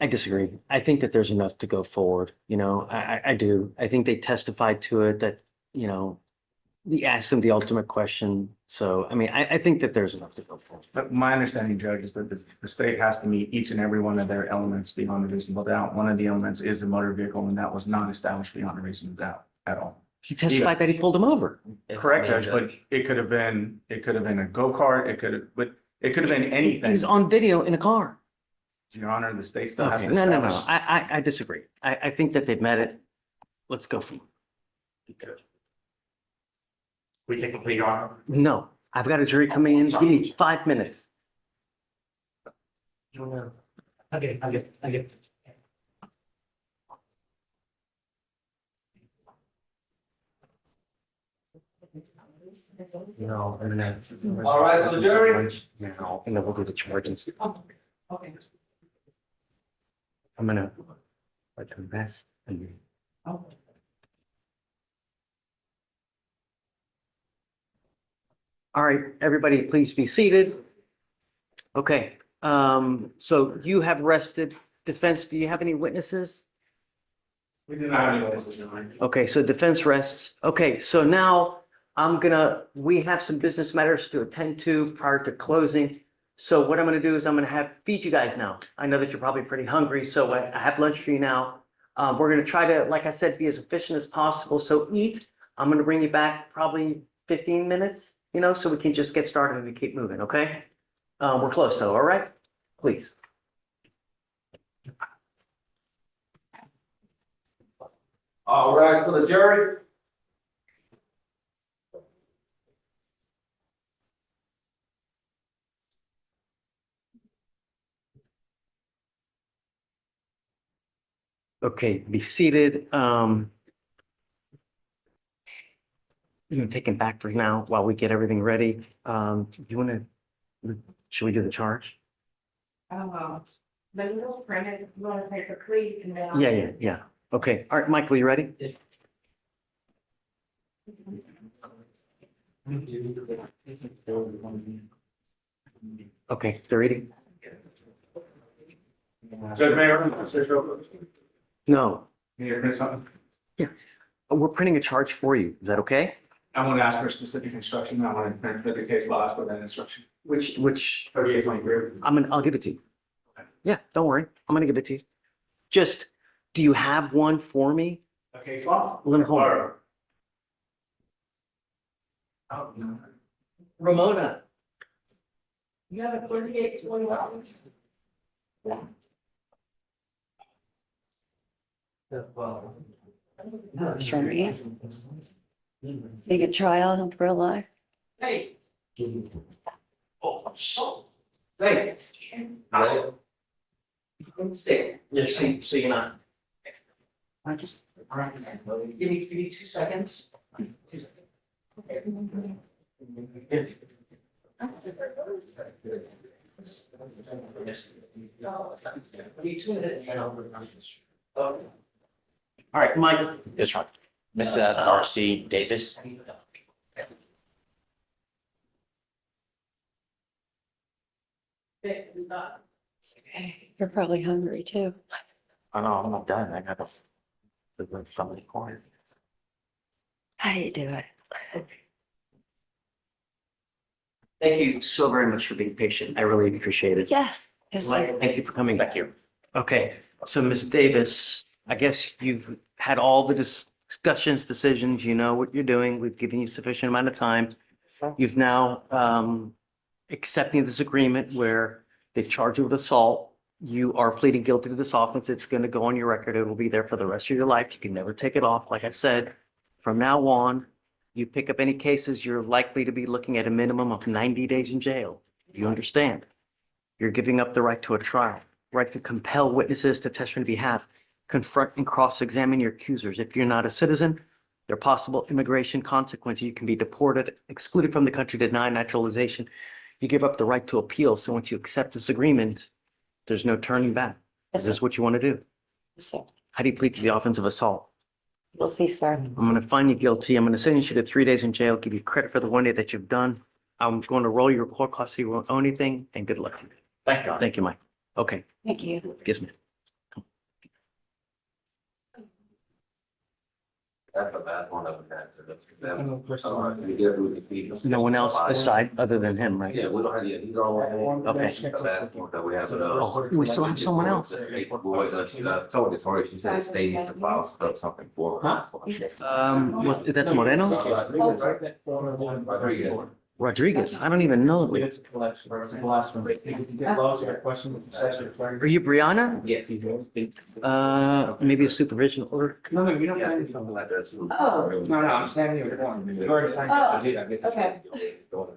A: I disagree. I think that there's enough to go forward. You know, I do. I think they testified to it that, you know, we asked them the ultimate question. So, I mean, I think that there's enough to go forward.
B: But my understanding, Judge, is that the state has to meet each and every one of their elements beyond a reasonable doubt. One of the elements is a motor vehicle, and that was not established beyond a reasonable doubt at all.
A: He testified that he pulled him over.
B: Correct, Judge, but it could have been a go-kart, it could have been anything.
A: He's on video in a car.
B: Your Honor, the state still has
A: Okay,
B: to
A: no.
B: establish.
A: I disagree. I think that they've met it. Let's go for it.
O: We can complete on.
A: No, I've got a jury coming in. Give me 5 minutes.
O: I get.
A: No, and then.
K: All right, so the jury.
A: Now, and then we'll do the charges.
K: Okay.
A: I'm gonna like invest and. All right, everybody, please be seated. Okay, so you have rested. Defense, do you have any witnesses?
B: We do not have any witnesses, Your Honor.
A: Okay, so defense rests. Okay, so now we have some business matters to attend to prior to closing. So what I'm gonna do is I'm gonna feed you guys now. I know that you're probably pretty hungry, so I have lunch for you now. We're gonna try to, like I said, be as efficient as possible. So eat. I'm gonna bring you back probably 15 minutes, you know, so we can just get started and keep moving, okay? We're close though, all right? Please.
K: All right, for the jury.
A: Okay, be seated. You can take him back for now while we get everything ready. Should we do the charge?
J: The little printed, you want to take a plea and then.
A: Yeah. Okay, all right, Michael, you ready? Okay, they're reading?
B: Judge Mayor,
A: No,
B: can you print something?
A: we're printing a charge for you. Is that okay?
B: I want to ask for a specific instruction. I want to print the case law for that instruction.
A: Which,
B: 3823.
A: I'll give it to you. Yeah, don't worry. I'm gonna give it to you. Just, do you have one for me?
B: A case law?
A: Let me hold it.
B: Or- Oh, no.
A: Ramona.
J: You have a 3821.
U: From me? You could try out in real life.
J: Hey,
C: Oh, so. Thanks. You can stay. Yes, so you're not. I just. Give me 2 seconds. 2 seconds.
A: All right, Mike.
E: Yes, right. Miss Darcy Davis.
U: You're probably hungry too.
E: I know, I'm not done. I got the family corner.
U: How do you do it?
A: Thank you so very much for being patient. I really appreciate it.
U: Yeah. Yes, sir.
A: Mike, thank you for coming.
E: Thank you.
A: Okay, so Ms. Davis, I guess you've had all the discussions, decisions, you know what you're doing. We've given you sufficient amount of time. You've now accepting this agreement where they've charged you with assault. You are pleading guilty to this offense. It's going to go on your record. It will be there for the rest of your life. You can never take it off. Like I said, from now on, you pick up any cases, you're likely to be looking at a minimum of 90 days in jail. You understand? You're giving up the right to a trial, right to compel witnesses to testify on behalf, confront and cross-examine your accusers. If you're not a citizen, there are possible immigration consequences. You can be deported, excluded from the country, denied naturalization. You give up the right to appeal. So once you accept this agreement, there's no turning back. Is this what you want to do?
U: Yes, sir.
A: How do you plead to the offense of assault?
U: We'll see, sir.
A: I'm going to find you guilty. I'm going to sentence you to 3 days in jail, give you credit for the 1 day that you've done. I'm going to roll your court costs so you won't owe anything, and good luck to you.
E: Thank you.
A: Thank you, Mike. Okay.
U: Thank you.
A: Yes, ma'am.
D: That's a bad one of that.
A: No one else aside other than him, right?
D: Yeah, we don't have, yeah, these are all.
A: Okay.
D: The last one that we have.
A: Oh, we still have someone else.
D: Told Victoria, she said they needs to file something for.
A: That's Moreno? Rodriguez. I don't even know.
R: It's a collection. It's the last one. If you get lost, you got a question with the section.
A: Are you Brianna?
D: Yes, you do.
A: Maybe a supervision order.
R: No, we don't sign anything.
U: Oh.
R: No, I'm standing here. You've already signed.
U: Oh, okay.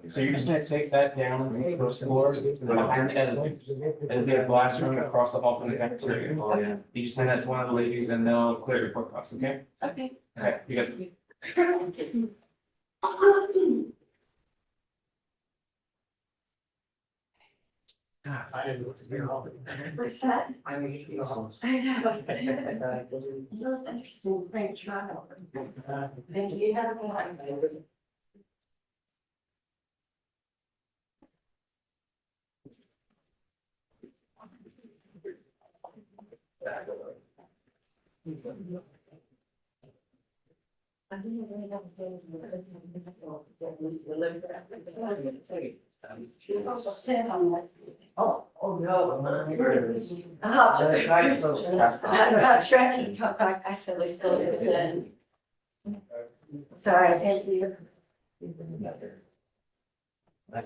R: So you're just gonna take that down, go to the floor, behind the edit. It'll be a glass room across the hall from the cafeteria. You just send that to one of the ladies and they'll clear your court costs, okay?
U: Okay.
R: Okay, you got.
U: What's that? I know. Those interesting French trial. Thank you. Have a good one.
C: Oh, no.
U: I'm sure I can come back. Actually, still did. Sorry, thank you.
A: I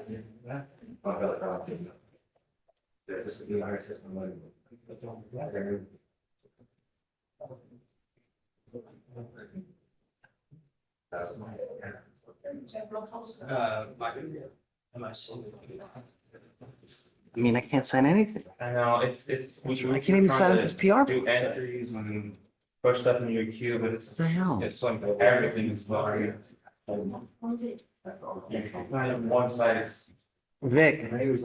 A: mean, I can't sign anything.
R: I know, it's.
A: I can't even sign up this PR.
R: Do entries and push stuff in your queue, but it's.
A: What the hell?
R: It's like everything is slow. One side is.
A: Vic.
R: This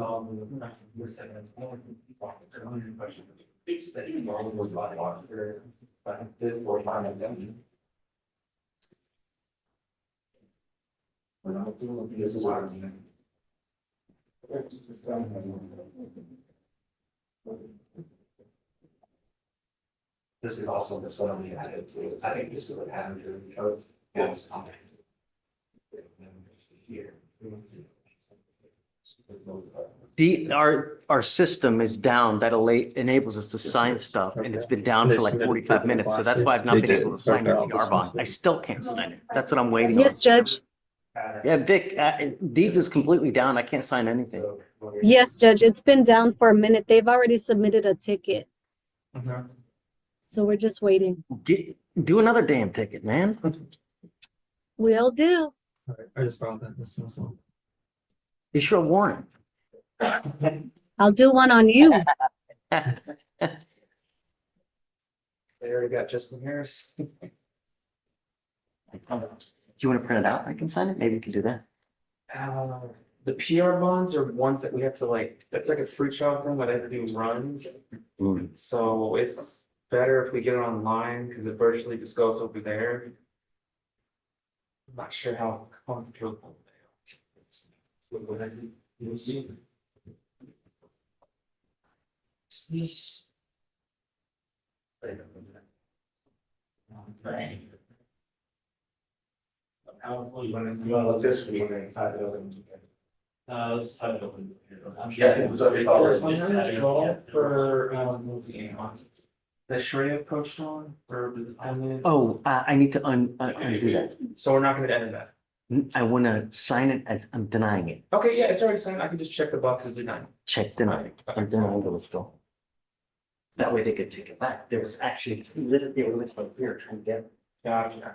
R: is what I'm doing. This is also the sort of added to, I think this is what happened during the code. Here.
A: Our system is down. That enables us to sign stuff, and it's been down for like 45 minutes. So that's why I've not been able to sign your PR bond. I still can't sign it. That's what I'm waiting on.
U: Yes, Judge.
A: Yeah, Vic, Deeds is completely down. I can't sign anything.
U: Yes, Judge. It's been down for a minute. They've already submitted a ticket. So we're just waiting.
A: Do another damn ticket, man.
U: Will do.
R: I just found that this was one.
A: Issue a warrant.
U: I'll do one on you.
V: They already got Justin Harris.
A: Do you want to print it out? I can sign it. Maybe we can do that.
V: The PR bonds are ones that we have to like, that's like a fruit shop thing, but I have to do runs. So it's better if we get it online because it virtually just goes over there. I'm not sure how comfortable they are.
B: You wanna look this, or you wanna type it over?
H: Let's type it open.
B: Yeah, it's already
V: For, what was the name on? The Shreya approached on for the admin.
A: Oh, I need to undo that.
V: So we're not gonna edit that.
A: I want to sign it as I'm denying it.
V: Okay, yeah, it's already signed. I can just check the boxes denying.
A: Check denied. I'm denying the withdrawal. That way they could take it back. There was actually, they were with my peer trying to get it.
V: Gotcha.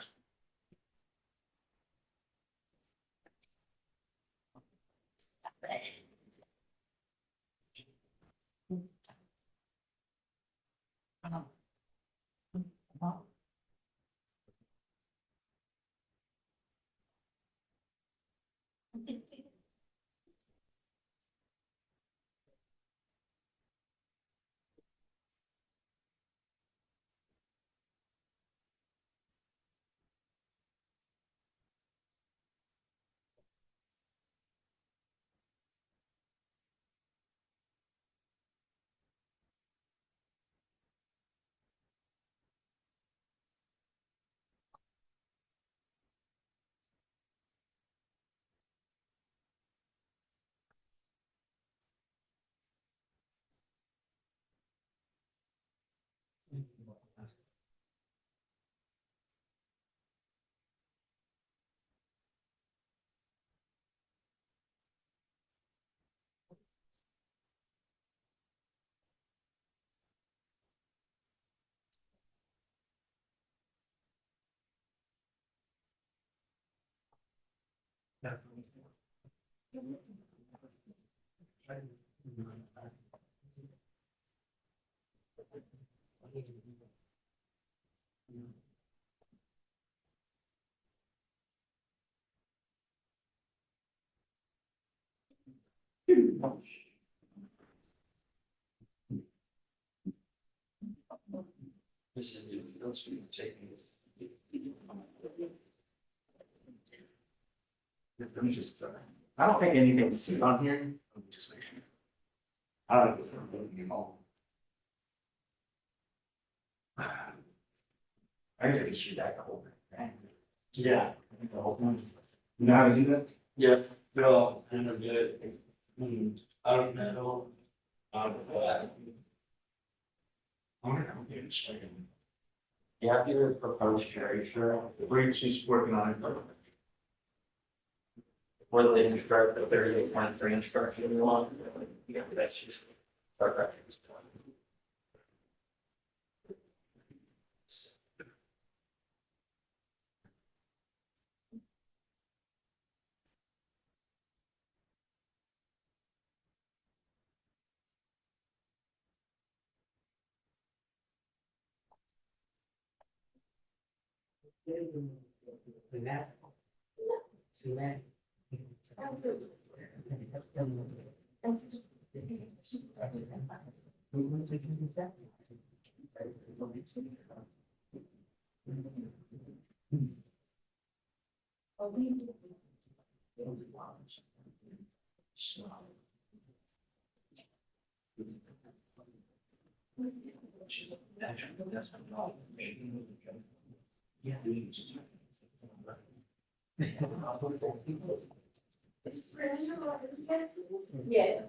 H: This is the, those we taking.
B: Let me just, I don't think anything's on here. Let me just make sure. I don't know if it's anymore. I guess I can just read that the whole thing.
H: Yeah.
B: The whole thing. You know how to do that?
H: Yeah, no, I don't get it. I don't know.
B: I wonder how we get it straight.
H: You have your proposed cherry, sure.
B: She's working on it.
H: Whether they instruct the 38.3 instruction you want, yeah, that's just start practice.
J: Yes.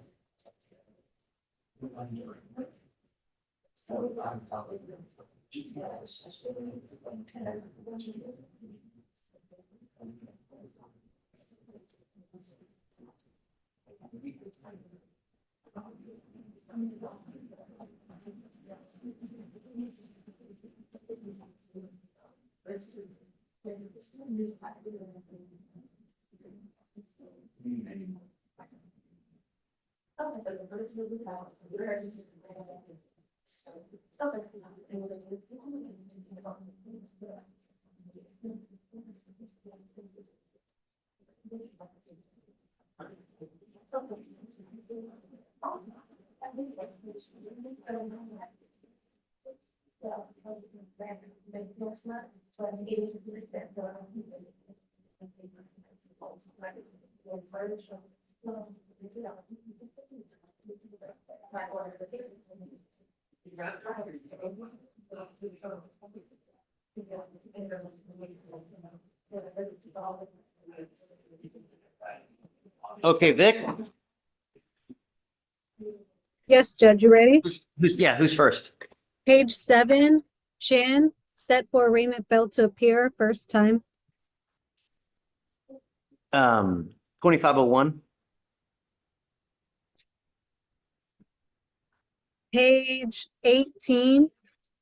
A: Okay, Vic,
U: Yes, Judge, you ready?
A: who's first?
U: Page 7, Chan, set for arraignment failed to appear, first time.
A: 2501.
U: Page 18,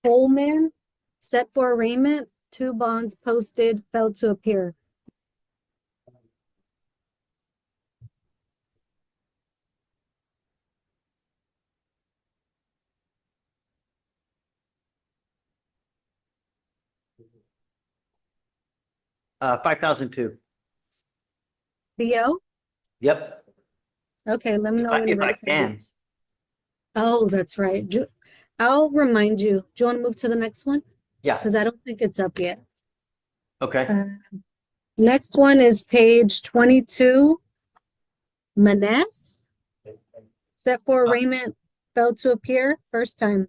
U: Holman, set for arraignment, 2 bonds posted, failed to appear.
A: 5002.
U: BO?
A: Yep.
U: Okay, let me know when
A: If
U: you're
A: I
U: ready for the
A: can.
U: next. Oh, that's right. I'll remind you. Do you want to move to the next one?
A: Yeah.
U: Because I don't think it's up yet.
A: Okay.
U: Next one is page 22, Maness, set for arraignment, failed to appear, first time.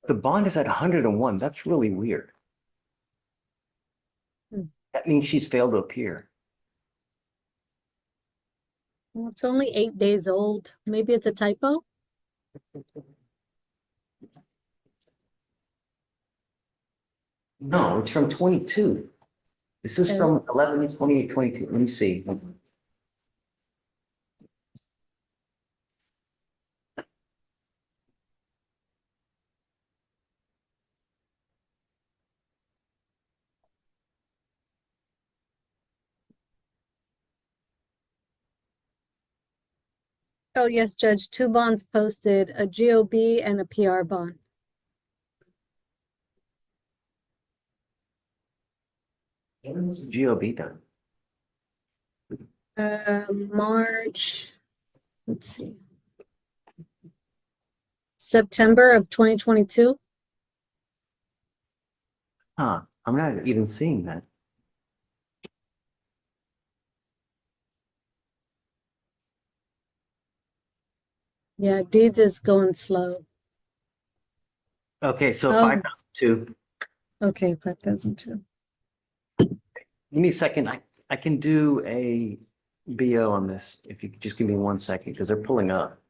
A: The bond is at 101. That's really weird. That means she's failed to appear.
U: Well, it's only 8 days old. Maybe it's a typo.
A: No, it's from 22. This is from 11, 28, 22. Let me see.
U: Oh, yes, Judge, 2 bonds posted, a GOB and a PR bond.
A: When was the GOB done?
U: March, let's see. September of 2022.
A: Huh, I'm not even seeing that.
U: Yeah, deeds is going slow.
A: Okay, so
U: Oh.
A: 5002.
U: Okay, 5002.
A: Give me a second. I can do a BO on this if you could just give me 1 second because they're pulling up.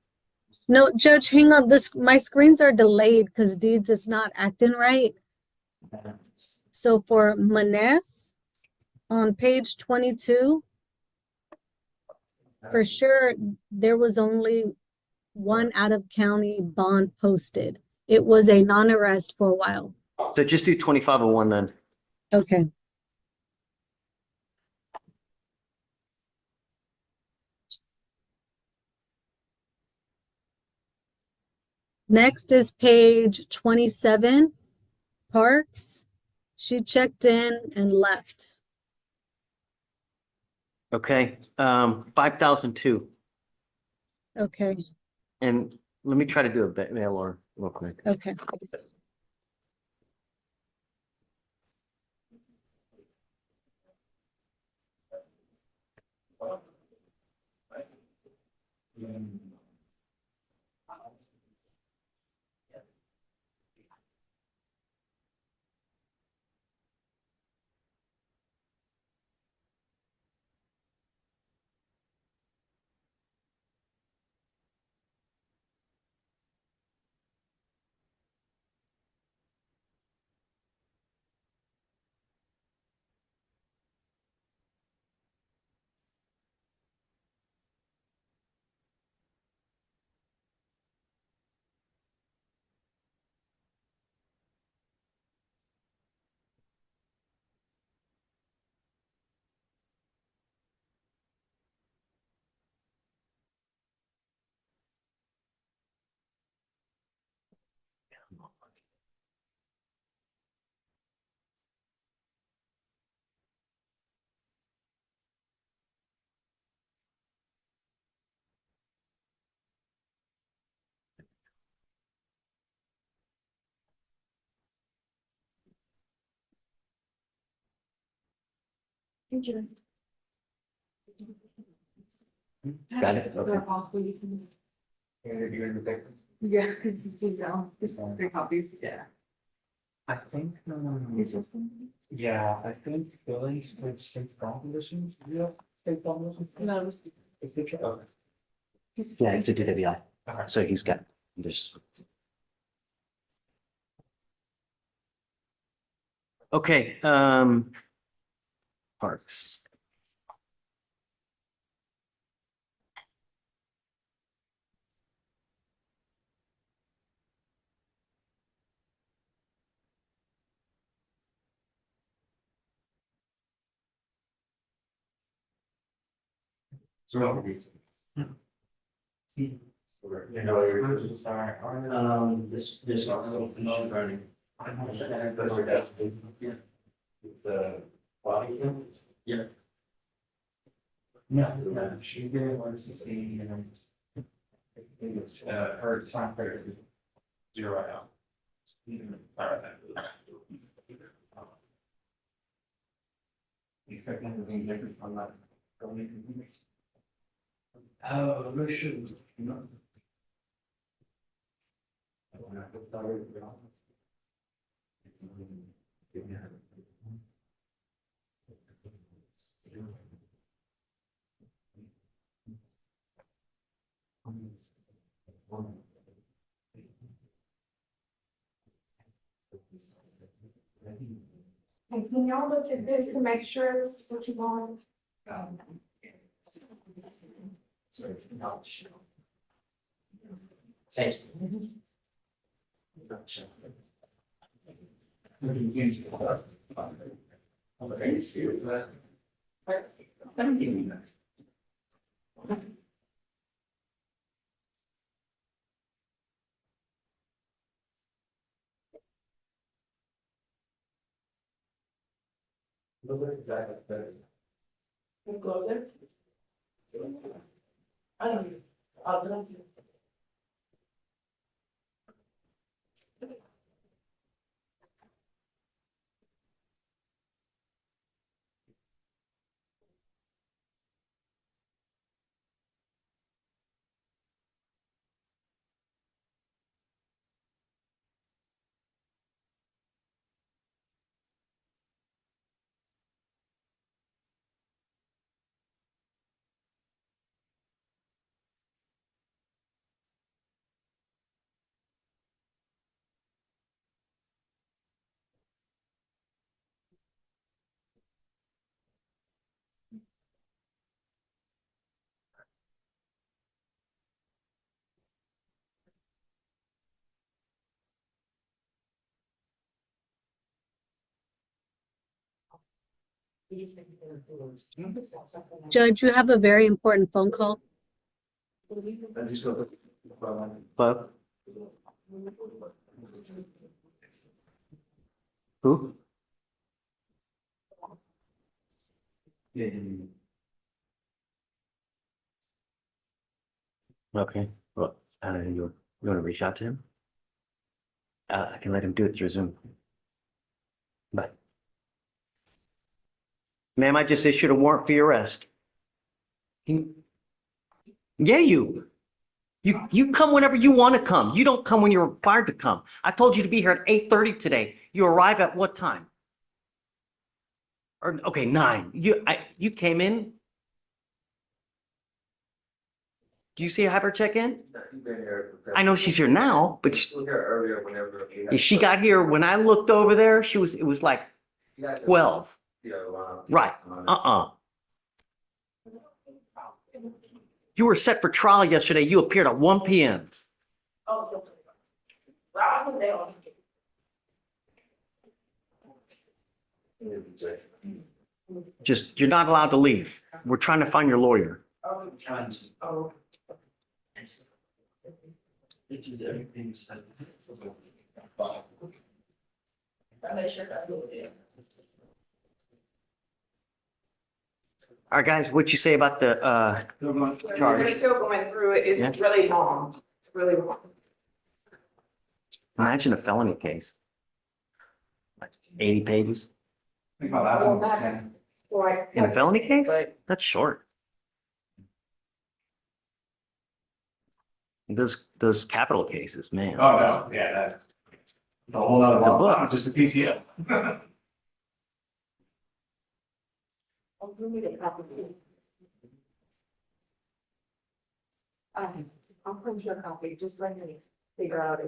U: No, Judge, hang on. My screens are delayed because deeds is not acting right. So for Maness on page 22, for sure, there was only 1 out-of-county bond posted. It was a non-arrest for a while.
A: So just do 2501 then.
U: Okay. Next is page 27, Parks. She checked in and left.
A: Okay, 5002.
U: Okay,
A: And let me try to do a mail order real quick.
U: okay.
A: Got it? Okay.
G: Yeah, this three copies, yeah.
V: I think, I think buildings with state law conditions, do you have state law conditions?
G: No.
V: Is it? Okay.
A: Yeah, it's a DWI. So he's got this. Okay, parks.
H: This one's a little finished burning.
V: It's the body.
H: Yeah.
V: No, she didn't want to see, her time period. 0 right now. All right. You expect anything different from that? Oh, no, shouldn't. No.
G: And can y'all look at this to make sure it's what you want?
H: Thank you.
G: We'll go there. I don't know. I'll do it.
U: Judge, you have a very important phone call.
A: Hello? Who? Okay, well, you want to reach out to him? I can let him do it through Zoom. Bye. Ma'am, I just issued a warrant for your arrest. Yeah, you come whenever you want to come. You don't come when you're required to come. I told you to be here at 8:30 today. You arrive at what time? Or, okay, 9. You came in? Do you see I have her check in? I know she's here now, but she got here when I looked over there, it was like 12. Right, You were set for trial yesterday. You appeared at 1 p.m. Just, you're not allowed to leave. We're trying to find your lawyer. All right, guys, what'd you say about the
G: We're
A: charge?
G: still going through it. It's really long. It's really long.
A: Imagine a felony case. Like 80 pages.
B: I think my last one was 10.
G: Right.
A: In a felony case?
F: Right.
A: That's short. Those capital cases, man.
B: Oh, no, yeah, that's a whole nother
A: It's a
B: ball,
A: book.
B: not just a PCL.
G: I'll print you a copy, just let me figure out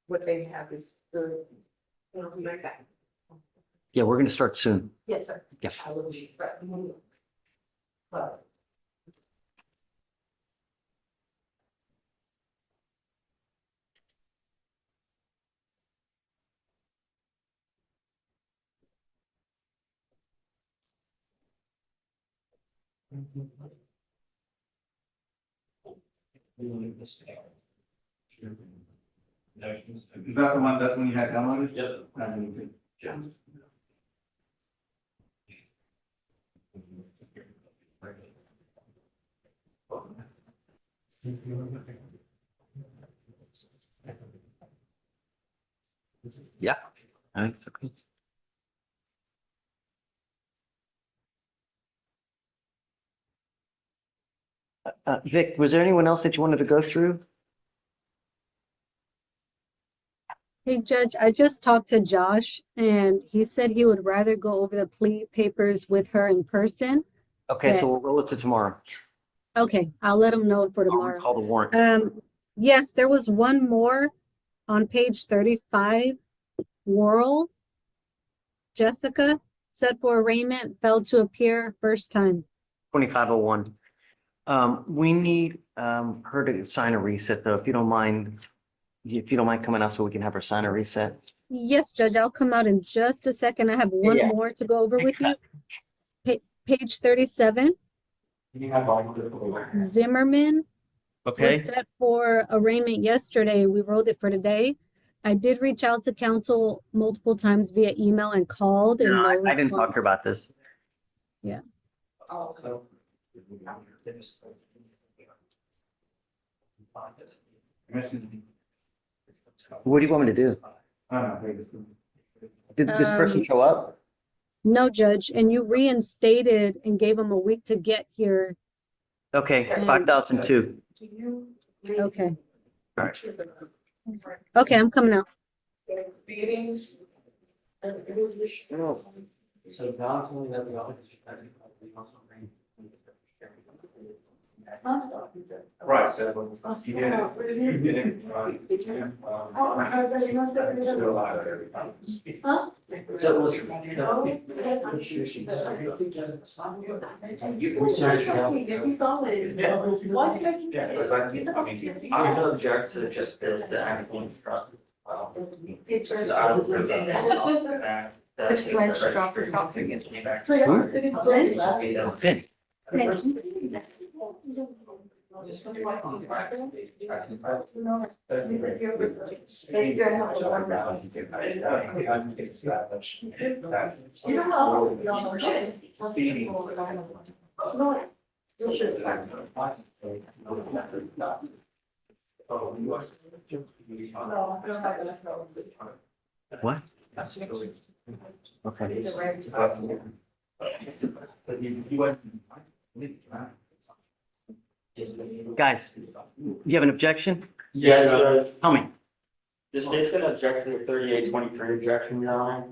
G: what they have is the, like that.
A: Yeah, we're gonna start soon.
G: Yes, sir.
A: Yeah.
G: I will be, but.
B: Is that the one, that's when you had downloaded? Yep.
A: Yeah. That's okay. Vic, was there anyone else that you wanted to go through?
U: Hey, Judge, I just talked to Josh and he said he would rather go over the plea papers with her in person.
A: Okay, so
U: But-
A: we'll roll it to tomorrow.
U: Okay, I'll let him know for
A: I'll
U: tomorrow.
A: recall the warrant.
U: Yes, there was one more on page 35. Worrell. Jessica, set for arraignment, failed to appear first time.
A: 2501. We need her to sign a reset though, if you don't mind. If you don't mind coming out so we can have her sign a reset.
U: Yes, Judge, I'll come out in just a second. I have one
A: Yeah.
U: more to go over with you. Page 37, Zimmerman
A: Okay.
U: was set for arraignment yesterday. We rolled it for today. I did reach out to counsel multiple times via email and called and
A: No,
U: no
A: I didn't talk to her
U: response.
A: about this.
U: Yeah.
A: What do you want me to do? Did this person show up?
U: No, Judge, and you reinstated and gave him a week to get here.
A: Okay, 5002.
U: Okay.
A: All right.
U: Okay, I'm coming out.
H: So Don told me that the office.
B: Right, so you did it. You did it.
G: Huh?
H: So it was.
G: You saw it. Why did I?
B: Yeah, because I mean,
H: I would object to just the acting truck.
G: Pictures.
H: I don't approve that.
G: Which Fleischer dropped us off again.
A: Oh, Finn. What? Okay. Guys, you have an objection?
H: Yes,
A: Tell me.
H: the state's gonna object to the 3823 objection, Your Honor.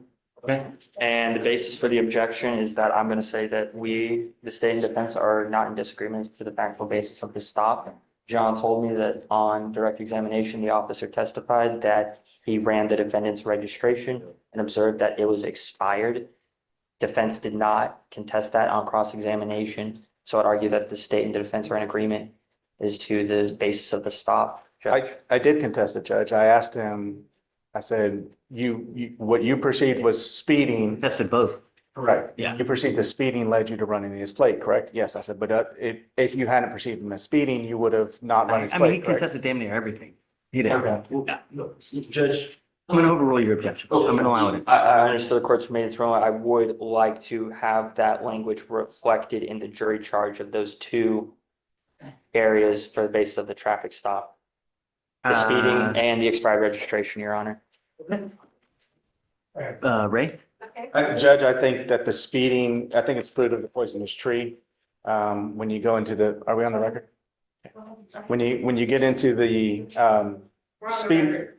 A: Okay.
H: And the basis for the objection is that I'm gonna say that we, the state and defense, are not in disagreement to the factual basis of the stop. John told me that on direct examination, the officer testified that he ran the defendant's registration and observed that it was expired. Defense did not contest that on cross-examination, so I'd argue that the state and the defense are in agreement as to the basis of the stop.
Q: I did contest it, Judge. I asked him, I said, what you perceived was speeding.
A: Tested both.
Q: Correct.
A: Yeah.
Q: You perceived the speeding led you to running his plate, correct? Yes, I said, but if you hadn't perceived him as speeding, you would have not run his
A: I mean, he
Q: plate, correct?
A: contested damn near everything. He did.
H: Okay.
A: Yeah.
H: Judge.
A: I'm gonna overrule your objection. I'm gonna allow it.
H: I understood the court's made its ruling. I would like to have that language reflected in the jury charge of those two areas for the basis of the traffic stop. The speeding and the expired registration, Your Honor.
A: Ray?
Q: Judge, I think that the speeding, I think it's fruit of the poisonous tree. When you go into the, are we on the record? When you get into the, speed.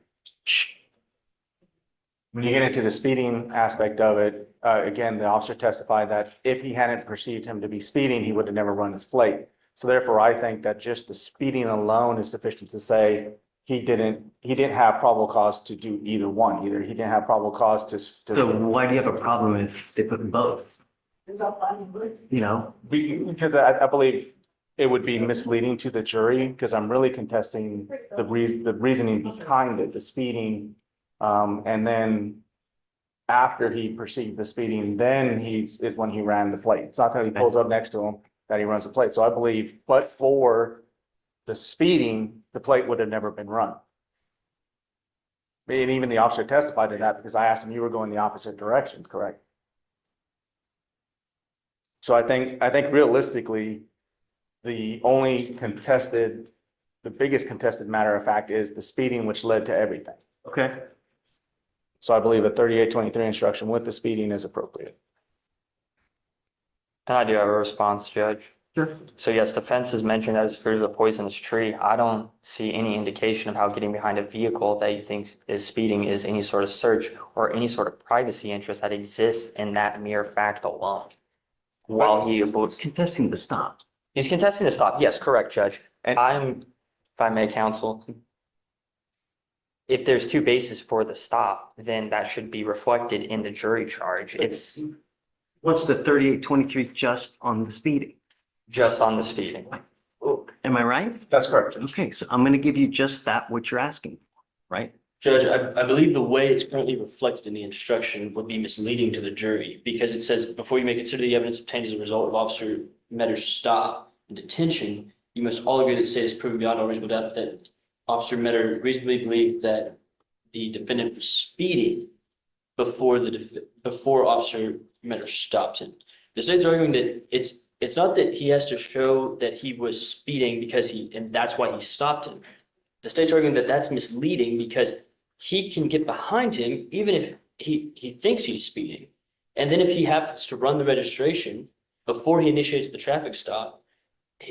Q: When you get into the speeding aspect of it, again, the officer testified that if he hadn't perceived him to be speeding, he would have never run his plate. So therefore, I think that just the speeding alone is sufficient to say he didn't have probable cause to do either one. Either he didn't have probable cause to.
A: So why do you have a problem if they put both? You know?
Q: Because I believe it would be misleading to the jury, because I'm really contesting the reasoning behind it, the speeding. And then after he perceived the speeding, then is when he ran the plate. It's not that he pulls up next to him that he runs the plate. So I believe, but for the speeding, the plate would have never been run. And even the officer testified to that, because I asked him, you were going the opposite direction, correct? So I think realistically, the biggest contested matter of fact is the speeding, which led to everything.
A: Okay.
Q: So I believe a 3823 instruction with the speeding is appropriate.
E: And I do have a response, Judge.
A: Sure.
E: So yes, the fence is mentioned as fruit of the poisonous tree. I don't see any indication of how getting behind a vehicle that you think is speeding is any sort of search or any sort of privacy interest that exists in that mere fact alone. While he was
A: contesting the stop.
E: He's contesting the stop. Yes, correct, Judge. And if I may, counsel, if there's two bases for the stop, then that should be reflected in the jury charge. It's
A: What's the 3823 just on the speeding?
E: Just on the speeding.
A: Am I right?
Q: That's correct.
A: Okay, so I'm going to give you just that, what you're asking for, right?
H: Judge, I believe the way it's currently reflected in the instruction would be misleading to the jury, because it says, before you may consider the evidence obtained as a result of Officer Metter's stop and detention, you must all agree that the state has proven beyond all reasonable doubt that Officer Metter reasonably believed that the defendant was speeding before Officer Metter stopped him. The state's arguing that it's not that he has to show that he was speeding and that's why he stopped him. The state's arguing that that's misleading because he can get behind him even if he thinks he's speeding. And then if he happens to run the registration before he initiates the traffic stop,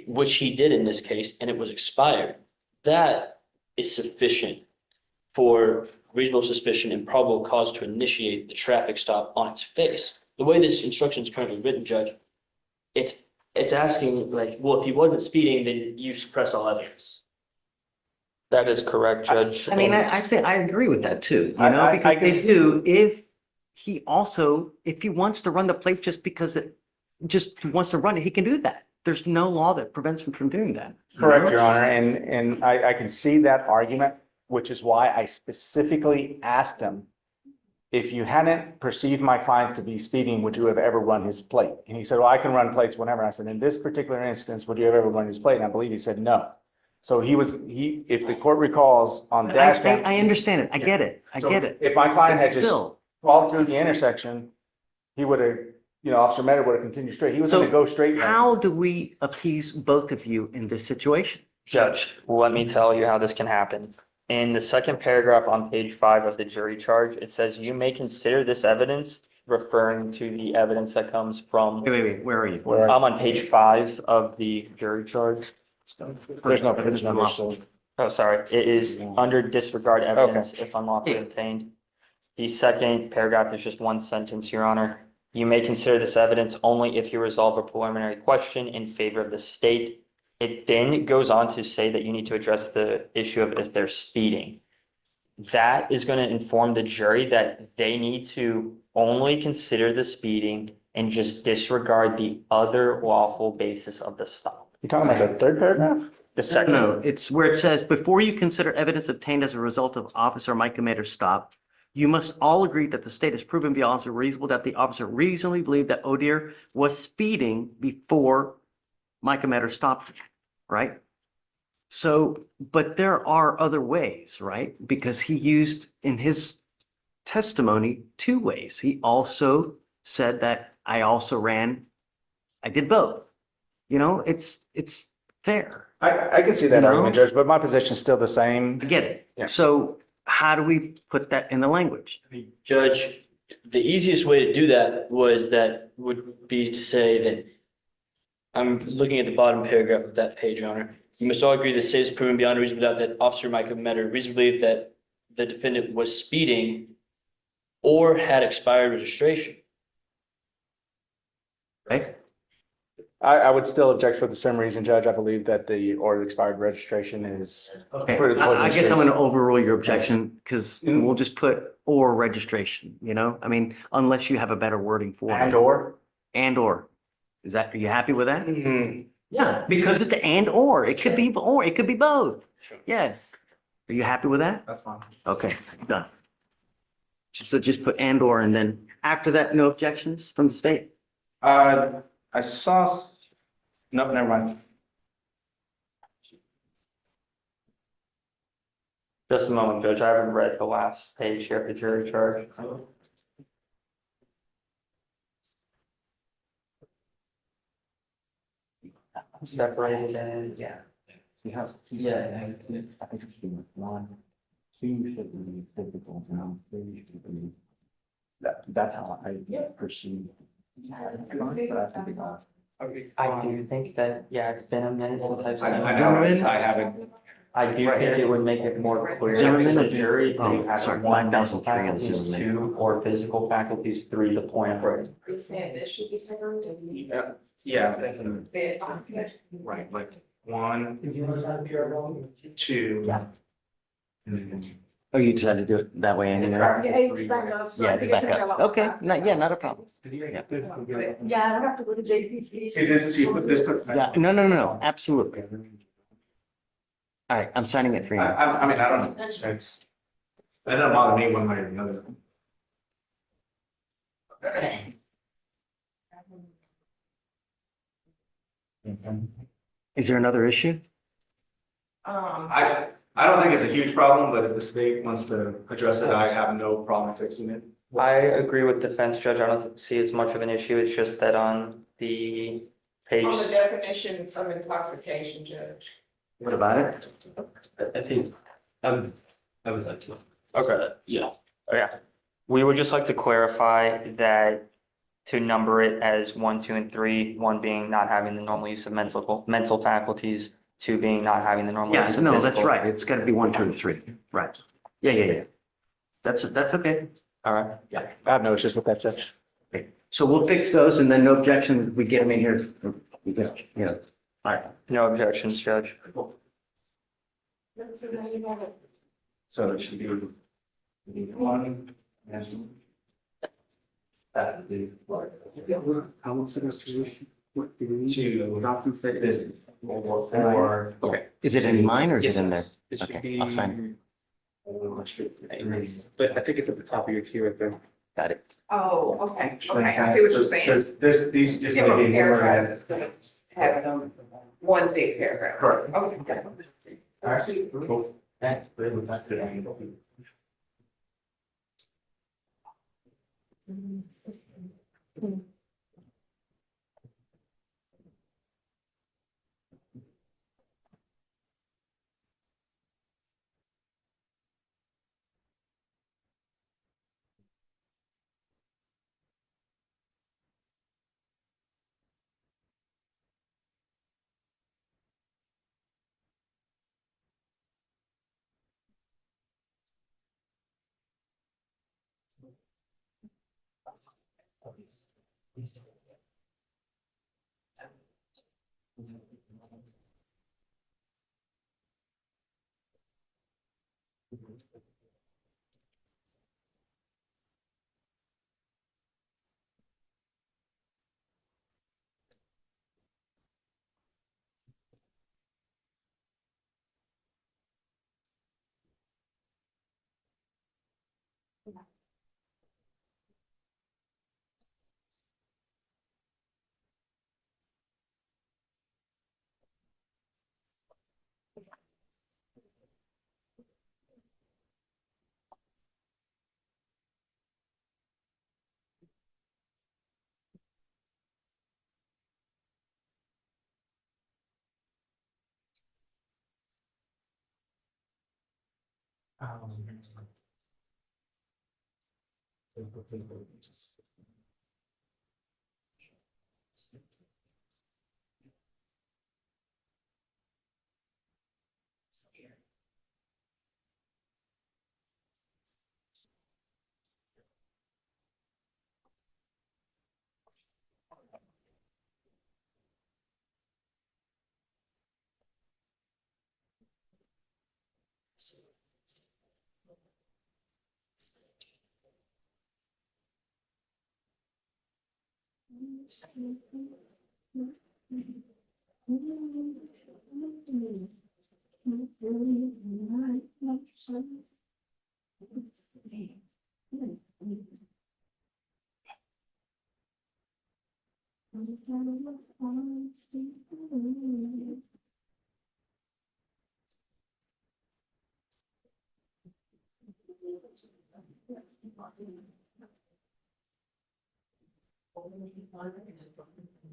H: which he did in this case, and it was expired, that is sufficient for reasonable suspicion and probable cause to initiate the traffic stop on its face. The way this instruction is currently written, Judge, it's asking like, well, if he wasn't speeding, then you suppress all evidence.
E: That is correct, Judge.
A: I mean, I think I agree with that too, you know, because they do, if he wants to run the plate just because he wants to run it, he can do that. There's no law that prevents him from doing that.
Q: Correct, Your Honor, and I can see that argument, which is why I specifically asked him, if you hadn't perceived my client to be speeding, would you have ever run his plate? And he said, well, I can run plates whenever. I said, in this particular instance, would you have ever run his plate? And I believe he said no. So if the court recalls on Dashcam.
A: I understand it. I get it. I get it.
Q: If my client had just
A: Still.
Q: followed through the intersection, he would have, Officer Metter would have continued straight. He was going to go straight.
A: How do we appease both of you in this situation?
E: Judge, let me tell you how this can happen. In the second paragraph on page 5 of the jury charge, it says you may consider this evidence, referring to the evidence that comes from.
A: Wait, where are you?
E: I'm on page 5 of the jury charge.
Q: There's no number.
E: Oh, sorry. It is under disregard evidence if unlawfully obtained. The second paragraph is just one sentence, Your Honor. You may consider this evidence only if you resolve a preliminary question in favor of the state. It then goes on to say that you need to address the issue of if they're speeding. That is going to inform the jury that they need to only consider the speeding and just disregard the other lawful basis of the stop.
Q: You talking about the third paragraph?
E: The second.
A: No, it's where it says, before you consider evidence obtained as a result of Officer Micah Matter's stop, you must all agree that the state has proven beyond a reasonable doubt the officer reasonably believed that O'Dear was speeding before Micah Matter stopped him, right? So, but there are other ways, right? Because he used in his testimony 2 ways. He also said that I did both. It's fair.
Q: I can see that argument, Judge, but my position is still the same.
A: I get it. Yeah. So how do we put that in the language?
H: Judge, the easiest way to do that would be to say that, I'm looking at the bottom paragraph of that page, Your Honor. You must all agree that state is proven beyond a reasonable doubt that Officer Mike Metter reasonably believed that the defendant was speeding or had expired registration.
A: Right?
Q: I would still object for the same reason, Judge. I believe that the order expired registration is.
A: Okay,
Q: for the
A: I guess I'm
Q: case.
A: gonna overrule your objection because we'll just put or registration, you know? I mean, unless you have a better wording for it.
Q: And or?
A: And or. Are you happy with that?
Q: Mhm.
A: Yeah, because it's and or. It could be or, it could be both. Yes. Are you happy with that?
Q: That's fine.
A: Okay, done. So just put and or and then after that, no objections from the state?
Q: I saw, no, never mind.
E: Just a moment, Judge. I haven't read the last page here of the jury charge. Separated and, yeah.
M: Yeah, I think it should be one, two should be physical, and three should be. That's how I perceive.
E: I do think that, yeah, it's been a minute since I've seen.
Q: I haven't.
E: I do think it would make it more clear
A: Zimmerman
E: to
A: or-
E: the jury that you
A: oh,
E: have
A: sorry,
E: one mental
A: 5,003 on
E: faculties,
A: Zimmerman.
E: 2 or physical faculties, 3 the point of birth.
G: You said this should be separate.
Q: Yeah.
G: Right.
Q: Like one, two.
A: Oh, you decided to do it that way anyway? Yeah, it's back up. Okay, not a problem.
G: Yeah, I don't have to go to JPC.
Q: See, this, you put this.
A: Yeah, no, absolutely. All right, I'm signing it for you.
Q: I mean, I don't know. It's, that doesn't bother me one way or the other.
A: Is there another issue?
Q: I don't think it's a huge problem, but if the state wants to address it, I have no problem fixing it.
E: I agree with defense judge. I don't see it's much of an issue. It's just that on the page.
G: On the definition of intoxication, Judge.
A: What about it?
H: I think, I would like to.
E: Okay.
H: Yeah.
E: Oh, yeah. We would just like to clarify that to number it as 1, 2, and 3, 1 being not having the normal use of mental faculties, 2 being not having the normal use
A: Yes,
E: of
A: no, that's
E: physical.
A: right. It's gotta be 1, 2, and 3. Right. Yeah. That's okay.
E: All right.
A: Yeah.
Q: I have no issues with that, Judge.
A: Okay. So we'll fix those and then no objection, we get them in here. We just, you know, all right.
E: No objections, Judge.
Q: So it should be one and. That would be.
A: How much is restoration? What do we
Q: To business. Or.
A: Okay. Is it in mine or is it in there?
Q: It should
A: Okay, I'll sign
Q: But I think it's at the top of your queue right there.
A: Got it.
G: Oh, okay, I see what you're saying.
Q: These just may
G: Different
Q: be.
G: paragraphs, it's gonna have it on one big paragraph.
Q: Correct.
G: Okay.
Q: All right, cool.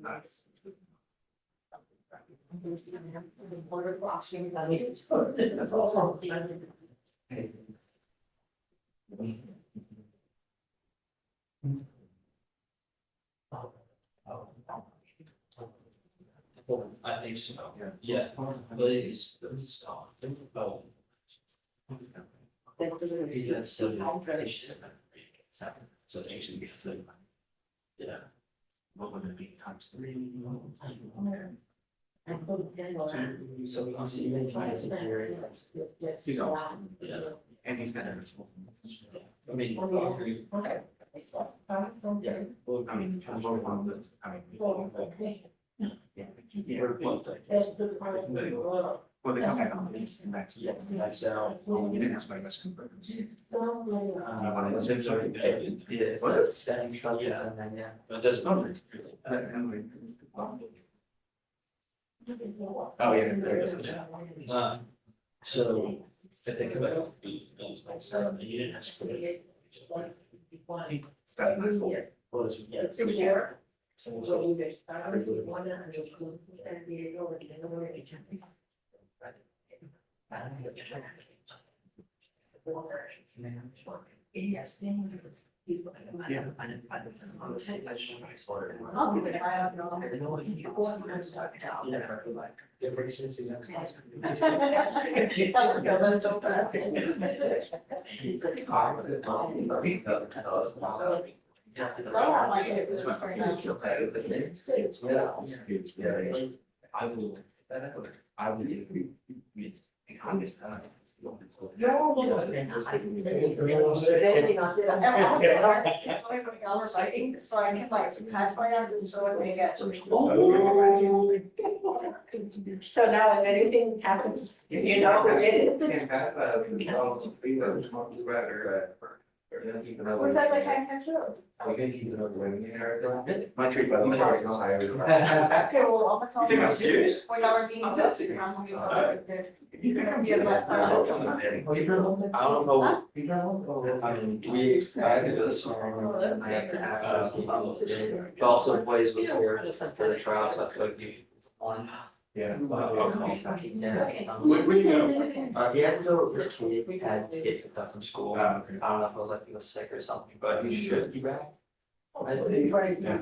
B: Nice.
G: That's awesome.
H: I think so. Yeah. But it's oh. He's at seven. So it's actually because of, yeah. What would it be times 3? So we can see it's a period.
B: He's awesome.
H: Yes.
B: And he's got everything.
H: I mean. Yeah. Well, I mean,
B: Well, they come back on the next.
H: Yeah, that's out.
B: You didn't ask my best confirms.
H: Was it? Standing structures and then, yeah, but it doesn't.
B: Oh, yeah, there it is.
H: So, I think about it, you didn't ask for it.
B: It's got a nice hole.
H: Well, it's, yeah.
G: It was there.
H: So,
B: Yeah.
G: I'll give it a try. I don't know.
B: I will agree. I understand.
G: So I can like pass by on just so it may get. So now if anything happens, you know who did it. Was that like I have to?
B: My treat, by the way.
G: Okay, well,
B: You think I'm serious?
G: When y'all are being.
B: I'm not serious. You think I'm
G: kidding?
H: I don't know. I mean, I had to go this summer and I had to have, but also Blaze was here for the trial, so I feel like you on.
B: Yeah.
H: Yeah.
B: Where you go?
H: He had to go, his kid had to get picked up from school. I don't know if it was like he was sick or something, but he should be back.
B: Yeah.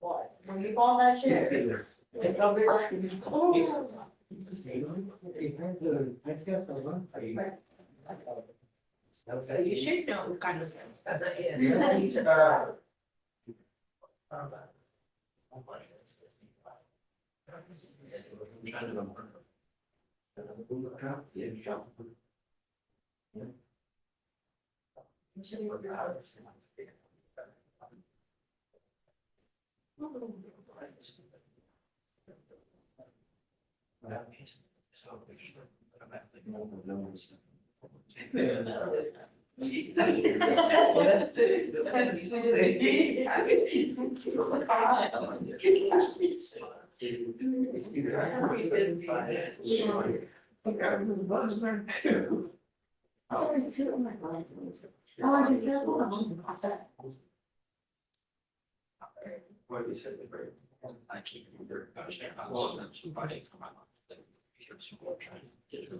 G: What? When you fall that shit. It'll be like. So you should know what kind of sense that is.
H: I'm trying to remember. Yeah, jump.
G: Sorry, two of my license. Oh, I just said,
H: What you said, I keep your understand. I was somebody come out. Because we're trying to get it.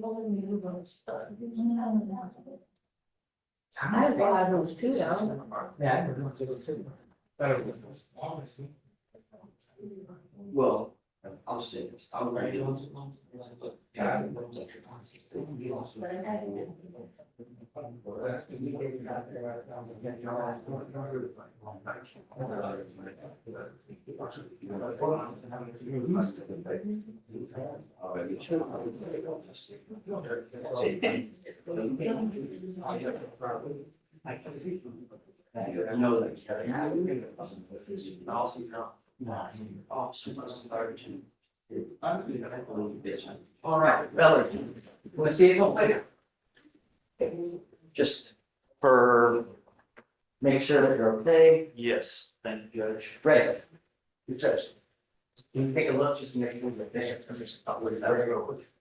G: I didn't realize it was two though.
I: Yeah, I didn't know it was two.
E: Well, I'll say this, I'll write it. I know that.
A: All right, Bella, want to see it later? Just for, make sure that you're okay.
E: Yes, thank you, Judge.
A: Right. You judge. Can you take a look, just to make sure that they're,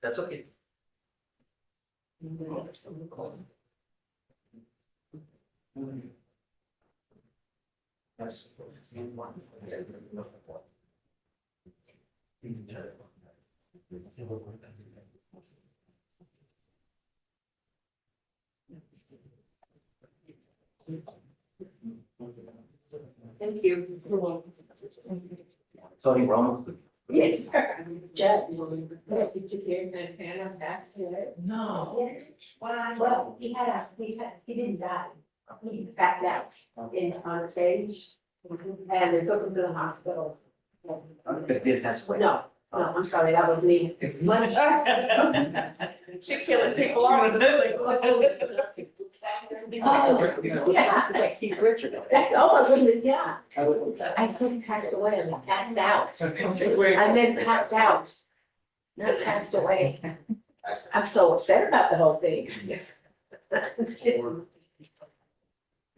A: that's okay.
G: Thank you.
A: Tony Romo.
G: Yes. Judge. Did you hear Santana back to it? No. Well, he didn't die. He passed out on stage. And they took him to the hospital. No, I'm sorry, that was me. She killing people all over the building. Yeah. Oh my goodness, yeah. I said he passed away, I mean, passed out. I meant passed out, not passed away. I'm so upset about the whole thing.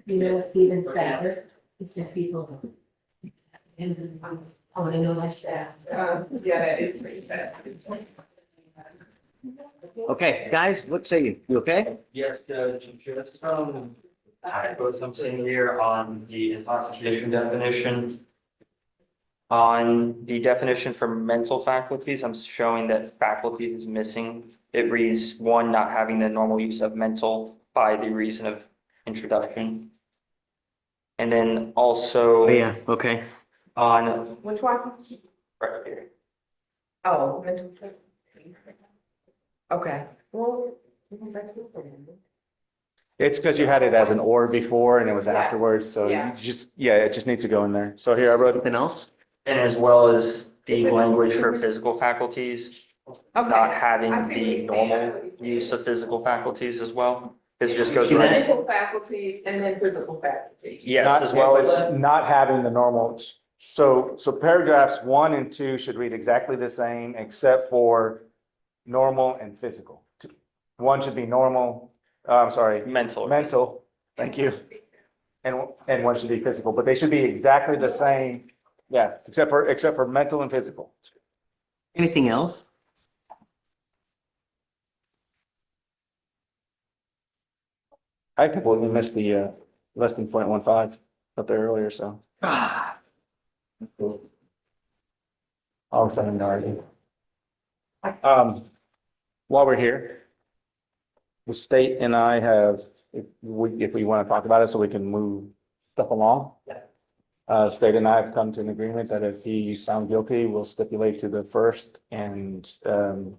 G: You know what's even sadder is that people. And I want to know like that. Yeah, that is pretty sad.
A: Okay, guys, what say you? You okay?
E: Yes, Judge, just, I put something here on the intoxication definition. On the definition for mental faculties, I'm showing that faculty is missing. It reads, one, not having the normal use of mental by the reason of introduction. And then also.
A: Oh, yeah, okay.
E: On.
G: Which one?
E: Right here.
G: Oh, mental. Okay, well, that's good for him.
Q: It's because you had it as an or before and it was
G: Yeah.
Q: afterwards, so you
G: Yeah.
Q: just, yeah, it just needs to go in there. So here, I wrote.
A: Anything else?
E: And as well as the
G: Is it-
E: language for physical faculties,
G: Okay.
E: not having
G: I see what
E: the
G: you're saying.
E: normal use of physical faculties as well. This just goes
A: See
E: right.
A: that?
G: Mental faculties and then physical faculties.
E: Yes,
Q: Not-
E: as well as,
Q: Not having the normal, so paragraphs 1 and 2 should read exactly the same, except for normal and physical. One should be normal, I'm sorry, mental, thank you. And one should be physical, but they should be exactly the same, yeah, except for mental and physical.
A: Anything else?
Q: I completely missed the less than 0.15 up there earlier, so. All of a sudden, already. While we're here, the state and I have, if we want to talk about it, so we can move stuff along. State and I have come to an agreement that if he's found guilty, we'll stipulate to the first and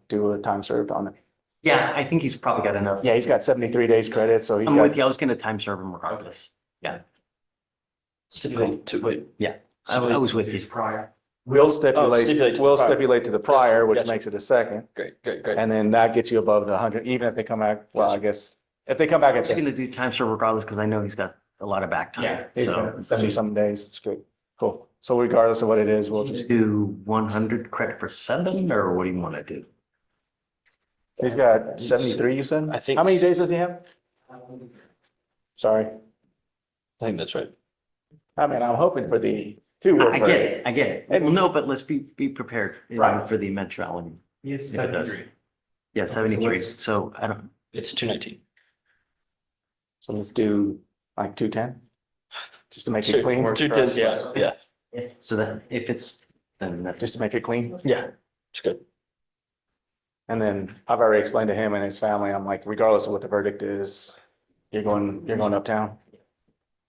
Q: do a time served on it.
A: Yeah, I think he's probably got enough.
Q: Yeah, he's got 73 days credit, so he's
A: I'm with
Q: got,
A: you. I was gonna time serve him regardless. Yeah.
E: stipulate to it.
A: Yeah, I was with you.
Q: we'll stipulate
E: stipulate to the
Q: we'll
E: prior.
Q: stipulate to the prior, which
E: Gotcha.
Q: makes it a second.
E: Great.
Q: And then that gets you above the 100, even if they come back, well, I guess, if they come back
A: I
Q: at
A: was
Q: the,
A: gonna do time serve regardless because I know he's got a lot of back time.
Q: yeah, he's
A: So
Q: got 70-some days, it's good, cool. So regardless of what it is, we'll
A: just
Q: just,
A: do 100 credit for 7, or what do you want to do?
Q: he's got 73, you said?
E: I think-
Q: How many days does he have? Sorry,
E: I think that's right.
Q: I mean, I'm hoping for the 2
A: I get it, I get it. Well, no, but let's be prepared, you know,
Q: Right.
A: for the eventuality.
H: Yes,
A: If it does. Yeah, 73. So I don't,
E: It's 219.
Q: So let's do like 210, just to make it clean,
E: 210, yeah.
A: so then if it's, then that's
Q: just to make it clean.
E: Yeah, it's good.
Q: And then I've already explained to him and his family, I'm like, regardless of what the verdict is, you're going uptown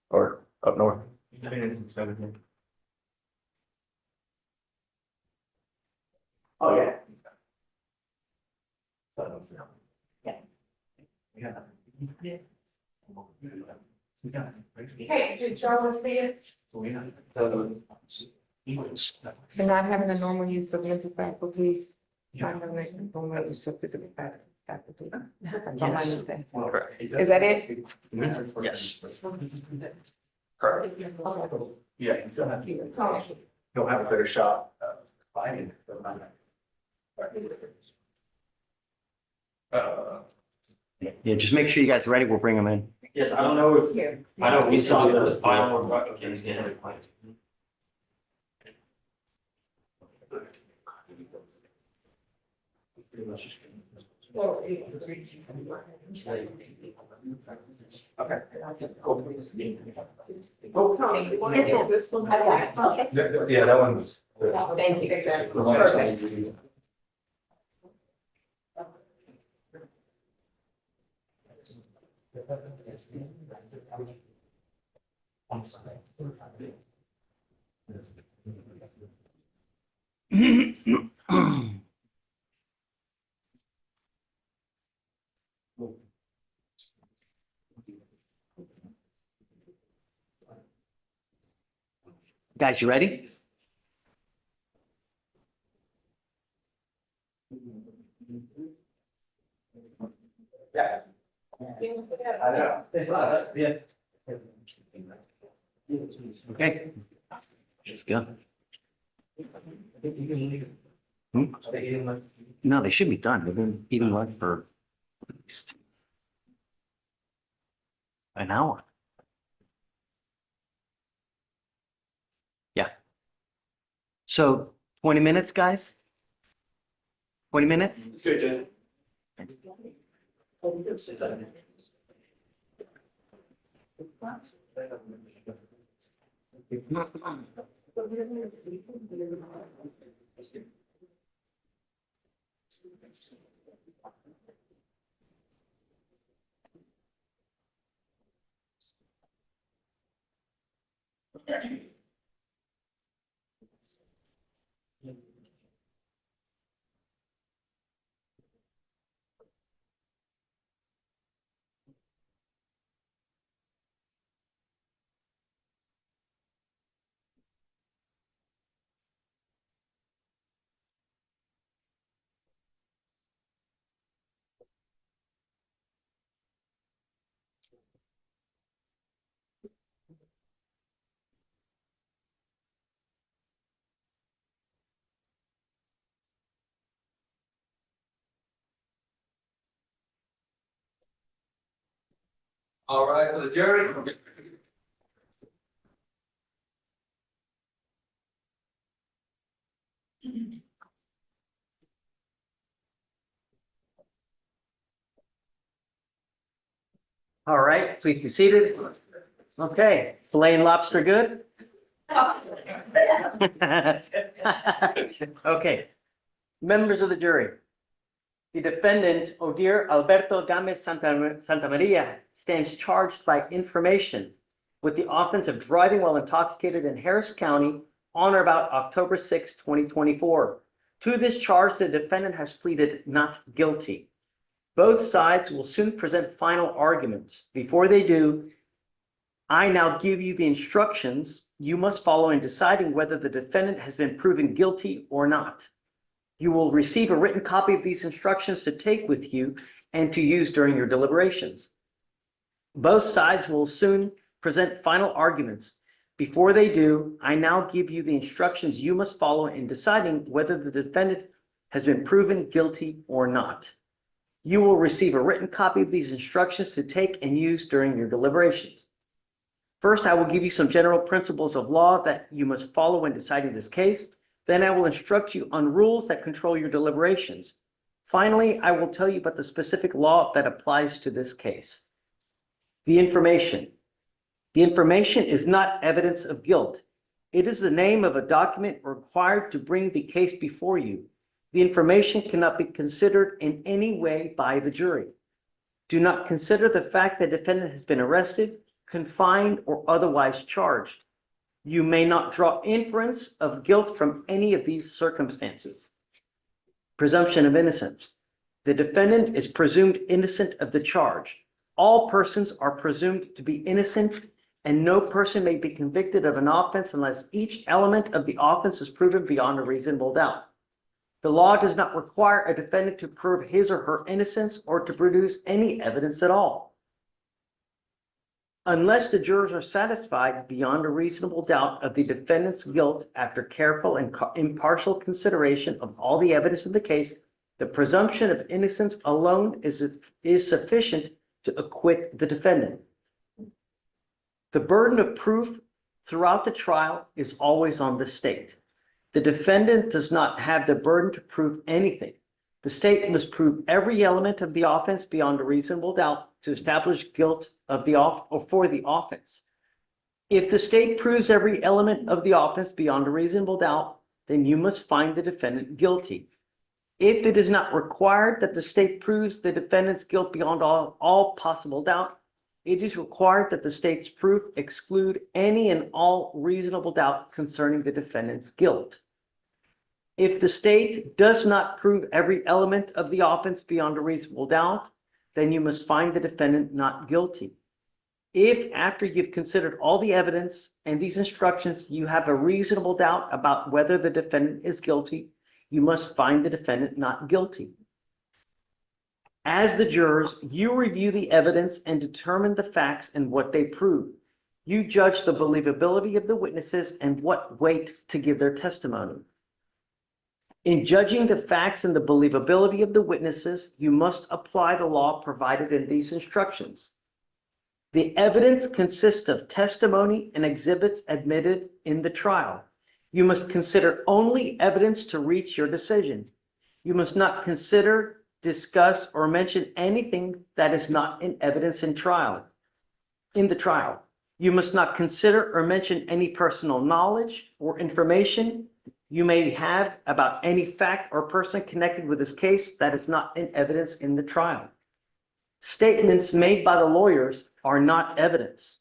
Q: or up north.
B: Oh, yeah.
G: Hey, did Charles see it? So not having a normal use of mental faculties. Not having a normal use of physical faculty. That's all I need to-
E: Correct.
G: Is that it?
E: Yes.
B: Correct. Yeah, he's gonna have, he'll have a better shot finding it.
A: Yeah, just make sure you guys are ready. We'll bring them in.
H: Yes, I don't know if, I know we saw those final, okay, he's getting it.
B: Okay.
G: Oh, Tony, you want to use this one? I got it. Okay.
B: Yeah, that one was.
G: Thank you.
B: The one that's-
A: Guys, you ready?
B: Yeah. I know. Yeah.
A: Okay. Let's go. Hmm? No, they should be done. They've been eating lunch for at least an hour. Yeah. So 20 minutes, guys? 20 minutes?
H: It's good, Jason.
B: All right, so the jury.
A: All right, please be seated. Okay, filet and lobster good? Okay, members of the jury. The defendant, Odir Alberto Gamez Santamaria, stands charged by information with the offense of driving while intoxicated in Harris County on or about October 6, 2024. To this charge, the defendant has pleaded not guilty. Both sides will soon present final arguments. Before they do, I now give you the instructions you must follow in deciding whether the defendant has been proven guilty or not. You will receive a written copy of these instructions to take with you and to use during your deliberations. Both sides will soon present final arguments. Before they do, I now give you the instructions you must follow in deciding whether the defendant has been proven guilty or not. You will receive a written copy of these instructions to take and use during your deliberations. First, I will give you some general principles of law that you must follow in deciding this case. Then I will instruct you on rules that control your deliberations. Finally, I will tell you about the specific law that applies to this case. The information. The information is not evidence of guilt. It is the name of a document required to bring the case before you. The information cannot be considered in any way by the jury. Do not consider the fact that the defendant has been arrested, confined, or otherwise charged. You may not draw inference of guilt from any of these circumstances. Presumption of innocence. The defendant is presumed innocent of the charge. All persons are presumed to be innocent, and no person may be convicted of an offense unless each element of the offense is proven beyond a reasonable doubt. The law does not require a defendant to prove his or her innocence or to produce any evidence at all. Unless the jurors are satisfied beyond a reasonable doubt of the defendant's guilt after careful and impartial consideration of all the evidence in the case, the presumption of innocence alone is sufficient to acquit the defendant. The burden of proof throughout the trial is always on the state. The defendant does not have the burden to prove anything. The state must prove every element of the offense beyond a reasonable doubt to establish guilt of the for the offense. If the state proves every element of the offense beyond a reasonable doubt, then you must find the defendant guilty. If it is not required that the state proves the defendant's guilt beyond all possible doubt, it is required that the state's proof exclude any and all reasonable doubt concerning the defendant's guilt. If the state does not prove every element of the offense beyond a reasonable doubt, then you must find the defendant not guilty. If after you've considered all the evidence and these instructions, you have a reasonable doubt about whether the defendant is guilty, you must find the defendant not guilty. As the jurors, you review the evidence and determine the facts and what they prove. You judge the believability of the witnesses and what weight to give their testimony. In judging the facts and the believability of the witnesses, you must apply the law provided in these instructions. The evidence consists of testimony and exhibits admitted in the trial. You must consider only evidence to reach your decision. You must not consider, discuss, or mention anything that is not in evidence in the trial. You must not consider or mention any personal knowledge or information you may have about any fact or person connected with this case that is not in evidence in the trial. Statements made by the lawyers are not evidence.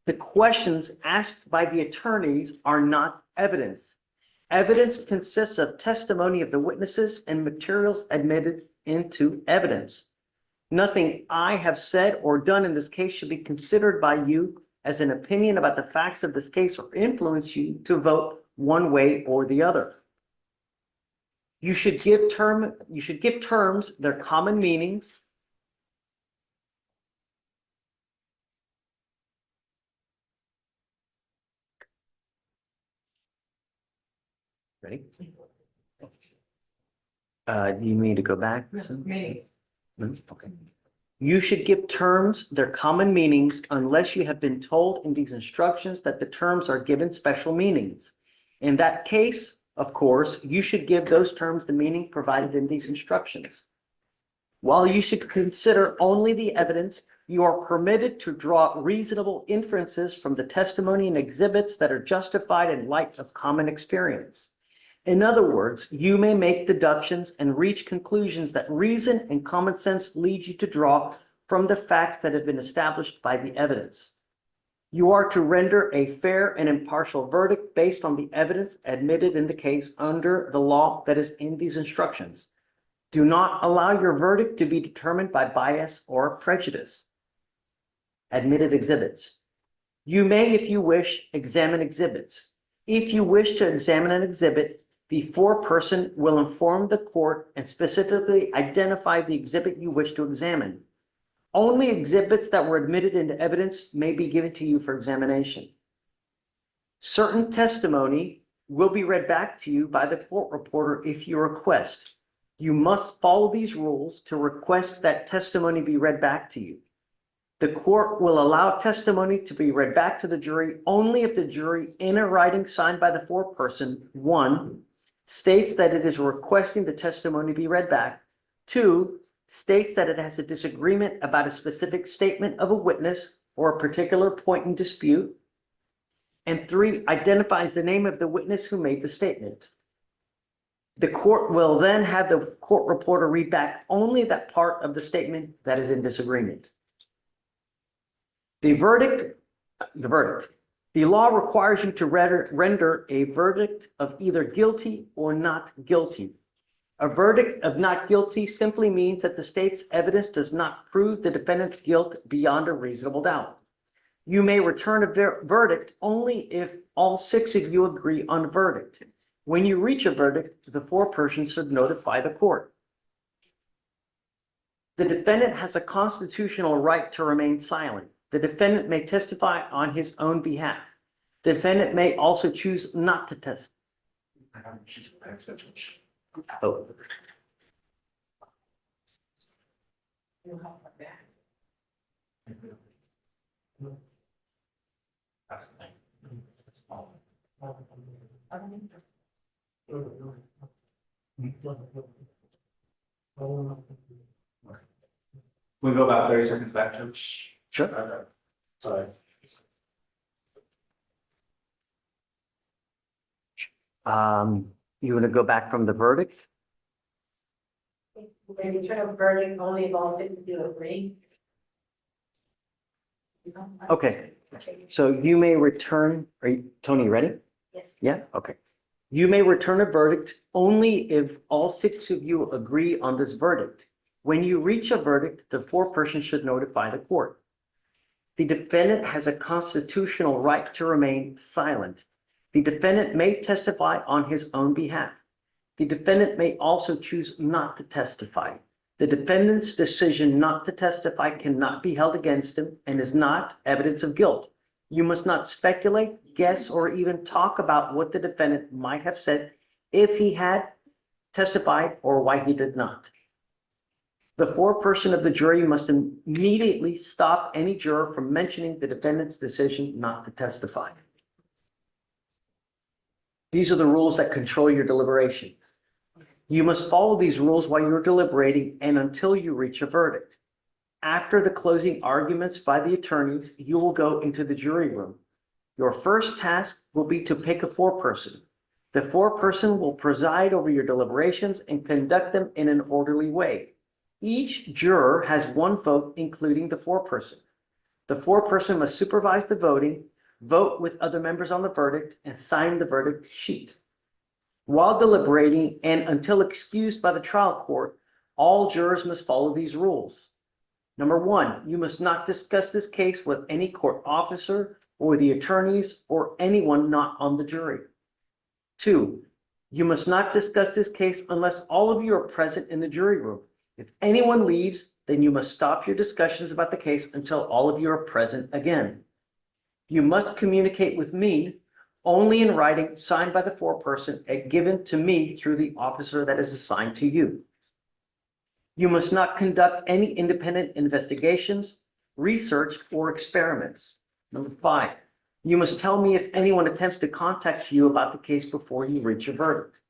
A: The questions asked by the attorneys are not evidence. Evidence consists of testimony of the witnesses and materials admitted into evidence. Nothing I have said or done in this case should be considered by you as an opinion about the facts of this case or influence you to vote one way or the other. You should give terms their common meanings. Ready? You need to go back? Okay. You should give terms their common meanings unless you have been told in these instructions that the terms are given special meanings. In that case, of course, you should give those terms the meaning provided in these instructions. While you should consider only the evidence, you are permitted to draw reasonable inferences from the testimony and exhibits that are justified in light of common experience. In other words, you may make deductions and reach conclusions that reason and common sense lead you to draw from the facts that have been established by the evidence. You are to render a fair and impartial verdict based on the evidence admitted in the case under the law that is in these instructions. Do not allow your verdict to be determined by bias or prejudice. Admitted exhibits. You may, if you wish, examine exhibits. If you wish to examine an exhibit, the foreperson will inform the court and specifically identify the exhibit you wish to examine. Only exhibits that were admitted into evidence may be given to you for examination. Certain testimony will be read back to you by the court reporter if you request. You must follow these rules to request that testimony be read back to you. The court will allow testimony to be read back to the jury only if the jury, in a writing signed by the foreperson, 1, states that it is requesting the testimony be read back, 2, states that it has a disagreement about a specific statement of a witness or a particular point in dispute, and 3, identifies the name of the witness who made the statement. The court will then have the court reporter read back only that part of the statement that is in disagreement. The verdict. The law requires you to render a verdict of either guilty or not guilty. A verdict of not guilty simply means that the state's evidence does not prove the defendant's guilt beyond a reasonable doubt. You may return a verdict only if all 6 of you agree on a verdict. When you reach a verdict, the foreperson should notify the court. The defendant has a constitutional right to remain silent. The defendant may testify on his own behalf. The defendant may also choose not to testify. Oh.
B: We go about 30 seconds back, Judge.
A: Sure.
B: Sorry.
A: You want to go back from the verdict?
G: When you turn a verdict, only if all 6 of you agree.
A: Okay, so you may return, Tony, ready?
G: Yes.
A: Yeah, okay. You may return a verdict only if all 6 of you agree on this verdict. When you reach a verdict, the foreperson should notify the court. The defendant has a constitutional right to remain silent. The defendant may testify on his own behalf. The defendant may also choose not to testify. The defendant's decision not to testify cannot be held against him and is not evidence of guilt. You must not speculate, guess, or even talk about what the defendant might have said if he had testified or why he did not. The foreperson of the jury must immediately stop any juror from mentioning the defendant's decision not to testify. These are the rules that control your deliberations. You must follow these rules while you're deliberating and until you reach a verdict. After the closing arguments by the attorneys, you will go into the jury room. Your first task will be to pick a foreperson. The foreperson will preside over your deliberations and conduct them in an orderly way. Each juror has 1 vote, including the foreperson. The foreperson must supervise the voting, vote with other members on the verdict, and sign the verdict sheet. While deliberating and until excused by the trial court, all jurors must follow these rules. Number 1, you must not discuss this case with any court officer or the attorneys or anyone not on the jury. 2, you must not discuss this case unless all of you are present in the jury room. If anyone leaves, then you must stop your discussions about the case until all of you are present again. You must communicate with me only in writing, signed by the foreperson and given to me through the officer that is assigned to you. You must not conduct any independent investigations, research, or experiments. Number 5, you must tell me if anyone attempts to contact you about the case before you reach a verdict.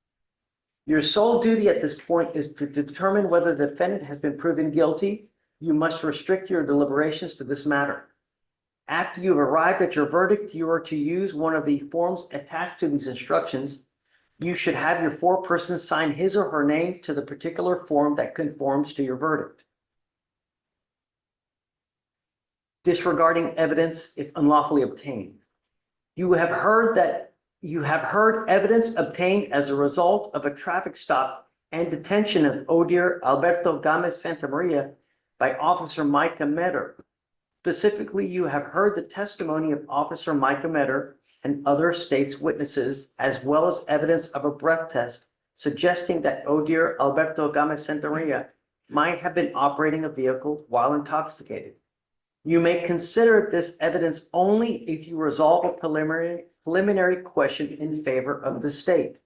A: Your sole duty at this point is to determine whether the defendant has been proven guilty. You must restrict your deliberations to this matter. After you've arrived at your verdict, you are to use one of the forms attached to these instructions. You should have your foreperson sign his or her name to the particular form that conforms to your verdict. Disregarding evidence if unlawfully obtained. You have heard evidence obtained as a result of a traffic stop and detention of Odier Alberto Gomez Santamaria by Officer Micah Metter. Specifically, you have heard the testimony of Officer Micah Metter and other state's witnesses, as well as evidence of a breath test suggesting that Odier Alberto Gomez Santamaria might have been operating a vehicle while intoxicated. You may consider this evidence only if you resolve a preliminary question in favor of the state.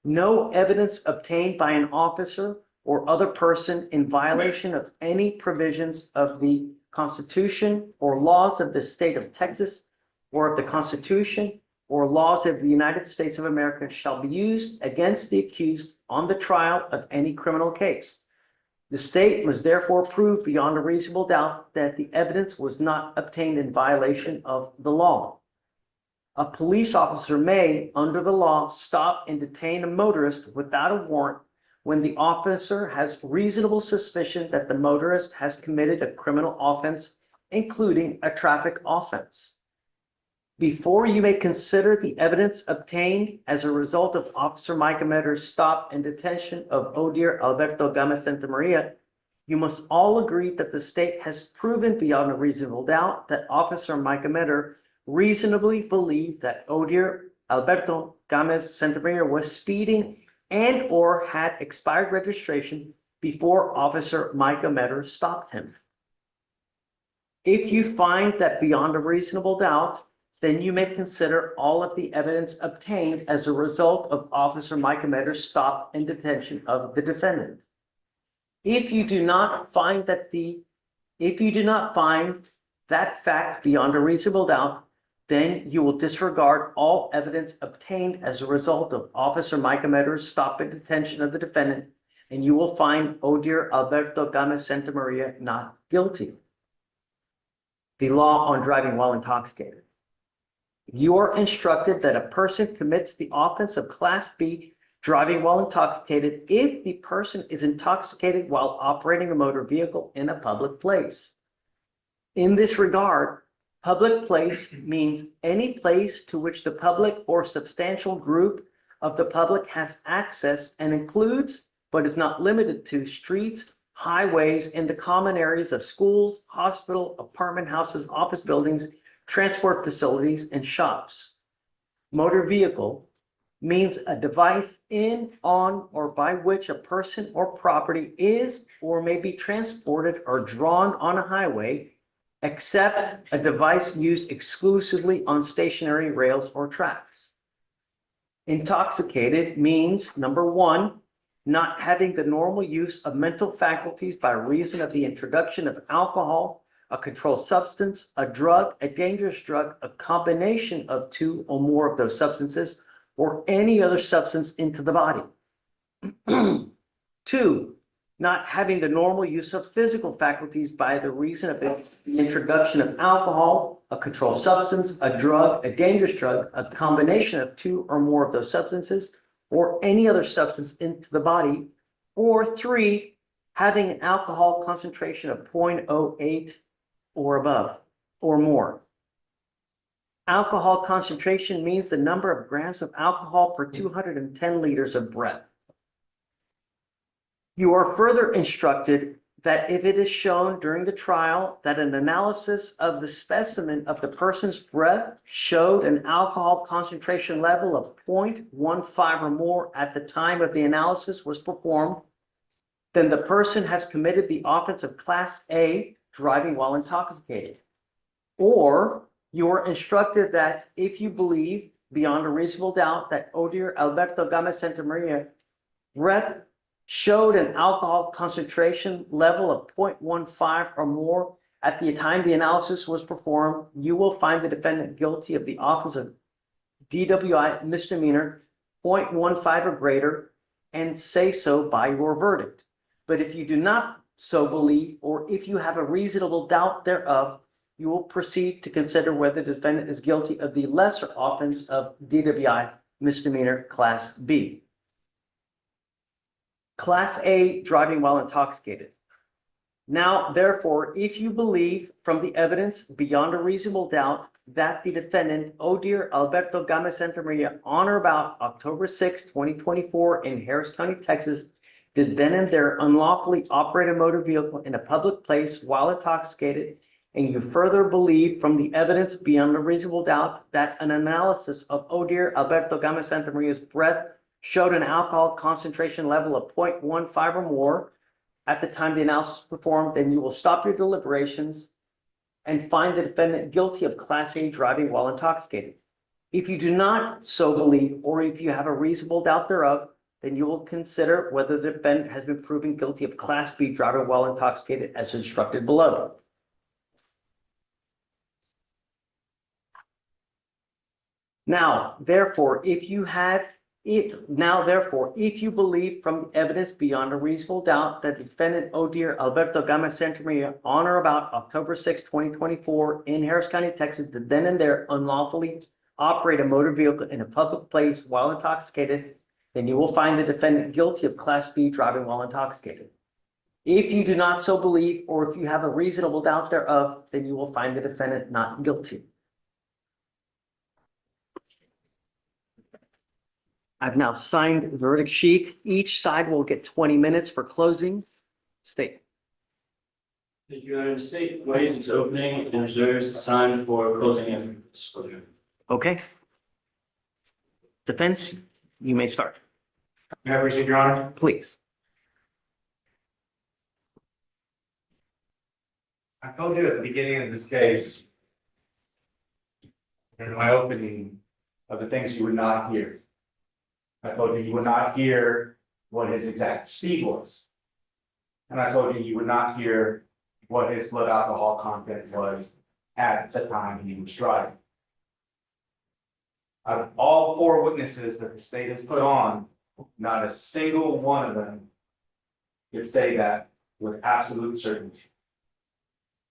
A: No evidence obtained by an officer or other person in violation of any provisions of the Constitution or laws of the state of Texas or of the Constitution or laws of the United States of America shall be used against the accused on the trial of any criminal case. The state must therefore prove beyond a reasonable doubt that the evidence was not obtained in violation of the law. A police officer may, under the law, stop and detain a motorist without a warrant when the officer has reasonable suspicion that the motorist has committed a criminal offense, including a traffic offense. Before you may consider the evidence obtained as a result of Officer Micah Metter's stop and detention of Odier Alberto Gama Santamaria, you must all agree that the state has proven beyond a reasonable doubt that Officer Micah Metter reasonably believed that Odier Alberto Gama Santamaria was speeding and or had expired registration before Officer Micah Metter stopped him. If you find that beyond a reasonable doubt, then you may consider all of the evidence obtained as a result of Officer Micah Metter's stop and detention of the defendant. If you do not find that fact beyond a reasonable doubt, then you will disregard all evidence obtained as a result of Officer Micah Metter's stop and detention of the defendant, and you will find Odier Alberto Gama Santamaria not guilty. The law on driving while intoxicated. You are instructed that a person commits the offense of Class B, driving while intoxicated, if the person is intoxicated while operating a motor vehicle in a public place. In this regard, public place means any place to which the public or substantial group of the public has access and includes, but is not limited to, streets, highways, and the common areas of schools, hospital, apartment houses, office buildings, transport facilities, and shops. Motor vehicle means a device in, on, or by which a person or property is or may be transported or drawn on a highway, except a device used exclusively on stationary rails or tracks. Intoxicated means, number one, not having the normal use of mental faculties by reason of the introduction of alcohol, a controlled substance, a drug, a dangerous drug, a combination of two or more of those substances, or any other substance into the body. Two, not having the normal use of physical faculties by the reason of the introduction of alcohol, a controlled substance, a drug, a dangerous drug, a combination of two or more of those substances, or any other substance into the body. Or three, having an alcohol concentration of 0.08 or above or more. Alcohol concentration means the number of grams of alcohol per 210 liters of breath. You are further instructed that if it is shown during the trial that an analysis of the specimen of the person's breath showed an alcohol concentration level of 0.15 or more at the time of the analysis was performed, then the person has committed the offense of Class A, driving while intoxicated. Or you are instructed that if you believe beyond a reasonable doubt that Odier Alberto Gama Santamaria breath showed an alcohol concentration level of 0.15 or more at the time the analysis was performed, you will find the defendant guilty of the offense of DWI misdemeanor 0.15 or greater and say so by your verdict. But if you do not so believe, or if you have a reasonable doubt thereof, you will proceed to consider whether the defendant is guilty of the lesser offense of DWI misdemeanor Class B. Class A, driving while intoxicated. Now, therefore, if you believe from the evidence beyond a reasonable doubt that the defendant, Odier Alberto Gama Santamaria, on or about October 6, 2024 in Harris County, Texas, did then and there unlawfully operate a motor vehicle in a public place while intoxicated, and you further believe from the evidence beyond a reasonable doubt that an analysis of Odier Alberto Gama Santamaria's breath showed an alcohol concentration level of 0.15 or more at the time the analysis was performed, then you will stop your deliberations and find the defendant guilty of Class A, driving while intoxicated. If you do not so believe, or if you have a reasonable doubt thereof, then you will consider whether the defendant has been proven guilty of Class B, driving while intoxicated, as instructed below. Now, therefore, if you believe from the evidence beyond a reasonable doubt that defendant Odier Alberto Gama Santamaria, on or about October 6, 2024 in Harris County, Texas, did then and there unlawfully operate a motor vehicle in a public place while intoxicated, then you will find the defendant guilty of Class B driving while intoxicated. If you do not so believe, or if you have a reasonable doubt thereof, then you will find the defendant not guilty. I've now signed the verdict sheet. Each side will get 20 minutes for closing. State.
H: Thank you, Your State waives its opening and reserves time for closing after disclosure.
A: Okay. Defense, you may start.
B: May I proceed, Your Honor?
A: Please.
B: I told you at the beginning of this case, in my opening, of the things you would not hear. I told you would not hear what his exact speed was. And I told you would not hear what his blood alcohol content was at the time he was driving. Out of all 4 witnesses that the state has put on, not a single one of them could say that with absolute certainty.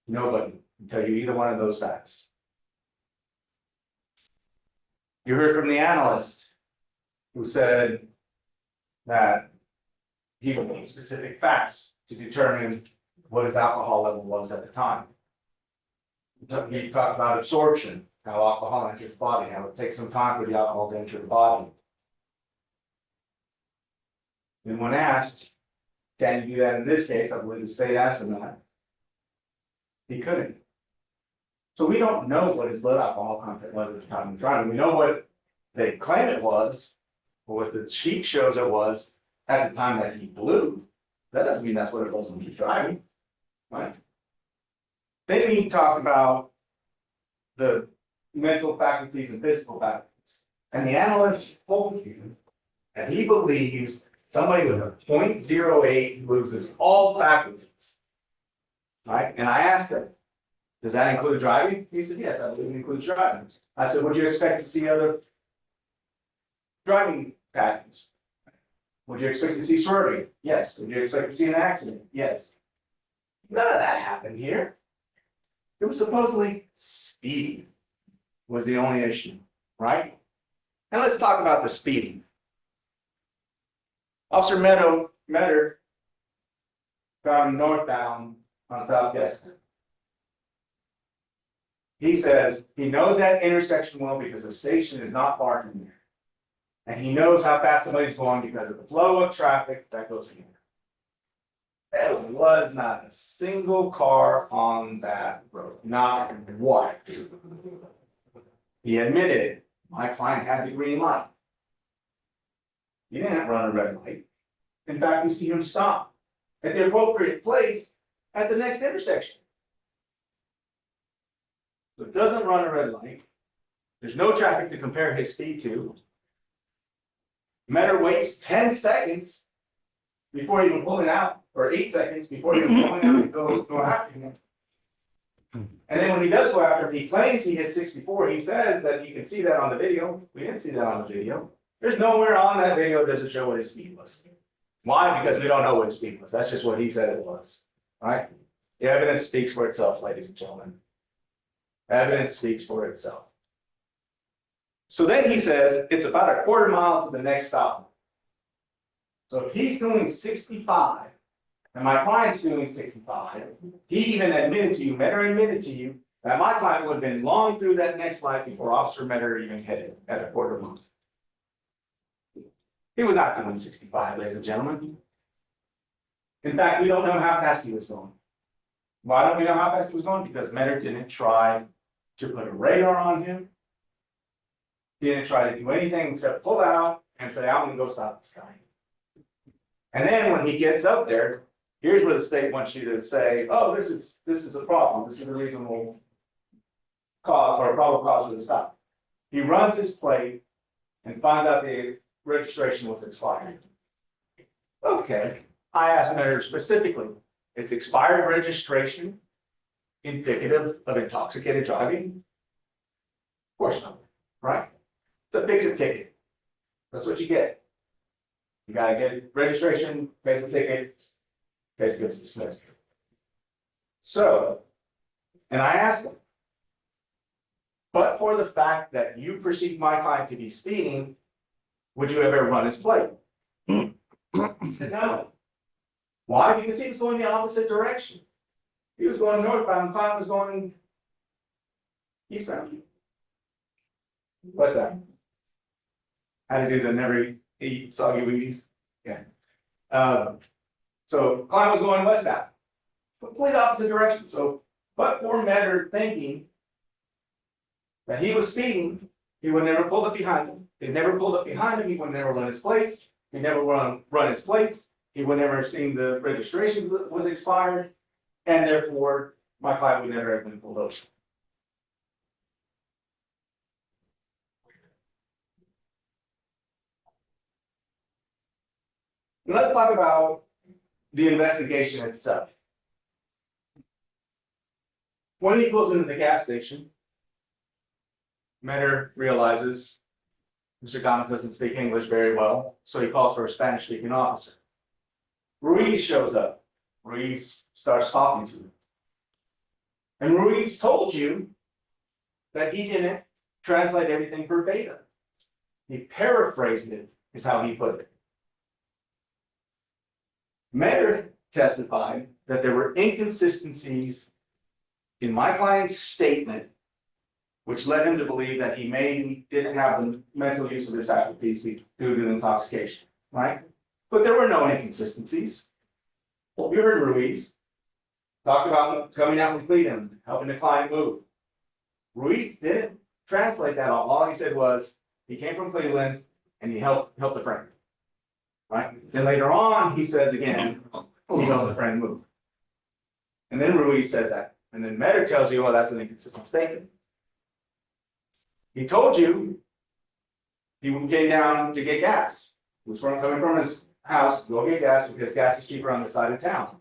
B: Nobody can tell you either one of those facts. You heard from the analyst who said that he would need specific facts to determine what his alcohol level was at the time. He talked about absorption, how alcohol enters the body, how it takes some time for the alcohol to enter the body. And when asked, can you do that in this case? I believe the state asked him that. He couldn't. So we don't know what his blood alcohol content was at the time of driving. We know what they claim it was, or what the sheet shows it was at the time that he blew. That doesn't mean that's what it was when he was driving, right? Then he talked about the mental faculties and physical faculties. And the analyst told you that he believes somebody with a 0.08 loses all faculties, right? And I asked him, does that include driving? He said, yes, I believe it includes driving. I said, would you expect to see other driving patterns? Would you expect to see swerving? Yes. Would you expect to see an accident? Yes. None of that happened here. It was supposedly speeding was the only issue, right? Now let's talk about the speeding. Officer Metter driving northbound on South Chestnut. He says he knows that intersection well because the station is not far from there. And he knows how fast somebody's going because of the flow of traffic that goes from there. There was not a single car on that road, not one. He admitted it. My client had the green light. He didn't run a red light. In fact, we see him stop at the appropriate place at the next intersection. So it doesn't run a red light. There's no traffic to compare his speed to. Metter waits 10 seconds before even pulling out, or 8 seconds before even pulling out to go after him. And then when he does go after him, he claims he hit 64. He says that you can see that on the video. We didn't see that on the video. There's nowhere on that video does it show what his speed was. Why? Because we don't know what his speed was. That's just what he said it was. Right? The evidence speaks for itself, ladies and gentlemen. Evidence speaks for itself. So then he says it's about a quarter mile to the next stop. So if he's doing 65, and my client's doing 65, he even admitted to you, Metter admitted to you, that my client would have been long through that next light before Officer Metter even hit it at a quarter mile. He was not doing 65, ladies and gentlemen. In fact, we don't know how fast he was going. Why don't we know how fast he was going? Because Metter didn't try to put a radar on him. He didn't try to do anything except pull out and say, I'm going to go stop this guy. And then when he gets up there, here's where the state wants you to say, oh, this is the problem. This is a reasonable cause or a probable cause for the stop. He runs his plate and finds out the registration was expired. Okay. I asked Metter specifically, is expired registration indicative of intoxicated driving? Of course not, right? It's a fix-it ticket. That's what you get. You gotta get registration, pay the ticket, case gets dismissed. So, and I asked him, but for the fact that you perceive my client to be speeding, would you ever run his plate? He said no. Why? Because he was going the opposite direction. He was going northbound, the client was going eastbound. What's that? How to do the never eat soggy Wheaties? Yeah. So client was going westbound, complete opposite direction. So, but for Metter thinking that he was speeding, he would never pull up behind him. He never pulled up behind him. He would never run his plates. He never run his plates. He would never have seen the registration was expired, and therefore my client would never have been pulled over. Let's talk about the investigation itself. When he pulls into the gas station, Metter realizes Mr. Gomez doesn't speak English very well, so he calls for a Spanish-speaking officer. Ruiz shows up. Ruiz starts talking to him. And Ruiz told you that he didn't translate everything verbatim. He paraphrased it, is how he put it. Metter testified that there were inconsistencies in my client's statement, which led him to believe that he maybe didn't have the mental use of his faculties due to intoxication, right? But there were no inconsistencies. You heard Ruiz talk about coming out from Cleveland, helping the client move. Ruiz didn't translate that all. All he said was he came from Cleveland and he helped the friend, right? Then later on, he says again, he helped the friend move. And then Ruiz says that. And then Metter tells you, well, that's an inconsistent statement. He told you he came down to get gas. He was coming from his house to go get gas because gas is cheaper on the side of town,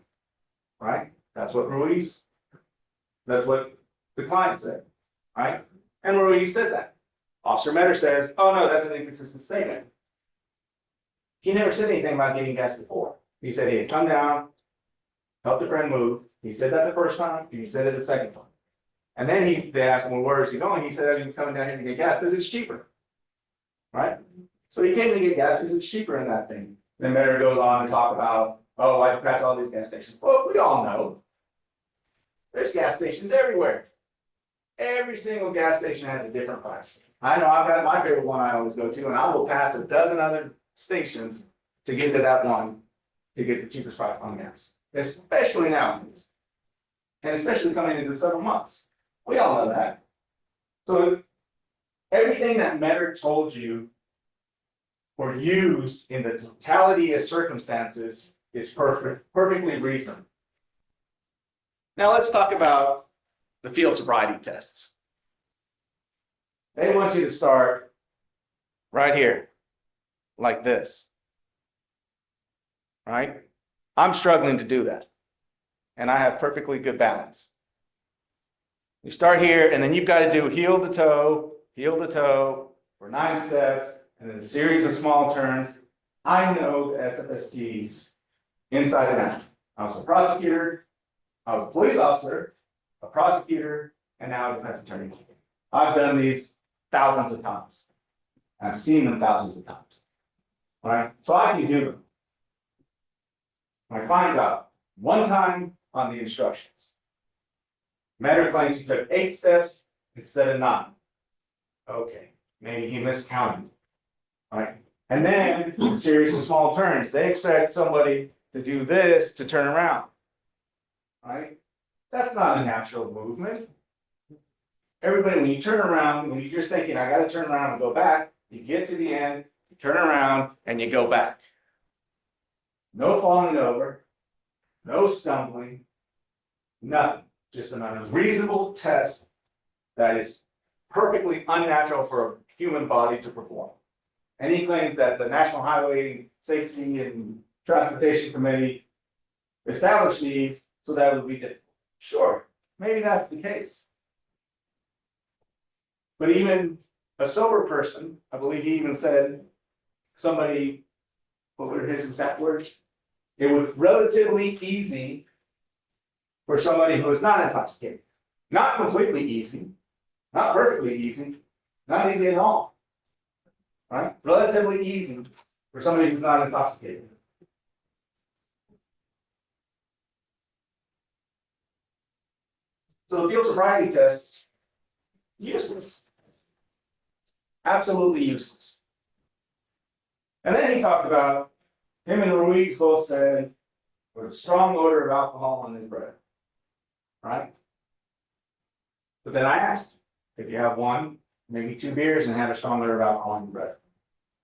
B: right? That's what that's what the client said, right? And Ruiz said that. Officer Metter says, oh no, that's an inconsistent statement. He never said anything about getting gas before. He said he had come down, helped a friend move. He said that the first time, and he said it the second time. And then they asked him, well, where is he going? He said, he was coming down here to get gas because it's cheaper, right? So he came to get gas because it's cheaper in that thing. Then Metter goes on to talk about, oh, why'd you pass all these gas stations? Well, we all know there's gas stations everywhere. Every single gas station has a different price. I know I've got my favorite one I always go to, and I will pass a dozen other stations to get to that one to get the cheapest price on gas, especially nowadays, and especially coming into the summer months. We all know that. So everything that Metter told you or used in the totality of circumstances is perfectly reasonable. Now let's talk about the field sobriety tests. They want you to start right here, like this, right? I'm struggling to do that, and I have perfectly good balance. You start here, and then you've got to do heel to toe for 9 steps, and then a series of small turns. I know the SFSTs inside and out. I was a prosecutor, I was a police officer, a prosecutor, and now a defense attorney. I've done these thousands of times. And I've seen them thousands of times. All right? So I can do them. My client got 1 time on the instructions. Metter claims he took 8 steps instead of 9. Okay, maybe he miscounted. All right. And then a series of small turns. They expect somebody to do this to turn around. All right? That's not a natural movement. Everybody, when you turn around, when you're just thinking, I got to turn around and go back, you get to the end, you turn around, and you go back. No falling over, no stumbling, nothing. Just an unreasonable test that is perfectly unnatural for a human body to perform. And he claims that the National Highway Safety and Transportation Committee established these so that it would be difficult. Sure, maybe that's the case. But even a sober person, I believe he even said, somebody, what were his exact words? It was relatively easy for somebody who is not intoxicated. Not completely easy, Not perfectly easy, not easy at all. Right? Relatively easy for somebody who's not intoxicated. So the field sobriety test, useless. Absolutely useless. And then he talked about, him and Ruiz both said, there's a strong odor of alcohol on his breath. Right? But then I asked, if you have one, maybe 2 beers and have a strong odor of alcohol on your breath.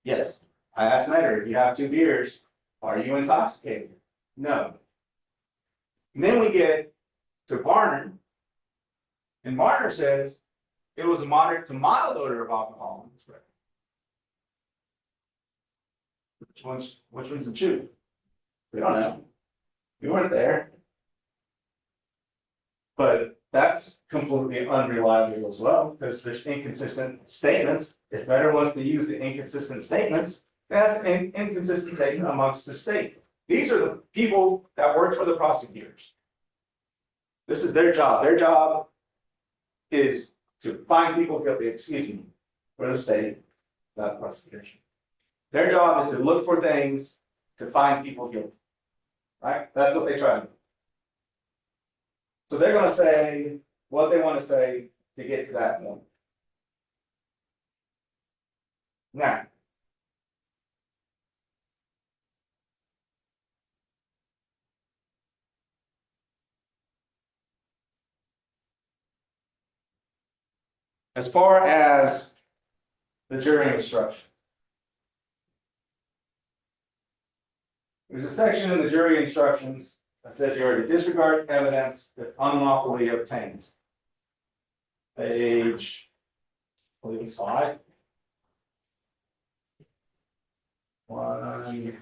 B: Yes. I asked Metter, if you have 2 beers, are you intoxicated? No. And then we get to Varner, and Varner says it was a moderate to mild odor of alcohol on his breath. Which one's the truth? We don't know. We weren't there. But that's completely unreliable as well, because there's inconsistent statements. If Metter wants to use the inconsistent statements, that's an inconsistent statement amongst the state. These are the people that work for the prosecutors. This is their job. Their job is to find people guilty, for the state, not prosecution. Their job is to look for things to find people guilty. Right? That's what they try to do. So they're going to say what they want to say to get to that point. Now, as far as the jury instruction, there's a section in the jury instructions that says you are to disregard evidence if unlawfully obtained. Page, I believe it's 5. 1,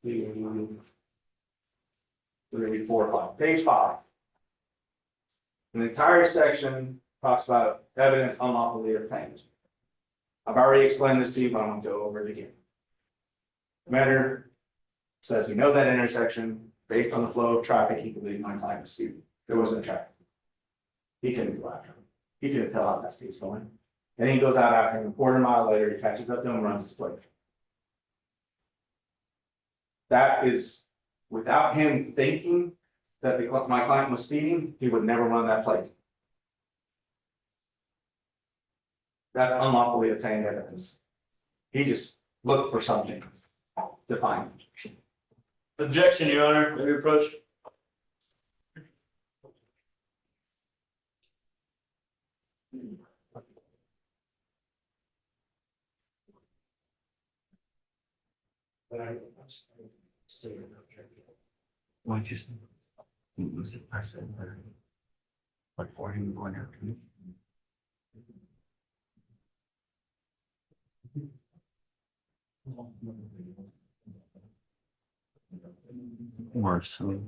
B: 2, 3, 4, 5. Page 5. An entire section talks about evidence unlawfully obtained. I've already explained this to you, but I'm going to go over it again. Metter says he knows that intersection. Based on the flow of traffic, he believed my client was speeding. There wasn't traffic. He couldn't go after him. He couldn't tell how fast he was going. And he goes out after him. A quarter mile later, he catches up to him and runs his plate. That is, without him thinking that my client was speeding, he would never run that plate. That's unlawfully obtained evidence. He just looked for something to find.
H: Objection, Your Honor. May we approach?
V: Why just was it I said like for him going after me? Or so.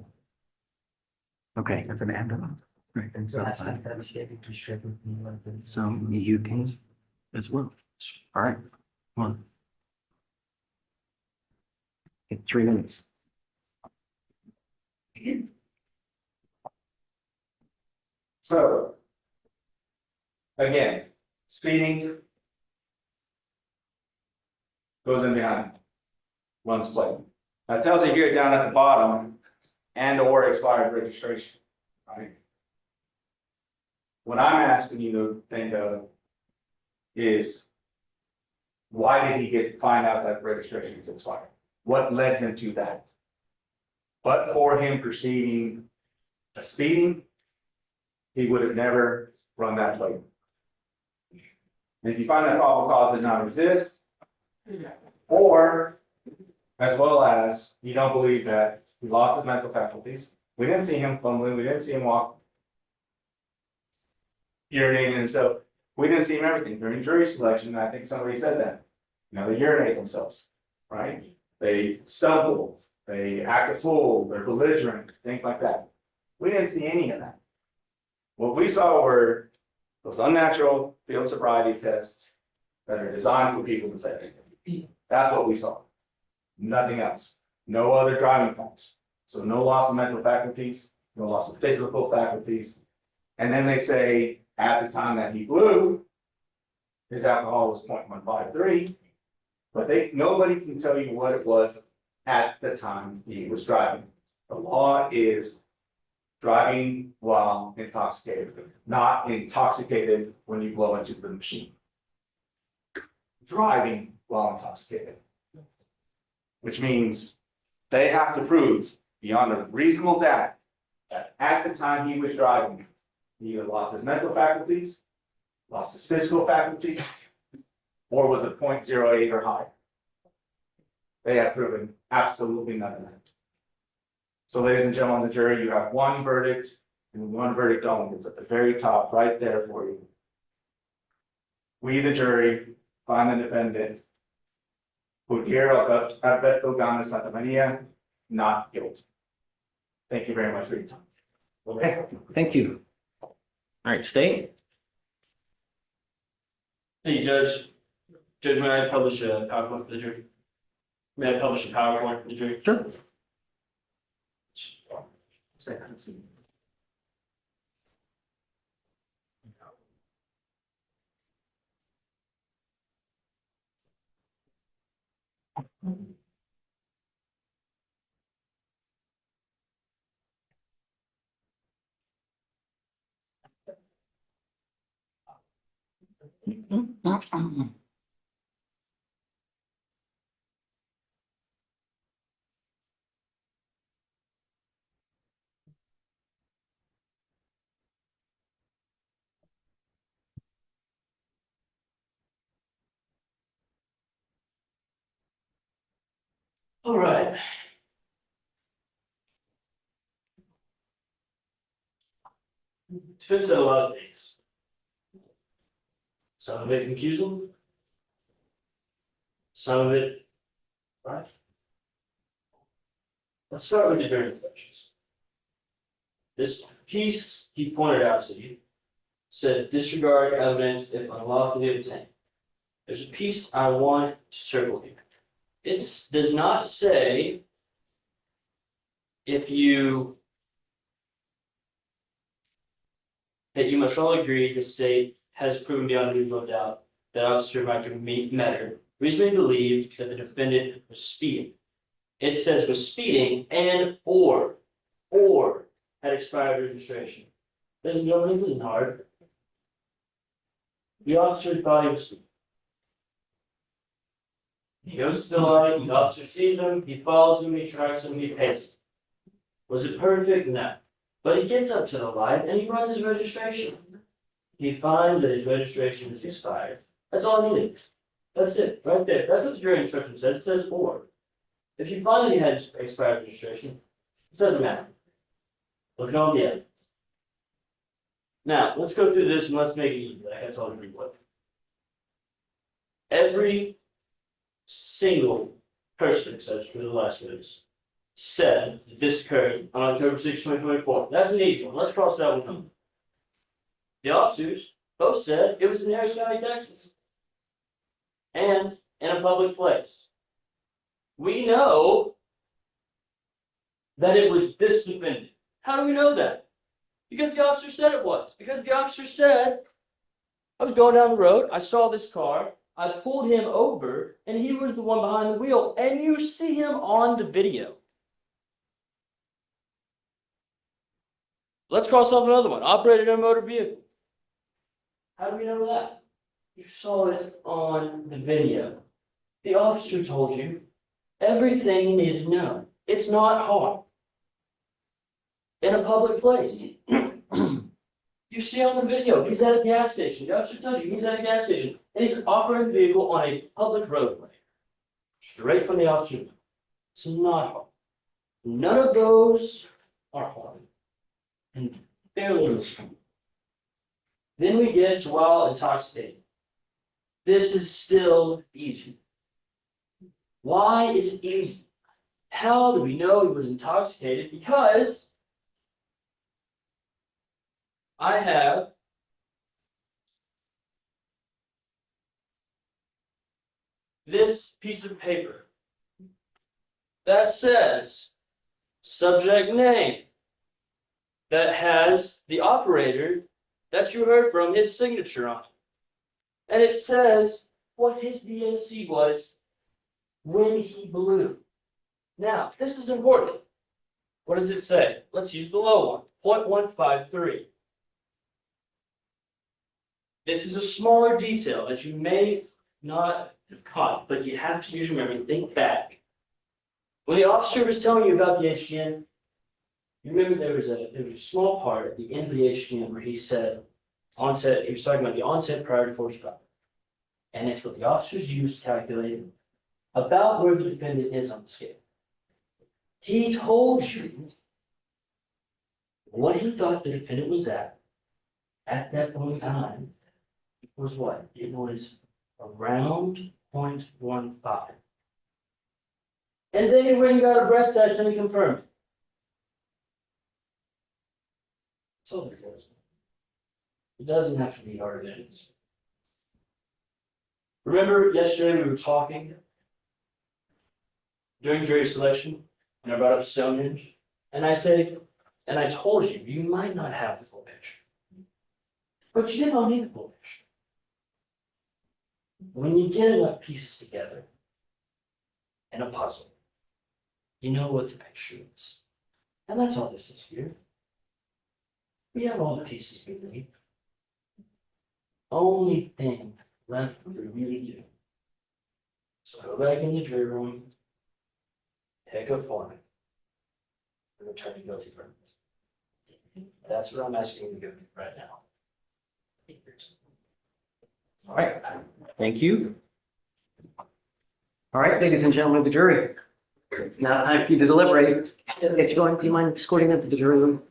V: Okay, at the end of it. Right. And so so you can as well. All right. Come on. Get 3 minutes.
B: So, again, speeding goes in behind, runs plate. That tells you here down at the bottom, and or expired registration, right? What I'm asking you to think of is, why did he find out that registration is expired? What led him to that? But for him perceiving a speeding, he would have never run that plate. And if you find that probable cause did not exist, or as well as you don't believe that he lost his mental faculties, we didn't see him fumbling, we didn't see him walk, urinating himself, we didn't see him everything during jury selection. I think somebody said that, they urinate themselves, right? They stumble, they act a fool, they're belligerent, things like that. We didn't see any of that. What we saw were those unnatural field sobriety tests that are designed for people to fail. That's what we saw. Nothing else. No other driving facts. So no loss of mental faculties, no loss of physical faculties, And then they say, at the time that he blew, his alcohol was 0.153, but nobody can tell you what it was at the time he was driving. The law is driving while intoxicated, not intoxicated when you blow into the machine. Driving while intoxicated. Which means they have to prove beyond a reasonable doubt that at the time he was driving, he either lost his mental faculties, lost his physical faculties, or was it 0.08 or higher. They have proven absolutely none of that. So ladies and gentlemen of the jury, you have one verdict and one verdict only. It's at the very top right there for you. We, the jury, find the defendant, Fugitive Alberto Gomez Santa Maria, not guilty. Thank you very much for your time.
A: Okay, thank you. All right, state.
H: Thank you, Judge. Judge, may I publish a PowerPoint for the jury? May I publish a PowerPoint for the jury?
A: Sure.
H: All right. Defense said a lot of things. Some of it confusing. Some of it, right? Let's start with the jury questions. This piece he pointed out to you said disregard evidence if unlawfully obtained. There's a piece I want to circle here. It does not say if you that you must all agree the state has proven beyond a reasonable doubt that Officer Metter reasonably believed that the defendant was speeding. It says was speeding and or had expired registration. Ladies and gentlemen, it isn't hard. The officer thought he was speeding. He goes to the light, the officer sees him, he follows him, he tracks him, he pays him. Was it perfect? No. But he gets up to the light and he runs his registration. He finds that his registration is expired. That's all he needs. That's it, right there. That's what the jury instruction says. It says or. If you find that he had expired registration, it doesn't matter. Look at all the evidence. Now, let's go through this and let's make it easy. Like I told you what. Every single person, except for the last witness, said that this occurred on October 6, 2024. That's an easy one. Let's cross that one off. The officers both said it was in Harris County, Texas, and in a public place. We know that it was this defendant. How do we know that? Because the officer said it was. Because the officer said, I was going down the road, I saw this car, I pulled him over, and he was the one behind the wheel, and you see him on the video. Let's cross off another one. Operated a motor vehicle. How do we know that? You saw it on the video. The officer told you everything you needed to know. It's not hard. In a public place. You see on the video, he's at a gas station. The officer tells you he's at a gas station. And he's operating a vehicle on a public roadway. Straight from the officer. It's not hard. None of those are hard. And fairly useful. Then we get to while intoxicated. This is still easy. Why is it easy? How do we know he was intoxicated? Because I have this piece of paper that says subject name, that has the operator that you heard from, his signature on it. And it says what his DNC was when he blew. Now, this is important. What does it say? Let's use the low one, 0.153. This is a smaller detail that you may not have caught, but you have to use your memory, think back. When the officer was telling you about the HGN, you remember there was a small part at the end of the HGN where he said, onset, he was talking about the onset prior to 45. And it's what the officers used to calculate about where the defendant is on the scale. He told you what he thought the defendant was at that point in time was what? It was around 0.15. And then he went and got a breath test and he confirmed it. That's all it is. It doesn't have to be hard evidence. Remember yesterday we were talking during jury selection and I brought up Stonehenge and I said, and I told you, you might not have the full picture, but you don't need the full picture. When you get enough pieces together in a puzzle, you know what the picture is. And that's all this is here. We have all the pieces we need. Only thing left to really do. So go back in the jury room, pick a format, and return a guilty verdict. That's what I'm asking you to do right now.
A: All right, thank you. All right, ladies and gentlemen of the jury, it's now time for you to deliberate. Get you going, do you mind escorting them to the jury room?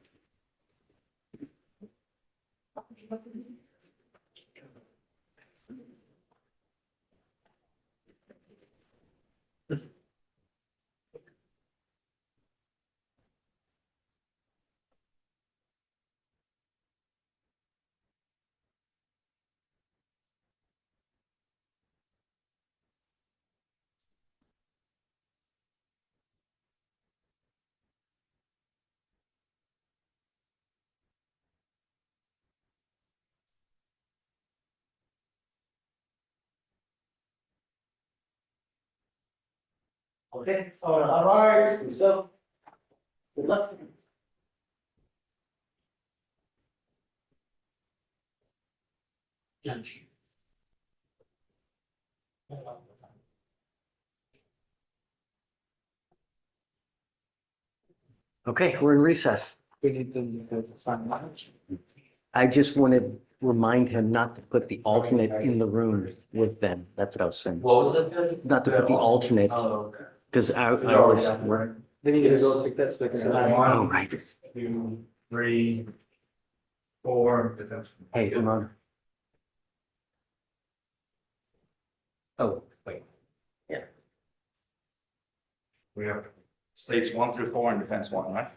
B: Okay, all right, so, good luck. Judge.
A: Okay, we're in recess. I just want to remind him not to put the alternate in the room with them. That's what I was saying.
H: What was it?
A: Not to put the alternate,
H: Oh, okay.
A: because I always.
I: Then you gotta go take that sticker.
A: Oh, right.
O: 2, 3, 4.
A: Hey, come on. Oh, wait. Yeah.
B: We have states 1 through 4 and defense 1, right?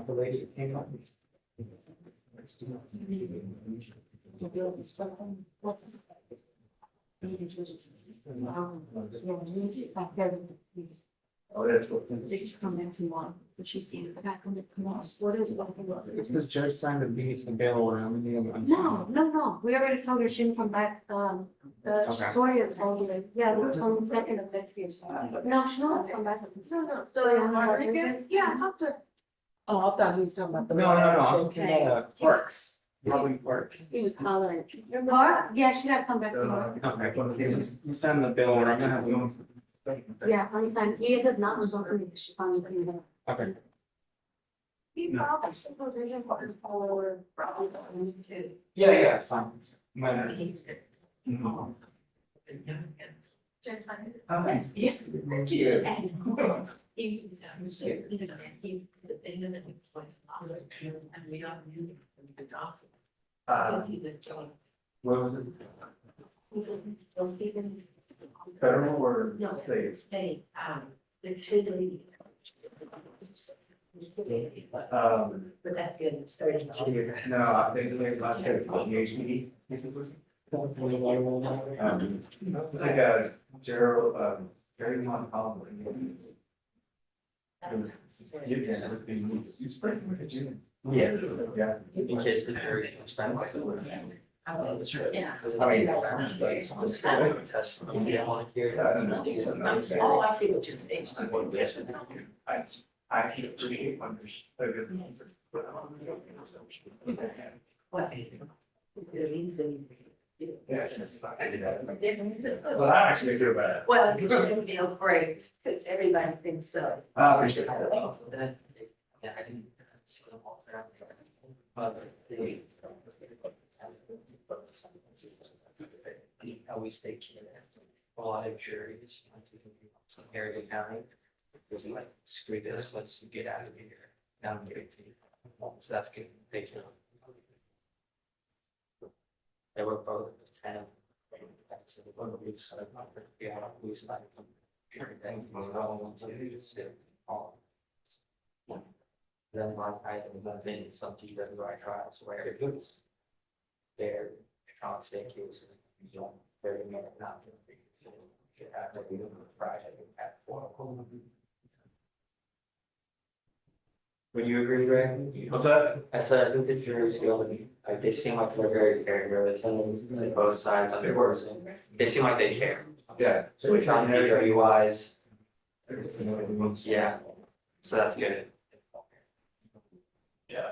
I: The lady came up.
G: They should come in tomorrow, but she's seeing the back of it tomorrow. What is what?
Q: It's because Judge signed the meeting from bail around.
G: No, we already told her she can come back, the
Q: Okay.
G: tutorial told her, yeah, the 22nd of next year. No, she don't come back. No. So, yeah, talk to her.
K: Oh, I thought you was talking about the.
B: No, I'm looking at Parks. Probably Parks.
G: He was hollering. Parks? Yeah, she gotta come back tomorrow.
B: Okay, you signed the bill, and I'm gonna have you.
G: Yeah, unsigned. He ended up not resolving it, she finally came back.
B: Okay.
G: He filed a supervision for problems too.
B: Yeah, fine. Minor.
G: Jen signed it.
B: Oh, nice.
G: Yeah.
B: Thank you.
G: He was, he, the thing that he was awesome, and we all knew him from the gossip. Because he was joined.
B: What was it?
G: Still Stevens.
B: Federal or
G: No,
B: state?
G: state, the two lead. But that good, starting.
B: No, I think the last year for the HPD. Like Gerald, Jerry Montcalm. Yeah.
E: In case the jury expands.
G: Yeah.
E: I mean,
G: Testimony,
E: I want to hear.
G: oh, I see what you're saying.
B: I can't treat wonders.
G: What?
B: Well, I actually feel bad.
G: Well, you should feel great, because everybody thinks so.
B: I appreciate
E: Yeah,
B: that.
E: I didn't see them all there. But they always take care of a lot of juries, like some area of the county. It was like, screw this, let's get out of here. Now I'm getting to you. So that's good. Thank you. They were both 10. So the one week, so I'm not yeah, we started from everything from all to all. Then I was in some DWI trials where it was their strong state cases, you know, 30-minute not get out of the Friday at 4 o'clock. Would you agree, Greg?
B: What's that?
E: I said, I think the jury's going to be, like, they seem like they're very fair, they're attending like both sides of the person. They seem like they care.
B: Yeah.
E: So we're trying to be very wise. Yeah, so that's good.
B: Yeah.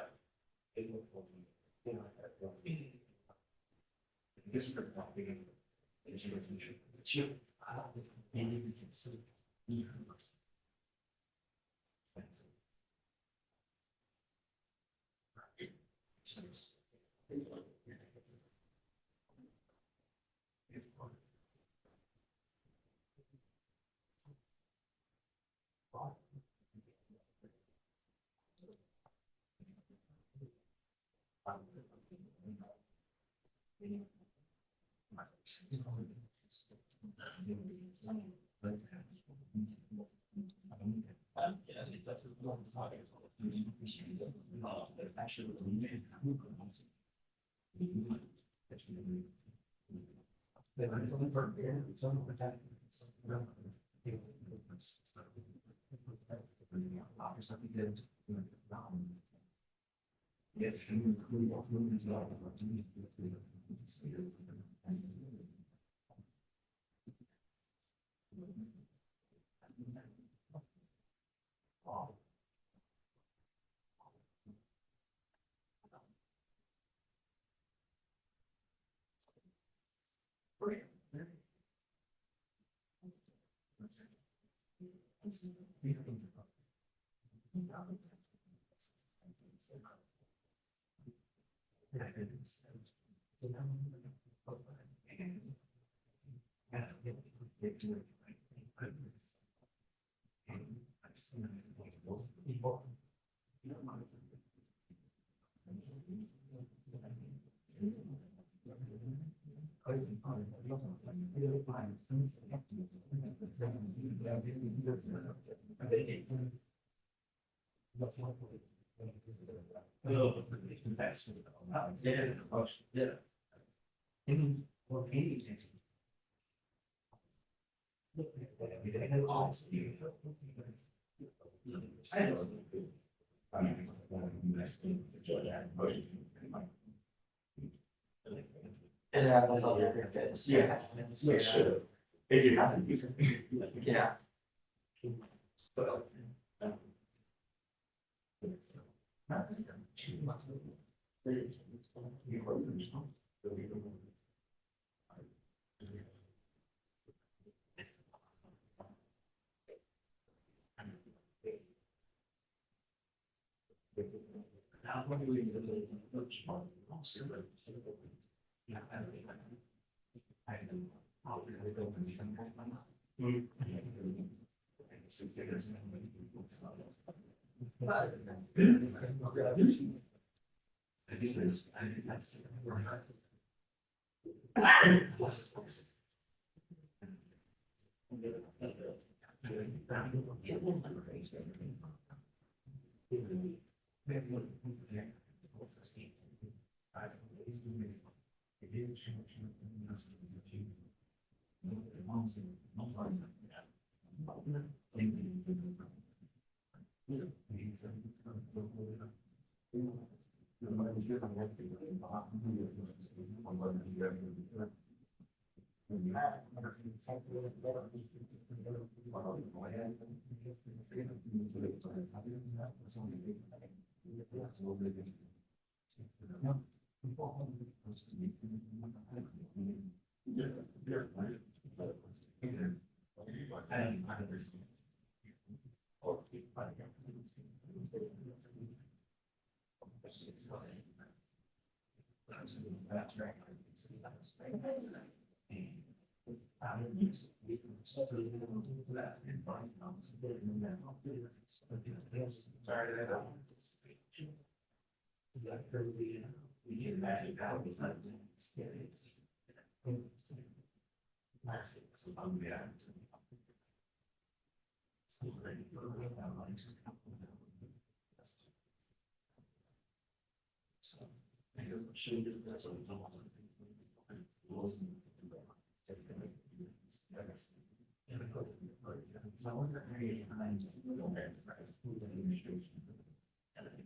C: It happens on your face.
O: Yes, it should. If you haven't used it.
C: Yeah.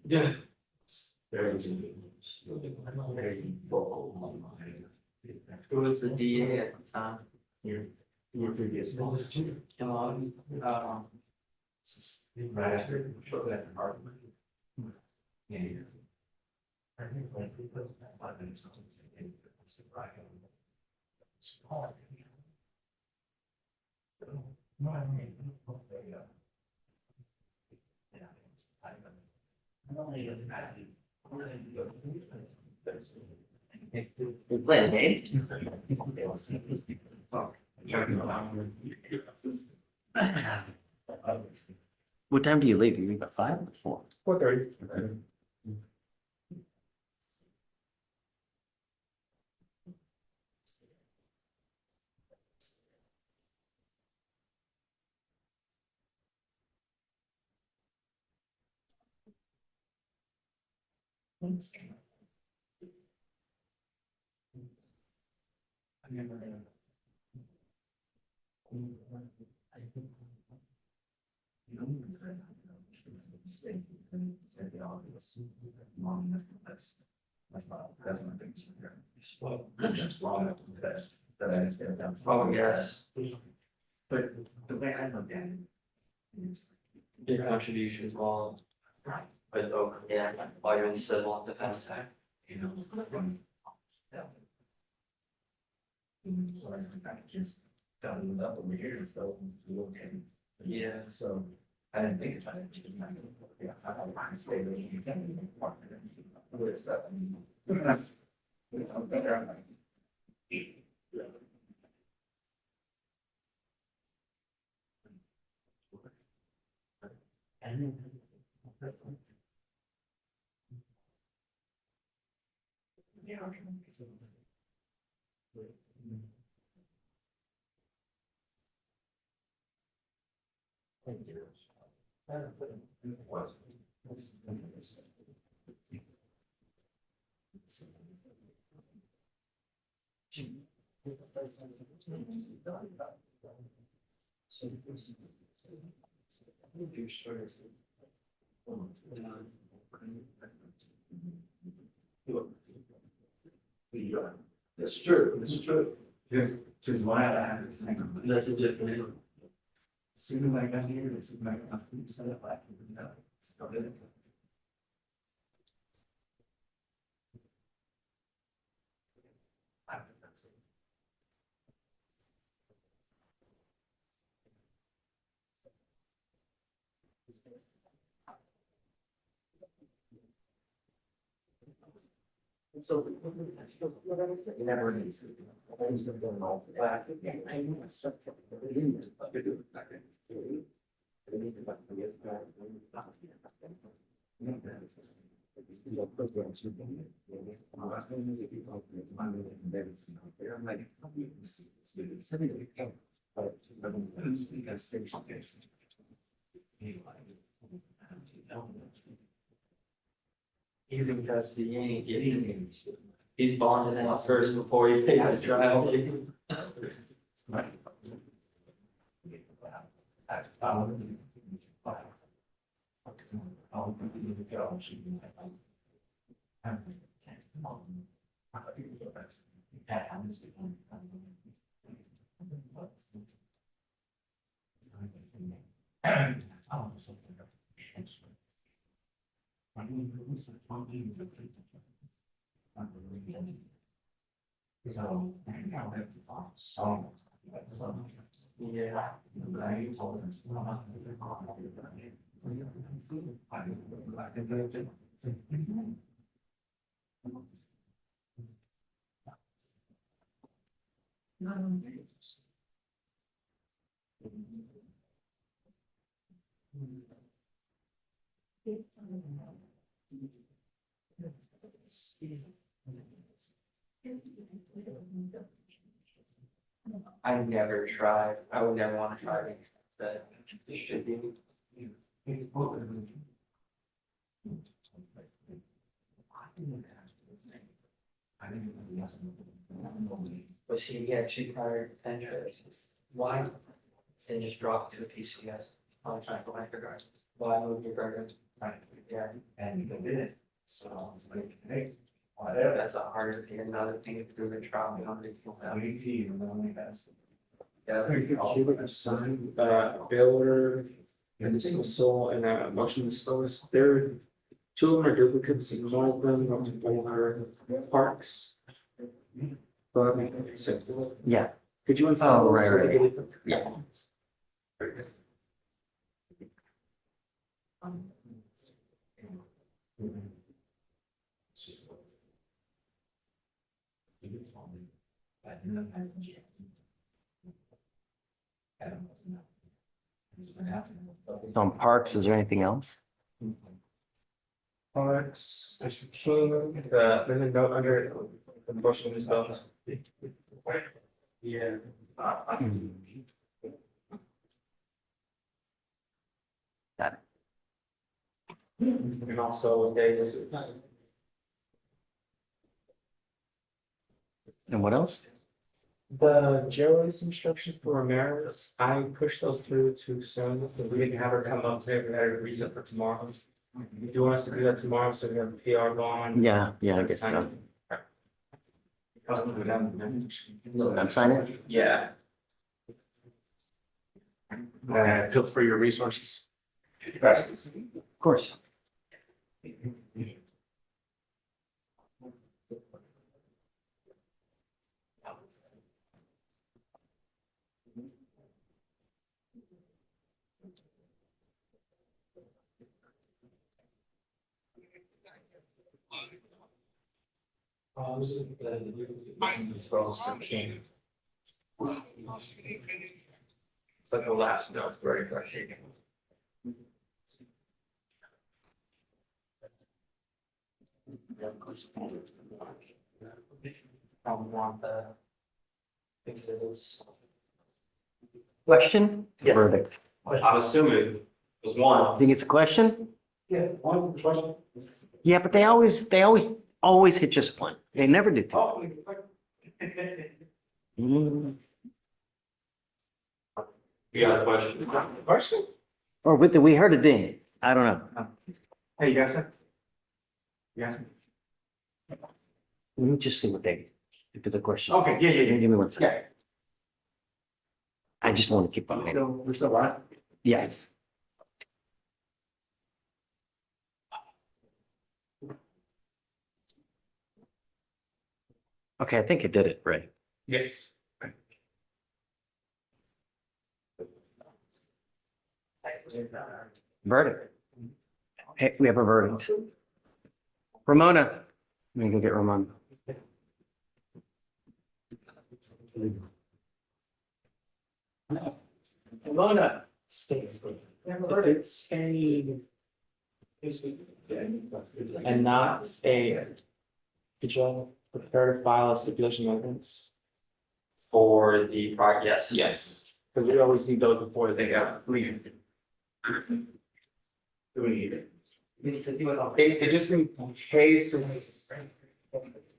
O: Yeah.
C: Who was the DA at the time?
O: Your previous.
C: Come on.
O: Right after, shortly after Hartman. Yeah. I think like 5 minutes. Right. No, I mean,
C: We're playing a game.
A: What time do you leave? You leave at 5 or 4?
O: 4:30.
C: Oh, yes.
O: But the way I look at it is.
C: Your contributions while, but, oh, yeah, while you're in civil defense.
O: You know, from. So I said, I just doubled up over here and so okay.
C: Yeah.
O: So I didn't think about it. Yeah, I don't mind staying with you. With stuff. I'm better. I'm like. That's true, that's true. Just why I have it. That's a different. Soon like that here, it's like I'm set up like started. So. You never needs. Always been doing all that. I know it's something.
E: He's in custody, he ain't getting him. He's bonded out first before he pays the trial. I never tried. I would never want to try things that should be. Was he actually prior penetration? Why? And just drop to a PCS on track of regard. Why move your burger? Right. Yeah. And you did it. So it's like, hey, whatever. That's a harder thing, another thing to do with trial.
R: Baylor and the single soul and motion dispose. There, two of them are duplicates and one of them are parks. But acceptable.
A: Yeah.
R: Could you install?
A: Oh, right.
R: Yeah.
A: On Parks, is there anything else?
R: Parks, there's the king, there's a note under the motion dispose. Yeah.
A: Got it.
R: And also days.
A: And what else?
R: The Joey's instructions for Ramirez, I pushed those through too soon, but we didn't have her come up today, we had a reason for tomorrow. Do you want us to do that tomorrow, so we have a PR going?
A: Yeah, I guess so. I'm signing?
R: Yeah.
Q: Appeal for your resources.
A: Of course.
R: It's like the last note, very frustrating.
E: Probably want the exhibits.
A: Question?
E: Yes.
A: Verdict.
E: I'm assuming it was one.
A: Think it's a question?
I: Yeah, one question.
A: Yeah, but they always hit just one. They never did two.
I: Oh,
A: Mm.
H: You got a question?
B: Question?
A: Or with the, we heard a ding. I don't know.
B: Hey, you guys? You guys?
A: Let me just see what they, if it's a question.
B: Okay, yeah.
A: Give me one second.
B: Yeah.
A: I just want to keep on.
B: We're still live?
A: Yes. Okay, I think it did it right.
B: Yes.
A: Verdict. Hey, we have a verdict. Ramona. Let me go get Ramona.
R: Ramona states. It's a. And not a. Could you prepare to file a stipulation of evidence?
E: For the, yes.
R: Yes, because we always need those before they leave.
B: Do we need it?
R: It just in case it's.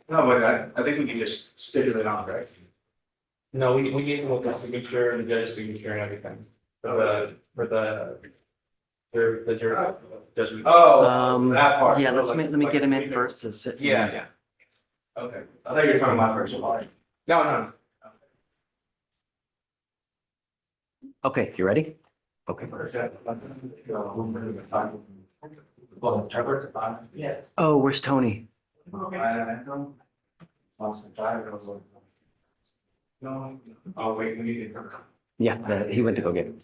B: No, but I think we can just stipulate on, right?
R: No, we need to look at signature and the judge's signature and everything. For the jury. Judgment.
B: Oh, that part.
A: Yeah,
B: So
A: let
B: like-
A: me
B: like
A: get him in
B: we-
A: first to sit.
B: Yeah. Okay. I thought you were talking about first part.
R: No.
A: Okay, you ready? Okay.
B: Yeah.
A: Oh, where's Tony?
B: No. Oh, wait, we need it.
A: Yeah, he went to go get it.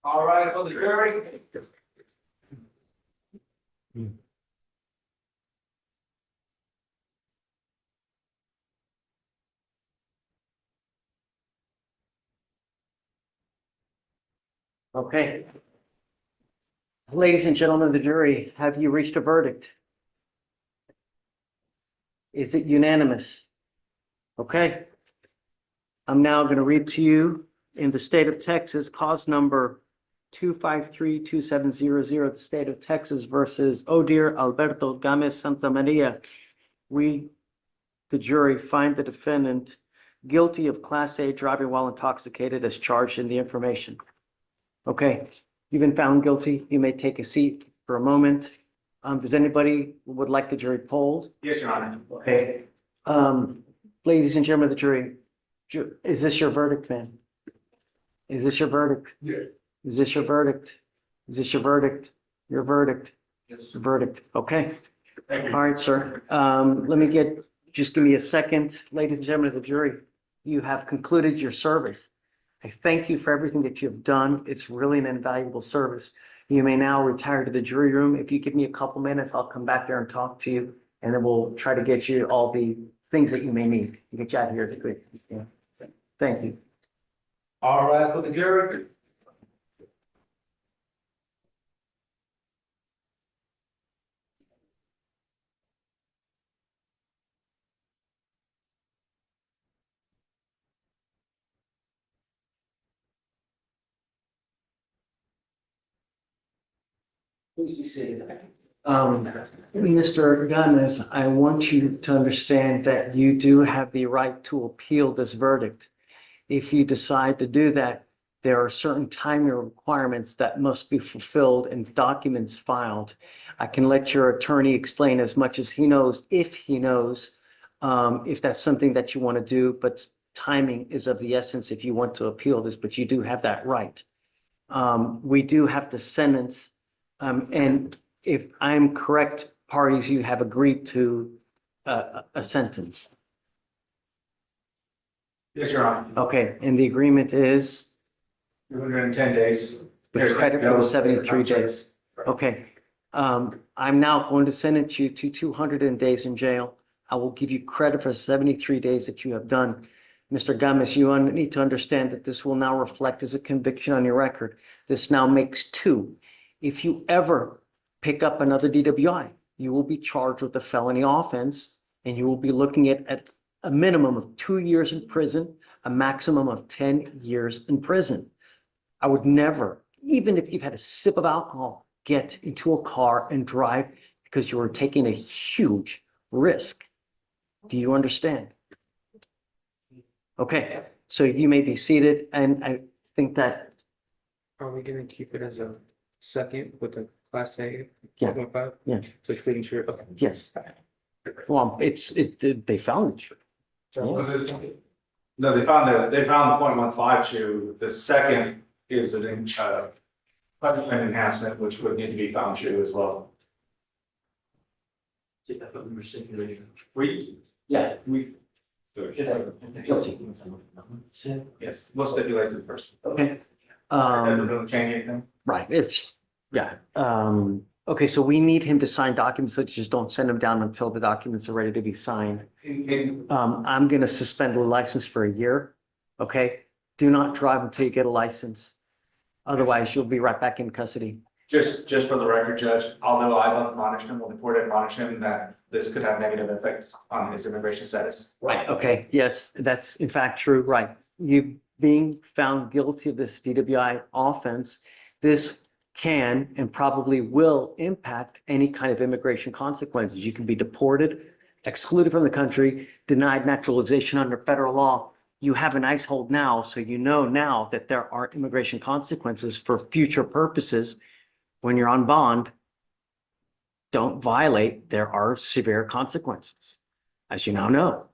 B: All right, for the jury.
A: Okay. Ladies and gentlemen of the jury, have you reached a verdict? Is it unanimous? Okay. I'm now going to read to you in the state of Texas, cause number 2532700, the state of Texas versus Odir Alberto Gamez Santa Maria. We, the jury, find the defendant guilty of Class A driving while intoxicated as charged in the information. Okay, you've been found guilty. You may take a seat for a moment. Does anybody who would like the jury polled?
B: Yes, Your Honor.
A: Okay. Ladies and gentlemen of the jury, is this your verdict, man? Is this your verdict?
B: Yeah.
A: Is this your verdict? Is this your verdict? Your verdict?
B: Yes.
A: Your verdict, okay?
B: Thank you.
A: All right, sir. Just give me a second. Ladies and gentlemen of the jury, you have concluded your service. I thank you for everything that you've done. It's really an invaluable service. You may now retire to the jury room. If you give me a couple minutes, I'll come back there and talk to you, and then we'll try to get you all the things that you may need to get you out of here quick. Yeah. Thank you.
B: All right, for the jury.
A: Please be seated. Mr. Gomez, I want you to understand that you do have the right to appeal this verdict. If you decide to do that, there are certain timing requirements that must be fulfilled and documents filed. I can let your attorney explain as much as he knows, if that's something that you want to do, but timing is of the essence if you want to appeal this, but you do have that right. We do have to sentence, and if I'm correct, parties, you have agreed to a sentence.
B: Yes, Your Honor.
A: Okay, and the agreement is
B: 210 days.
A: with credit for the 73 days. Okay. I'm now going to sentence you to 200 days in jail. I will give you credit for 73 days that you have done. Mr. Gomez, you need to understand that this will now reflect as a conviction on your record. This now makes 2. If you ever pick up another DWI, you will be charged with a felony offense, and you will be looking at a minimum of 2 years in prison, a maximum of 10 years in prison. I would never, even if you've had a sip of alcohol, get into a car and drive because you are taking a huge risk. Do you understand? Okay, so you may be seated, and I think that.
Q: Are we gonna keep it as a second with the class A?
A: Yeah.
Q: 4.5?
A: Yeah.
Q: So just making sure, okay.
A: Yes. Well, they found it. Yes.
B: No, they found the 0.15 true. The second is an punishment enhancement, which would need to be found true as well.
H: I thought we were simulating.
B: We.
A: Guilty.
B: Yes, we'll stipulate to the first.
A: Okay.
B: Doesn't really change anything.
A: Right, yeah. Okay, so we need him to sign documents, so just don't send them down until the documents are ready to be signed. I'm gonna suspend the license for a year, okay? Do not drive until you get a license. Otherwise, you'll be right back in custody.
B: Just for the record, Judge, although I've admonished him, the court admonished him that this could have negative effects on his immigration status.
A: Right, okay, yes, that's in fact true, right. You being found guilty of this DWI offense, this can and probably will impact any kind of immigration consequences. You can be deported, excluded from the country, denied naturalization under federal law. You have an ICE hold now, so you know now that there are immigration consequences for future purposes. When you're on bond, don't violate, there are severe consequences, as you now know.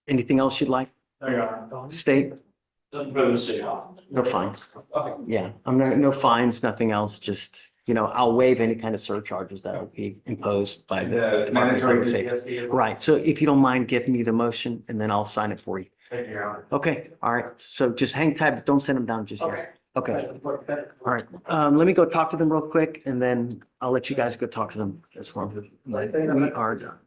A: Anything else you'd like? State? No fines. Yeah, no fines, nothing else, just, I'll waive any kind of surcharges that will be imposed by the Department of Public Safety. Right, so if you don't mind giving me the motion, and then I'll sign it for you.
B: Thank you, Your Honor.
A: Okay, all right, so just hang tight, but don't send them down just yet. Okay, all right, let me go talk to them real quick, and then I'll let you guys go talk to them as well. We are done.